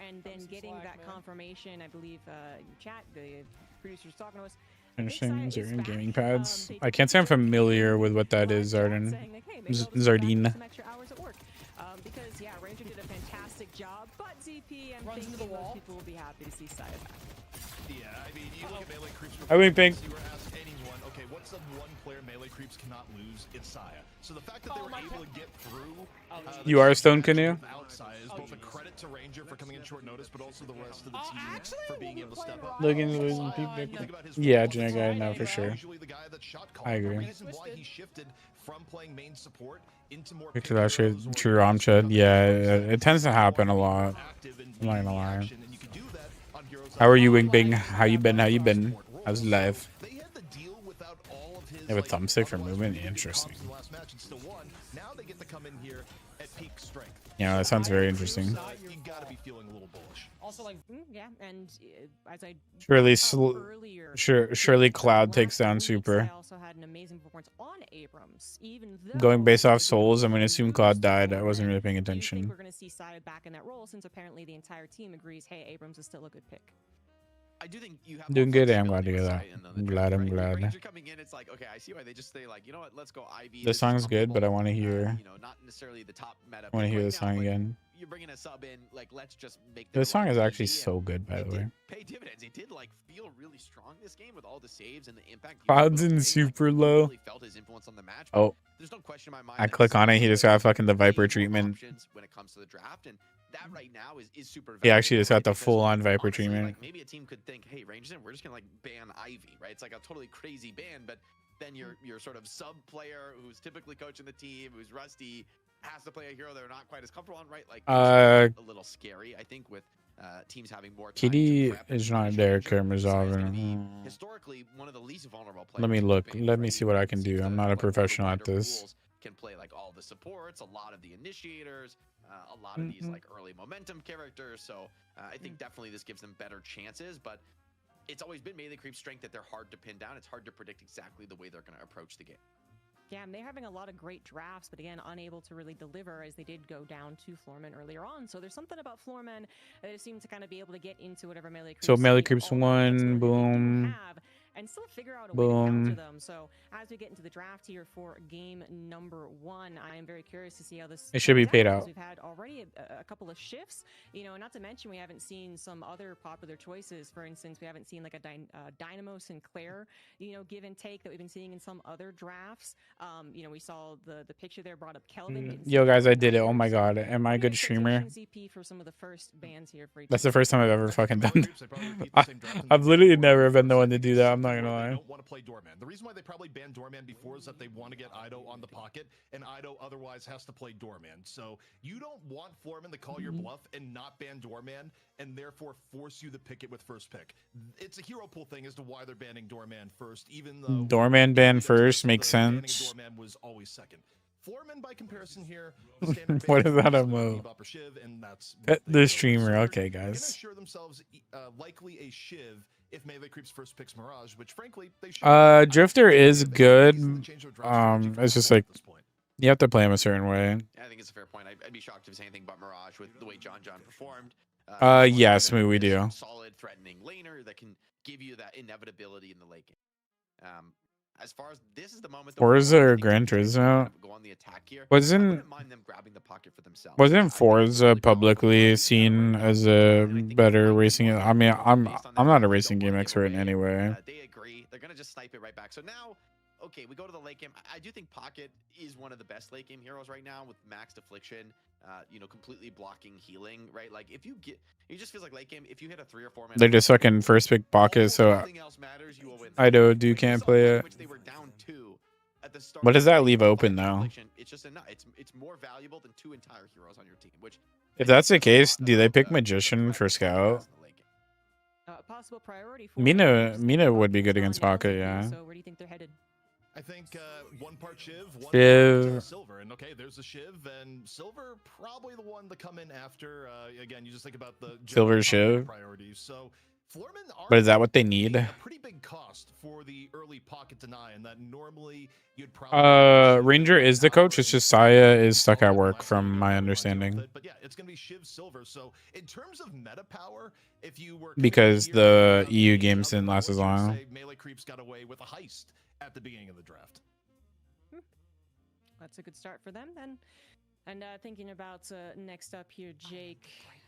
And then getting that confirmation, I believe, in chat, the producers talking to us. Interesting. Zardine gaming pads. I can't say I'm familiar with what that is, Zardine. Zardine. Because yeah, Ranger did a fantastic job, but ZP and thinking most people will be happy to see Saya back. Yeah, I mean, you look at Melee Creeps. I mean, Pink. You were asked anyone, okay, what's the one player Melee Creeps cannot lose? It's Saya. So the fact that they were able to get through. You are Stone Canoe? Outside is both a credit to Ranger for coming in short notice, but also the rest of the team for being able to step up. Looking losing people. Yeah, generic guy, no, for sure. I agree. Victor Lash, true Ramchad. Yeah, it tends to happen a lot. I'm not gonna lie. How are you, Wing Bing? How you been? How you been? How's life? They have a thumbstick for movement. Interesting. Yeah, that sounds very interesting. Also, like, yeah, and as I surely Cloud takes down Super. Also had an amazing performance on Abrams, even Going based off souls, I'm gonna assume Cloud died. I wasn't really paying attention. We're gonna see Saya back in that role since apparently the entire team agrees, hey, Abrams is still a good pick. I do think you have Doing good. I'm glad to hear that. I'm glad. I'm glad. Ranger coming in, it's like, okay, I see why they just say like, you know what, let's go IV. The song's good, but I want to hear. You know, not necessarily the top meta. I want to hear the song again. You're bringing a sub in, like, let's just make. The song is actually so good, by the way. Pay dividends. It did like feel really strong this game with all the saves and the impact. Cloud's in super low. Oh, I click on it. He just got fucking the Viper treatment. When it comes to the draft, and that right now is super. He actually just got the full-on Viper treatment. Like maybe a team could think, hey, Rangers, we're just gonna like ban Ivy, right? It's like a totally crazy ban, but then your sort of sub player who's typically coaching the team, who's rusty, has to play a hero they're not quite as comfortable on, right? Like a little scary, I think, with teams having more. KD is not there, Karamazov. Historically, one of the least vulnerable players. Let me look. Let me see what I can do. I'm not a professional at this. Can play like all the supports, a lot of the initiators, a lot of these like early momentum characters. So I think definitely this gives them better chances, but it's always been Melee Creep's strength that they're hard to pin down. It's hard to predict exactly the way they're going to approach the game. Yeah, and they're having a lot of great drafts, but again, unable to really deliver as they did go down to Floorman earlier on. So there's something about Floorman that seem to kind of be able to get into whatever Melee Creeps. So Melee Creeps 1, boom. and still figure out a way to counter Boom. them. So as we get into the draft here for game number 1, I am very curious to see how this It should be plays paid because out. we've had already a couple of shifts, you know, not to mention we haven't seen some other popular choices. For instance, we haven't seen like a Dynamo Sinclair, you know, give and take that we've been seeing in some other drafts. You know, we saw the picture there brought up Kelvin. Didn't see Yo, guys, I did it. either. Oh my So god, am I a good streamer? CP for some of the first bans here for That's the Eternus. first time I've ever fucking done that. I've literally never been the one to do that. I'm not gonna lie. Don't want to play Doorman. The reason why they probably banned Doorman before is that they want to get Ido on the pocket, and Ido otherwise has to play Doorman. So you don't want Foreman to call your bluff and not ban Doorman, and therefore force you to pick it with first pick. It's a hero pool thing as to why they're banning Doorman first, even though Doorman ban first makes sense. Doorman was always second. Foreman, by comparison here, What is that a move? Pet the streamer. Okay, gonna guys. assure themselves likely a shiv if melee creeps first picks Mirage, which frankly they should. Drifter is good. It's just like you have to play him a certain way. I think it's a fair point. I'd be shocked if it's anything but Mirage with the way John performed. Yes, we do. Solid, threatening laner that can give you that inevitability in the late game. As far as this is the moment, Forza or Gran Turismo? Wasn't Forza publicly seen as a better racing? I mean, I'm not a racing game expert in any way. They agree. They're gonna just snipe it right back. So now, okay, we go to the late game. I do think Pocket is one of the best late game heroes right now with maxed affliction. You know, completely blocking healing, right? Like if you get, it just feels like late game. If you hit a 3 or 4 man, They're just fucking first pick pocket, so Ido can't play it. What does that leave open though? It's just enough. It's more valuable than 2 entire heroes on your team. Which, If that's the case, do they pick Magician for Scout? Possible priority for Mina would be good against Pocket, yeah. So where do you think they're headed? I think one part Shiv, one Shiv. part Silver, and okay, there's the Shiv, and Silver probably the one to come in after. Again, you just think about the Silver Shiv. priorities. So Florman are But is that what they need? a pretty big cost for the early pocket deny, and that normally you'd probably Ranger is the coach. It's just Saya is stuck at work, from my understanding, but yeah, it's gonna be Shiv Silver. So in terms of meta power, if you were because the EU games didn't last as long. say melee creeps got away with a heist at the beginning of the draft. That's a good start for them then. And thinking about next up here, Jake.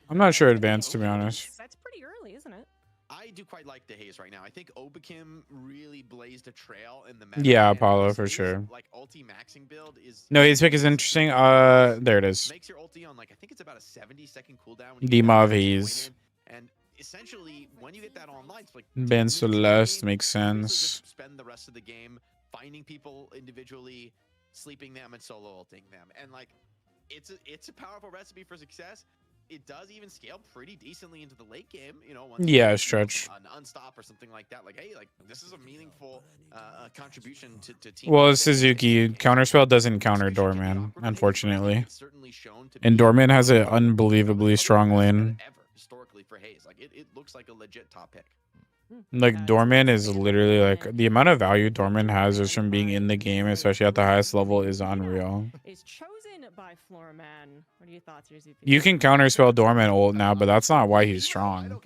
I'm not sure advanced, to be honest. That's pretty early, isn't it? I do quite like the Haze right now. I think Obakim really blazed a trail in the meta. Yeah, Apollo for sure. Like ulti maxing build is No, his pick is interesting. There it is. makes your ulti on like I think it's about a 70-second cooldown. Demov Haze. And essentially, when you get that online, it's like Ben Celeste makes sense. just spend the rest of the game finding people individually, sleeping them, and solo ulting them. And like, it's a powerful recipe for success. It does even scale pretty decently into the late game. You know, once Yeah, you stretch. an unstop or something like that. Like, hey, like this is a meaningful contribution to team. Well, Suzuki counterspell doesn't counter Doorman, unfortunately, and Doorman has an unbelievably strong lane. Historically for Haze, like it looks like a legit top pick. Like Doorman is literally like the amount of value Doorman has just from being in the game, especially at the highest level, is unreal. Is chosen by Floorman. What are your thoughts here, ZP? You can counterspell Doorman ult now, but that's not why he's strong.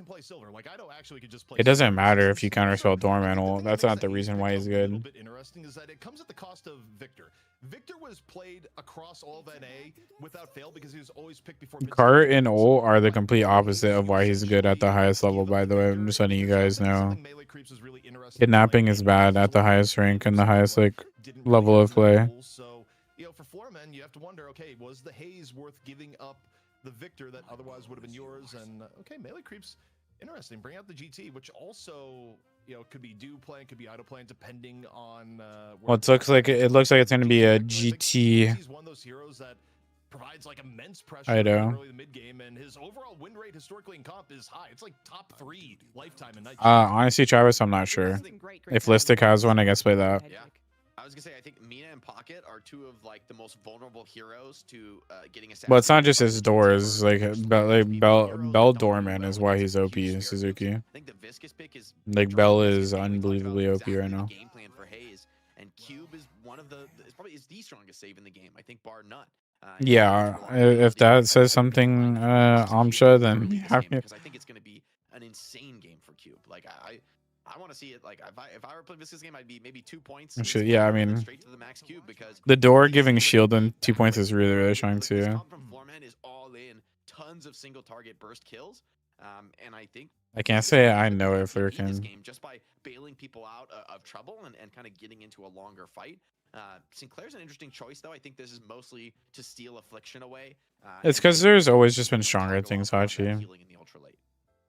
It doesn't matter if you counterspell Doorman ult. That's not the reason why he's good. bit interesting is that it comes at the cost of Victor. Victor was played across all of NA without fail because he was always picked before. Cart and ult are the complete opposite of why he's good at the highest level, by the way. I'm just letting you guys know. Kidnapping is bad at the highest rank and the highest like level of play. So, you know, for Floorman, you have to wonder, okay, was the Haze worth giving up the Victor that otherwise would have been yours? And okay, melee creeps, interesting. Bring out the GT, which also, you know, could be do playing, could be idle playing, depending on. Well, it looks like it's going to be a GT. He's one of those heroes that provides like immense pressure I know. early in the mid game, and his overall win rate historically in comp is high. It's like top 3 lifetime in night. Honestly, Travis, I'm not sure. If Listic has one, I guess play that. Yeah, I was gonna say I think Mina and Pocket are 2 of like the most vulnerable heroes to getting assassinated. Well, it's not just his doors. Like Bell Doorman is why he's OP, Suzuki. I think the Viscous pick is Like Bell is unbelievably OP right now. game plan for Haze, and Cube is one of the is the strongest save in the game. I think bar none. Yeah, if that says something, Amsha, then because I think it's going to be an insane game for Cube. Like I want to see it like if I were playing this game, I'd be maybe 2 points. Actually, yeah, I mean, straight to the max cube because the door giving shield and 2 points is really, really strong too. from Floorman is all in, tons of single target burst kills, and I think I can't say I know if there this can. game just by bailing people out of trouble and kind of getting into a longer fight. Sinclair's an interesting choice though. I think this is mostly to steal Affliction away. It's because there's always just been stronger things, Hachi.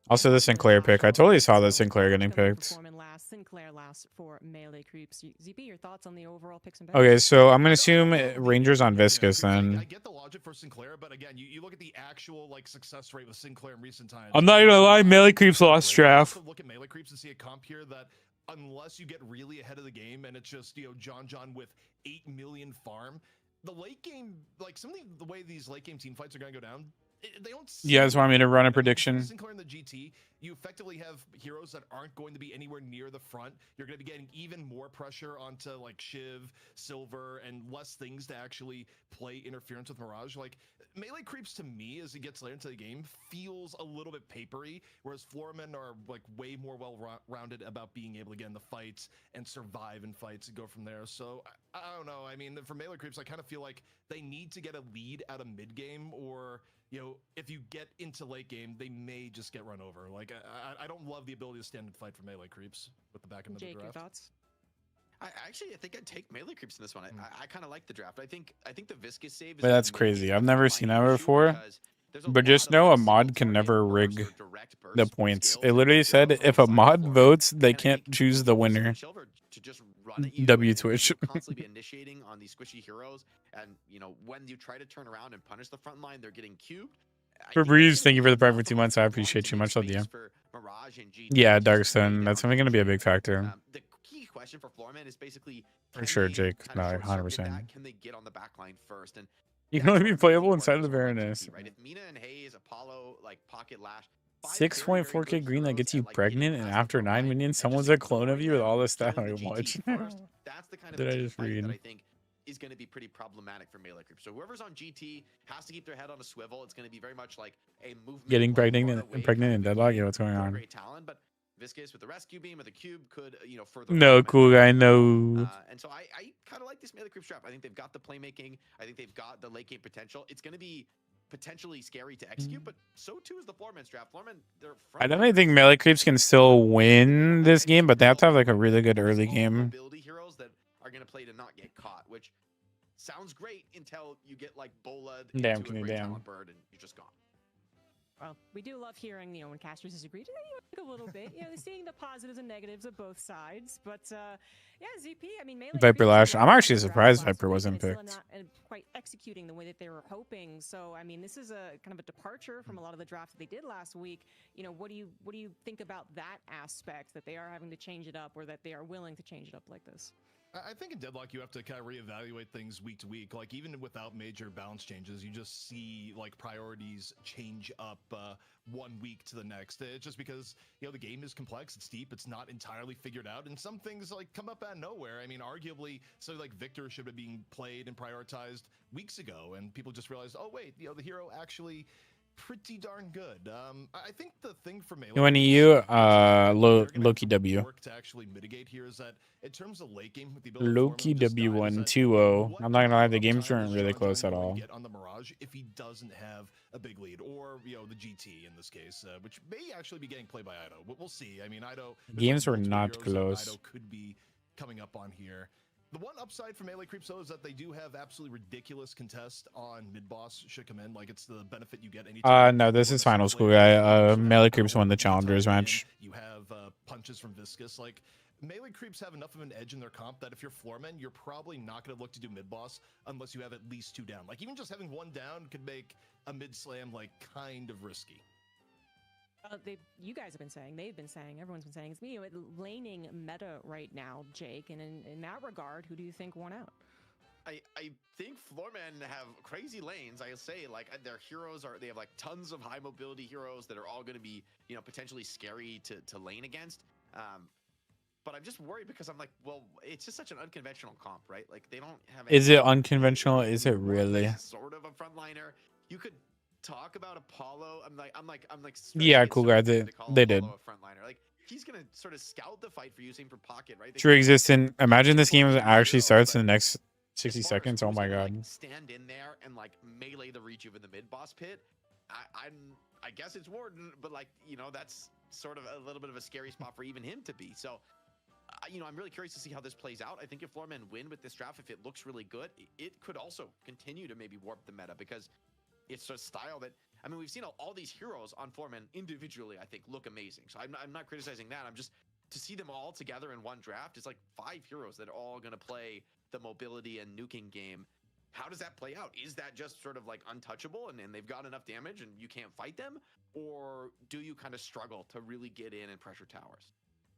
Also, the Sinclair pick. I totally saw the Sinclair getting picked. Sinclair last for melee creeps. ZP, your thoughts on the overall picks and Okay, so I'm gonna assume Rangers on Viscous then. I get the logic for Sinclair, but again, you look at the actual like success rate with Sinclair in recent times. I'm not gonna lie, melee creeps lost draft. Look at melee creeps and see a comp here that unless you get really ahead of the game and it's just John with 8 million farm, the late game, like the way these late game team fights are gonna go down. They don't. You guys want me to run a prediction? Sinclair in the GT, you effectively have heroes that aren't going to be anywhere near the front. You're going to be getting even more pressure onto like Shiv, Silver, and less things to actually play interference with Mirage. Like melee creeps to me, as it gets later into the game, feels a little bit papery, whereas Floormen are like way more well-rounded about being able to get in the fights and survive in fights and go from there. So I don't know. I mean, for melee creeps, I kind of feel like they need to get a lead out of mid game, or if you get into late game, they may just get run over. Like, I don't love the ability to stand and fight for melee creeps with the back end of the Jake, draft. your thoughts? I think I'd take melee creeps in this one. I kind of like the draft. I think the Viscous save is But that's crazy. I've never seen that before. But just know a mod can never rig the points. It literally said if a mod votes, they can't choose the winner. To just run at you. W Twitch. Constantly be initiating on these squishy heroes, and when you try to turn around and punish the front line, they're getting cubed. Febreze, thank you for the prime for 2 months. I appreciate you. Much love to you. Yeah, Darkstone. That's something going to be a big factor. The key question for Floorman is basically For sure, Jake. No, 100%. Can they get on the back line first? And You can only be playable inside of the Baroness. right, if Mina and Haze, Apollo, like Pocket Lash, 6.4k green that gets you pregnant, and after 9 minions, someone's a clone of you with all this stuff. Watch. That's the kind of Did I just fight read? that I think is going to be pretty problematic for melee creeps. So whoever's on GT has to keep their head on a swivel. It's going to be very much like a movement. Getting pregnant in Deadlock? Yeah, what's going on? Great talent, but Viscous with the rescue beam or the cube could, further. No, cool guy, no. And so I kind of like this melee creep strap. I think they've got the playmaking. I think they've got the late game potential. It's going to be potentially scary to execute, but so too is the Floorman's draft. Floorman, they're I definitely think melee creeps can still win this game, but they have to have like a really good early game. Ability heroes that are going to play to not get caught, which sounds great until you get like Bola Damn, into can a you great damn. talent bird and you're just gone. Well, we do love hearing, when casters disagree a little bit, seeing the positives and negatives of both sides. But yeah, ZP, I mean, melee Viper creeps Lash. are I'm well actually on the surprised draft Viper last wasn't week, and picked. still not quite executing the way that they were hoping. So, I mean, this is a kind of a departure from a lot of the drafts that they did last week. What do you think about that aspect, that they are having to change it up, or that they are willing to change it up like this? I think in Deadlock you have to kind of reevaluate things week to week. Like even without major balance changes, you just see like priorities change up 1 week to the next. It's just because the game is complex, it's deep, it's not entirely figured out, and some things like come up out of nowhere. I mean, arguably, so like Victor should have been being played and prioritized weeks ago, and people just realized, oh wait, the hero actually pretty darn good. I think the thing for melee, When you Loki W. work to actually mitigate here is that in terms of late game with the ability Loki W120. I'm not gonna lie, the games weren't really close at all. get on the Mirage if he doesn't have a big lead, or the GT in this case, which may actually be getting played by Ido. We'll see. I mean, Ido. Games were multiple not heroes that close. Ido could be coming up on here. The one upside for melee creeps though is that they do have absolutely ridiculous contest on mid boss should come in. Like it's the benefit you get anytime. No, this is final school guy. Melee creeps won the challengers match. You have punches from Viscous. Like melee creeps have enough of an edge in their comp that if you're Floorman, you're probably not going to look to do mid boss unless you have at least 2 down. Like even just having 1 down could make a mid slam like kind of risky. You guys have been saying, they've been saying, everyone's been saying, it's laning meta right now, Jake. And in that regard, who do you think won out? I think Floormen have crazy lanes. I say like their heroes they have like tons of high mobility heroes that are all going to be potentially scary to lane against. But I'm just worried because I'm like, well, it's just such an unconventional comp, right? Like they don't have. Is it unconventional? Is it really? Sort of a frontliner. You could talk about Apollo. I'm like. Yeah, cool guy. They did. Apollo a frontliner. Like he's gonna sort of scout the fight for using for pocket, right? True existent. Imagine this game actually starts in the next 60 seconds. Oh my god. Stand in there and like melee the reach in the mid boss pit. I guess it's Warden, but like, you know, that's sort of a little bit of a scary spot for even him to be. So, you know, I'm really curious to see how this plays out. I think if Floormen win with this draft, if it looks really good, it could also continue to maybe warp the meta, because it's a style that, I mean, we've seen all these heroes on Floormen individually, I think, look amazing. So I'm not criticizing that. I'm just, to see them all together in one draft, it's like 5 heroes that are all going to play the mobility and nuking game. How does that play out? Is that just sort of like untouchable and they've got enough damage and you can't fight them? Or do you kind of struggle to really get in and pressure towers?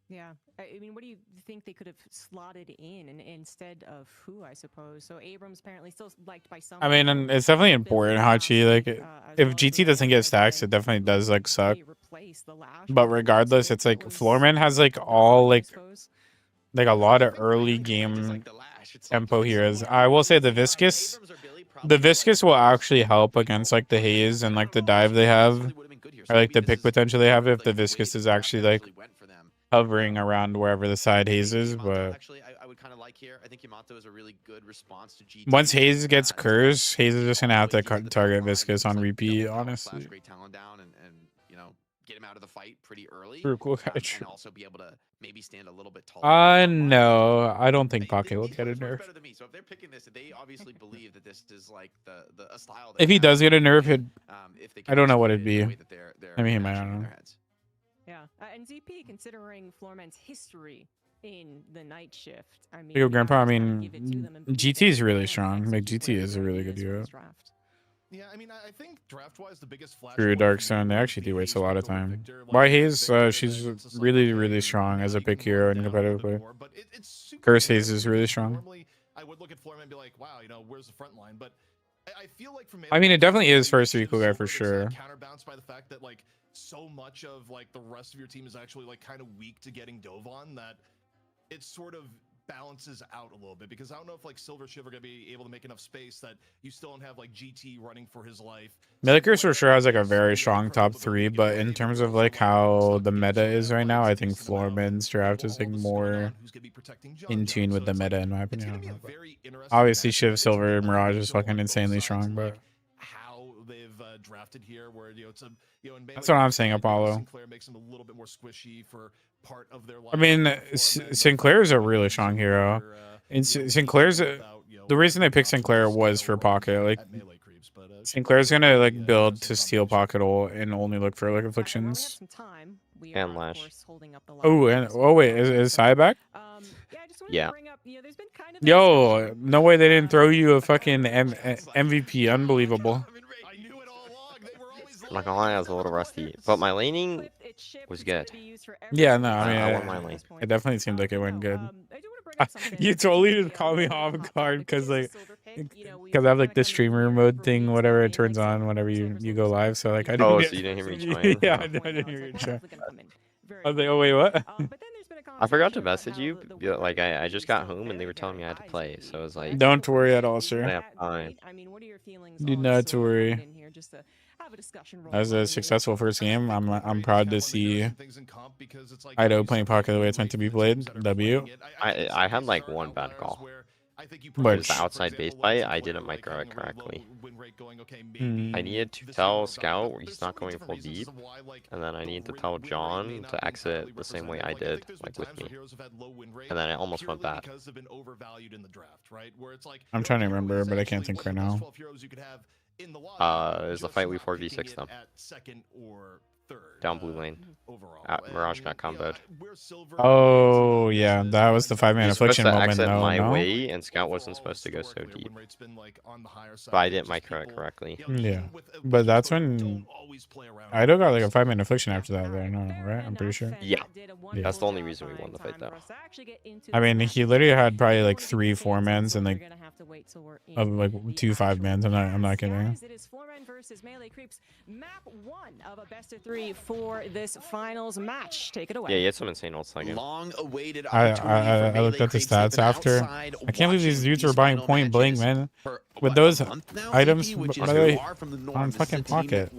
Yeah, I mean, what do you think they could have slotted in instead of who, I suppose? So Abrams apparently still liked by some. I mean, and it's definitely important, Hachi. Like, if GT doesn't get stacks, it definitely does like suck. But regardless, it's like Floorman has like all like a lot of early game tempo heroes. I will say the Viscous will actually help against like the Haze and like the dive they have, or like the pick potential they have if the Viscous is actually like hovering around wherever the side Haze is. But actually, I would kind of like here. I think Yamato is a really good response to GT. once Haze gets cursed, Haze is just gonna have to target Viscous on repeat, honestly. Great talent down and you know, get him out of the fight pretty early. True, cool guy, and true. also be able to maybe stand a little bit taller. No, I don't think Pocket will get a nerf. Better than me. So if they're picking this, they obviously believe that this is like a style. If he does get a nerf, I don't know what it'd be. I mean, I don't know. Yeah, and ZP, considering Floorman's history in the night shift, I mean, Yo, Grandpa, I mean, GT is really strong. Like, GT is a really good hero. Yeah, I mean, I think draft-wise, the biggest flash. Through Darkstone, they actually do waste a lot of time. Why Haze? She's really, really strong as a pick hero in competitive play. Curse Haze is really strong. Normally, I would look at Floorman and be like, wow, you know, where's the front line? But I feel like from I mean, it definitely is first equal guy for sure. Counterbalanced by the fact that like so much of like the rest of your team is actually like kind of weak to getting dove on, that it sort of balances out a little bit, because I don't know if like Silver Shiv are gonna be able to make enough space that you still don't have like GT running for his life. Millikers for sure has like a very strong top 3, but in terms of like how the meta is right now, I think Floorman's draft is like more in tune with the meta in my opinion. Obviously, Shiv, Silver, and Mirage is fucking insanely strong, but how they've drafted here, where you know it's a that's what I'm saying. Apollo. Sinclair makes them a little bit more squishy for part of their life. I mean, Sinclair is a really strong hero. And Sinclair's the reason they picked Sinclair was for Pocket. Like, Sinclair's gonna like build to steal Pocket ult and only look for like afflictions. And Lash. Oh, and wait, is Sai back? Yeah. Yo, no way they didn't throw you a fucking MVP. Unbelievable. I'm not gonna lie, I was a little rusty, but my laning was good. Yeah, no, I mean, I won my lane. It definitely seemed like it went good. You totally just caught me off guard because I have like the streamer mode thing, whatever it turns on whenever you go live. So like I didn't. Oh, so you didn't hear me join? Yeah, I didn't hear you join. I was like, oh wait, what? I forgot to message you. Like I just got home and they were telling me I had to play, so I was like, don't worry at all, sir. I have time. Do not worry. As a successful first game, I'm proud to see Ido playing Pocket the way it's meant to be played. W. I had like one bad call. But it was the outside base fight. I didn't micro it correctly. I needed to tell Scout he's not going full deep, and then I needed to tell John to exit the same way I did, like with me. And then it almost went bad. I'm trying to remember, but I can't think right now. It was the fight we 4v6 them. Down blue lane. Mirage got comboed. Oh yeah, that was the 5-man affliction moment. Exit though, my no? way, and Scout wasn't supposed to go so deep. But I didn't micro it correctly. Yeah, but that's when Ido got like a 5-man affliction after that. There, no, right? I'm pretty sure. Yeah, that's the only reason we won the fight, though. I mean, he literally had probably like 3 4-mans and like of like 2 5-mans. I'm not kidding. It is Floorman versus Melee Creeps, map 1 of a best of 3 for this finals match. Take it away. Yeah, he had some insane insane ult second. Long-awaited I looked at the stats after. I can't believe these dudes were buying point blank, man. With those items, by the way, on fucking pocket.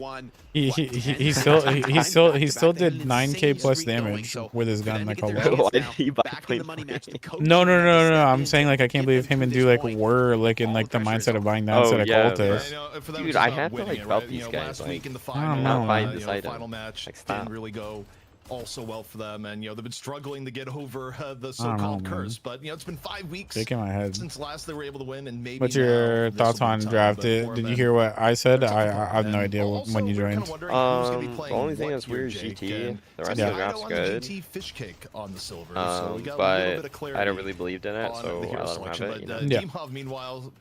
He still did 9k plus damage with his gun like a Why did he buy point blank? No. I'm saying like I can't believe him and do like were like in like the mindset of buying that instead of cultists. Dude, I have to like belt these guys. Like, I'm not buying this item. Final match Like, stop. didn't really go also well for them, and they've been struggling to get over the so-called curse. But it's been 5 weeks Shaking my head. since last they were able to win, and maybe. What's your thoughts on draft? Did you hear what I said? I have no idea when you joined. The only thing that's weird is GT. The rest of the draft's good. But I don't really believed in it, so I let him have it. Yeah. Meanwhile,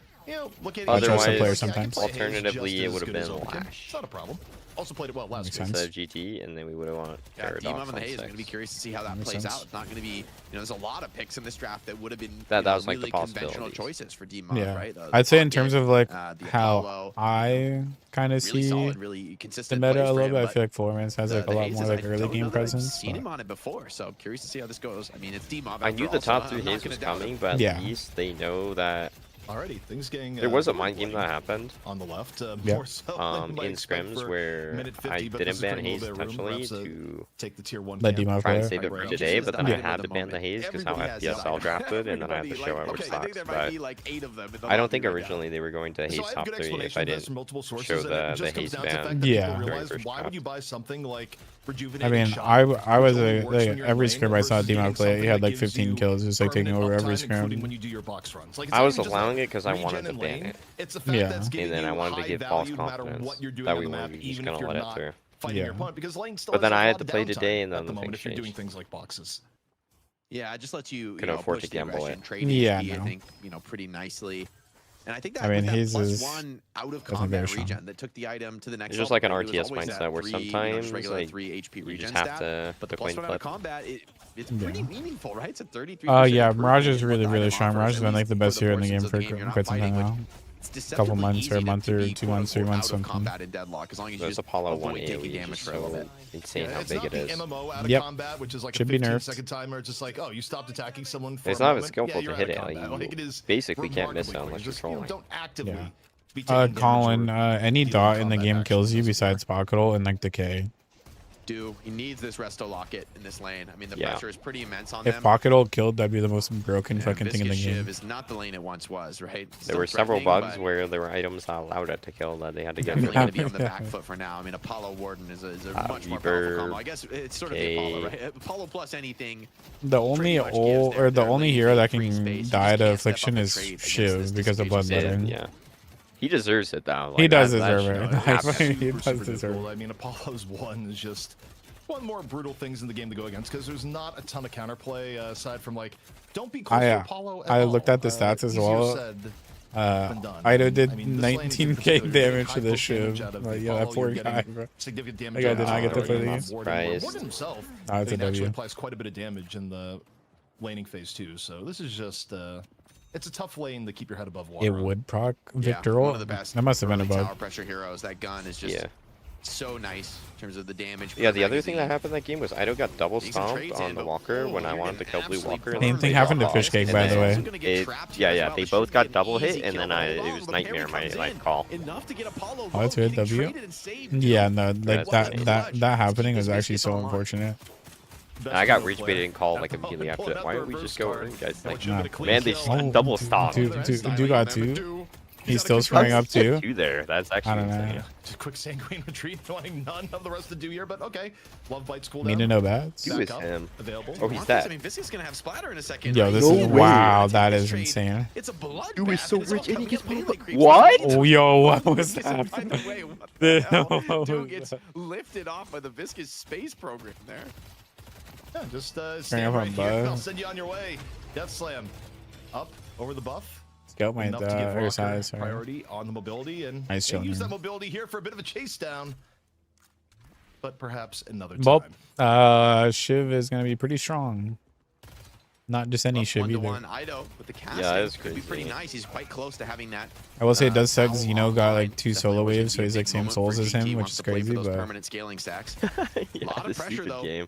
Otherwise, sometimes. Alternatively, it would have been Lash. It's not a problem. Also played it well last Instead of GT, and then we would have won Paradox. Demon and the Haze are going to be curious to see how that plays out. It's not going to be, there's a lot of picks in this draft that would have been that was like really the conventional choices for Demon, Yeah, right? I'd say in terms of like how I kind of see really the meta a little bit. I feel like Florence has like a lot more like early game presence. Seen him on it before, so curious to see how this goes. I mean, it's Demon. I knew the top 3 Haze was coming, but at least they know that. Alriady, things getting. There was a mind game that happened on the left. More so in scrims where I didn't ban Haze intentionally to take the tier 1 let Demo try and play. save it for today, but then I had to ban the Haze because how FPSL drafted, and then I had to show it, which sucks. But I don't think originally they were going to Haze top 3 if I didn't show the Haze ban. Yeah. Why would you buy something like I mean, I was every scrim I saw Demo play. He had like 15 kills, just like taking over every scrim. I was allowing it because I wanted to ban it. Yeah. And then I wanted to give false confidence that we were just gonna let it through. Yeah. Because but then I had to play today, and then the thing if you're doing changed. things like boxes. Yeah, it just lets you, Couldn't afford to push the gamble aggression it. trade Yeah, HP, I no. think, pretty nicely. And I think that I mean, with that Haze is +1 out of definitely combat very strong. regen that took the item to the next It's just level. like an It was RTS always that mindset where 3, sometimes regular like 3 HP you regen just have stat, to but the coin +1 out of flip. combat, it's pretty meaningful, right? It's a 33%. Yeah, Mirage is improvement really, with really item strong. offers, Mirage has at been like least the best for hero in the portions game of for game you're not quite some time fighting, now. It's Couple deceptively months easy or a to month or be 2 months, 3 months, out of something. combat in Deadlock, as long as you There's just Apollo 1 avoid taking AoE, damage just for a little so bit. insane how It's big not it the is. MMO out of Yep. combat, which is like Should a be 15-second nerfed. timer. It's just like, oh, you stopped attacking someone for It's a not moment. as skillful yeah, to you're hit out it. of combat. Like, it is Basically can't miss it remarkably unless you're just, you trolling. don't actively Yeah. be taking Colin, damage or any dealing dot in the combat game actions. kills you besides Pockettle and like Decay. He needs this resto locket in this lane. I mean, the Yeah. pressure is pretty immense on If them. Pockettle killed, that'd be the most broken fucking thing in the Viscous game. Shiv is not the lane it once was, right? There Still were several threatening, bugs but where there were items that allowed it to kill that they had to get definitely rid going of. to be on the back foot for now. I mean, Apollo Warden is a much more Reaper, powerful combo. I guess it's sort of the Apollo, right? Apollo plus anything. The only much gives the only lane hero that free can space. You die just to can't step affliction up and is trade against Shiv this because of disengagement. bloodletting. Yeah. He deserves it though. He Like, does that deserve should it. happen. Like, he Super, does super deserve difficult. it. I mean, Apollo's 1 is just one more brutal things in the game to go against because there's not a ton of counterplay aside from like, don't be close to Apollo at I all. looked at the stats as Easier well. said than done. Ido did I mean, this lane in 19k particular, damage high to this poke damage Shiv. out of Like, the yeah, that Apollo, poor you're guy, getting bro. significant That damage guy out did of not get to play Warden. these. Warden himself, Ah, it's I a think, actually W. applies quite a bit of damage in the laning phase too. So this is just it's a tough lane to keep your head above water. It would proc Victor. One of the best That must have been a early bug. tower pressure heroes. That gun is just so nice in terms of the damage. Yeah, the other thing that happened that game was Ido got double stomped on the Walker when I wanted to kill Blue Walker. Same thing happened to Fishcake, by the way. Yeah, they both got double hit, and then it was Nightmare my call. Oh, that's good. W. Yeah, no, like that happening was actually so unfortunate. And I got rage baited and called like immediately after that. Why don't we just go in, guys? Like, man, they just double stopped. Do got 2. He's still scoring up 2. 2 there. That's actually I don't know. insane. Just quick sanguine retreat, wanting none of the rest to do here, but okay. Love bites cooldown. Mean to know bats. Who is him? Available. Oh, he's dead. I mean, Viscous gonna have splatter in a second. Yo, this is wow. That is insane. It's a blood. Dude is so rich and he gets What? Oh, yo, what was that? By the way, what the hell? Dude gets lifted off by the Viscous space program there. Yeah, just Bring stand up right a here. bow. I'll send you on your way. Death Slam. Up over the buff. Scout my Enough to give Rocker size. Sorry. priority on the mobility and Nice use showing. that mobility here for a bit of a chase down. But perhaps another time. Well, Shiv is gonna be pretty strong. Not just any Shiv either. 1-to-1 Ido with the casting. Yeah, that's could be pretty crazy. nice. He's quite close to having that. I will say it does suck. You know, got like 2 Definitely solo was waves, so a he's like big same moment souls for as GT, him, which wants is to play for crazy. those But permanent scaling stacks. Yeah, A lot of this pressure stupid though. game.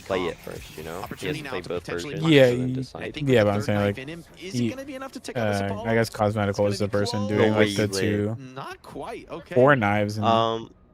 to play it first, you know? He has to play both versions Yeah, and then decide. yeah, but I'm saying like, I guess cosmetical is the person doing way like the you two, live. Not quite. Okay. 4 knives. And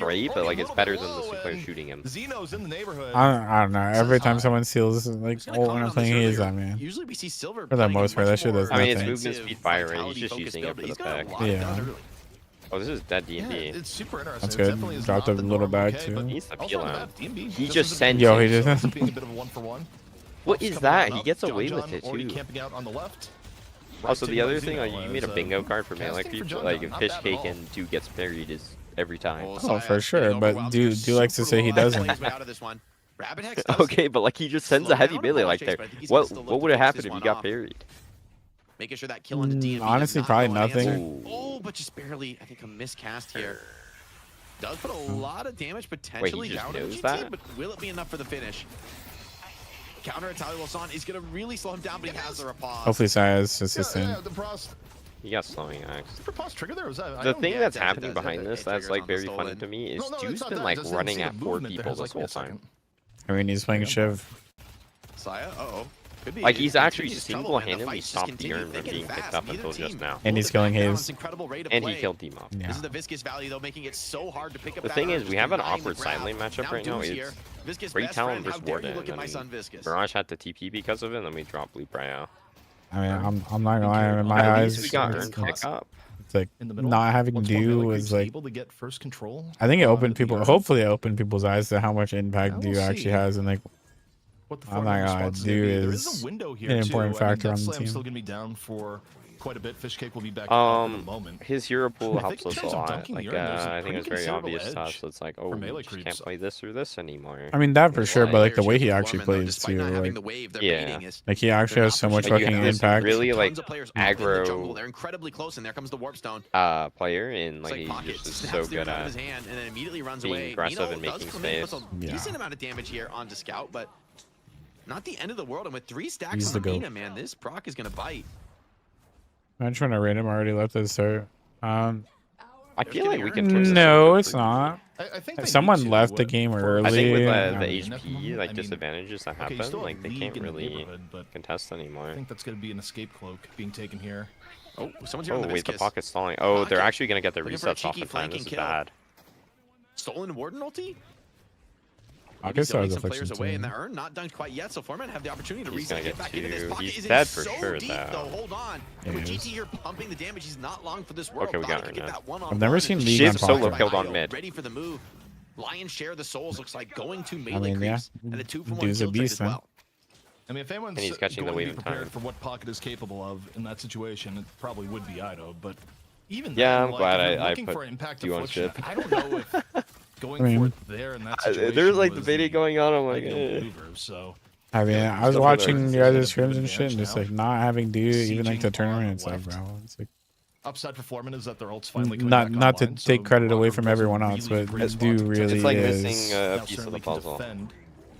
great, but like it's better than the player shooting him. Zeno's in the neighborhood. I don't know. Every time someone steals, like, when I'm playing Haze, I mean, Usually we see Silver for the most part, that shit does I mean, nothing. it's movement speed, fire rate. He's just using it for the pack. Yeah. Oh, this is dead D&D. It's super interesting. That's It good. definitely is Dropped not a the little norm, bag okay, too. but He needs to also peel not out. bad D&B. He This just is a sent big Yo, he change, just- so being a bit of a 1-for-1. What is Coming that? on He up. gets John away with John it already too. camping out on the left. Also, the other thing, like, you made a bingo card for melee creeps. Like, if Fish Cake and 2 gets parried is every time. Oh, for sure. But do likes to say he doesn't. Okay, but like he just sends a heavy melee like there. What would have happened if he got parried? Making sure that kill into DMV honestly, probably nothing. Oh, but just barely, I think, a miscast here. Does put a lot of damage potentially down on GT, but will it be enough for the finish? Counter attack Wilson is going to really slow him down, but he has the riposte. Hopefully, Saya's assistant. Yeah, the Prost. He got slowing axe. Did Prost trigger there? Was that, The thing that's happening behind this that's like very funny to me is Dude's been like running at 4 people this whole time. I mean, he's playing Shiv. Saya, uh-oh. Like he's actually single-handedly stopped the urn from being picked up until just now. And he's killing Haze. And he killed Demo. Yeah. This is the Viscous Value, though, making it so hard to pick up. The thing is, we have an awkward side lane matchup right now. It's Great Talon versus Warden. Mirage had to TP because of it, and then we dropped Blue Bryo. I mean, I'm not gonna lie. In my eyes, we got urn pick up. It's like not having do was like. able to get first control. I think it opened people. Hopefully, it opened people's eyes to how much impact do actually has, and like. I'm not gonna do is an important factor on the team. Still gonna be down for quite a bit. Fish Cake will be back up in a moment. His hero pool helps us a lot. dunking Like, the urn, there's a I think it's very considerable obvious to us. edge So it's like, oh, we melee just can't creeps. play this or this anymore. I mean that for sure, but like the way he actually plays too, like yeah, like he actually has so much like, you fucking have this impact. really like aggro. They're incredibly close, and there comes the warp stone. Player, and like he's just so good at and then immediately runs being away. aggressive and making space. Decent amount of damage here onto Scout, but not the end of the world. And with 3 stacks He's on the the goat. Mina, man, this proc is gonna bite. I'm trying to random already left this start. I feel like we can turn this No, it's not. I think Someone left the game early. I think with and- the HP like disadvantages that happen, like they can't really contest anymore. I think that's gonna be an escape cloak being taken here. Oh, someone's here on the wait, the Viscous. pocket's stalling. Oh, they're actually gonna get the Looking for a resets off cheeky in time. This flanking is kill. bad. Stolen Warden ulti? I guess I was some players affliction away in too. the urn, not dunked quite yet, so Foreman have the opportunity to He's reset, gonna get get back into this 2. pocket. He's Is dead in for so sure, deep, though. Hold on. Yeah, With he is. GT here pumping the damage, he's not long for this world. Okay, we got her Get now. that one-on-one. I've never seen League Shiv on solo pocket. killed on mid. Ready for the move. Lion's share of the souls looks like going to I melee mean, yeah, creeps and a 2-for-1 dude's a kill trade beast, as man. well. I mean, if anyone's And he's catching the going to wave be in prepared time. for what Pocket is capable of in that situation, it probably would be Ido. But even Yeah, then, I'm like, glad if you're I looking put for impact you on affliction, Shiv. I don't know if going I mean, for it there in that situation There's like was debating going on. I'm like, ideal maneuver, so I mean, I was Still watching further. your guys' streams and shit, and just like not having do even like the Sieging tournament on and stuff, left. bro. It's like upside for Foreman is that their ult's finally coming not back to online, take so credit away Rocker from does a everyone else, really but great it do spot to really it's like is. missing Now a piece of the certainly can puzzle. defend.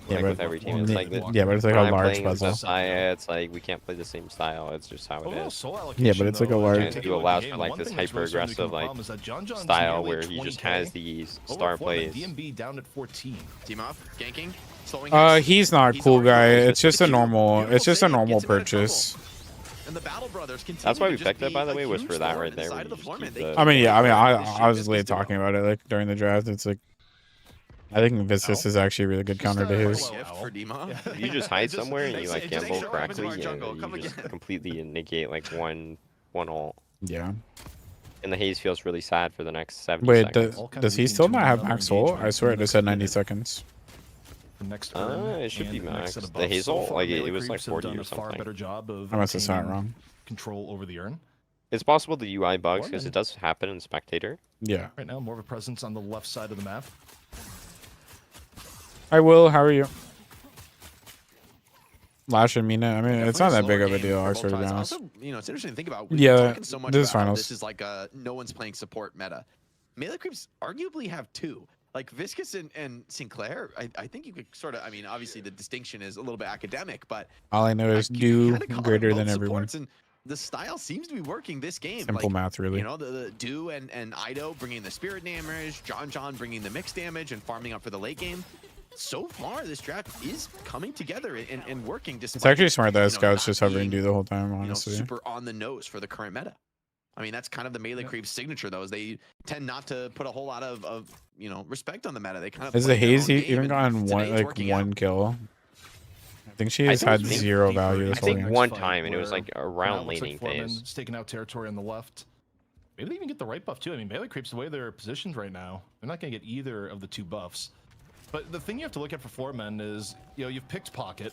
Yeah, Like but with every team, it's like yeah, but it's like when a I'm large playing as puzzle. Saya, it's like we can't play the same style. It's just how it Overall is. soul Yeah, but allocation, it's like a though, large- And take he a look at allows the for game, like one this thing that's really starting to hyper-aggressive become a like problem is that John John's style nearly where he just 20K. has these Over star Foreman, plays. DMB down at 14. Team off, ganking, slowing He's not He's cool already guy. close. It's just a normal. It's just a Beautiful normal save, gets him out of purchase. And the Battle Brothers continue That's why to we just picked it, be by the a way, was huge for that thorn right in the there. side where of you the just Foreman. keep They the- I mean, yeah. I mean, This I was shit late is talking about it like during the draft. It's like I think Viscous is actually a really good counter to his. Gift for Dima. You just hide somewhere and you Just- like just gamble show up into correctly, our and jungle. then Come you just again. completely negate like one ult. Yeah. And the Haze feels really sad for the next 70 Wait, seconds. does he still not have max soul? I swear it just said 90 seconds. Next It should be max. The Haze ult, like it was like 40 or Far better something. job of I must have saw it obtaining wrong. control over the urn. It's possible the UI bugs because Foreman. it does happen in Spectator. Yeah. Right now, more of a presence on the left side of the map. I will. How are you? Lash and Mina. I mean, it's not that big of a deal, actually, to be honest. Also, you know, it's interesting to think about. Yeah, We're talking so much this is about how finals. this is like a no one's playing support meta. Melee creeps arguably have 2. Like Viscous and Sinclair, I think you could sort of. I mean, obviously the distinction is a little bit academic, but All I know is you do kinda call greater them than both everyone. supports, and the style seems to be working this game. Simple like, math, really. You know, the Do and Ido bringing the spirit damage, John bringing the mixed damage and farming up for the late game. So far, this draft is coming together and working. Despite, It's actually smart that you know, Scout's not just hovering being, do the whole time, you know, honestly. super on the nose for the current meta. I mean, that's kind of the melee creep's signature, though, is they tend not to put a whole lot of you know, respect on the meta. They kind of Has play the their Haze own game, even and gotten today one it's like working out. one kill? I think she I has think had it's been 0 value this I whole think game. one time, and it was like Now around it looks laning like phase. Foreman's taking out territory on the left. Maybe they even get the right buff too. I mean, melee creeps, the way they're positioned right now, they're not going to get either of the 2 buffs. But the thing you have to look at for Foreman is, you know, you've picked Pocket.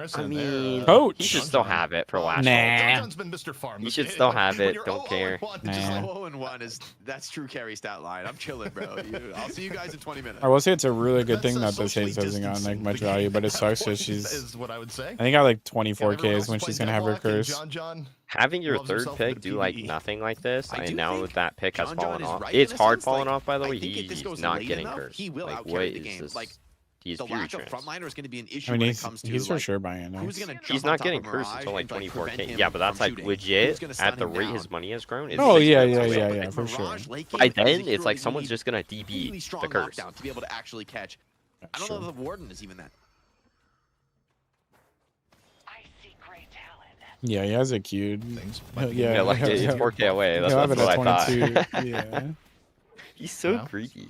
comparison I mean, Coach. he should still have it for last. Nah. John's been Mr. Farm. He should still have it. Don't 0 care. and 1, just 0 and 1 is that's true carry stat line. I'm chilling, bro. I'll see you guys in 20 minutes. I will say it's a really good thing that this socially Haze doesn't got like distancing much the value, game but it at that sucks that point she's. is what I would say. I think got like Everyone 24K else is when playing she's gonna have her Deadlock, and curse. John Having your loves third himself a bit pick of do like PvE. nothing like this, I and do now think that that pick has John fallen is off, right in it's a hard sense, falling like, off. By the I way, think if this he's goes not late getting enough, cursed. he will Like, out-carry what the is game. this? Like, He's the future lack of trans. frontliner is going to be an issue I mean, when it he's comes to he's for like, sure buying it. who's Nice. going to He's not getting cursed until like 24K. Yeah, but that's like legit at the rate his money has grown. Oh it's yeah, 6 yeah, grams yeah, away. yeah, for sure. By then, it's like someone's just gonna DB strong the curse. knockdown to be able to actually catch. I don't know if the Warden is even that. Yeah, he has a cute. Yeah, like it's 4K away. That's he'll have what it I at thought. 22. Yeah. He's so greedy.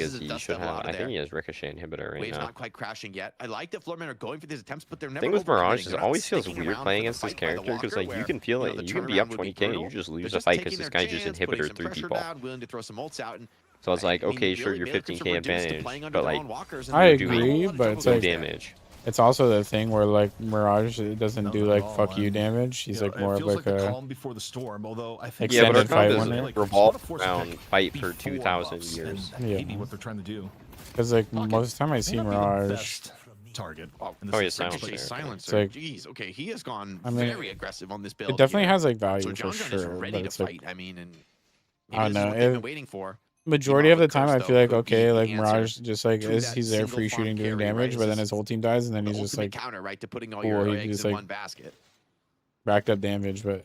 because is a he dust should devil have. out I of think there. he has ricochet inhibitor right Wave's now. not quite crashing yet. I like that Floormen are going for these attempts, but they're The never. thing with Mirage overcommitting. is They're it not always feels sticking weird around playing for the against this fight by the character because walker, like you where, can feel you it. know, the You can be up turnaround would be 20k and you brutal. just They're lose a just fight taking because this their guy just chance, putting inhibitor some 3 pressure people. down, willing to throw some ults out, and So I was like, I mean, okay, sure, really, you're Melee Crypts are 15k reduced to advantage, playing under but their like own walkers, and I they're agree, doing but it's no like damage. it's also the thing where like Mirage it doesn't No, do not like at all, fuck you and, damage. He's you like know, more it of feels like like the a calm before the storm. Although I think Yeah, but our extended comp fight is winner. revolved force around pick fight for before 2,000 buffs, years. and Yeah. maybe what they're trying to do. Because like Pocket most of the time I see may not be the Mirage. best target. in this Oh, yeah, instance, Silencer. but- Ricochet silencer. like- Jeez, okay, he has gone I mean, very aggressive on this build. It definitely here. has like So value for John is sure, ready but to it's like fight. I mean, and I maybe don't this is know. what they've been It, waiting for. majority of the time I Curse, feel though, like could be okay, the like answer Mirage just like to is that he's there single free farm shooting doing carry, right? damage, but then This his whole team dies and then the he's just ultimate like counter, right, to putting all cool, your he eggs just, in like, one basket. racked up damage. But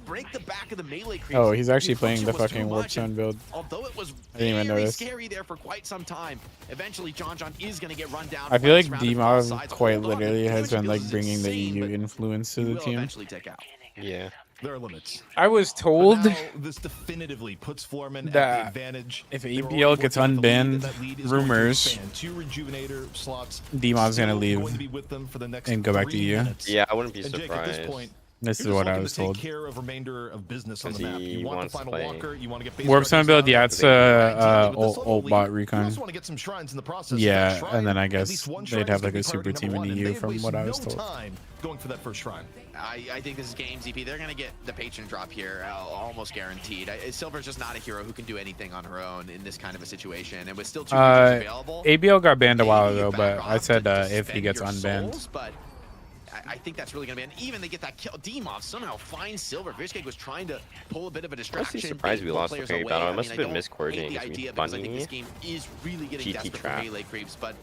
break the back of the melee creeps. Oh, he's actually The playing the function was fucking too warp much, zone and build. Although it was I didn't even very notice. scary there for quite some time, eventually John is going to get run down. I feel like surrounded from all Dmov sides. quite Hold on, the literally has damage been like deals is bringing the insane, EU but influence to he the will team. eventually take out. Yeah. There are limits. I was But told now, this definitively puts Foreman at the that advantage. if They were ABL already gets working with the lead, unbanned, that lead is going to rumors, expand. 2 rejuvenator slots Dmov's gonna still leave going to be with them for the next and go back to 3 EU. minutes. Yeah, I wouldn't be And Jake, at this surprised. point, This is you're what just I looking was to take told. care of remainder of business on the 'Cause map. he You want the wants to final play walker, you want to get base Warp zone charges build, down, yeah, you it's want to get old bot recon. You also want to get some shrines in the process. Yeah, That shrine, and then I at guess least one they'd shrine have is like gonna a be super priority team in number the one, EU and they from have what I was wasted told. no time going for that first shrine. I think this is game ZP. They're going to get the patron drop here, almost guaranteed. Silver's just not a hero who can do anything on her own in this kind of a situation. And with still 2 regions available, ABL got banned a while maybe you ago, back but I off said to if he spend gets your unbanned. souls, but I think that's really going to be, and even they get that kill. Demov somehow finds Silver. Vishkeg was trying to pull a bit of a distraction. I'm surprised we lost the parry battle. I must have been miscoordinating the idea because I think this game is really getting desperate for melee creeps, but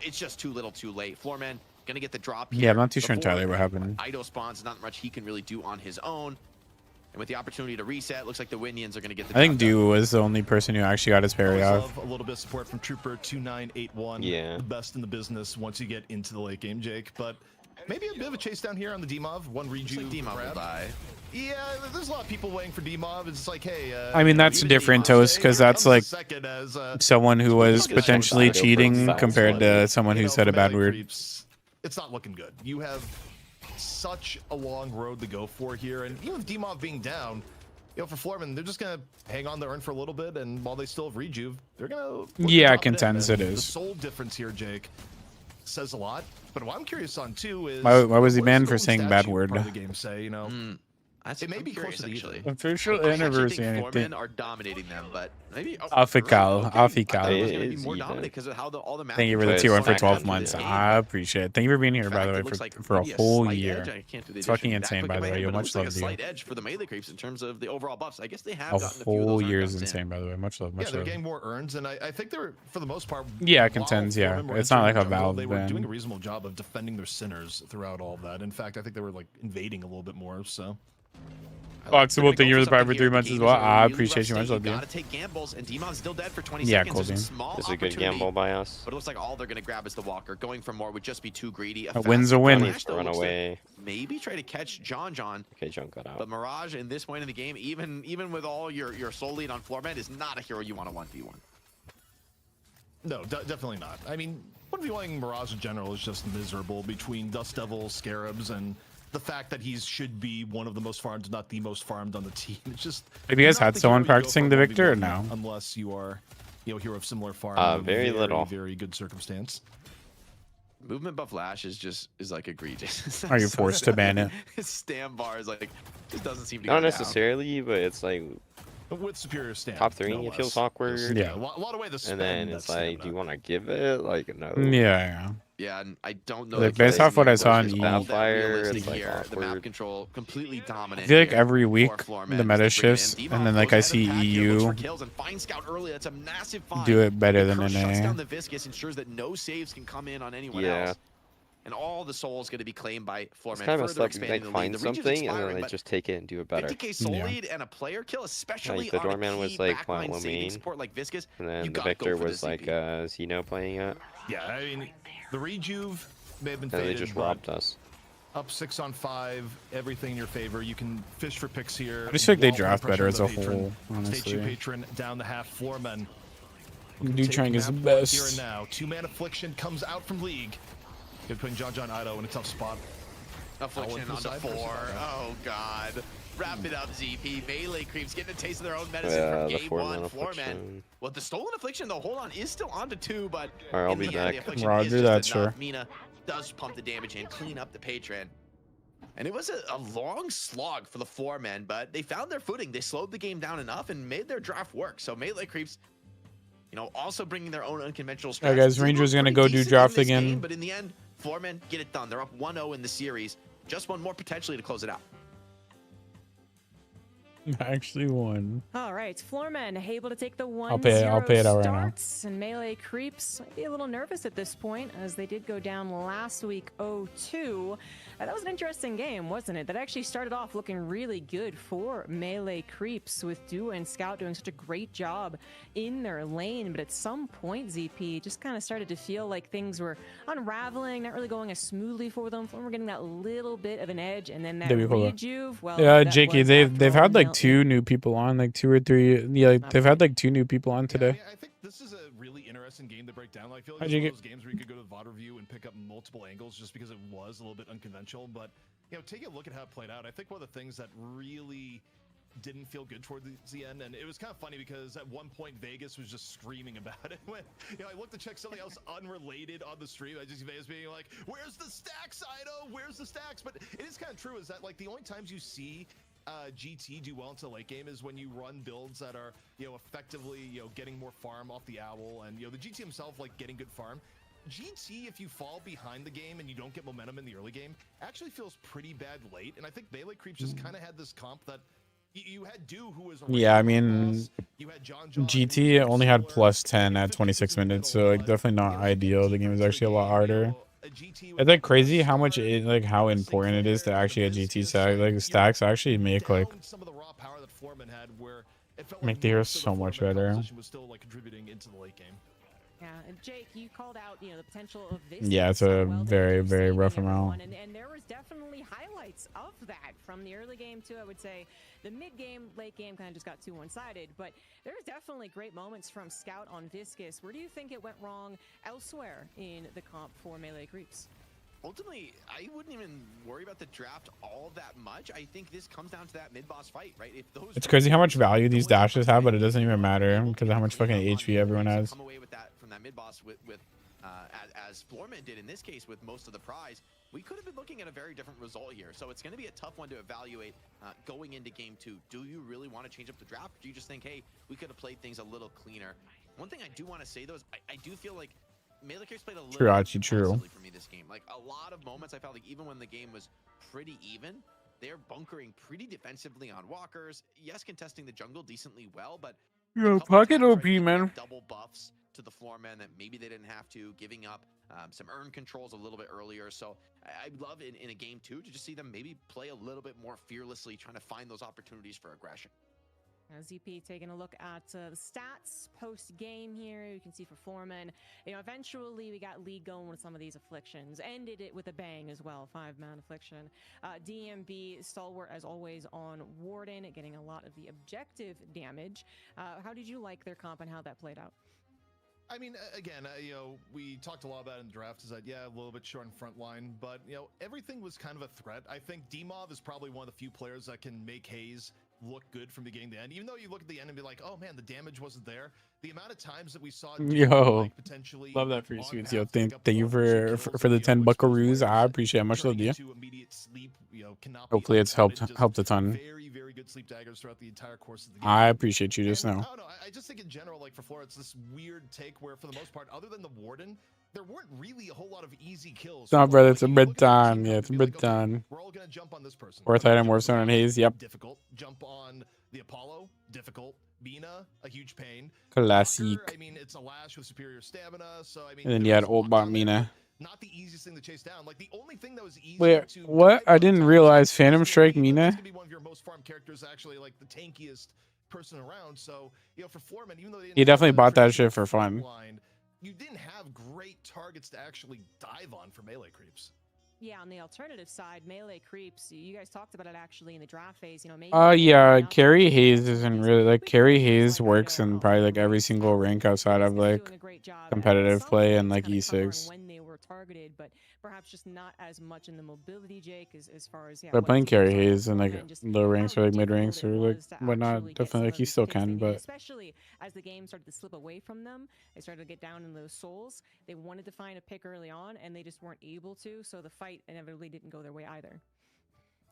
it's just too little too late. Floorman gonna get the drop here. Yeah, I'm not too sure entirely what happened. Ido spawns, not much he can really do on his own. And with the opportunity to reset, looks like the Winians are gonna get the I think Dew was the only person who actually got his parry off. A little bit of support from Trooper 2981. Yeah. The best in the business once you get into the late game, Jake. But maybe a bit of a chase down here on the Demov. One reju. Like Demov will die. Yeah, there's a lot of people waiting for Demov. It's like, hey. I mean, that's different, Toast, because that's like someone who was potentially cheating compared to someone who said a bad word. It's not looking good. You have such a long road to go for here, and even with Demov being down, you know, for Floorman, they're just gonna hang on the urn for a little bit, and while they still have rejuve, they're gonna. Yeah, I contends it is. The soul difference here, Jake, says a lot. But what I'm curious on too is why was he banned for saying bad word? Part of the game say, you know. It may be close to the actually. Official anniversary. Floormen are dominating them, but maybe Afical. It's gonna be more dominant because of how all the map. Thank you for the tier 1 for 12 months. I appreciate it. Thank you for being here, by the way, for a whole year. It's fucking insane, by the way. Yo, much love to you. Slight edge for the melee creeps in terms of the overall buffs. I guess they have A gotten a few of whole those year is knockdowns insane, by the way. Much love, much Yeah, they're love. getting more urns, and I think they're, for the most part. Yeah, contends. Yeah, it's not like a Valve They were doing a ban. reasonable job of defending their sinners throughout all of that. In fact, I think they were like invading a little bit more. So. Flexible, thank you for the pride for 3 months as well. I appreciate you much, love you. Gotta take gambles, and Demon's still dead for 20 Yeah, seconds. cool, There's a dude. small This is a good opportunity, gamble by us. But it looks like all they're gonna grab is the Walker. Going for more would just be too greedy. A win's a win. Lash, though, Run looks to away. Maybe try to catch John. Okay, John got out. But Mirage in this point in the game, even with all your soul lead on Floorman, is not a hero you want to 1v1. No, definitely not. I mean, 1v1ing Mirage in general is just miserable between Dust Devil, Scarabs, and the fact that he should be one of the most farmed, not the most farmed on the team. It's just. Have you guys not had the someone hero you go practicing for the Victor or 1v1 no? Unless you are, you know, hero of similar farm. Very little. Very good circumstance. Movement buff Lash is like egregious. Are you forced to ban it? His stam bar is like just doesn't seem to. Not go down. necessarily, but it's like With superior stand. top 3. no It less. feels awkward. Yeah. A lot of way to And spend then that it's like, stamina. do you want to give it? Like, no. Yeah. Yeah, and I don't know. Like, that based Haze off what I is saw in all E, that Battlefier, realistic it's, like, here. The map awkward. control completely dominant. I feel like here every for week Floorman the as meta they bring it shifts, in. and then Demov like goes I ahead see of the pack here, looks EU for kills and finds Scout early. That's a massive find. do it better The than curse shuts NA. down the Viscous, ensures that no saves can come in on anyone Yeah. else. And all the souls going to be claimed by Floorman. It's kind of messed further up. You expanding like the lead. find The region's something and then expiring, they but just take it and do it better. 50k soul Yeah. lead and a player kill, especially Like the on a doorman key was like backline low saving main, support like Viscous. and You then the gotta go Victor for the was like CP. Xeno playing it, Yeah, I mean, the rejuve may have been and they faded, just but robbed us. up 6 on 5, everything in your favor. You can fish for picks here. I just feel like they Wall draft pressure better as a the patron. whole, Stage 2 honestly. patron down the half. Floorman. Dude trying his Here and best. now, 2-man affliction comes out from League. Good putting John Ido in a tough spot. Affliction Owen onto side 4. versus Ido. Oh god. Wrap it up, ZP. Melee creeps getting a taste of their own medicine Yeah, from the game 4-man 1. Floorman. affliction. Well, the stolen affliction though, hold on, is still onto 2, but Alright, I'll in be the end, the back. affliction Roger is just that, enough. sure. Mina does pump the damage in, clean up the patron. And it was a long slog for the 4 men, but they found their footing. They slowed the game down enough and made their draft work. So melee creeps, you know, also bringing their own unconventional Alright, strategies. guys, Rangers gonna go do draft again. But in the end, 4 men get it done. They're up 1-0 in the series. Just one more potentially to close it out. Actually won. All right, Floormen able to take the 1-0 I'll pay it out right now. starts, and melee creeps might be a little nervous at this point as they did go down last week 0-2. That was an interesting game, wasn't it? That actually started off looking really good for melee creeps with Duo and Scout doing such a great job in their lane, but at some point ZP just kind of started to feel like things were unraveling, not really going as smoothly for them. Floormen were getting that little bit of an edge, and then that There we go. rejuve, well, Yeah, that Jakey, was they've after all had like melt- 2 new people on, like 2 or 3. Yeah, like, they've had like 2 new people on today. I think this is a really interesting game to break down. Like, I feel like How'd it's you one of get- those games where you could go to the VOD review and pick up multiple angles just because it was a little bit unconventional. But, you know, taking a look at how it played out, I think one of the things that really didn't feel good toward the end, and it was kind of funny because at one point Vegas was just screaming about it. When, you know, I looked to check something else unrelated on the stream, I just see Vegas being like, "Where's the stacks, Ido? Where's the stacks?" But it is kind of true is that like the only times you see GT do well into late game is when you run builds that are, you know, effectively, you know, getting more farm off the owl, and, you know, the GT himself like getting good farm. GT, if you fall behind the game and you don't get momentum in the early game, actually feels pretty bad late. And I think Melee Creeps just kind of had this comp that you had Do, who was a Yeah, I mean, GT only had +10 at 26 minutes, so like definitely not ideal. The game is actually a lot harder. It's like crazy how much like how important it is to actually get GT stack. Like stacks actually make like make the hero so much better. Yeah, and Jake, you called out, the potential of this. Yeah, it's a very, very rough amount. And there was definitely highlights of that from the early game too. I would say the mid game, late game kind of just got too one-sided, but there's definitely great moments from Scout on Viscous. Where do you think it went wrong elsewhere in the comp for Melee Creeps? Ultimately, I wouldn't even worry about the draft all that much. I think this comes down to that mid-boss fight, right? If those It's crazy how much value these dashes have, but it doesn't even matter because of how much fucking HP everyone has. Come away with that from that mid-boss with as Floorman did in this case with most of the prize, we could have been looking at a very different result here. So it's going to be a tough one to evaluate going into game 2. Do you really want to change up the draft? Or do you just think, hey, we could have played things a little cleaner? One thing I do want to say though is I do feel like Melee Creeps played a little True. for me this game. Like a lot of moments I felt like even when the game was pretty even, they're bunkering pretty defensively on walkers. Yes, contesting the jungle decently well, but Yo, pocket OP, man. double buffs to the floor man that maybe they didn't have to, giving up some earn controls a little bit earlier. So I'd love in a game 2 to just see them maybe play a little bit more fearlessly, trying to find those opportunities for aggression. Now, ZP taking a look at the stats post-game here. You can see for Foreman, eventually we got lead going with some of these afflictions. Ended it with a bang as well, 5-man affliction. DMB, stalwart as always on Warden, getting a lot of the objective damage. How did you like their comp and how that played out? I mean, again, we talked a lot about it in the draft is that, yeah, a little bit short in front line, but, everything was kind of a threat. I think D-Mob is probably one of the few players that can make Haze look good from beginning to end. Even though you look at the end and be like, oh man, the damage wasn't there. The amount of times that we saw potentially love that for you, Sweets. Yo, thank you for the 10 buckaroos. I appreciate it. Much love to you. Hopefully it's helped a ton. Very, very good sleep daggers throughout the entire course of the game. I appreciate you just now. I don't know. I just think in general, like for Flora, it's this weird take where for the most part, other than the Warden, there weren't really a whole lot of easy kills. No, brother, it's a bit time. Yeah, it's a bit time. We're all gonna jump on this person. Worth item, worth stone, and Haze. Yep. Difficult. Jump on the Apollo. Difficult. Mina, a huge pain. Classic. I mean, it's a Lash with superior stamina, so I mean. And then you had old bot Mina. Not the easiest thing to chase down. Like the only thing that was easy. Wait, what? I didn't realize Phantom Strike Mina. Gonna be one of your most farm characters, actually, like the tankiest person around. So for Floorman, even though He definitely bought that shit for fun. You didn't have great targets to actually dive on for Melee Creeps. Yeah, on the alternative side, Melee Creeps, you guys talked about it actually in the draft phase, maybe. Yeah, Carry Haze isn't really like Carry Haze works in probably like every single rank outside of like competitive play and like E6. When they were targeted, but perhaps just not as much in the mobility, Jake, as far as But playing Carry Haze in like low ranks or like mid ranks or like whatnot, definitely like he still can, but especially as the game started to slip away from them, they started to get down in those souls. They wanted to find a pick early on, and they just weren't able to. So the fight inevitably didn't go their way either.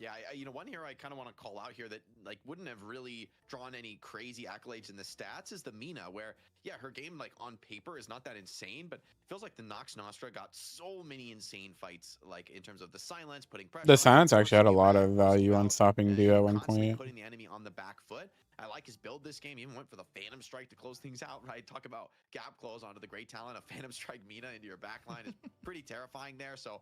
Yeah, one hero I kind of want to call out here that like wouldn't have really drawn any crazy accolades in the stats is the Mina, where yeah, her game like on paper is not that insane, but it feels like the Nox Nostra got so many insane fights, like in terms of the silence, putting pressure. The silence actually had a lot of value on stopping Do at one point. Putting the enemy on the back foot. I like his build this game. He even went for the Phantom Strike to close things out, right? Talk about gap close onto the great talent. A Phantom Strike Mina into your backline is pretty terrifying there. So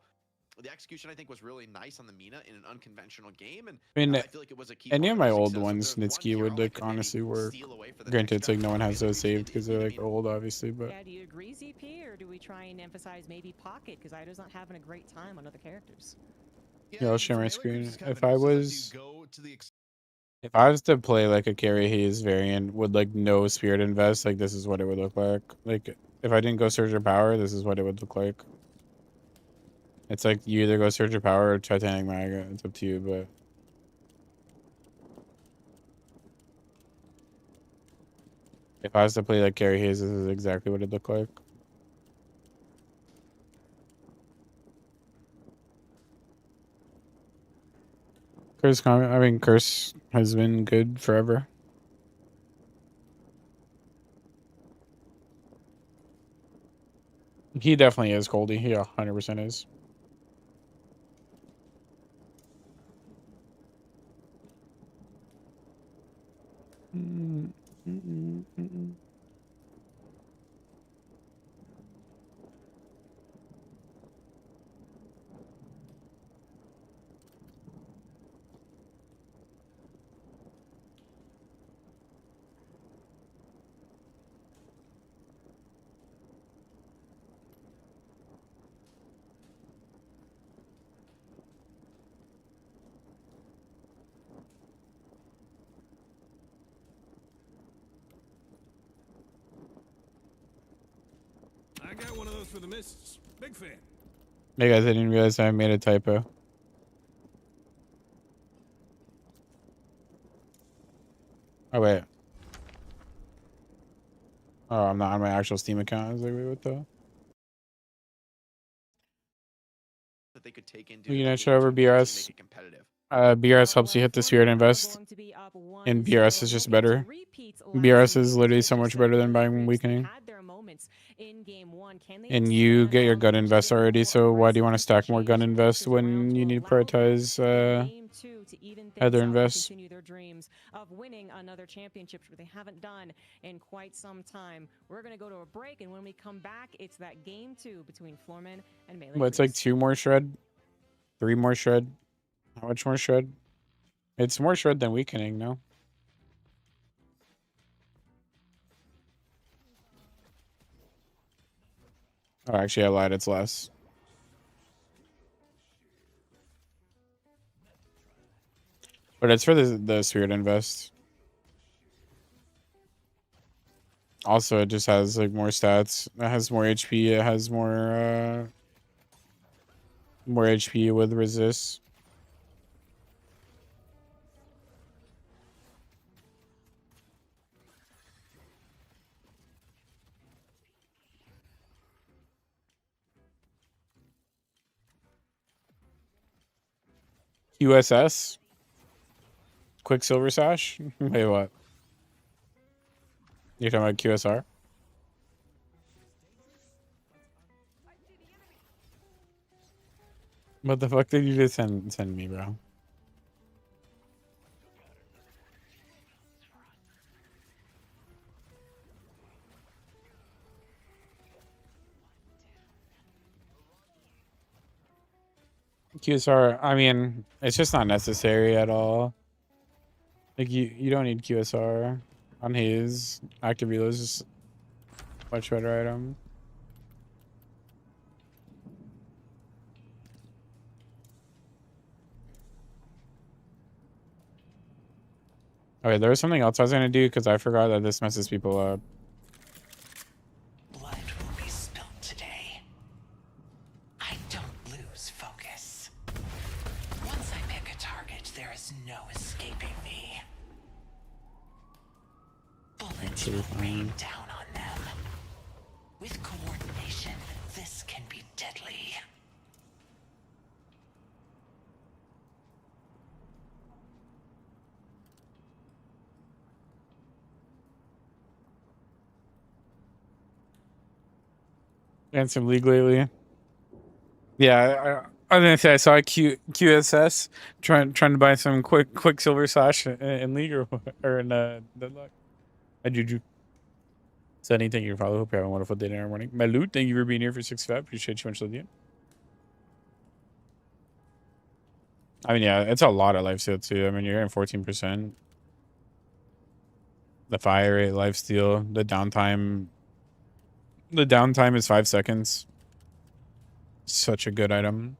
the execution, I think, was really nice on the Mina in an unconventional game, and I mean, I feel like it was a key any of part my the old success. ones, So there's Snitsky one would hero like that can maybe honestly work. steal away for the Granted, next it's like no draft. one has those Obviously, saved because they're like old, obviously, but Yeah, do you agree, ZP, or do we try and emphasize maybe Pocket because Ido's not having a great time on other characters? yeah, I'll share my screen. If I was to play like a Carry Haze variant with like no Spirit Invest, like this is what it would look like. Like if I didn't go Surge of Power, this is what it would look like. It's like you either go Surge of Power or Titanic Maga. It's up to you, but if I was to play like Carry Haze, this is exactly what it'd look like. Curse has been good forever. He definitely is Goldie. He 100% is. I got one of those for the mists. Big fan. Hey guys, I didn't realize I made a typo. Oh wait. Oh, I'm not on my actual Steam account. I was like, wait, what the? That they could take into You the can game show over to actually BRS. make it competitive. BRS helps you hit the sphere and invest, and BRS is just better. BRS is literally so much better than buying Weakening. And you get your gun invest already, so why do you want to stack more gun invest when you need to prioritize Heather invest? Continue their dreams of winning another championship, which they haven't done in quite some time. We're going to go to a break, and when we come back, it's that game 2 between Florman and Melee. Well, it's like 2 more shred, 3 more shred. How much more shred? It's more shred than Weakening, no? Oh, actually, I lied. It's less. But it's for the Spirit Invest. Also, it just has like more stats. It has more HP. It has more HP with resist. QSS? Quicksilver Sash? Wait, what? You're talking about QSR? What the fuck did you just send me, bro? QSR, I mean, it's just not necessary at all. Like, you don't need QSR on Haze. Active Reload is just a much better item. Okay, there was something else I was gonna do because I forgot that this messes people up. Blood will be spilled today. I don't lose focus. Once I pick a target, there is no escaping me. Bullets will rain down on them. With coordination, this can be deadly. And some League lately. Yeah, I was gonna say I saw QSS trying to buy some Quicksilver Sash in League or in Deadlock. Hi Juju. Sunny, thank you for follow. Hope you have a wonderful day tomorrow morning. Malut, thank you for being here for 6-5. Appreciate you much, love you. I mean, yeah, it's a lot of lifesteal too. I mean, you're getting 14%. The fire rate, lifesteal, the downtime. The downtime is 5 seconds. Such a good item.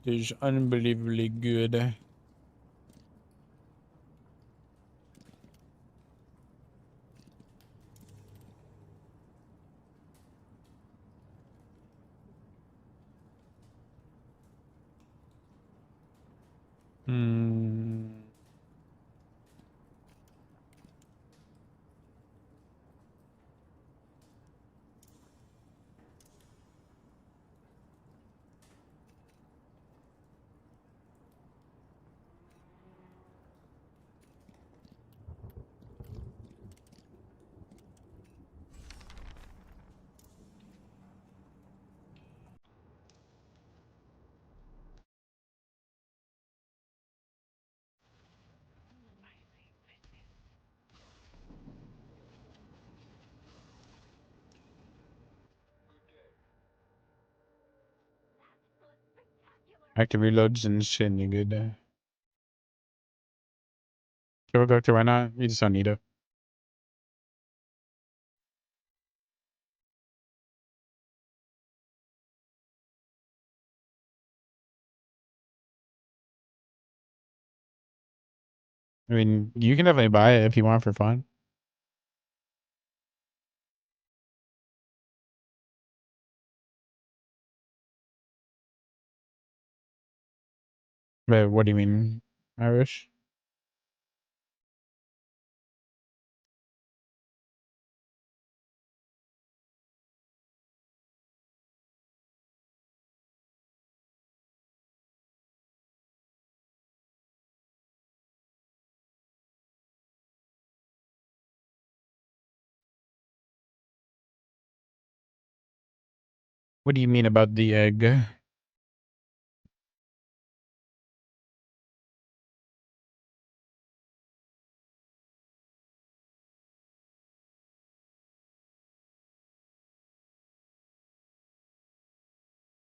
It is unbelievably good. Active reloads and shit, you good. Go doctor, why not? You just don't need it. I mean, you can definitely buy it if you want for fun. But what do you mean, Irish? What do you mean about the egg?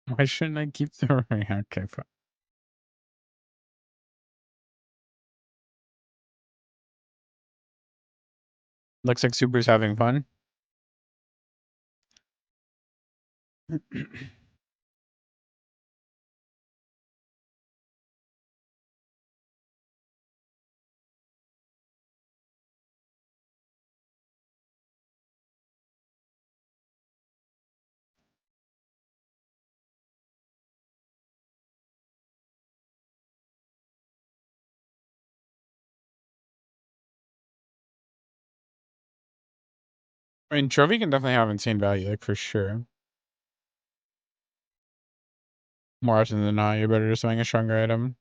Why shouldn't I keep throwing? Okay, fine. Looks like Super's having fun. I mean, Trophy can definitely have insane value, like for sure. More often than not, you're better just buying a stronger item.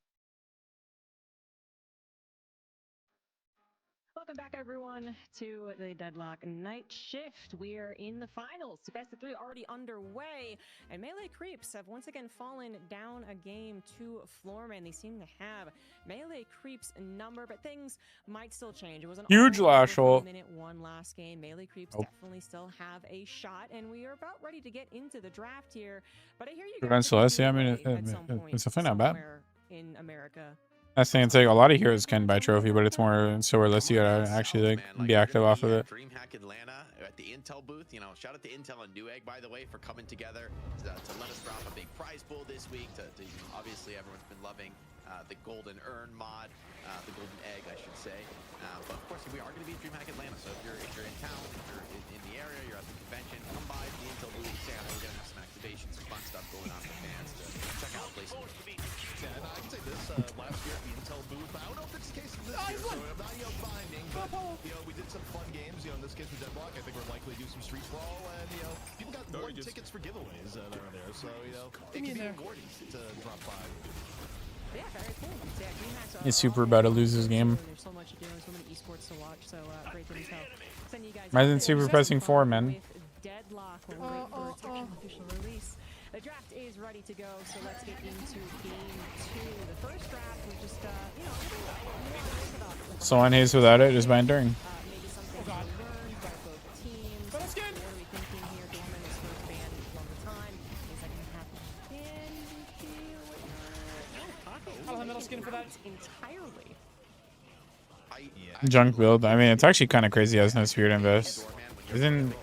Welcome back, everyone, to the Deadlock Night Shift. We are in the finals. The best of three already underway, and Melee Creeps have once again fallen down a game to Floorman. They seem to have Melee Creeps number, but things might still change. It was an Huge Lash ult. minute one last game. Melee Creeps Oh. definitely still have a shot, and we are about ready to get into the draft here. But I hear you Prevent guys are Celestia, I mean, at some point it's definitely not bad. somewhere in America. I think it's like a lot of heroes can buy Trophy, but it's more so or less you gotta actually like be active off of it. DreamHack Atlanta at the Intel booth. You know, shout out to Intel and Newegg, by the way, for coming together to let us drop a big prize pool this week. To obviously everyone's been loving the Golden Urn mod, the Golden Egg, I should say. But of course, we are going to be at DreamHack Atlanta. So if you're in town, if you're in the area, you're at the convention, come by the Intel booth. Say hi. We're going to have some activations, some fun stuff going on for fans to check out places. Yeah, and I can say this, last year at the Intel booth, I don't know if it's the case this year, so I'm not, binding, but, we did some fun games, in this case with Deadlock, I think we're likely to do some Street Brawl, and, people got one tickets for giveaways that are there, so, it can be rewarding to drop by. Yeah, very cool. Yeah, DreamHack's He's super about to lose his game. There's so much to do and so many esports to watch, so great to send you guys. Imagine Super pressing 4, man. Deadlock will wait for its official release. The draft is ready to go, so let's get into game 2. The first draft was just, So on Haze without it is by enduring. maybe something to learn by both teams. What are we thinking here? Dorman was first banned from the time. Is that going to happen again? I don't have metal skin for that. Entirely. Junk build. I mean, it's actually kind of crazy. He has no Spirit Invest. Isn't...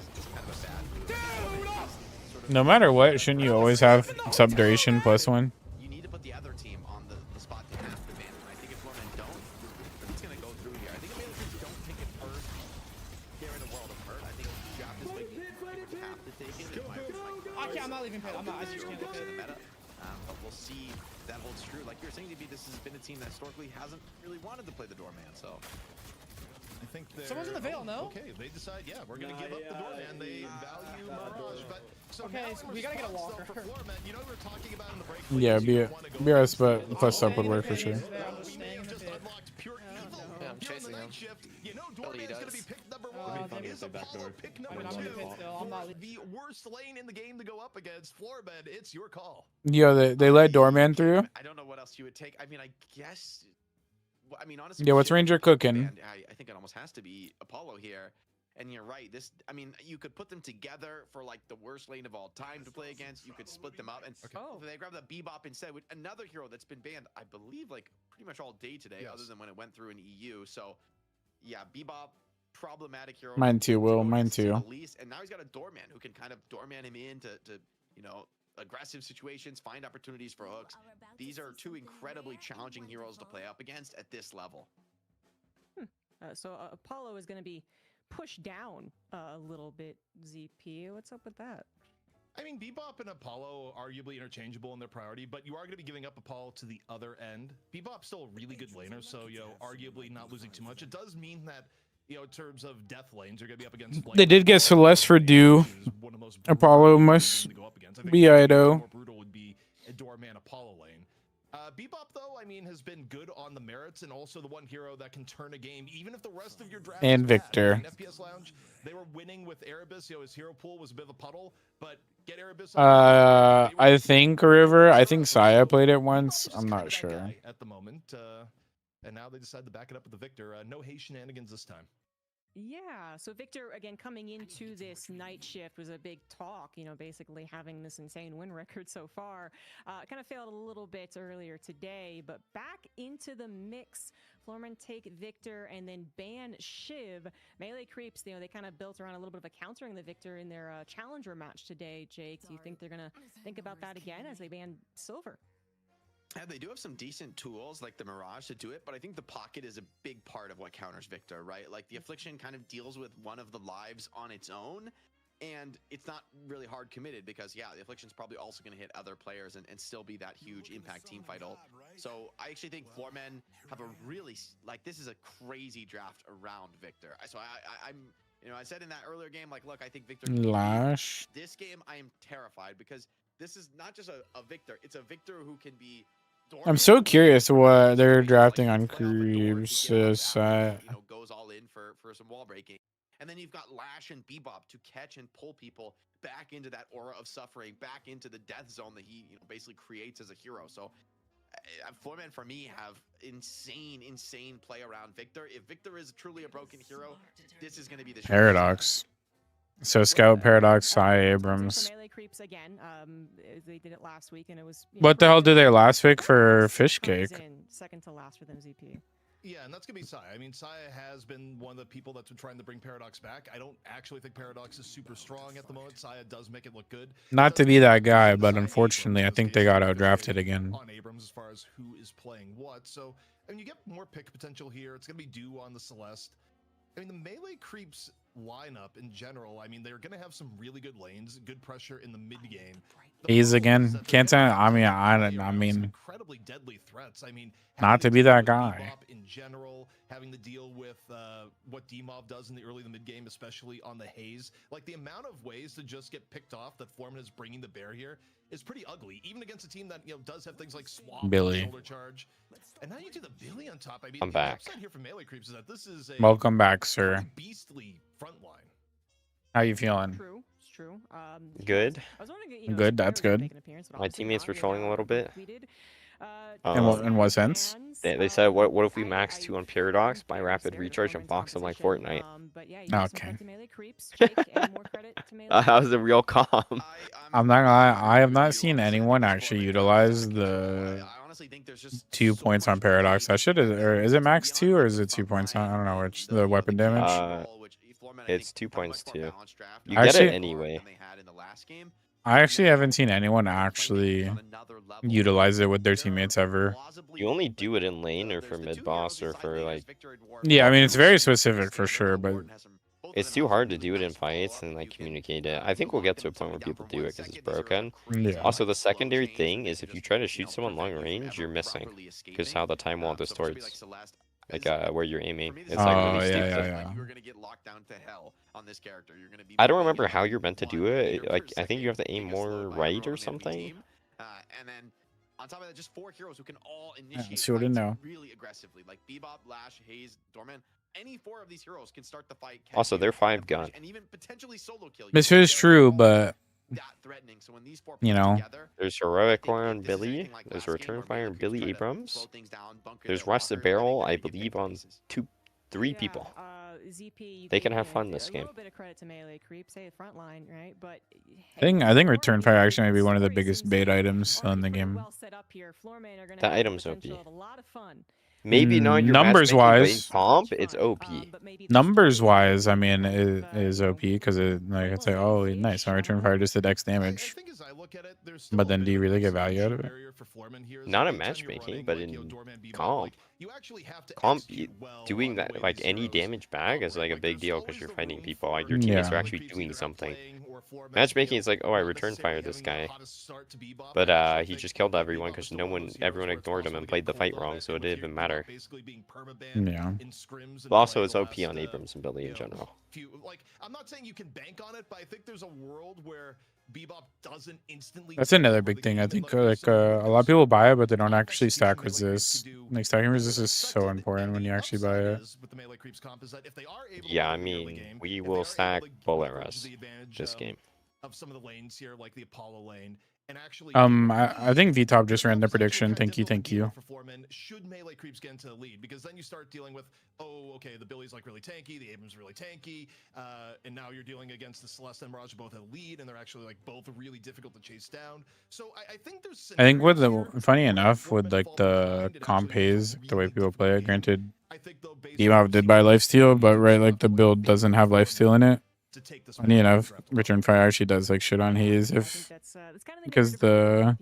No matter what, shouldn't you always have sub duration +1? You need to put the other team on the spot to have the advantage. And I think if Florman don't, it's going to go through here. I think if the other teams don't pick it first, they're in a world of hurt. I think if the draft this week, they have to take it. I'm not leaving pit. I'm not. I just can't leave The pit. meta. But we'll see if that holds true. Like you're saying, DB, this has been a team that historically hasn't really wanted to play the doorman, so... I think Someone's in the Veil, no? Okay, they decide, yeah, we're going to give up the doorman. They value Mirage, but... So okay, so we got to get a walker. For Floorman, you know we were talking about in the break... Yeah, BRS, but plus sub would work for sure. Yeah, I'm chasing him. You know Doorman's going to be pick number 1. Is Apollo pick number 2? The worst lane in the game to go up against. Floorman, it's your call. Yo, they let Doorman through? I don't know what else you would take. I mean, I guess... I mean, honestly... Yeah, what's Ranger cooking? I think it almost has to be Apollo here. And you're right. This, I mean, you could put them together for like the worst lane of all time to play against. You could split them up, and they grab the Bebop instead, with another hero that's been banned, I believe, like pretty much all day today, other than when it went through in EU. So, yeah, Bebop, problematic hero. Mine too, Will. Mine too. Least, and now he's got a doorman who can kind of doorman him into you know, aggressive situations, find opportunities for hooks. These are two incredibly challenging heroes to play up against at this level. So Apollo is going to be pushed down a little bit. ZP, what's up with that? I mean, Bebop and Apollo are arguably interchangeable in their priority, but you are going to be giving up Apollo to the other end. Bebop's still a really good laner, so, you know, arguably not losing too much. It does mean that, you know, in terms of death lanes, you're going to be up against... They did get Celeste for due. Apollo must be Ido. More brutal would be a doorman Apollo lane. Bebop, though, I mean, has been good on the merits, and also the one hero that can turn a game, even if the rest of your draft And is Victor. bad. In FPS Lounge, they were winning with Erebus. You know, his hero pool was a bit of a puddle, but get Erebus... I think River. I think Saya played it once. I'm not sure. At the moment, and now they decide to back it up with the Victor. No Haze shenanigans this time. Yeah, so Victor, again, coming into this night shift was a big talk, you know, basically having this insane win record so far. Kind of failed a little bit earlier today, but back into the mix. Florman take Victor and then ban Shiv. Melee Creeps, you know, they kind of built around a little bit of a countering the Victor in their challenger match today. Jake, do you think they're going to think about that again as they ban Silver? Yeah, they do have some decent tools like the Mirage to do it, but I think the pocket is a big part of what counters Victor, right? Like the Affliction kind of deals with one of the lives on its own, and it's not really hard committed because, yeah, the Affliction's probably also going to hit other players and still be that huge impact team fight ult. So I actually think Floormen have a really, like, this is a crazy draft around Victor. So I'm, you know, I said in that earlier game, like, look, I think Victor can Lash. this game, I am terrified because this is not just a Victor, it's a Victor who can be... I'm so curious what they're drafting on Creeps. Goes all in for some wall breaking. And then you've got Lash and Bebop to catch and pull people back into that aura of suffering, back into the death zone that he, you know, basically creates as a hero. So Floorman, for me, have insane play around Victor. If Victor is truly a broken hero, this is going to be the Paradox. So Scout, Paradox, Sai, Abrams. Melee Creeps again. They did it last week, and it was. What the hell did they last week for Fish Cake? Second to last for them, ZP. Yeah, and that's gonna be Saya. I mean, Saya has been one of the people that's been trying to bring Paradox back. I don't actually think Paradox is super strong at the moment. Saya does make it look good. Not to be that guy, but unfortunately, I think they got outdrafted again. On Abrams as far as who is playing what. So, I mean, you get more pick potential here. It's gonna be due on the Celeste. I mean, the Melee Creeps lineup in general, I mean, they're going to have some really good lanes, good pressure in the mid game. Haze again. Can't tell. I mean, incredibly deadly threats. I mean, not to be that guy. In general, having to deal with what DMob does in the early to mid game, especially on the Haze, like the amount of ways to just get picked off that Foreman is bringing to bear here is pretty ugly, even against a team that, you know, does have things like swap, Billy, shoulder charge, and now you do the Billy on top. I mean, I'm the back. upside here for Melee Creeps is that this is a Welcome back, sir. beastly front line. How you feeling? True, it's true. Good. I was wondering, you know, Good. That's good. My teammates were trolling a little bit. In what sense? They said, what if we max 2 on Paradox, buy rapid recharge, and box them like Fortnite? Okay. That was the real calm. I'm not gonna lie, I have not seen anyone actually utilize the 2 points on Paradox. That shit is it max 2 or is it 2 points on? I don't know which. The weapon damage. It's 2 points too. You Actually, get it anyway. I actually haven't seen anyone actually utilize it with their teammates ever. You only do it in lane or for mid boss or for like. Yeah, I mean it's very specific for sure, but it's too hard to do it in fights and like communicate it. I think we'll get to a point where people do it because it's broken. Yeah. Also, the secondary thing is if you try to shoot someone long range, you're missing because how the time wall distorts. Like where you're aiming. It's like really steep. You're gonna get locked down to hell on this character. You're gonna be. I don't remember how you're meant to do it. Like I think you have to aim more right or something. And then on top of that, just 4 heroes who can all initiate see what I know. really aggressively, like Bebop, Lash, Haze, Doorman. Any 4 of these heroes can start the fight. Also, they're 5 gun. And even potentially solo kill. this is true, but That threatening. So when these 4 you know, there's Heroic Fire on Billy. There's Return Fire on Billy Abrams. There's Rusted Barrel, I believe, on 3 people. ZP, you They can have you know, fun this a game. little bit of credit to melee creep, say the front line, right? But I think Return Fire actually might be one of the biggest bait items still in the game. well set up here. Floorman are going to That have item's the OP. potential of a lot of fun. Maybe not your Numbers matchmaking, but in wise. comp, it's OP. Numbers wise, I mean, it is OP because it like it's like, oh nice, my Return Fire just did X damage. But then do you really get value out of it? Not in matchmaking, but in comp. Comp, doing that, like any damage bag is like a big deal because you're fighting people. Like your teammates are actually doing something. Matchmaking is like, oh, I Return Fire this guy, but he just killed everyone because everyone ignored him and played the fight wrong, so it didn't even matter. Yeah. But also, it's OP on Abrams and Billy in general. Like, I'm not saying you can bank on it, but I think there's a world where Bebop doesn't instantly. That's another big thing. I think like a lot of people buy it, but they don't actually stack resist. Like stacking resist is so important when you actually buy it. Yeah, I mean, we will stack bullet rest this game. Of some of the lanes here, like the Apollo lane, and actually. I think VTop just ran the prediction. Thank you. Should melee creeps get into the lead? Because then you start dealing with, oh, okay, the Billy's like really tanky, the Abrams really tanky, and now you're dealing against the Celeste and Mirage both have lead, and they're actually like both really difficult to chase down. So I think there's. I think with the funny enough with like the comp Haze, the way people play it. Granted, Bebop did buy lifesteal, but right, like the build doesn't have lifesteal in it. Funny enough, Return Fire actually does like shit on Haze because the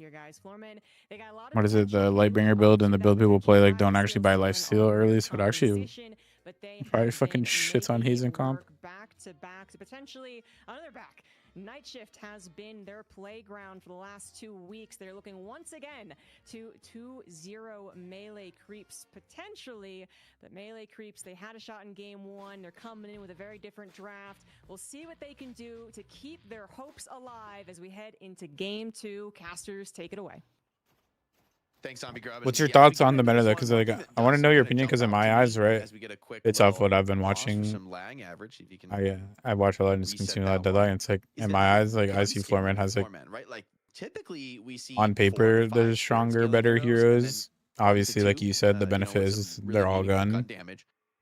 what is it, the Lightbringer build and the build people play like don't actually buy lifesteal early, so it actually probably fucking shits on Haze and comp. Back to potentially another back. Night Shift has been their playground for the last 2 weeks. They're looking once again to 2-0 melee creeps potentially, but melee creeps, they had a shot in game 1. They're coming in with a very different draft. We'll see what they can do to keep their hopes alive as we head into game 2. Casters, take it away. Thanks, Zombie Grub. What's your thoughts on the meta though? Because like I want to know your opinion because in my eyes, right, it's off what I've been watching. I watch a lot and just consume a lot of Deadlock. And it's like in my eyes, like I see Floorman has like typically we see on paper there's stronger, better heroes. Obviously, like you said, the benefit is they're all gun.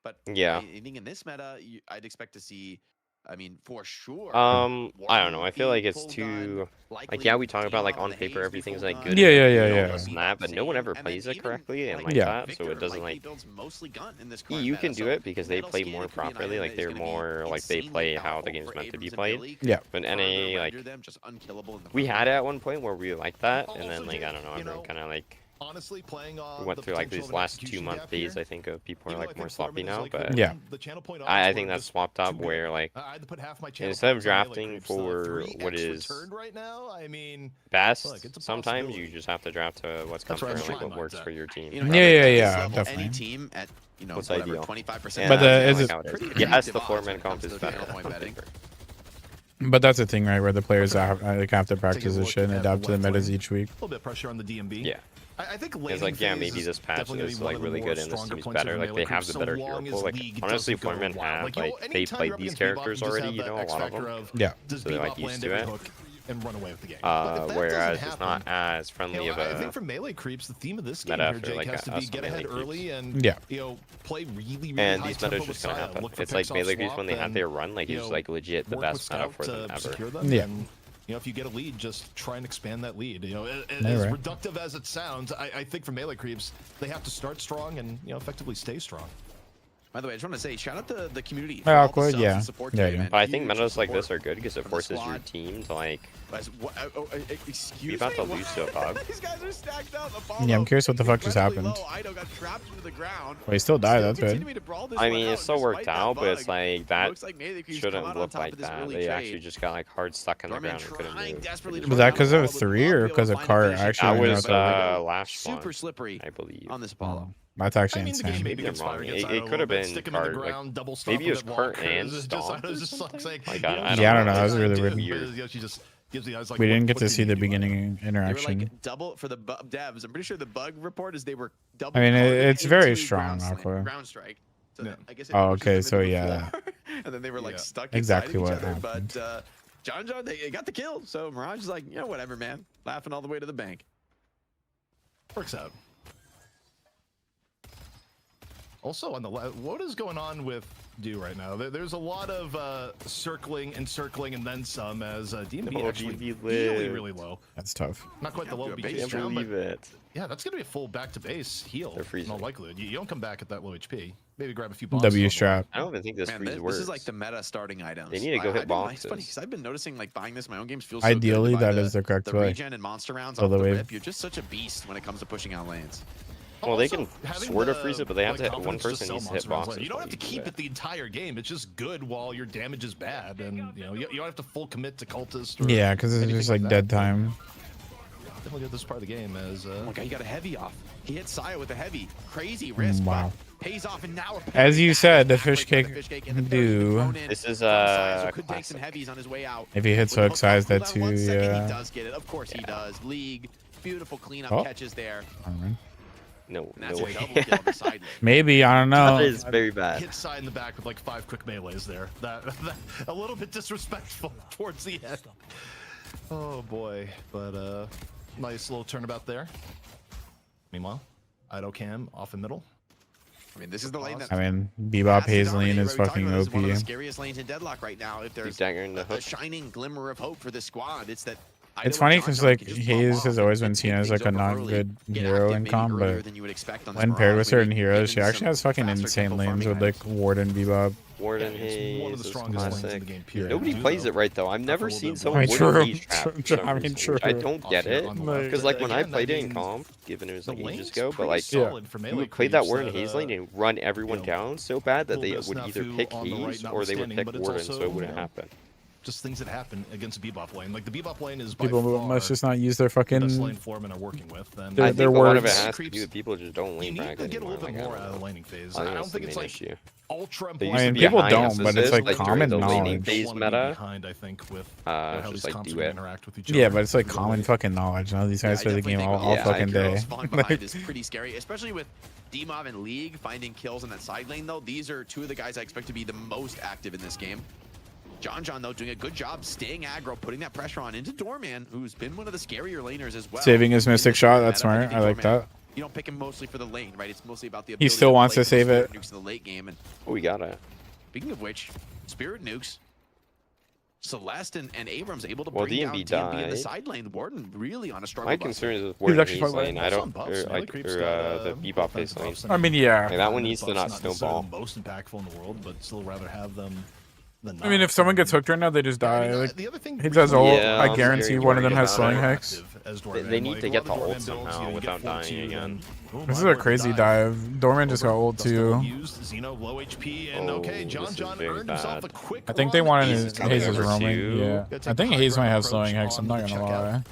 But yeah, I think in this meta, I'd expect to see. I mean, for sure. I don't know. I feel like it's too like we talk about like on paper everything's like good. Yeah. Snap, but no one ever plays it correctly and like that, so it doesn't like. You can do it because they play more properly. Like they're more like they play how the game's meant to be played. Yeah. But NA like we had it at one point where we liked that, and then like I don't know, everyone kind of like. Honestly, playing we went through like these last 2-month phase. I think of people are like more sloppy now, but yeah, I think that's swapped up where like instead of drafting for what is best, sometimes you just have to draft to what's comfortable and like what works for your team. Yeah, definitely. Any team at what's ideal. 25%. But is it? Yes, the 4-man comp is better. But that's the thing, right? Where the players have to practice this shit and adapt to the metas each week. A little bit of pressure on the DMB. Yeah. I think it's like, yeah, maybe this patch is like really good and this team's better. Like they have the better hero pool. Like honestly, Floorman have like they played these characters already. You know, a lot of them. Yeah. So they're like used to it. And run away with the game. Whereas it's not as friendly of a. I think for melee creeps, the theme of this game meta here, Jake, like has to be get ahead early and play really and high these tempo metas just gonna style. happen. It's like melee creeps when they have their run, like it's like legit the best meta for them ever. Yeah. You know, if you get a lead, just try and expand that lead. You know, as reductive as it sounds, I think for melee creeps, they have to start strong and effectively stay strong. By the way, I just want to say, shout out to the community. Awkward, yeah. But I think metas like this are good because it forces your team to like. Be about to lose to a bug. These guys are stacked up. Yeah, I'm curious what the fuck just happened. Well, he still died. That's good. I mean, it still worked out, but it's like that shouldn't look like that. They actually just got like hard stuck in the ground and couldn't move. Was that because of 3 or because of cart? Actually, that was Lash super slippery, I believe. On this Apollo. That's actually insane. Maybe I'm wrong. It could have been cart. Like, maybe it was cart and stomp. Like, I don't know. That was really weird. We didn't get to see the beginning interaction. Like double for the devs. I'm pretty sure the bug report is they were double. I mean, it's very strong, Aqua. Ground strike. So I guess oh, okay. So yeah. And then they were like stuck exactly what each other. happened. But John, they got the kill. So Mirage is like, whatever, man. Laughing all the way to the bank. Works out. Also on the left, what is going on with Do right now? There's a lot of circling and circling and then some as DNB actually really low. That's tough. Not quite the low BT round, but yeah, that's gonna be a full back to base heal. In all likelihood, you don't come back at that low HP. Maybe grab a few bombs. W strap. I don't even think this freeze works. This is like the meta starting items. They need to go hit boxes. It's funny because I've been noticing like buying this in my own games feels Ideally, so good. that is the correct way. Regen and monster rounds All off the the way. rip. You're just such a beast when it comes to pushing out lanes. Well, they can sort of freeze it, but they have to hit one person needs to hit boxes. You don't have to keep it the entire game. It's just good while your damage is bad, and you know you don't have to full commit to cultist. Yeah, because it's just like dead time. Definitely good this part of the game as. Oh my god, he got a heavy off. He hit Saya with a heavy, crazy risk. Wow. Pays off, and now As you said, the fish cake do. This is could take some heavies on his way out. If he hits hook size, that too. He Yeah. does get it. Of course he does. League, beautiful cleanup catches there. No way. Maybe, I don't know. That is very bad. Hit side in the back with like 5 quick melees there. That a little bit disrespectful towards the end. Oh boy, but nice little turnabout there. Meanwhile, Ido Cam off in middle. I mean, this is the lane that. I mean, Bebop Haze lane is fucking One of the OP. scariest lanes in Deadlock right now. If there's a shining glimmer of hope for this squad, it's that. It's funny because like Haze has always been seen as like a not good hero in comp, but when paired with certain heroes, she actually has fucking insane lanes with like Ward and Bebop. Ward and Haze one of the is strongest lanes in classic. the game, period. Nobody plays it right though. I've never seen someone True. Ward and Haze trap for some I mean, reason, true. which I don't get it. Like, Because like when I again, played that it in means comp, given it was like the ages lane's ago, but pretty like solid for you melee would play that creeps Ward and that, Haze lane and run everyone down so bad that they would either snafu pick on the right Haze or they would notwithstanding, pick but it's Warden, also, so it wouldn't you know, happen. Just things that happen against a Bebop lane. Like the Bebop lane is by People far must just not use their the best lane fucking. foremen are working with. And Their I think a lot of it words. has to do with people just don't you lane need frag to get a anymore. little bit Like, more I out don't of the know. laning phase. I I think don't that's think the it's main like issue. ultra There important. used I to mean, be a people high don't, but it's emphasis, like during common the laning knowledge. phase Wanna be meta. behind, I think, with Uh, how just these like comps do are gonna it. interact with each Yeah, other. but it's like Really common fucking knowledge. Now these guys play the game all fucking day. Falling behind is pretty scary, especially with DMOV and League finding kills in that side lane. Though these are two of the guys I expect to be the most active in this game. John though doing a good job staying aggro, putting that pressure on into Doorman, who's been one of the scarier laners as well. Saving his mystic shot. That's meta, smart. think I like Doorman, that. You don't pick him mostly for the lane, right? It's mostly about the He ability still to wants play to save those it. Nukes in the late game. And Oh, we got it. speaking of which, Spirit Nukes, Celeste and Abrams able to Well, bring DNB down DNB in the died. side lane. Warden really on a struggle. My bus. concern is with Ward and actually Haze quite lane. well. I don't, Buffs, or melee like, creeps or got, the Bebop phase offensive lane. buffs. I mean, yeah. Like, that one needs to Buffs not necessarily snowball. the most impactful in the world, but still rather have them than I mean, not. if someone gets hooked right now, they just die. Like, the other thing he does ult. Yeah, I I'm guarantee very one of them worried has about slowing it. hex. They need to get the ult somehow without dying again. This is a crazy dive. Dorman just got ult too. Xeno low HP and Oh, okay, this is John very earned himself bad. a quick I think they run. wanted Haze his is coming Haze's over roaming. too. Yeah, Gotta I take think the Haze high might have ground slowing approach hex. I'm on not the gonna checkout. lie.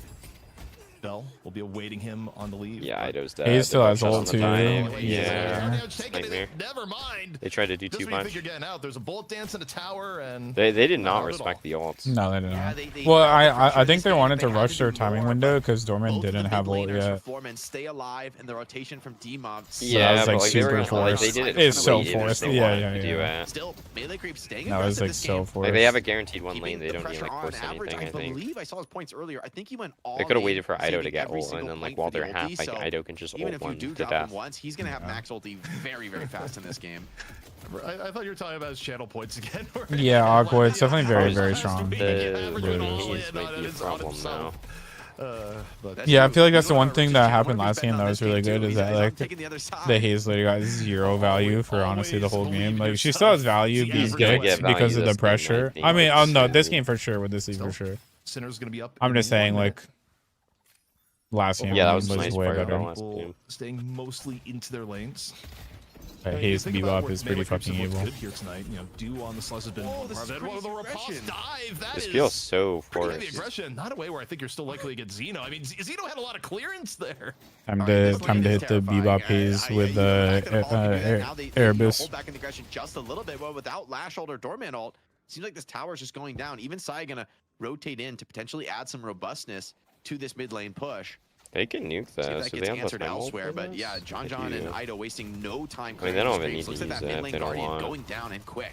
Bell will be awaiting him on the leave. Yeah, Ido's dead. Haze still The has buckshot on ult the too. dying. Yeah. Nightmare. Never mind. They tried to do Just too when you much. think you're getting out, there's a bullet dance in a tower, and They did not Not at respect all. the ults. No, they didn't. Yeah, they Well, had the pressure I in think this they game. wanted to They had rush their do timing more, window but because Dorman both of didn't the have mid ult laners yet. for Foreman stay alive, and the rotation from DMOV. Yeah, was, but like, like they super were like forced. they did it. It's kinda so late, even if forced. they Yeah, wanted yeah, to do yeah. it. Still, melee creep staying That was aggressive like this so game. forced. Like they have a guaranteed one Keeping lane. They the don't need pressure like on force average. anything. I think believe I saw his points earlier. I think he went all they could have in, waited for Ido to saving get every ult, and single then like point while for the they're half, ulti, like so Ido can just even ult if you one do to drop death. him once, he's gonna have max ulti very, very fast in this game. I thought you were talking about his channel points again. Yeah, Aqua. It's definitely very, very The strong. Haze might be a problem now. Yeah, I feel like that's the one thing that happened last game that was really good is that like the Haze lady got 0 value for honestly the whole game. Like she still has value being dicked because of the pressure. I mean, oh no, this game for sure with this league for sure. Sinner's gonna be up. I'm just saying like last game Yeah, that was was nice way part of better. the last game. Staying mostly into their lanes. Haze Bebop is pretty fucking evil. Good here tonight. You know, Dew on the slice has been part of it. Whoa, the riposte dive. That This is feels so pretty heavy forced. aggression. Not a way where I think you're still likely to get Xeno. I mean, Xeno had a lot of clearance there. Time to hit the Bebop Haze with Erebus. Hold back in the aggression just a little bit. Well, without Lash ult or Doorman ult, seems like this tower is just going down. Even Sai gonna rotate in to potentially add some robustness to this mid lane push. They can nuke See if that, that so gets they have answered the ult elsewhere, for but this? yeah, John They and do. Ido wasting no time. I mean, they don't even clearing need these to creeps. Looks use like that that mid if lane they don't Guardian want. going down and quick.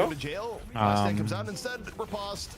go? To jail. Last stand comes out instead. Riposte.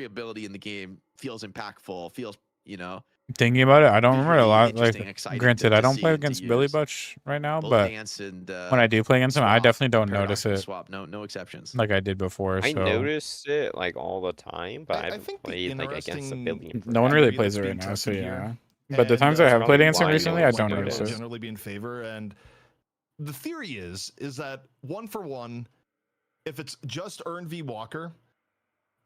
every ability in the game feels impactful, feels, you know. Thinking about it, I don't remember a visually lot. interesting, Like, exciting granted, to I don't see play and to against Billy use. Butch right now, Both but dance and, when I do play against him, I swap, definitely don't paradox notice and it swap. No exceptions. like I did before. I So noticed it like all the time, but I haven't think the played like against a interesting billion. no one really theory plays that's it right being now. So tested yeah, here, but the and times I have played probably against him why recently, you'll I don't like notice it. it. generally be in favor. And the theory is that 1 for 1, if it's just Earn v Walker,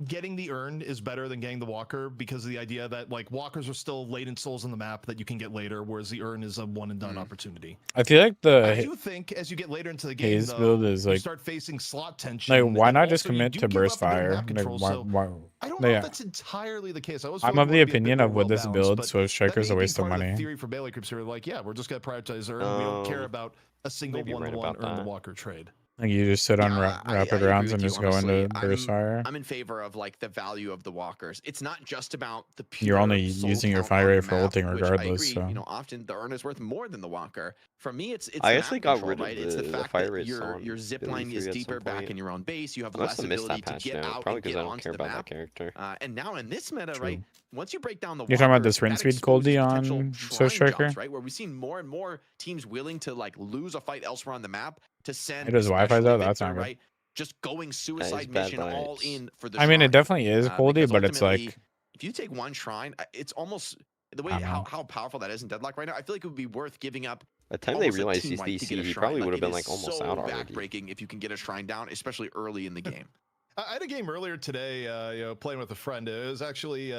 getting the urn is better than getting the walker because of the idea that like walkers are still latent souls on the map that you can get later, whereas the urn is a one and done opportunity. I feel like I do think as you get later into the game, Haze though, build is you like start facing slot tension. like why and not just also you commit do to give burst up a bit of fire? map control, Like, so why, I don't know yeah. if that's entirely the case. I was I'm of the opinion of with this build, so Striker's a waste of money. Theory for melee creeps are like, yeah, we're just gonna prioritize urn. We don't care about a single one-to-one urn the walker trade. Like you just sit on rapid rounds and just go into burst fire. I'm in favor of like the value of the walkers. It's not just about the pure You're only soul using your count fire on rate the for map, ulting which I regardless. agree, So you know, often the urn is worth more than the walker. For me, it's I the actually map got control, rid of right? It's the fact fire that rates your on zip line BuildID is 3 at deeper some back point. in your own base. You have I must less have missed ability that to patch get now, out probably and because get I don't onto care the about that map. character. And now in this meta, right? Once you break down the you're talking about the walkers, sprint that speed exposes Coldy potential on shrine Striker? jumps, right? Where we've seen more and more teams willing to like lose a fight elsewhere on the map to send. It does Wi-Fi though. That's not good. Right? Just going suicide bad mission all vibes. in for the I mean, it shrine. definitely is Coldy, Because but it's ultimately, like if you take one shrine, it's almost the way I don't know. how powerful that is in Deadlock right now. I feel like it would be worth giving up. By the time they almost a realized team he's wipe to get a DC, he shrine. probably would have it been is like almost so out already. backbreaking if you can get a shrine down, especially early in the game. I had a game earlier today, playing with a friend. It was actually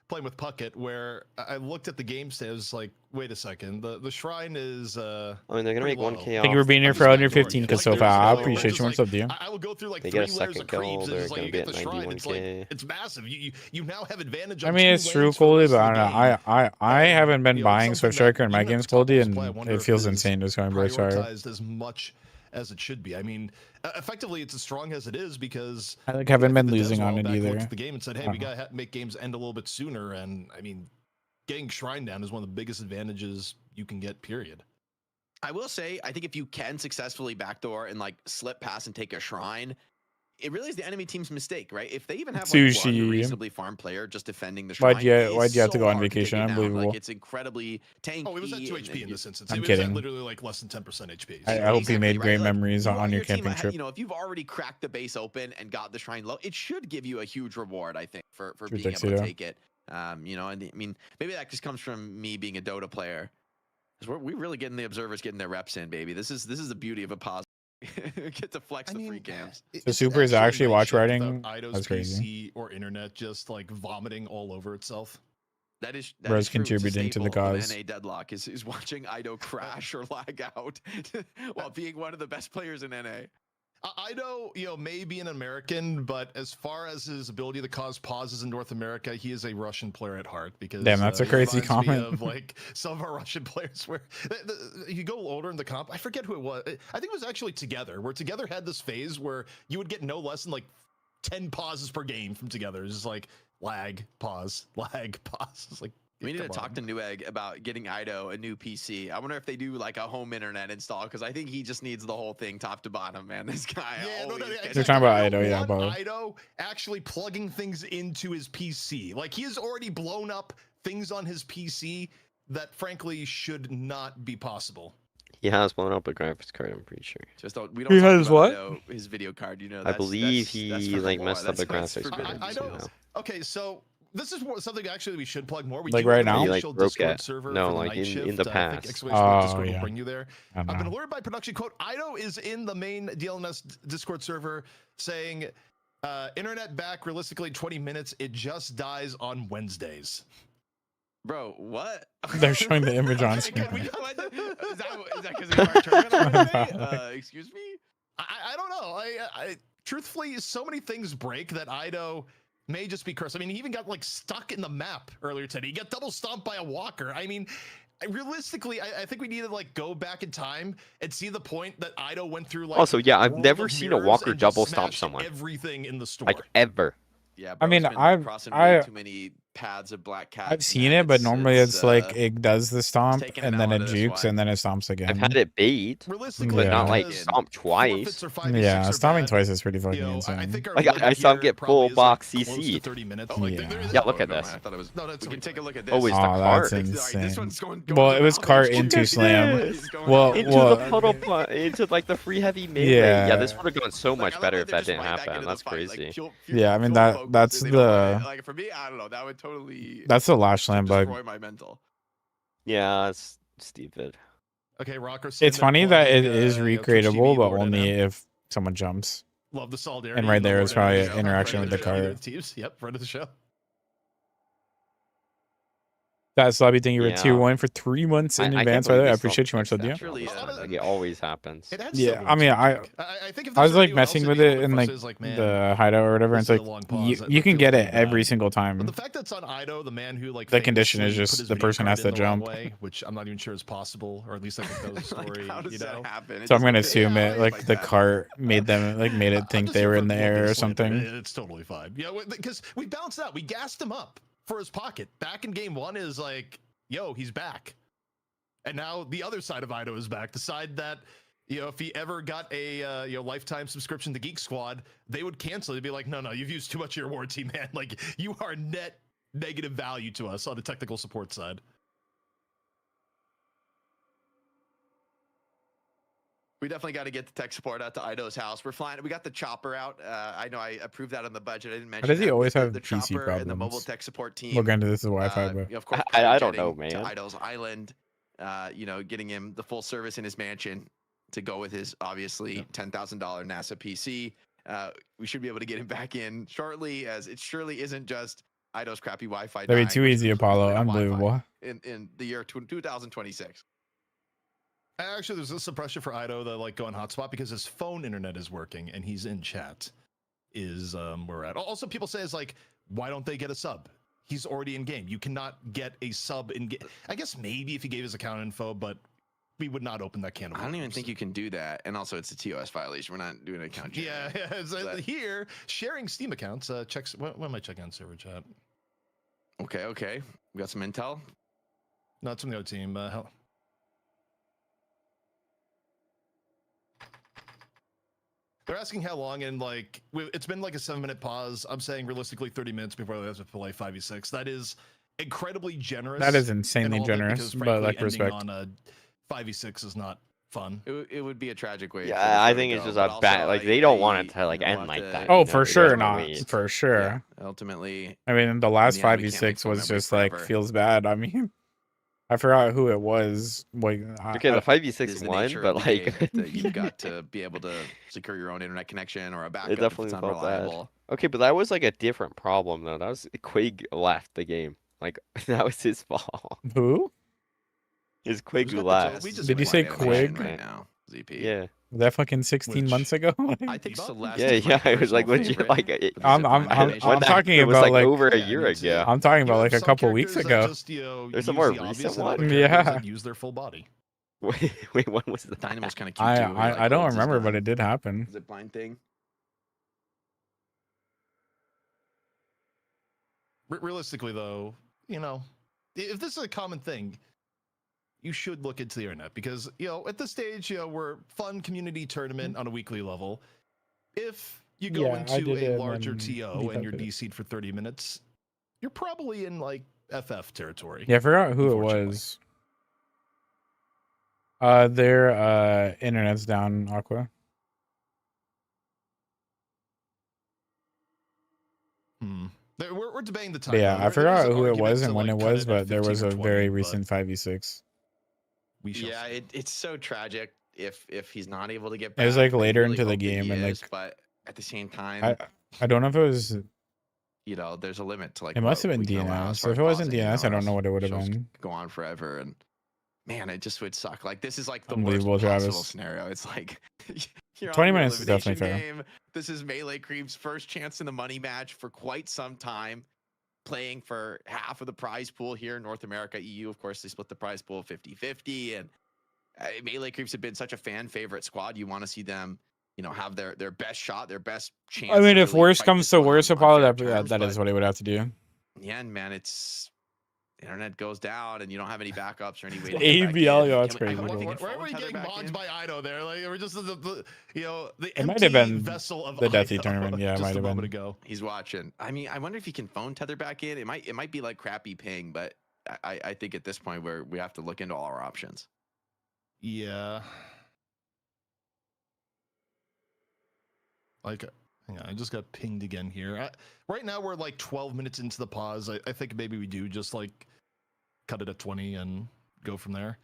playing with Puckett, where I looked at the game state. I was like, wait a second, the shrine is. I mean, they're gonna make 1K. Thank you for being here for 115 Kasofa. I appreciate you. What's up, dude? I will go through like they 3 get a layers second of creeps, kill, and they're it's like gonna you be get at the shrine. It's like 91K. it's massive. You now have advantage. I On mean, 2 it's true, lanes for the Coldy, but rest of the I don't know. I haven't been buying Swift Striker and my games Coldy, and it feels insane just going burst fire. Prioritized as much as it should be. I mean, effectively, it's as strong as it is because I like haven't been losing on it looked either. at the game and said, "Hey, we gotta make games end a little bit sooner." And I mean, getting shrine down is one of the biggest advantages you can get. Period. I will say, I think if you can successfully backdoor and like slip past and take a shrine, it really is the enemy team's mistake, right? If they even have like Sushi. one reasonably farmed player just defending the shrine, Why'd you have to go on vacation? Down. Unbelievable. Like, it's incredibly tanky. Oh, it was at 2 HP in this instance. I'm It was kidding. at literally like less than 10% HP. I hope you made great Like, memories on your team, camping trip. You know, if you've already cracked the base open and got the shrine low, it should give you a huge reward, I think, for being able to take it. You know, and I mean, maybe that just comes from me being a Dota player. Because we really getting the observers getting their reps in, baby. This is the beauty of a pause. Get to flex the free cams. The super is actually watch without writing. Ido's That's crazy. PC or internet just like vomiting all over itself. That is Bro's true. It's a contributing to the staple of cause. NA Deadlock is watching Ido crash or lag out while being one of the best players in NA. Ido, may be an American, but as far as his ability to cause pauses in North America, he is a Russian player at heart. Because Damn, that's a it crazy reminds me comment. of like some of our Russian players, where you go older in the comp. I forget who it was. I think it was actually Together, where Together had this phase where you would get no less than like 10 pauses per game from Together. It's just like lag, pause, lag, pause. It's like. We need to talk to Newegg about getting Ido a new PC. I wonder if they do like a home internet install, because I think he just needs the whole thing top to bottom, man. This guy. Yeah, They're talking about Ido, yeah, but both. Ido actually plugging things into his PC. Like, he has already blown up things on his PC that frankly should not be possible. He has blown up a graphics card, I'm pretty sure. Just don't. We don't. He talk has about what? Ido, his video card. You know. I believe that's he for like Gamora. messed up a That's graphics forbidden. card. Okay, so this is something actually we should plug more. We Like do right have an now? He, like, official broke Discord it. server No, for the like, night in shift. the I think past. Discord Oh, will yeah. bring you there. I I've know. been alerted by production quote. Ido is in the main DLNS Discord server saying, internet back realistically 20 minutes. It just dies on Wednesdays. Bro, what? They're showing the image on Is screen. that because of our tournament on Wednesday? Excuse me? I don't know. I truthfully, so many things break that Ido may just be cursed. I mean, he even got like stuck in the map earlier today. He got double stomped by a walker. I mean, realistically, I think we need to like go back in time and see the point that Ido went through. Like, Also, yeah, I've World never of seen a Mirrors walker and just double stomp smashed someone. Everything in the store. Like, ever. Yeah, I bro, mean, it's been I've crossing I way too many paths of black cat. I've seen it, but normally it's like it does the stomp taking and him then out it of this jukes one. and then it stomps again. I've had it bait, Realistically, but not like because stomp twice. forfeits or 5v6 Yeah, are stomping bad. twice is pretty fucking I insane. think our Like, limit I saw him here get full probably is, box like, close to CC'd. 30 minutes. Oh, Like, yeah. there is Yeah, a- look at never this. mind. I thought it was. No, that's We can okay. take a look at this. Oh, it's the Oh, cart. that's This insane. one's going Well, to it was the cart mouth. into Look at slam. this. Well, Into well, the puddle, into like the free heavy melee. Yeah. Yeah, this would have gone so Like, I much love better that if they're that just didn't right back happen. into That's the fight, like, crazy. Yeah, I mean, full that- focus. that's They don't the- like for me. I don't know. That would totally. that's the Lash slam bug. destroy my mental. Yeah, it's stupid. Okay, Rocker. It's funny that it is recreatable, but only if someone jumps. Love the solidarity. And right there is probably Friend of interaction with the show, cart. Teams. Yep, friend of the show. That Slobby, thank you for Yeah. tier 1 for 3 months in I can't advance, by the believe way. I they still appreciate you much, fix Lydia. that trouble, though. Like, it always happens. It had Yeah, several I mean, weeks, I think if I was there's like anyone else messing in with the it in like is like, man, the hideout or whatever, and this it's is a like long pause. you can get it bad. every single time. But the fact that's on Ido, the man who like The condition is famously just put his the video person card has to in the wrong jump. way, which I'm not even sure is possible, or at least I think that was a story. how does you that know? happen? So I'm gonna assume it like the cart made them like made it think they were in the air or something. It's totally fine. Yeah, because we bounced out. We gassed him up for his pocket. Back in game 1 is like, yo, he's back. And now the other side of Ido is back. The side that, you know, if he ever got a lifetime subscription to Geek Squad, they would cancel. They'd be like, no, you've used too much of your warranty, man. Like, you are net negative value to us on the technical support side. We definitely got to get the tech support out to Ido's house. We're flying. We got the chopper out. I know I approved that on the budget. I didn't mention. does he that, but always have the PC chopper and the mobile problems? tech support team? We'll get into this is Wi-Fi, but Of course, I don't know, jetting man. To Ido's island, getting him the full service in his mansion to go with his obviously $10,000 NASA PC. We should be able to get him back in shortly, as it surely isn't just Ido's crappy Wi-Fi. that'd be too easy, Apollo. Unbelievable. In the year 2026. Actually, there's some pressure for Ido to like go on hotspot because his phone internet is working and he's in chat. Is where we're at. Also, people say is like, why don't they get a sub? He's already in game. You cannot get a sub in game. I guess maybe if he gave his account info, but we would not open that can of I don't even worms. think you can do that. And also, it's a TOS violation. We're not doing an account. Yeah, here sharing Steam accounts. Checks. What am I checking on server chat? Okay. We got some intel. No, it's from the other team. Hell. They're asking how long, and like it's been like a 7-minute pause. I'm saying realistically 30 minutes before they have to play 5v6. That is incredibly generous. That is and insanely all of it, generous, because, but frankly, like ending respect. on a 5v6 is not fun. It would be a tragic way. for the Yeah, I show to think it's go, just but a also, bad. Like they don't want it to like end like that. Oh, you know, for they sure just not. wait. For sure. Ultimately, I mean, the last in the end, we can't make 5v6 phone was numbers just like forever. feels bad. I mean, I forgot who it was. Like, Okay, the It 5v6 is the won, nature but of the game like that you've got to be able to secure your own internet connection or a backup it if definitely it's felt bad. unreliable. Okay, but that was like a different problem though. That was Quig left the game. Like that was his fault. Who? His Quig got the left. just Did you say Quig? right now? ZP. Yeah. Was that fucking 16 months ago? I think Celeste. Yeah, is my yeah. It was like personal legit. favorite, Like but it, this I'm is my animation. when that- talking it was about like like over a Yeah, year me too. ago. I'm talking about You like have a some couple weeks characters that ago. just, There's use some more the obvious, recent and other ones. characters Yeah. that use their full body. Wait, when was the Dynamo's kind of cute too. where you're like, I oh, don't it's his remember, but gun. it did happen. Zip line thing. Realistically, though, you know, if this is a common thing, you should look into the internet because, you know, at this stage, you know, we're fun community tournament on a weekly level. If you go Yeah, I into did it a and larger then TO and you're defected it. DC'd for 30 minutes, you're probably in like FF territory. Yeah, I forgot who it unfortunately. was. Their internet's down, Aqua. We're debating the time. But yeah, though. I There is forgot an who it argument was to, and when like, it cut was, at but there 15 was or a 20, very but recent 5v6. we shall Yeah, see. it's so tragic if he's not able to get It back. was like I later really into the hope that game he and is, like but at the same time, I don't know if it was. you know, there's a limit to like. It must have what been we can allow as DNS. far If as it wasn't pausing, you DNS, I or don't know else what it would have shows been. Go on forever, and man, it just would suck. Like this is like the worst Unbelievable, possible Travis. scenario. It's like you're 20 on your minutes is definitely elimination fair. game. This is Melee Creep's first chance in the money match for quite some time, playing for half of the prize pool here in North America. EU, of course, they split the prize pool 50-50, and Melee Creeps have been such a fan favorite squad. You want to see them, you know, have their best shot, their best chance. I mean, to if really worse fight comes this to one worse, on Apollo, fair that terms, is but what he would have to do. in the end, man, it's internet goes down and you don't have any backups or any way to The get back ABL, in. yo, that's Can we- crazy. can we Why get are phone we tether getting back mods in? by Ido there? Like we're just the you know the It might empty have been vessel of the Deathy Ido tournament. Yeah, it just might a have moment been. ago. He's watching. I mean, I wonder if he can phone tether back in. It might be like crappy ping, but I think at this point where we have to look into all our options. Yeah. Like, hang on, I just got pinged again here. Right now we're like 12 minutes into the pause. I think maybe we do just like cut it at 20 and go from there.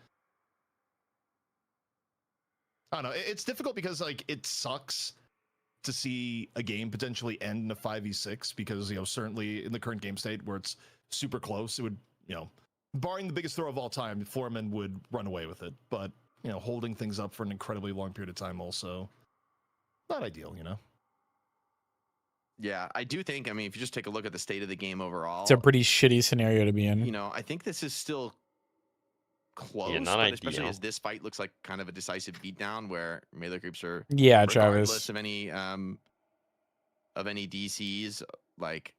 I don't know. It's difficult because like it sucks to see a game potentially end in a 5v6 because, you know, certainly in the current game state where it's super close, it would, you know, barring the biggest throw of all time, Foreman would run away with it. But, you know, holding things up for an incredibly long period of time also not ideal, you know? Yeah, I do think, I mean, if you just take a look at the state of the game overall, It's a pretty shitty scenario to be in. you know, I think this is still close, not but especially ideal. as this fight looks like kind of a decisive beatdown where melee groups are, Yeah, regardless Travis. of any DCs, like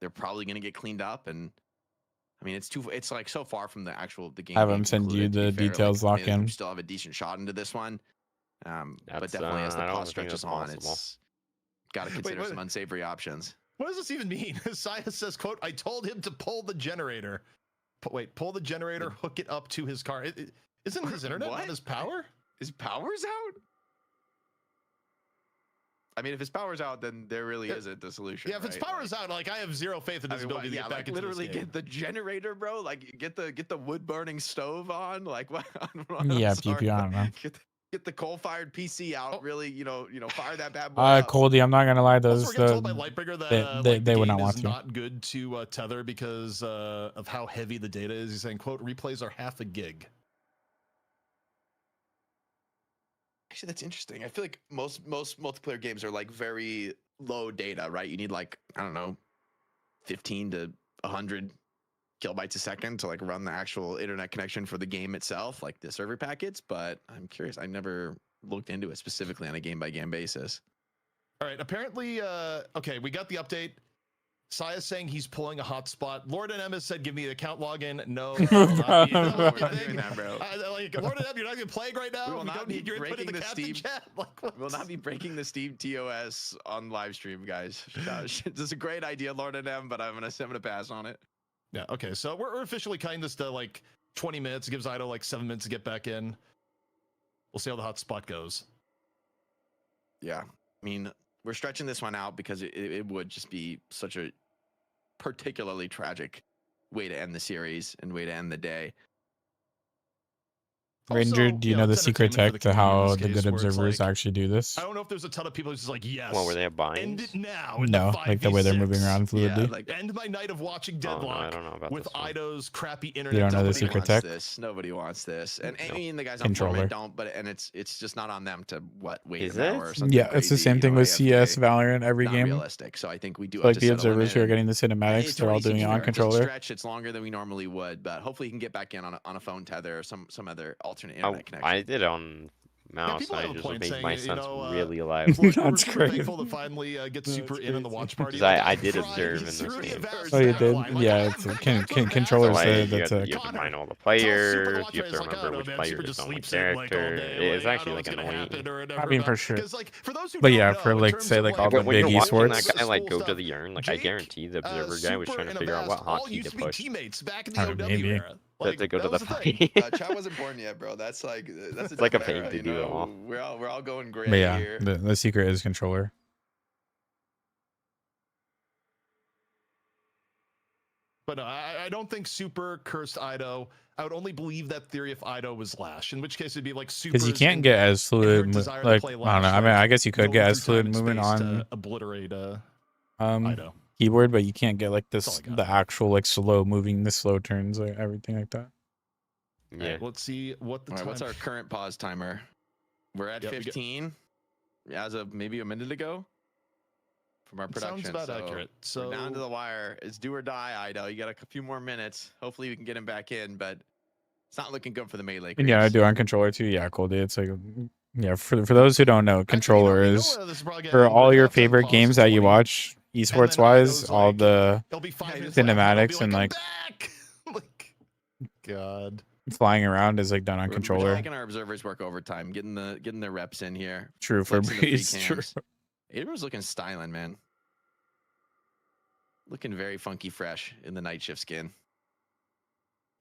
they're probably going to get cleaned up. And I mean, it's like so far from the game. Have being him send you concluded, to the be fair. details Like, lock melee in. groups still have a decent shot into this one, but That's, definitely as the I don't pause think stretches that's on, possible. it's got to consider some unsavory options. What does this even mean? Saya says, quote, I told him to pull the generator. Pull the generator, hook it up to his car. Isn't his internet What? not his power? His power's out? I mean, if his power's out, then there really isn't the solution. Yeah, if its right? power's out, like I have zero faith in his ability to get back into literally this game. get the generator, bro. Like get the wood burning stove on. Like what? Yeah, PP, I don't know. Get the coal fired PC out. Really, you know, fire that bad boy. Coldy, I'm not gonna lie, Also, those we're getting told by Lightbreaker that they would the not game want is to. not good to tether because of how heavy the data is. He's saying, quote, replays are half a gig. Actually, that's interesting. I feel like most multiplayer games are like very low data, right? You need like, I don't know, 15 to 100 kilobytes a second to like run the actual internet connection for the game itself, like the server packets. But I'm curious. I never looked into it specifically on a game by game basis. All right. Apparently, okay, we got the update. Saya's saying he's pulling a hotspot. Lord and Emma said, give me the account login. No, We're not doing that, bro. Like, Lord and Emma, you're not even playing right now? We will We not don't be need your input in breaking the the captain Steam. chat. Like, what? We will not be breaking the Steam TOS on live stream, guys. This is a great idea, Lord and M, but I'm gonna pass on it. Yeah, okay. So we're officially cutting this to like 20 minutes. It gives Ido like 7 minutes to get back in. We'll see how the hotspot goes. Yeah. I mean, we're stretching this one out because it would just be such a particularly tragic way to end the series and way to end the day. Ranger, do you know the secret tech to how the good observers actually do this? I don't know if there's a ton of people who's just like, yes. Well, were they End binds? it now. No, like the way they're moving around fluidly. Yeah, like, End my night of watching Oh, no, Deadlock I don't know about with this one. Ido's crappy internet. You don't know the nobody secret wants tech? this. Nobody wants this. And I No. mean, the guys on Controller. forum don't, but it's just not on them to wait Is an it? hour or something. Yeah, it's the crazy, same you thing know, with AFK. CS, Valorant, every Not game. realistic. So I think we do So, have like to the settle in observers who are and- getting the cinematics, It's they're all already doing it on fair. If it's controller. stretched, it's longer than we normally would, but hopefully you can get back in on a phone tether or some other alternate internet connection. I did on mouse. people I have a just point made saying, my you sense know, really loud. We're That's super great. thankful to finally get super in on the watch party. Because Like, I did tried observe in through this the game. vast Oh, you backline. did? Like, Yeah, I'm it's not controllers. So, Say you that's have a. to mine all the Super players. Watch You have to Party's like, I remember don't know, which man, players Super just don't like sleeps in like all character. day. It's Like, I actually don't know like what's gonna annoying. happen or whatever. I mean, for sure. Because like for those who But don't yeah, know, for in like terms say of, like all the When you're big watching esports. that guy like school go to stuff, the urn, like I Jake, guarantee the observer guy was Super trying to and figure out what Avast all hotkey used to to be push teammates back in the Oh, OW maybe. era. Like, to go that to was the thing. fight. Chat wasn't born yet, bro. That's like that's It's like a different pain era, to you do it know? all. We're all going gray But yeah, here. the secret is controller. But no, I don't think Super cursed Ido. I would only believe that theory if Ido was Lash, in which case it'd be like Super. Because you can't get as fluid. Like I don't know. I mean, I guess you could get as fluid movement on obliterate Ido keyboard, but you can't get like this the actual like slow moving, the slow turns, like everything like that. Yeah. Right, let's see what the All right, time. what's our current pause timer? We're at Yep, we got- 15 as of maybe a minute ago from our production. Sounds about so accurate. So we're down to the wire. It's do or die, Ido. You got a few more minutes. Hopefully we can get him back in, but it's not looking good for the melee. And yeah, I do on controller too. Yeah, cool. It's like yeah. For those who don't know, controller is for all your favorite games that you watch, esports wise, all the cinematics and like God. flying around is like done on We're controller. making our observers work overtime, getting their reps in here. True for Flexing the free Breeze. True. cams. Abrams looking styling, man. Looking very funky fresh in the night shift skin.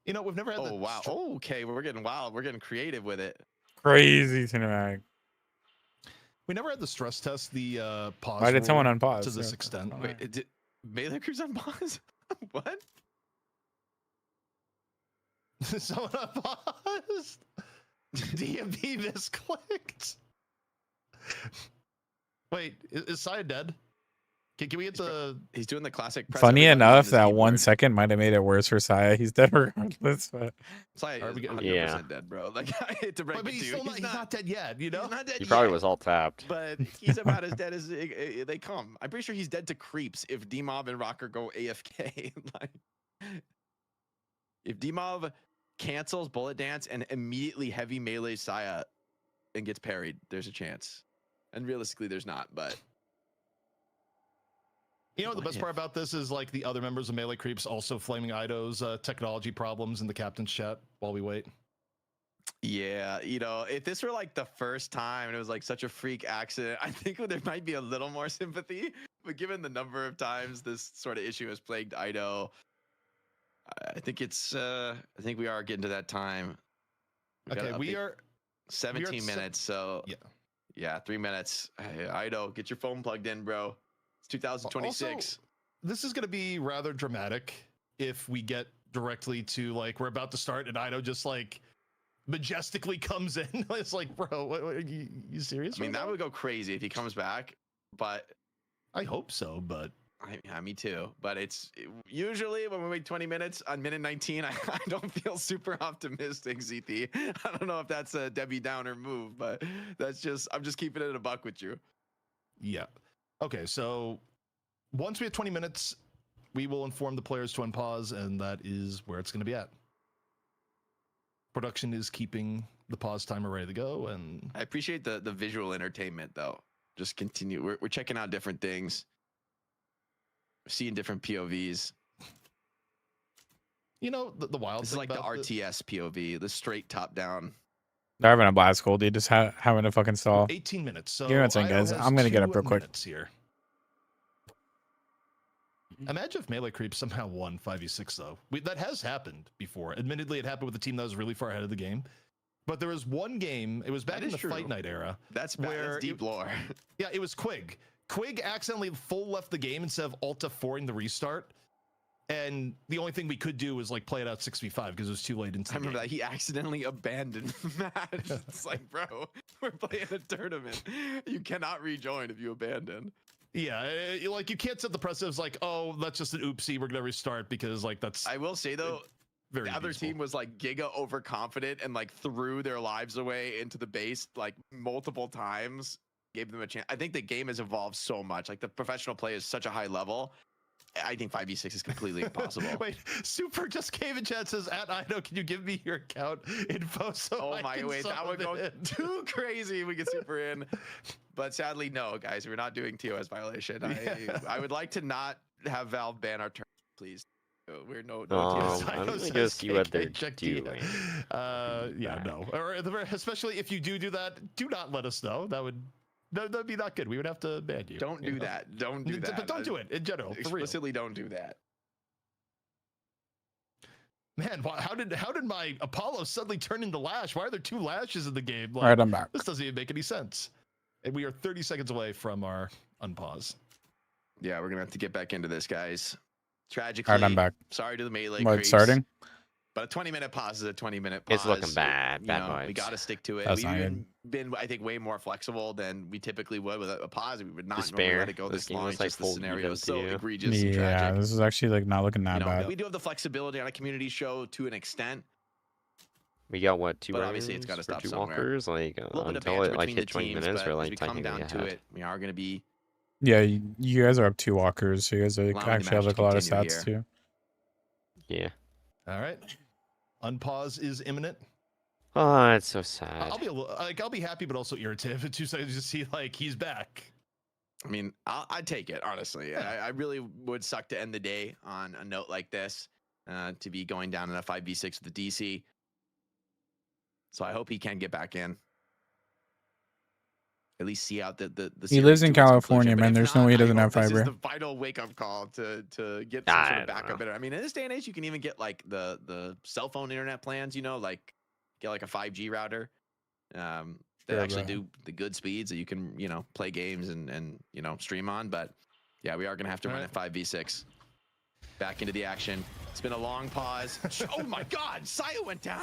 You know, we've never had Oh wow. Oh, okay, we're getting wild. We're getting creative with it. Crazy cinematic. We never had the stress test, the pause. Why did someone rule unpause? to this Yeah. extent? Wait, did melee crews on pause? What? Someone unpaused. DMP misclicked. Wait, is Saya dead? Can we get the? He's doing the classic. press Funny every button on enough, his that 1 keyboard. second might have made it worse for Saya. He's dead regardless. But Saya is 100% Yeah. dead, bro. Like I hate to break But it he's to you. still he's not dead yet. You know. He's not dead He probably yet, was all tapped. But he's about as dead as they come. I'm pretty sure he's dead to creeps if D-Mob and Rocker go AFK. Like, if D-Mob cancels Bullet Dance and immediately heavy melee Saya and gets parried, there's a chance. And realistically, there's not. But You know, the best part about this is like the other members of Melee Creeps also flaming Ido's technology problems in the captain's chat while we wait. yeah, you know, if this were like the first time and it was like such a freak accident, I think there might be a little more sympathy. But given the number of times this sort of issue has plagued Ido, I think we are getting to that time. Okay, we are 17 minutes, so yeah, 3 minutes. Hey, Ido, get your phone plugged in, bro. It's 2026. Also, this is going to be rather dramatic if we get directly to like we're about to start and Ido just like majestically comes in. It's like, bro, what are you serious? I mean, that would go crazy if he comes back, but I hope so. But yeah, me too. But it's usually when we wait 20 minutes on minute 19, I don't feel super optimistic, ZT. I don't know if that's a Debbie Downer move, but I'm just keeping it a buck with you. yeah. Okay, so once we have 20 minutes, we will inform the players to unpause, and that is where it's going to be at. Production is keeping the pause timer ready to go, and I appreciate the visual entertainment though. Just continue. We're checking out different things. We're seeing different POVs. You know, the wild This is thing like the about RTS POV, the straight top down. they're having a blast, Goldie. Just having a fucking stall. 18 minutes. So Give me one second, Ido guys. has I'm gonna get 2 up real quick. minutes here. Imagine if Melee Creep somehow won 5v6 though. That has happened before. Admittedly, it happened with a team that was really far ahead of the game. But there was one game, it was back in the Fight Night era. That's deep lore. Yeah, it was Quig. Quig accidentally full left the game instead of Alt F4ing the restart. And the only thing we could do was like play it out 6v5 because it was too late into the I remember game. that he accidentally abandoned the match. It's like, bro, we're playing a tournament. You cannot rejoin if you abandon. Yeah, like you can't set the precedent like, oh, that's just an oopsie. We're gonna restart because like that's. I will say though, the other team was like giga overconfident and like threw their lives away into the base like multiple times. Gave them a chance. I think the game has evolved so much. Like the professional play is such a high level. I think 5v6 is completely impossible. Wait, Super just came in chat says, at Ido, can you give me your account info so I can wait, that would sub go in?" too crazy. We get Super in. But sadly, no, guys, we're not doing TOS violation. I would like to not have Valve ban our turn, please. We're no TOS. I don't think it's you what they're doing. Yeah, no. Or especially if you do that, do not let us know. That'd be not good. We would have to ban you. Don't do that. Don't do that. But don't do it in general. For real. Explicitly don't do that. Man, how did my Apollo suddenly turn into Lash? Why are there 2 Lashes in the game? All right, I'm back. This doesn't even make any sense. And we are 30 seconds away from our unpause. Yeah, we're gonna have to get back into this, guys. Tragically, All right, I'm back. Sorry to the Melee What, creeps, starting? but a 20-minute pause is a 20-minute pause. It's looking bad. You Bad know, we vibes. got to stick to it. That's We've not even been, I think, way more flexible than we typically would with a pause. We would not normally Despair. let it go This this game long. was It's like just the full scenario even is so to you. egregious and Yeah, tragic. this is actually like not looking that You know, bad. we do have the flexibility on a community show to an extent. We got what, 2 But rounds obviously it's gotta for stop 2 somewhere. walkers? Like A little bit of until banter it like between hit the 20 teams, minutes, but or as like we come technically down to had. it, we are going to be Yeah, you guys are up 2 walkers, so you guys like, allowing the actually have match like to a lot of continue stats here. too. Yeah. All right. Unpause is imminent. Oh, that's so sad. I'll be happy, but also irritated in 2 seconds to see like he's back. I mean, I'd take it, honestly. I really would suck to end the day on a note like this, to be going down in a 5v6 with the DC. So I hope he can get back in. At least see out the He lives in series to its California, conclusion. But man. if There's no not, way he I doesn't hope have this fiber. is the final wake-up call to get some sort I of don't backup know. internet. I mean, in this day and age, you can even get like the cell phone internet plans, you know, like get like a 5G router. That Sure, actually bro. do the good speeds that you can, you know, play games and you know, stream on. But yeah, we are gonna have to run at 5v6. Back into the action. It's been a long pause. Oh my God, Saya went down.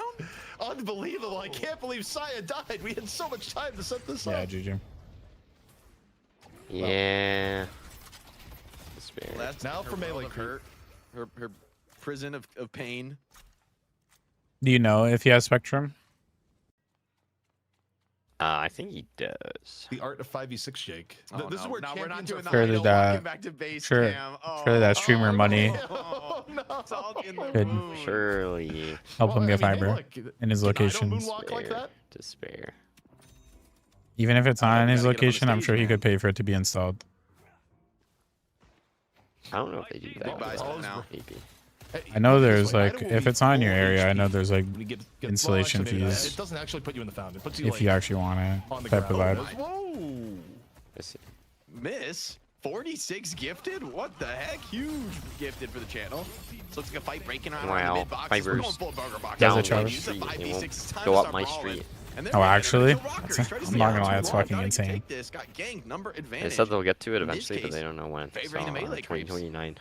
Unbelievable! I can't believe Saya died. We had so much time to set this Yeah, up. GG. Yeah. That's now for melee Kurt. Her prison of pain. Do you know if he has Spectrum? I think he does. The art of 5v6 Jake. Oh, this is where we're not doing Surely the that, back to base sure, cam. surely that streamer money It's all in the could Surely. help him get I mean, fiber look, in his can Ido locations. moonwalk like that? Despair. Even if it's on his gotta get on the location, I'm stage, sure he man. could pay for it to be installed. I don't know if they do that. buys now. Maybe. I know there's like, if it's on your area, I know there's like installation It fees doesn't actually put you in the fountain. It puts you if like, you actually want on to the type of ground. vibe. Whoa. Let's see. Miss 46 gifted. What the heck? Huge gifted for the channel. So looks like a fight breaking around on the Wow. mid box. We're Fibers going full burger box. Does down it, Travis? Use the street. It 5v6. won't It's time go to up start my brawling. street. And they're Oh, ready to actually? go Rocker. That's- He's trying to I'm stay not out gonna lie, too that's long. fucking Thought he could insane. take this. Got ganked. Number They advantage. said they'll get to it In this eventually, but case, they don't know when. So, favoring the melee creeps. 2029.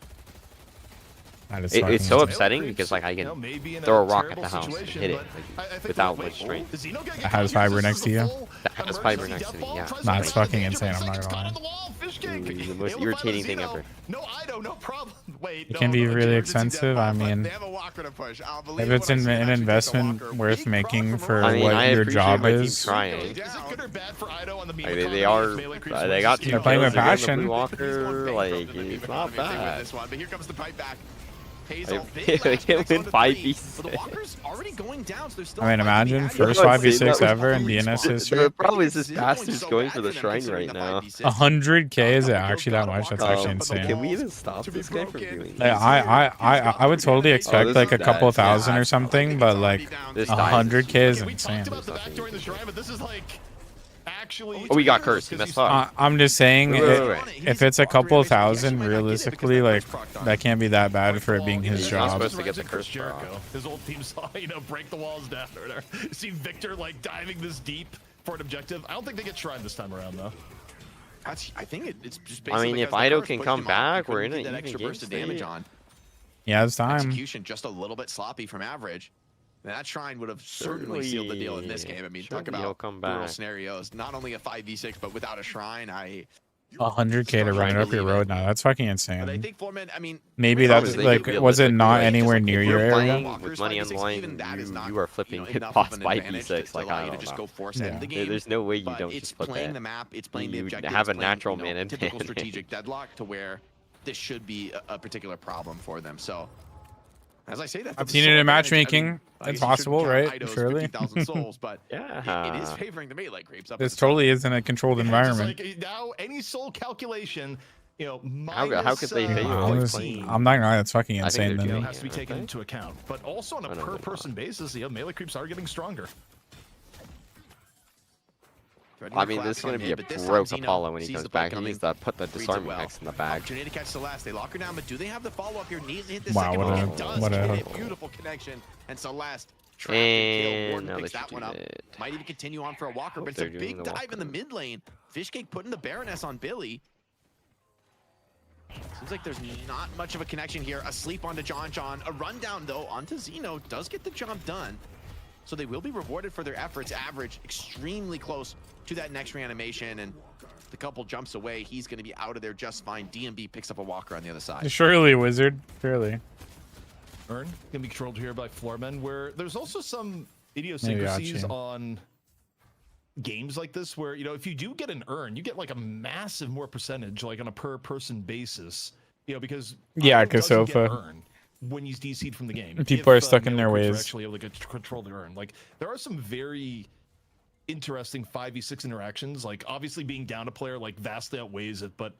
That is It's fucking so insane. upsetting because like I You know, can maybe in throw a a rock at terrible the house and situation, hit it but like, I think without wait, much strength. Is Xeno gonna get That has confused? fiber This next is to a you? full That has fiber emergency next to me, death yeah. ball. Tries Nah, to it's get out of fucking danger, insane, but I'm not Psychic's gonna caught lie. on the wall. Fish cake. The Able most to find irritating thing Xeno. ever. No Ido, no problem. Wait, It can be really expensive. I mean, They have a walker to push. I'll if believe it's when I see an him actually take the investment walker. worth Big making cross for from I mean, what I your appreciate job my team is. trying. Is it good or bad for Ido on the meme Like, they economy are. if melee creeps They got versus two They're Xeno? playing with kills against the passion. Blue Walker. Like, it's not bad. This one, but here comes the pipe back. Haze They all big can't lash connects win onto 5v6. three. But the walker's already going down, so there's still I mean, fight to be imagine had. first You know, 5v6 that ever in was DNS the history. The problem is this This is bastard's so going bad for the them shrine considering right the now. 5v6. 100k is it Couple actually kills that got much? That's walked actually out, but the insane. Can we even walls stop to be this guy from broken. doing Like, this? I would totally expect this like a is couple bad. thousand Yeah, or something, but like This 100k is We insane. talked about the back door in the shrine, but this is like actually. Oh, we got cursed. He messed up. I'm just saying, Wait. if it's a couple thousand, realistically, like that can't be that bad for it being his He's not job. supposed to get the curse Jericho. His old team saw, break the walls down or whatever. See Victor like diving this deep for an objective. I don't think they get shrine this time around though. I think it's just I mean, basically if because the Ido curse can pushed come him off. back, He we're couldn't in get an that even extra game burst of damage state. on. Yeah, it's time. Execution just a little bit sloppy from average. And that shrine would have certainly sealed the deal in this game. I mean, talk Surely he'll about come brutal back. scenarios. Not only a 5v6, but without a shrine, 100k to run it up your road now. That's fucking But I insane. think Foreman, I mean, Maybe Problem that's is they like, do was it not realistically, anywhere near if your you're area? playing with money on the line, you are flipping it enough boss of an by advantage to B6. Like, allow I you to don't just know. go force Yeah. end the game. There's no way you But don't it's just flip playing it. the map, it's playing the You objective. have it's a playing, natural man advantage. typical strategic deadlock to where this should be a particular problem for them. So, as I say that, I've seen it in matchmaking. It's possible, right? Surely. 50,000 souls, but Yeah. it is favoring the melee creeps up. This totally isn't a controlled environment. Like, now any soul calculation, How minus, could they pay you I'm like just- clean? I'm not gonna lie, that's fucking I think insane. they're Then doing has to be it, taken right? into account. But also on a I know they're per-person basis, melee creeps are getting stronger. I mean, this is going to be a broke Apollo when he comes back. He needs to put the disarmament X in the bag. Opportunity to catch Celeste. They lock her down, but do they have the follow-up here? Needs to hit this Wow, second what one. a- It does what a- hit it. Beautiful connection. And Celeste trapped And and killed. now Warden they picks should that do one up. it. Might even continue on for a walker, but it's they're a doing big the dive in the walker. mid lane. Fishcake putting the Baroness on Billy. Seems like there's not much of a connection here. A sleep onto John. A rundown, though, onto Xeno. Does get the job done. So they will be rewarded for their efforts. Average extremely close to that next reanimation. And the couple jumps away. He's going to be out of there just fine. DMB picks up a walker on the other side. surely, wizard. Surely. Urn can be controlled here by floormen, where there's also some Maybe idiosyncrasies Archie. on games like this where, if you do get an urn, you get like a massive more percentage, like on a per person basis, because Yeah, Ido doesn't get Kasofa. urn when he's DC'd from the game. People are If, stuck in their melee creeps are ways. Actually able to control the urn. Like, there are some very interesting 5v6 interactions. Like, obviously being down a player like vastly outweighs it, but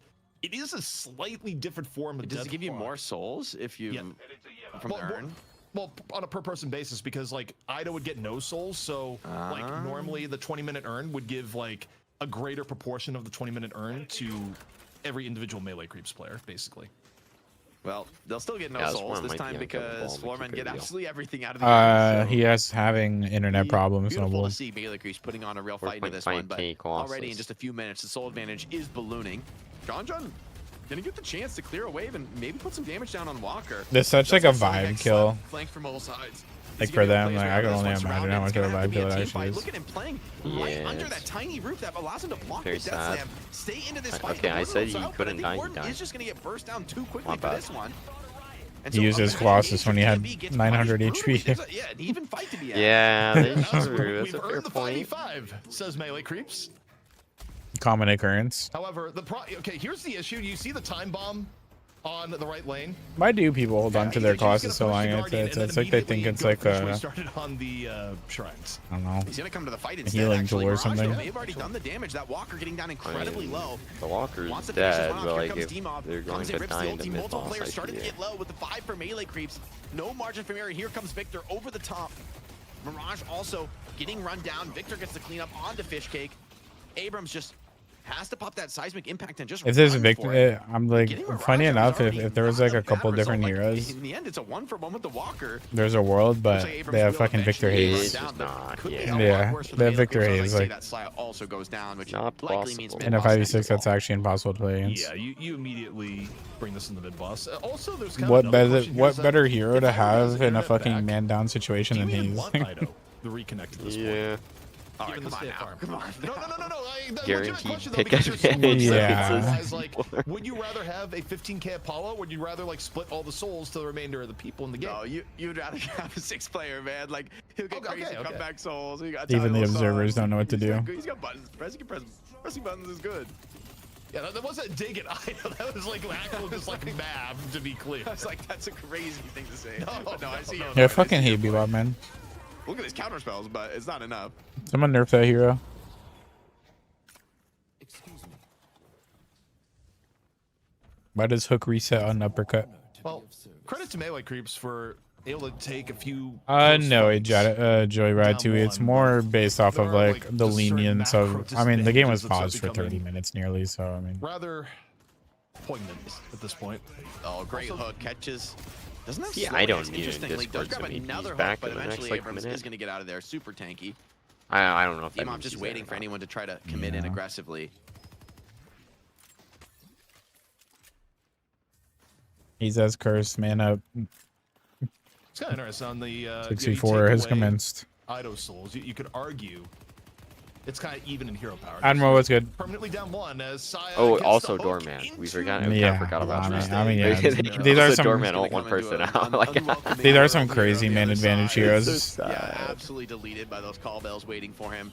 it is a slightly different form of Does it give you Deadlock. more souls if you from the urn? Well, on a per person basis, because like Ido would get no souls, so like normally the 20-minute urn would give like a greater proportion of the 20-minute urn to every individual melee creeps player, basically. Well, they'll still get no Yeah, souls Swarm this might time be on double because ball, make Floormen it get real. absolutely everything out of the urn. He has having internet problems. Beautiful Noble. to see melee creeps putting on a real fight into this 4.5K one, but Colossus. already in just a few minutes, the soul advantage is ballooning. John gonna get the chance to clear a wave and maybe put some damage down on Walker. There's such like a Doesn't seem vibe like kill. Flanked from all sides. Like for them, like I can only imagine how much of a vibe kill it actually is. Look at him playing right under that tiny roof that allows him to block the Very death sad. slam. Stay into this fight. Okay, I said Warden's he out, but couldn't I die, think he Warden died. is just gonna get burst down too quickly My for bad. this one. And He used his Colossus when he had 900 HP. Yeah, an even fight to be had. Yeah, that's true. That's We've a fair earned the point. 5v5, says Melee Creeps. Common occurrence. However, okay, here's the issue. You see the time bomb on the right lane? Why do people hold on to their Colossus so long? It's like they think it's like a, started on the shrines. I don't know, He's gonna come to the fight a instead. healing tool Actually, or Mirage, something. though, they've already done the damage. That Walker getting down incredibly low. The Walker's Wants to finish this dead, one off. but Here like comes if D-Mob. they're going Comes in, to rips die the in the ulti. mid Multiple boss, players I starting see to it. get low with the 5 for Melee Creeps. No margin from error. Here comes Victor over the top. Mirage also getting run down. Victor gets the cleanup onto Fishcake. Abrams just has to pop that seismic impact and just If there's a run for it. victor, I'm like, funny enough, if there was like a couple different heroes, In the end, it's a 1-for-1 with the Walker. there's a world, but they have fucking Victor Haze. Yeah, they have Victor Haze. Like, that slide also goes down, which Not likely means in a 5v6, that's actually impossible to play against. Yeah, you immediately bring this in the mid boss. Also, there's kind What of another better, question here what is that better hero to if I was have in a internet fucking back, man down situation do than you even Haze? want Ido the reconnect at this point? Yeah. All right, come on now. Come on. No. Guaranteed pick advantage. Yeah. Like, would you rather have a 15k Apollo, or would you rather like split all the souls to the remainder of the people in the game? No, you'd rather have a 6-player, man. Like, he'll get crazy comeback souls. He got Even the title observers songs. don't know what to do. He's got buttons. Pressing buttons is good. Yeah, that wasn't a dig at Ido. That was like actual, just like mad, to be clear. I was like, that's a crazy thing to say. But no, I see. Yeah, I fucking hate Bebop, man. Look at his counter spells, but it's not enough. Someone nerf that hero. Why does hook reset on uppercut? Well, credit to Melee Creeps for able to take a few. No, Joyride too. It's more based off of like the lenience of. I mean, the game was paused for 30 minutes nearly, so I mean. Rather poignant at this point. Oh, great hook catches. Doesn't have Yeah, slow I don't hits, need an interestingly. Does Discord grab to me. another He's hook, back but in the next eventually like Abrams minute. is going to get out of there. Super tanky. I don't know if that D-Mob means just he's waiting there for or not. anyone to try to commit in aggressively. He's as cursed, man up. It's kind of interesting on the 64 has commenced. Ido souls. You could argue it's kind of even in hero power. Admiral, what's good? Permanently down one as Saya Oh, gets also the hook Doorman. We into- forgot. Yeah, I forgot about I mean, yeah. These are some Doorman ult one person out. Like, These are some crazy man advantage heroes. Yeah, absolutely deleted by those call bells waiting for him.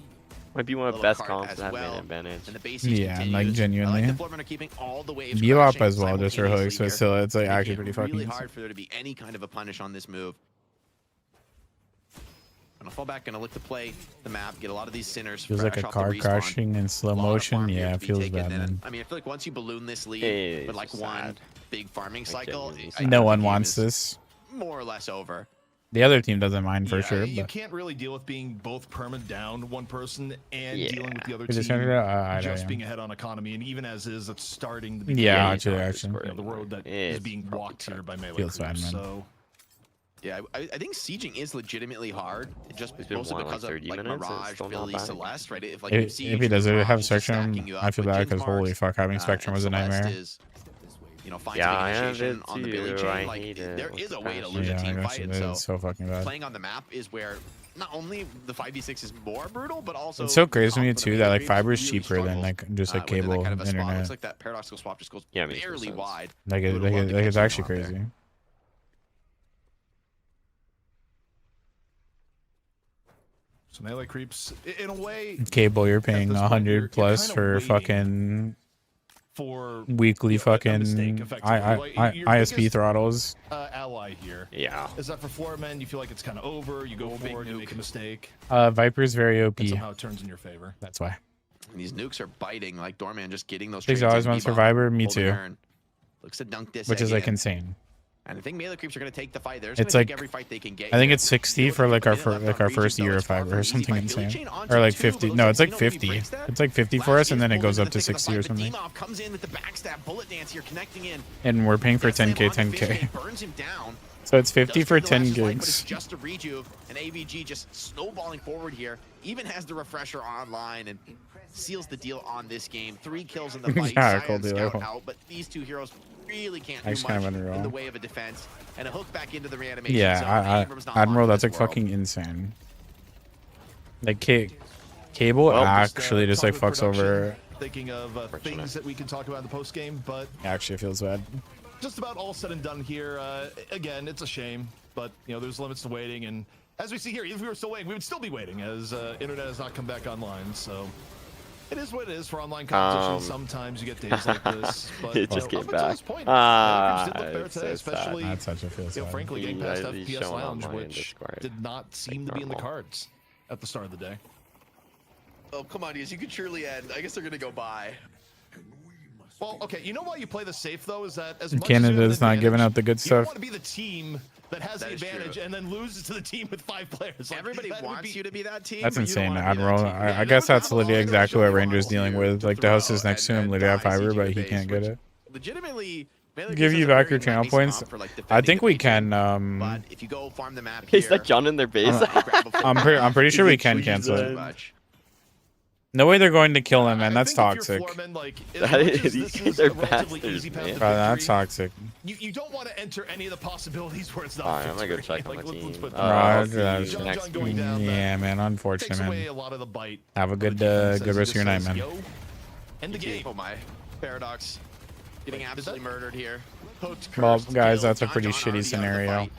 might be one of the Little best card comps as to have well. man advantage. And the basics Yeah, continues. like genuinely. I like the Flormen are keeping all the waves Bebop crashing as well, just for hooks, but simultaneously still, it's like here, actually making pretty it really fucking. hard for there to be any kind of a punish on this move. Gonna fall back, gonna look to play the map, get a lot of these sinners. Feels like a fresh off the car respawn. crashing in slow A lot of motion. farm here Yeah, to it be feels taken bad, in. man. I mean, I feel like once you balloon this lead It's with like so one sad. big farming cycle, genuinely I think No the one game wants is this. more or less over. The other team doesn't mind for Yeah, sure, you but can't really deal with being both perma down one person and Yeah. dealing with the other We just team figured it out. I just know, being ahead on economy, and even as is, it's starting to be Yeah, he's actually, not actually. Discord the road that anymore. is being walked here by Melee Feels Creeps. bad, man. So Yeah, I think sieging is legitimately hard, just He's been mostly won, like, because of 30 like minutes, it's Mirage, still not Billy, bad. Celeste, right? If like If you he doesn't Mirage have is just Spectrum, stacking you I up feel with bad Jin's because holy marks, fuck, having Spectrum and was a Celeste nightmare. is, you know, fine Yeah, to I big have initiation it on the Billy too. chain. I Like hate it there with is the a way to crash. lose Yeah, a I team guess fight, it and is so fucking bad. playing on the map is where not only the 5v6 is more brutal, but also It's so crazy to me comp for the too that like Melee fiber is Creeps really cheaper than struggles, like just like within that cable kind of a spot. internet. Looks like that paradoxical swap just goes Yeah, makes no barely sense. wide. Like Would've loved to it's catch him actually off there. crazy. So Melee Creeps, in a way, Cable, you're at paying this point, 100 plus kinda for waiting fucking for weekly a fucking mistake, effectively. Like, your ISP biggest, throttles. ally here. Yeah. Is that for Floormen, you feel like it's kind of over, you go forward, you make a mistake, Viper's very OP. and somehow it turns in your favor. That's why. And these nukes are biting, like Doorman just getting those Six trades dollars in, one Bebop, Survivor, me holding too. Urn. Looks to dunk this Which is like again. insane. And I think Melee Creeps are going to take the fight. They're It's just going like to take every fight they can get. I think here. it's 60 for like our first year of fiber or something insane, or like 50. No, it's like 50. It's like 50 for us, and then it goes up to 60 or something. D-Mob comes in with the backstab bullet dance here, connecting in. And we're paying for 10k, 10k. Burns him down. So it's 50 Does for take the 10 Lash's life, but it's gigs. just a rejuve, and AVG just snowballing forward here. Even has the refresher online and seals the deal on this game. 3 kills in the fight. Yeah, Saya cool and deal. Scout out, but these two heroes really can't That's do kind much of unreal. in the way of a defense. And a hook back into the reanimation Yeah, zone. Abrams not Admiral, long that's in like this world. fucking insane. Like Cable Well, actually just like talk with fucks over. production, thinking of things that we can talk about in the post game, but Actually, feels bad. just about all said and done here. Again, it's a shame, but you know there's limits to waiting, and as we see here, even if we were still waiting, we would still be waiting as internet has not come back online. So it is what it is for online competition. Sometimes you get days like this, but it just you know, came up until back. this point, Venator did look better It's today, so especially That's such a feels you know, bad. frankly, getting past He's FPS showing Lounge, online in which Discord. did not seem to be in the cards at the start of the day. Oh, come on, you could surely end. I guess they're gonna go by. Well, okay, you know why you play the safe though is that as much Canada's as you have not an giving advantage, out the good you don't stuff. want to be the team that has the That is advantage true. and then loses to the team with 5 players. Like, Everybody that would wants be- you to be that team. That's but you don't insane, wanna be that Admiral. team. I guess that's literally exactly what Ranger's dealing with. Like the host is next to him, literally have fiber, but he can't get it. Legitimately, Melee Give Creeps you has a back your very channel nice points. comp for, like, I defending think the we base can. But if you go farm the map He's here, like John in their base. I'm pretty sure we can cancel it. No way they're going to kill him, man. That's toxic. These guys are bastards, man. Bro, that's toxic. You don't want to enter any of the possibilities where it's not. Alright, I'm gonna go victory. check on Like, my let's team. put that I'll Bro, see that's- you next going week. down, yeah, man. takes Unfortunate, away man. a lot of the bite. Have a of the good defense as good he rest of your night, just man. says, "Yo," end the game. Oh my, Paradox getting absolutely murdered here. Hooked, Well, cursed, guys, killed, that's a John pretty John shitty already out of the scenario. fight.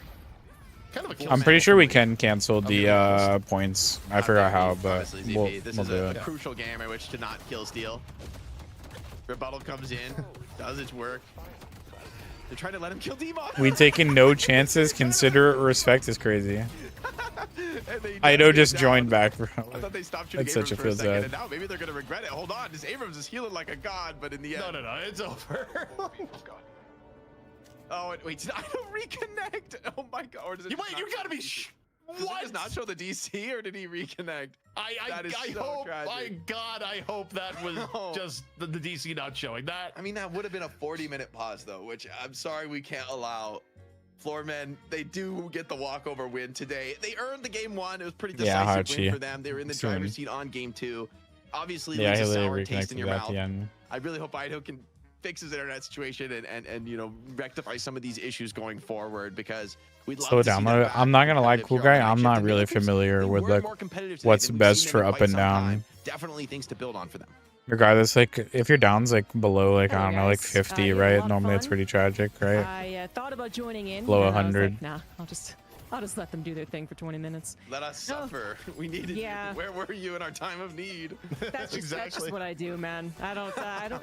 Kind of a kill I'm pretty now sure for we me. can cancel the points. I forgot how, but Honestly, ZP, we'll this do is a it. crucial game in which to not kill steal. Rebuttal comes in, does its work. They're trying to let him kill Demon. We taking no chances. Considerate respect is crazy. Ido just joined back, bro. I thought they stopped shooting That's Abrams such a for a feels second, bad. and now maybe they're gonna regret it. Hold on, this Abrams is healing like a god, but in the end, No, it's over. oh wait, did Ido reconnect? Oh my god! Or does it? Wait, you gotta be. Does it just not show the DC, or did he reconnect? That is I so hope. tragic. My God, I hope that was No. just the DC not showing that. I mean, that would have been a 40-minute pause, though, which I'm sorry we can't allow. Floormen, they do get the walkover win today. They earned the game 1. It was pretty Yeah, decisive Hachi. win for them. They were in the Soon. driver's seat on game 2. Obviously, Yeah, leaves he a sour literally taste in reconnected your at mouth. the end. I really hope Ido can fix his internet situation and you know rectify some of these issues going forward because we'd love Slow to see down. them back I'm not gonna lie, competitive cool here on guy. night I'm shift. not And really Melee Creeps, familiar they with were like more competitive today what's than we've best seen for them in up quite and some down. time. Definitely things to build on for them. Regardless, like if your down's like below like I Hello, don't know like guys. 50, You had a right? lot of Normally it's fun. pretty tragic, right? I thought about joining in. Below and I was 100. like, nah, I'll just let them do their thing for 20 minutes. Let us suffer. We needed Yeah. you. Where were you in our time of need? That's just what I do, man. I don't,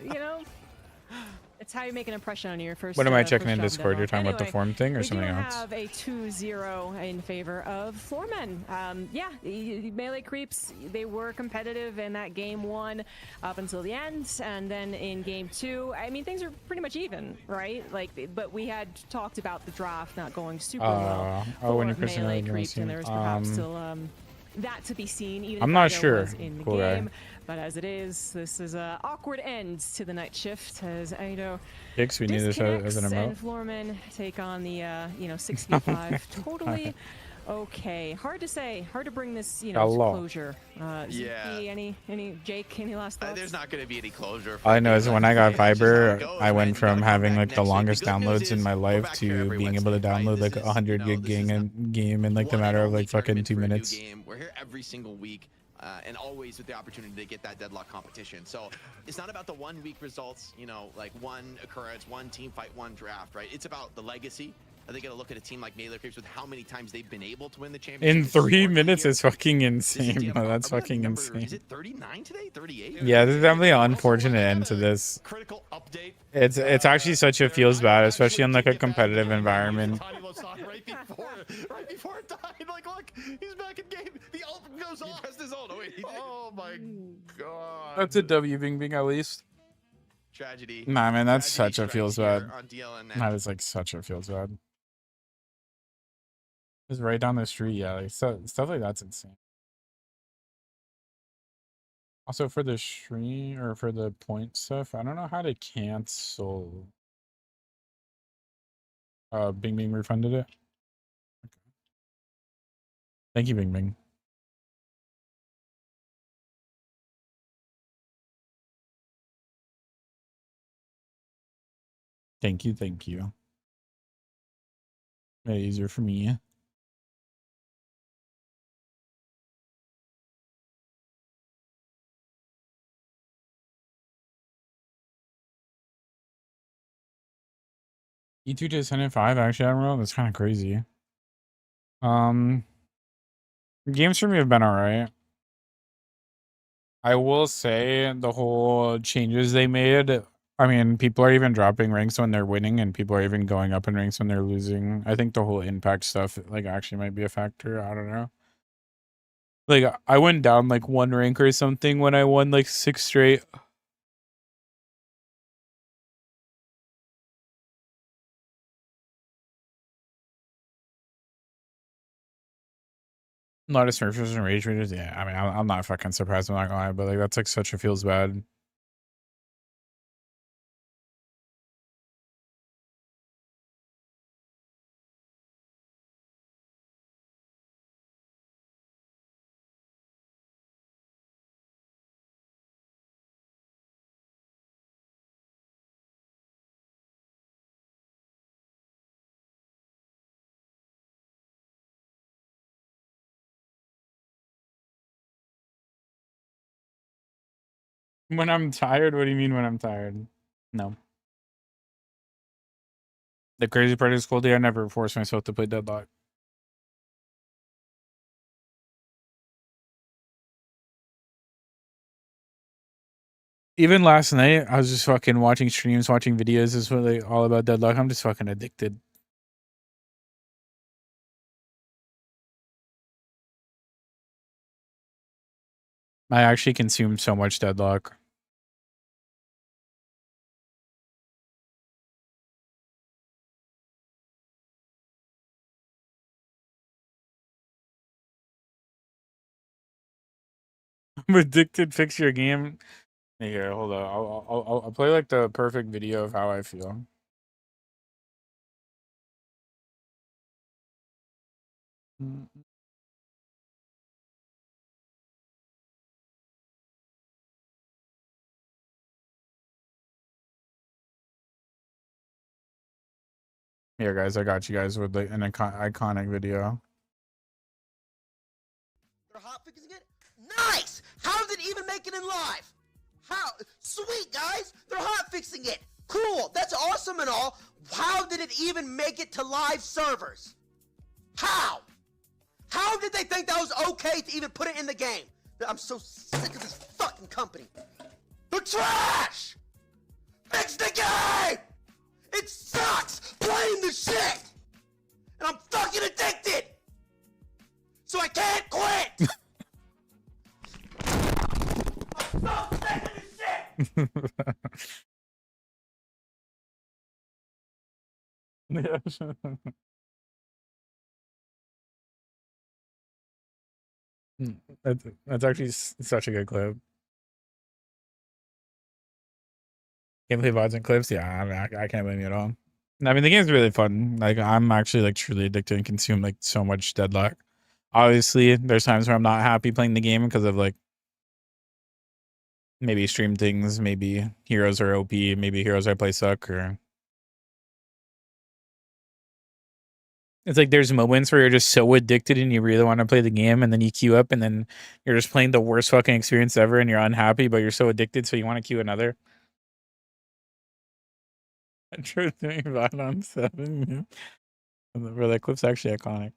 you know, it's how you make an impression on your first. What am I first checking in job Discord? You're talking about the Anyway, form thing or we something do else? have a 2-0 in favor of Floormen. Yeah, the Melee Creeps, they were competitive in that game 1 up until the end, and then in game 2, I mean things are pretty much even, right? Like, but we had talked about the draft not going super well oh, when for you're pressing Melee it, you Creeps, see and it. there was perhaps still that to be seen. Even I'm if not Ido sure. was in the Cool guy. game. But as it is, this is a awkward end to the night shift as Ido Hicks, we need this as an disconnects emote. and Floormen take on the 6v5. Totally okay. Hard to say. Hard to bring this to Hello. closure. Yeah. ZP, any Jake? Any last thoughts? There's not going to be any closure. All I know is when I got Fiber, goes, I man. went You from gotta come having back like the next week. longest The good news downloads in is my we're life back here to every being able to Wednesday, right? download This like is, 100 gig game in like the one matter and of only like fucking tournament 2 for a new minutes. game. We're here every single week. And always with the opportunity to get that deadlock competition. So it's not about the 1 week results, you know, like one occurrence, one team fight, one draft, right? It's about the legacy. I think I gotta look at a team like Melee Creeps with how many times they've been able to win the championship. In It's 3 historically minutes here. is fucking This is insane, bro. That's are we on fucking number- insane. Is it 39 today? 38? Yeah, this is definitely an unfortunate end to this. Critical update. It's actually such a feels bad, especially in like a competitive environment. Right before it died. Like, look, he's back in game. The ult goes off. He pressed his ult. Oh, wait, he did. Oh my god. That's a W, Bing Bing, at least. Tragedy. Nah, man, that's Tragedy such a strikes feels here bad. on DLN now. That is like such a feels bad. Just right down the street, yeah, like stuff like that's insane. Also for the stream or for the point stuff, I don't know how to cancel. Bing Bing refunded it. Okay. Thank you, Bing Bing. Thank you, thank you. Made it easier for me. E2 to 105 actually, Admiral. That's kind of crazy. Games for me have been alright. I will say the whole changes they made. I mean, people are even dropping ranks when they're winning, and people are even going up in ranks when they're losing. I think the whole impact stuff, like, actually might be a factor. I don't know. Like, I went down like 1 rank or something when I won like 6 straight. A lot of smurfers and rage raiders. Yeah, I mean, I'm not fucking surprised. I'm not gonna lie, but like, that's like such a feels bad. When I'm tired? What do you mean when I'm tired? No. The crazy part is, Goldie, I never forced myself to play Deadlock. Even last night, I was just fucking watching streams, watching videos. This is what like all about Deadlock. I'm just fucking addicted. I actually consume so much Deadlock. I'm addicted. Fix your game. Here, hold on. I'll play like the perfect video of how I feel. Here, guys, I got you guys with like an iconic video. They're hot fixing it? Nice! How did it even make it in live? How? Sweet, guys! They're hot fixing it! Cool! That's awesome and all. How did it even make it to live servers? How? How did they think that was okay to even put it in the game? I'm so sick of this fucking company. They're trash! Fix the game! It sucks playing the shit! And I'm fucking addicted! So I can't quit! I'm so sick of this shit! That's actually such a good clip. Gameplay VODs and clips, yeah, I mean, I can't blame you at all. I mean, the game's really fun. Like, I'm actually like truly addicted and consume like so much Deadlock. Obviously, there's times where I'm not happy playing the game because of like maybe stream things, maybe heroes are OP, maybe heroes I play suck, or it's like there's moments where you're just so addicted and you really want to play the game, and then you queue up and then you're just playing the worst fucking experience ever and you're unhappy, but you're so addicted so you want to queue another. True doing VOD on 7. Yeah. Bro, that clip's actually iconic.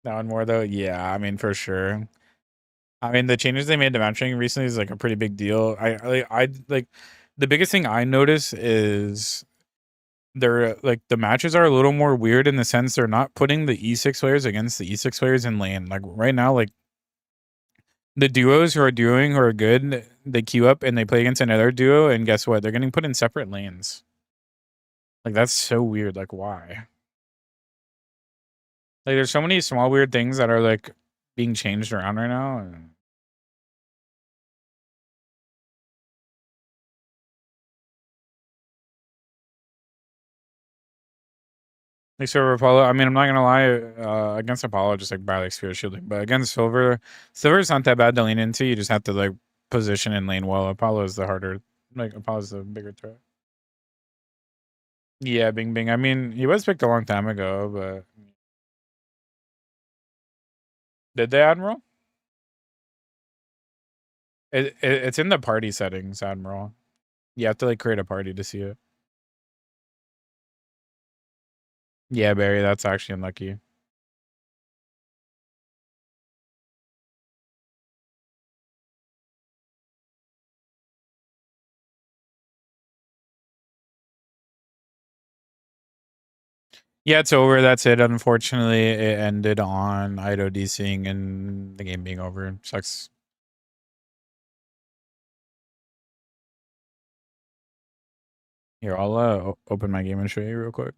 That one more though? Yeah, I mean, for sure. I mean, the changes they made to matching recently is like a pretty big deal. I like the biggest thing I notice is they're like the matches are a little more weird in the sense they're not putting the E6 players against the E6 players in lane. Like right now, like the duos who are good, they queue up and they play against another duo, and guess what? They're getting put in separate lanes. Like that's so weird. Like why? Like there's so many small weird things that are like being changed around right now. And like Silver Apollo, I mean, I'm not gonna lie, against Apollo, just like bad like spirit shielding, but against Silver's not that bad to lean into. You just have to like position in lane well. Apollo is the harder, like Apollo's the bigger threat. Yeah, Bing Bing. I mean, he was picked a long time ago, but did they, Admiral? It's in the party settings, Admiral. You have to like create a party to see it. Yeah, Barry, that's actually unlucky. Yeah, it's over. That's it. Unfortunately, it ended on Ido DCing and the game being over. Sucks. Here, I'll open my game and show you real quick.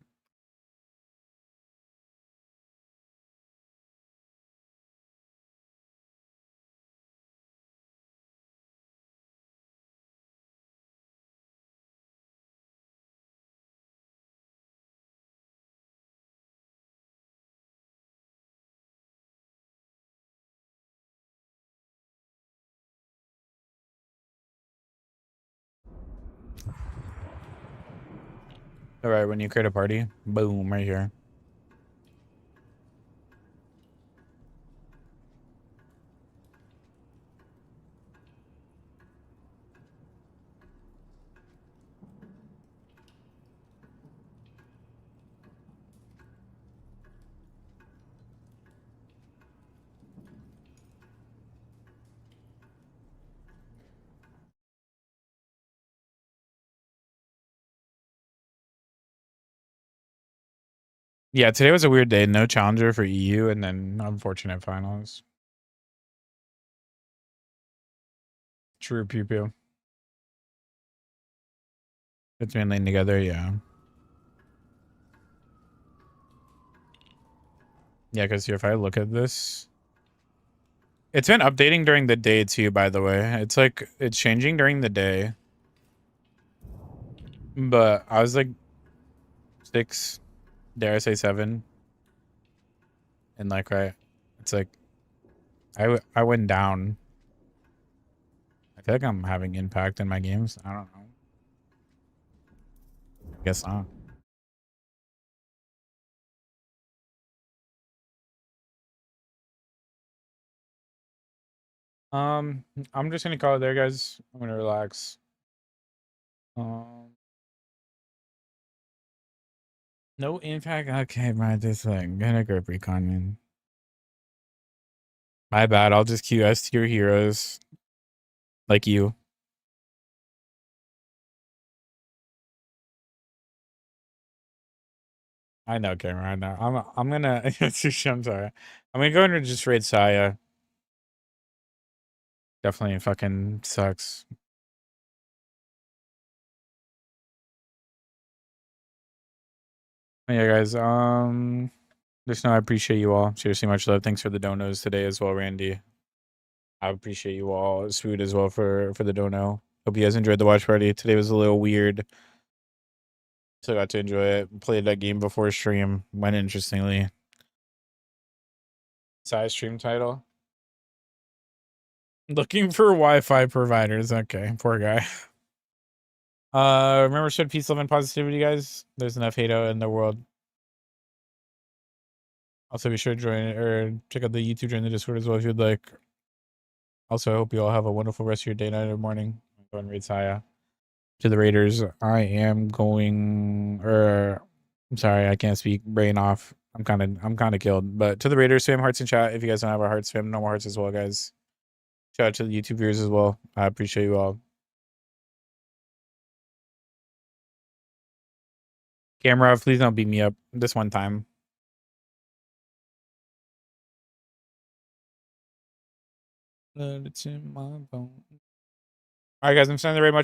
All right, when you create a party, boom, right here. Yeah, today was a weird day. No challenger for EU, and then unfortunate finals. True pew pew. It's been laying together, yeah. Yeah, because if I look at this, it's been updating during the day too, by the way. It's like, it's changing during the day. But I was like 6, dare I say 7. And like, right, it's like, I went down. I feel like I'm having impact in my games. I don't know. I guess not. I'm just gonna call it there, guys. I'm gonna relax. No impact. Okay, man. This thing. Gonna grip recon, man. My bad. I'll just queue S tier heroes, like you. I know, Cameron. I know. I'm gonna. I'm sorry. I'm gonna go in and just raid Saya. Definitely fucking sucks. Yeah, guys. Just know I appreciate you all. Seriously, much love. Thanks for the donos today as well, Randy. I appreciate you all. Swoot as well for the dono. Hope you guys enjoyed the watch party. Today was a little weird. So I got to enjoy it. Played that game before stream. Went interestingly. Size stream title. Looking for Wi-Fi providers. Okay, poor guy. Remember, spread peace, love, and positivity, guys. There's enough hate out in the world. Also, be sure to join or check out the YouTube, join the Discord as well if you'd like. Also, I hope you all have a wonderful rest of your day, night, or morning. Go and raid Saya. To the Raiders, I am going. I'm sorry, I can't speak. Brain off. I'm kind of killed. But to the Raiders, spam hearts in chat. If you guys don't have our hearts, spam no more hearts as well, guys. Shout out to the YouTube viewers as well. I appreciate you all. Camera, please don't beat me up this one time. It's in my phone. All right, guys, I'm sending the raid much.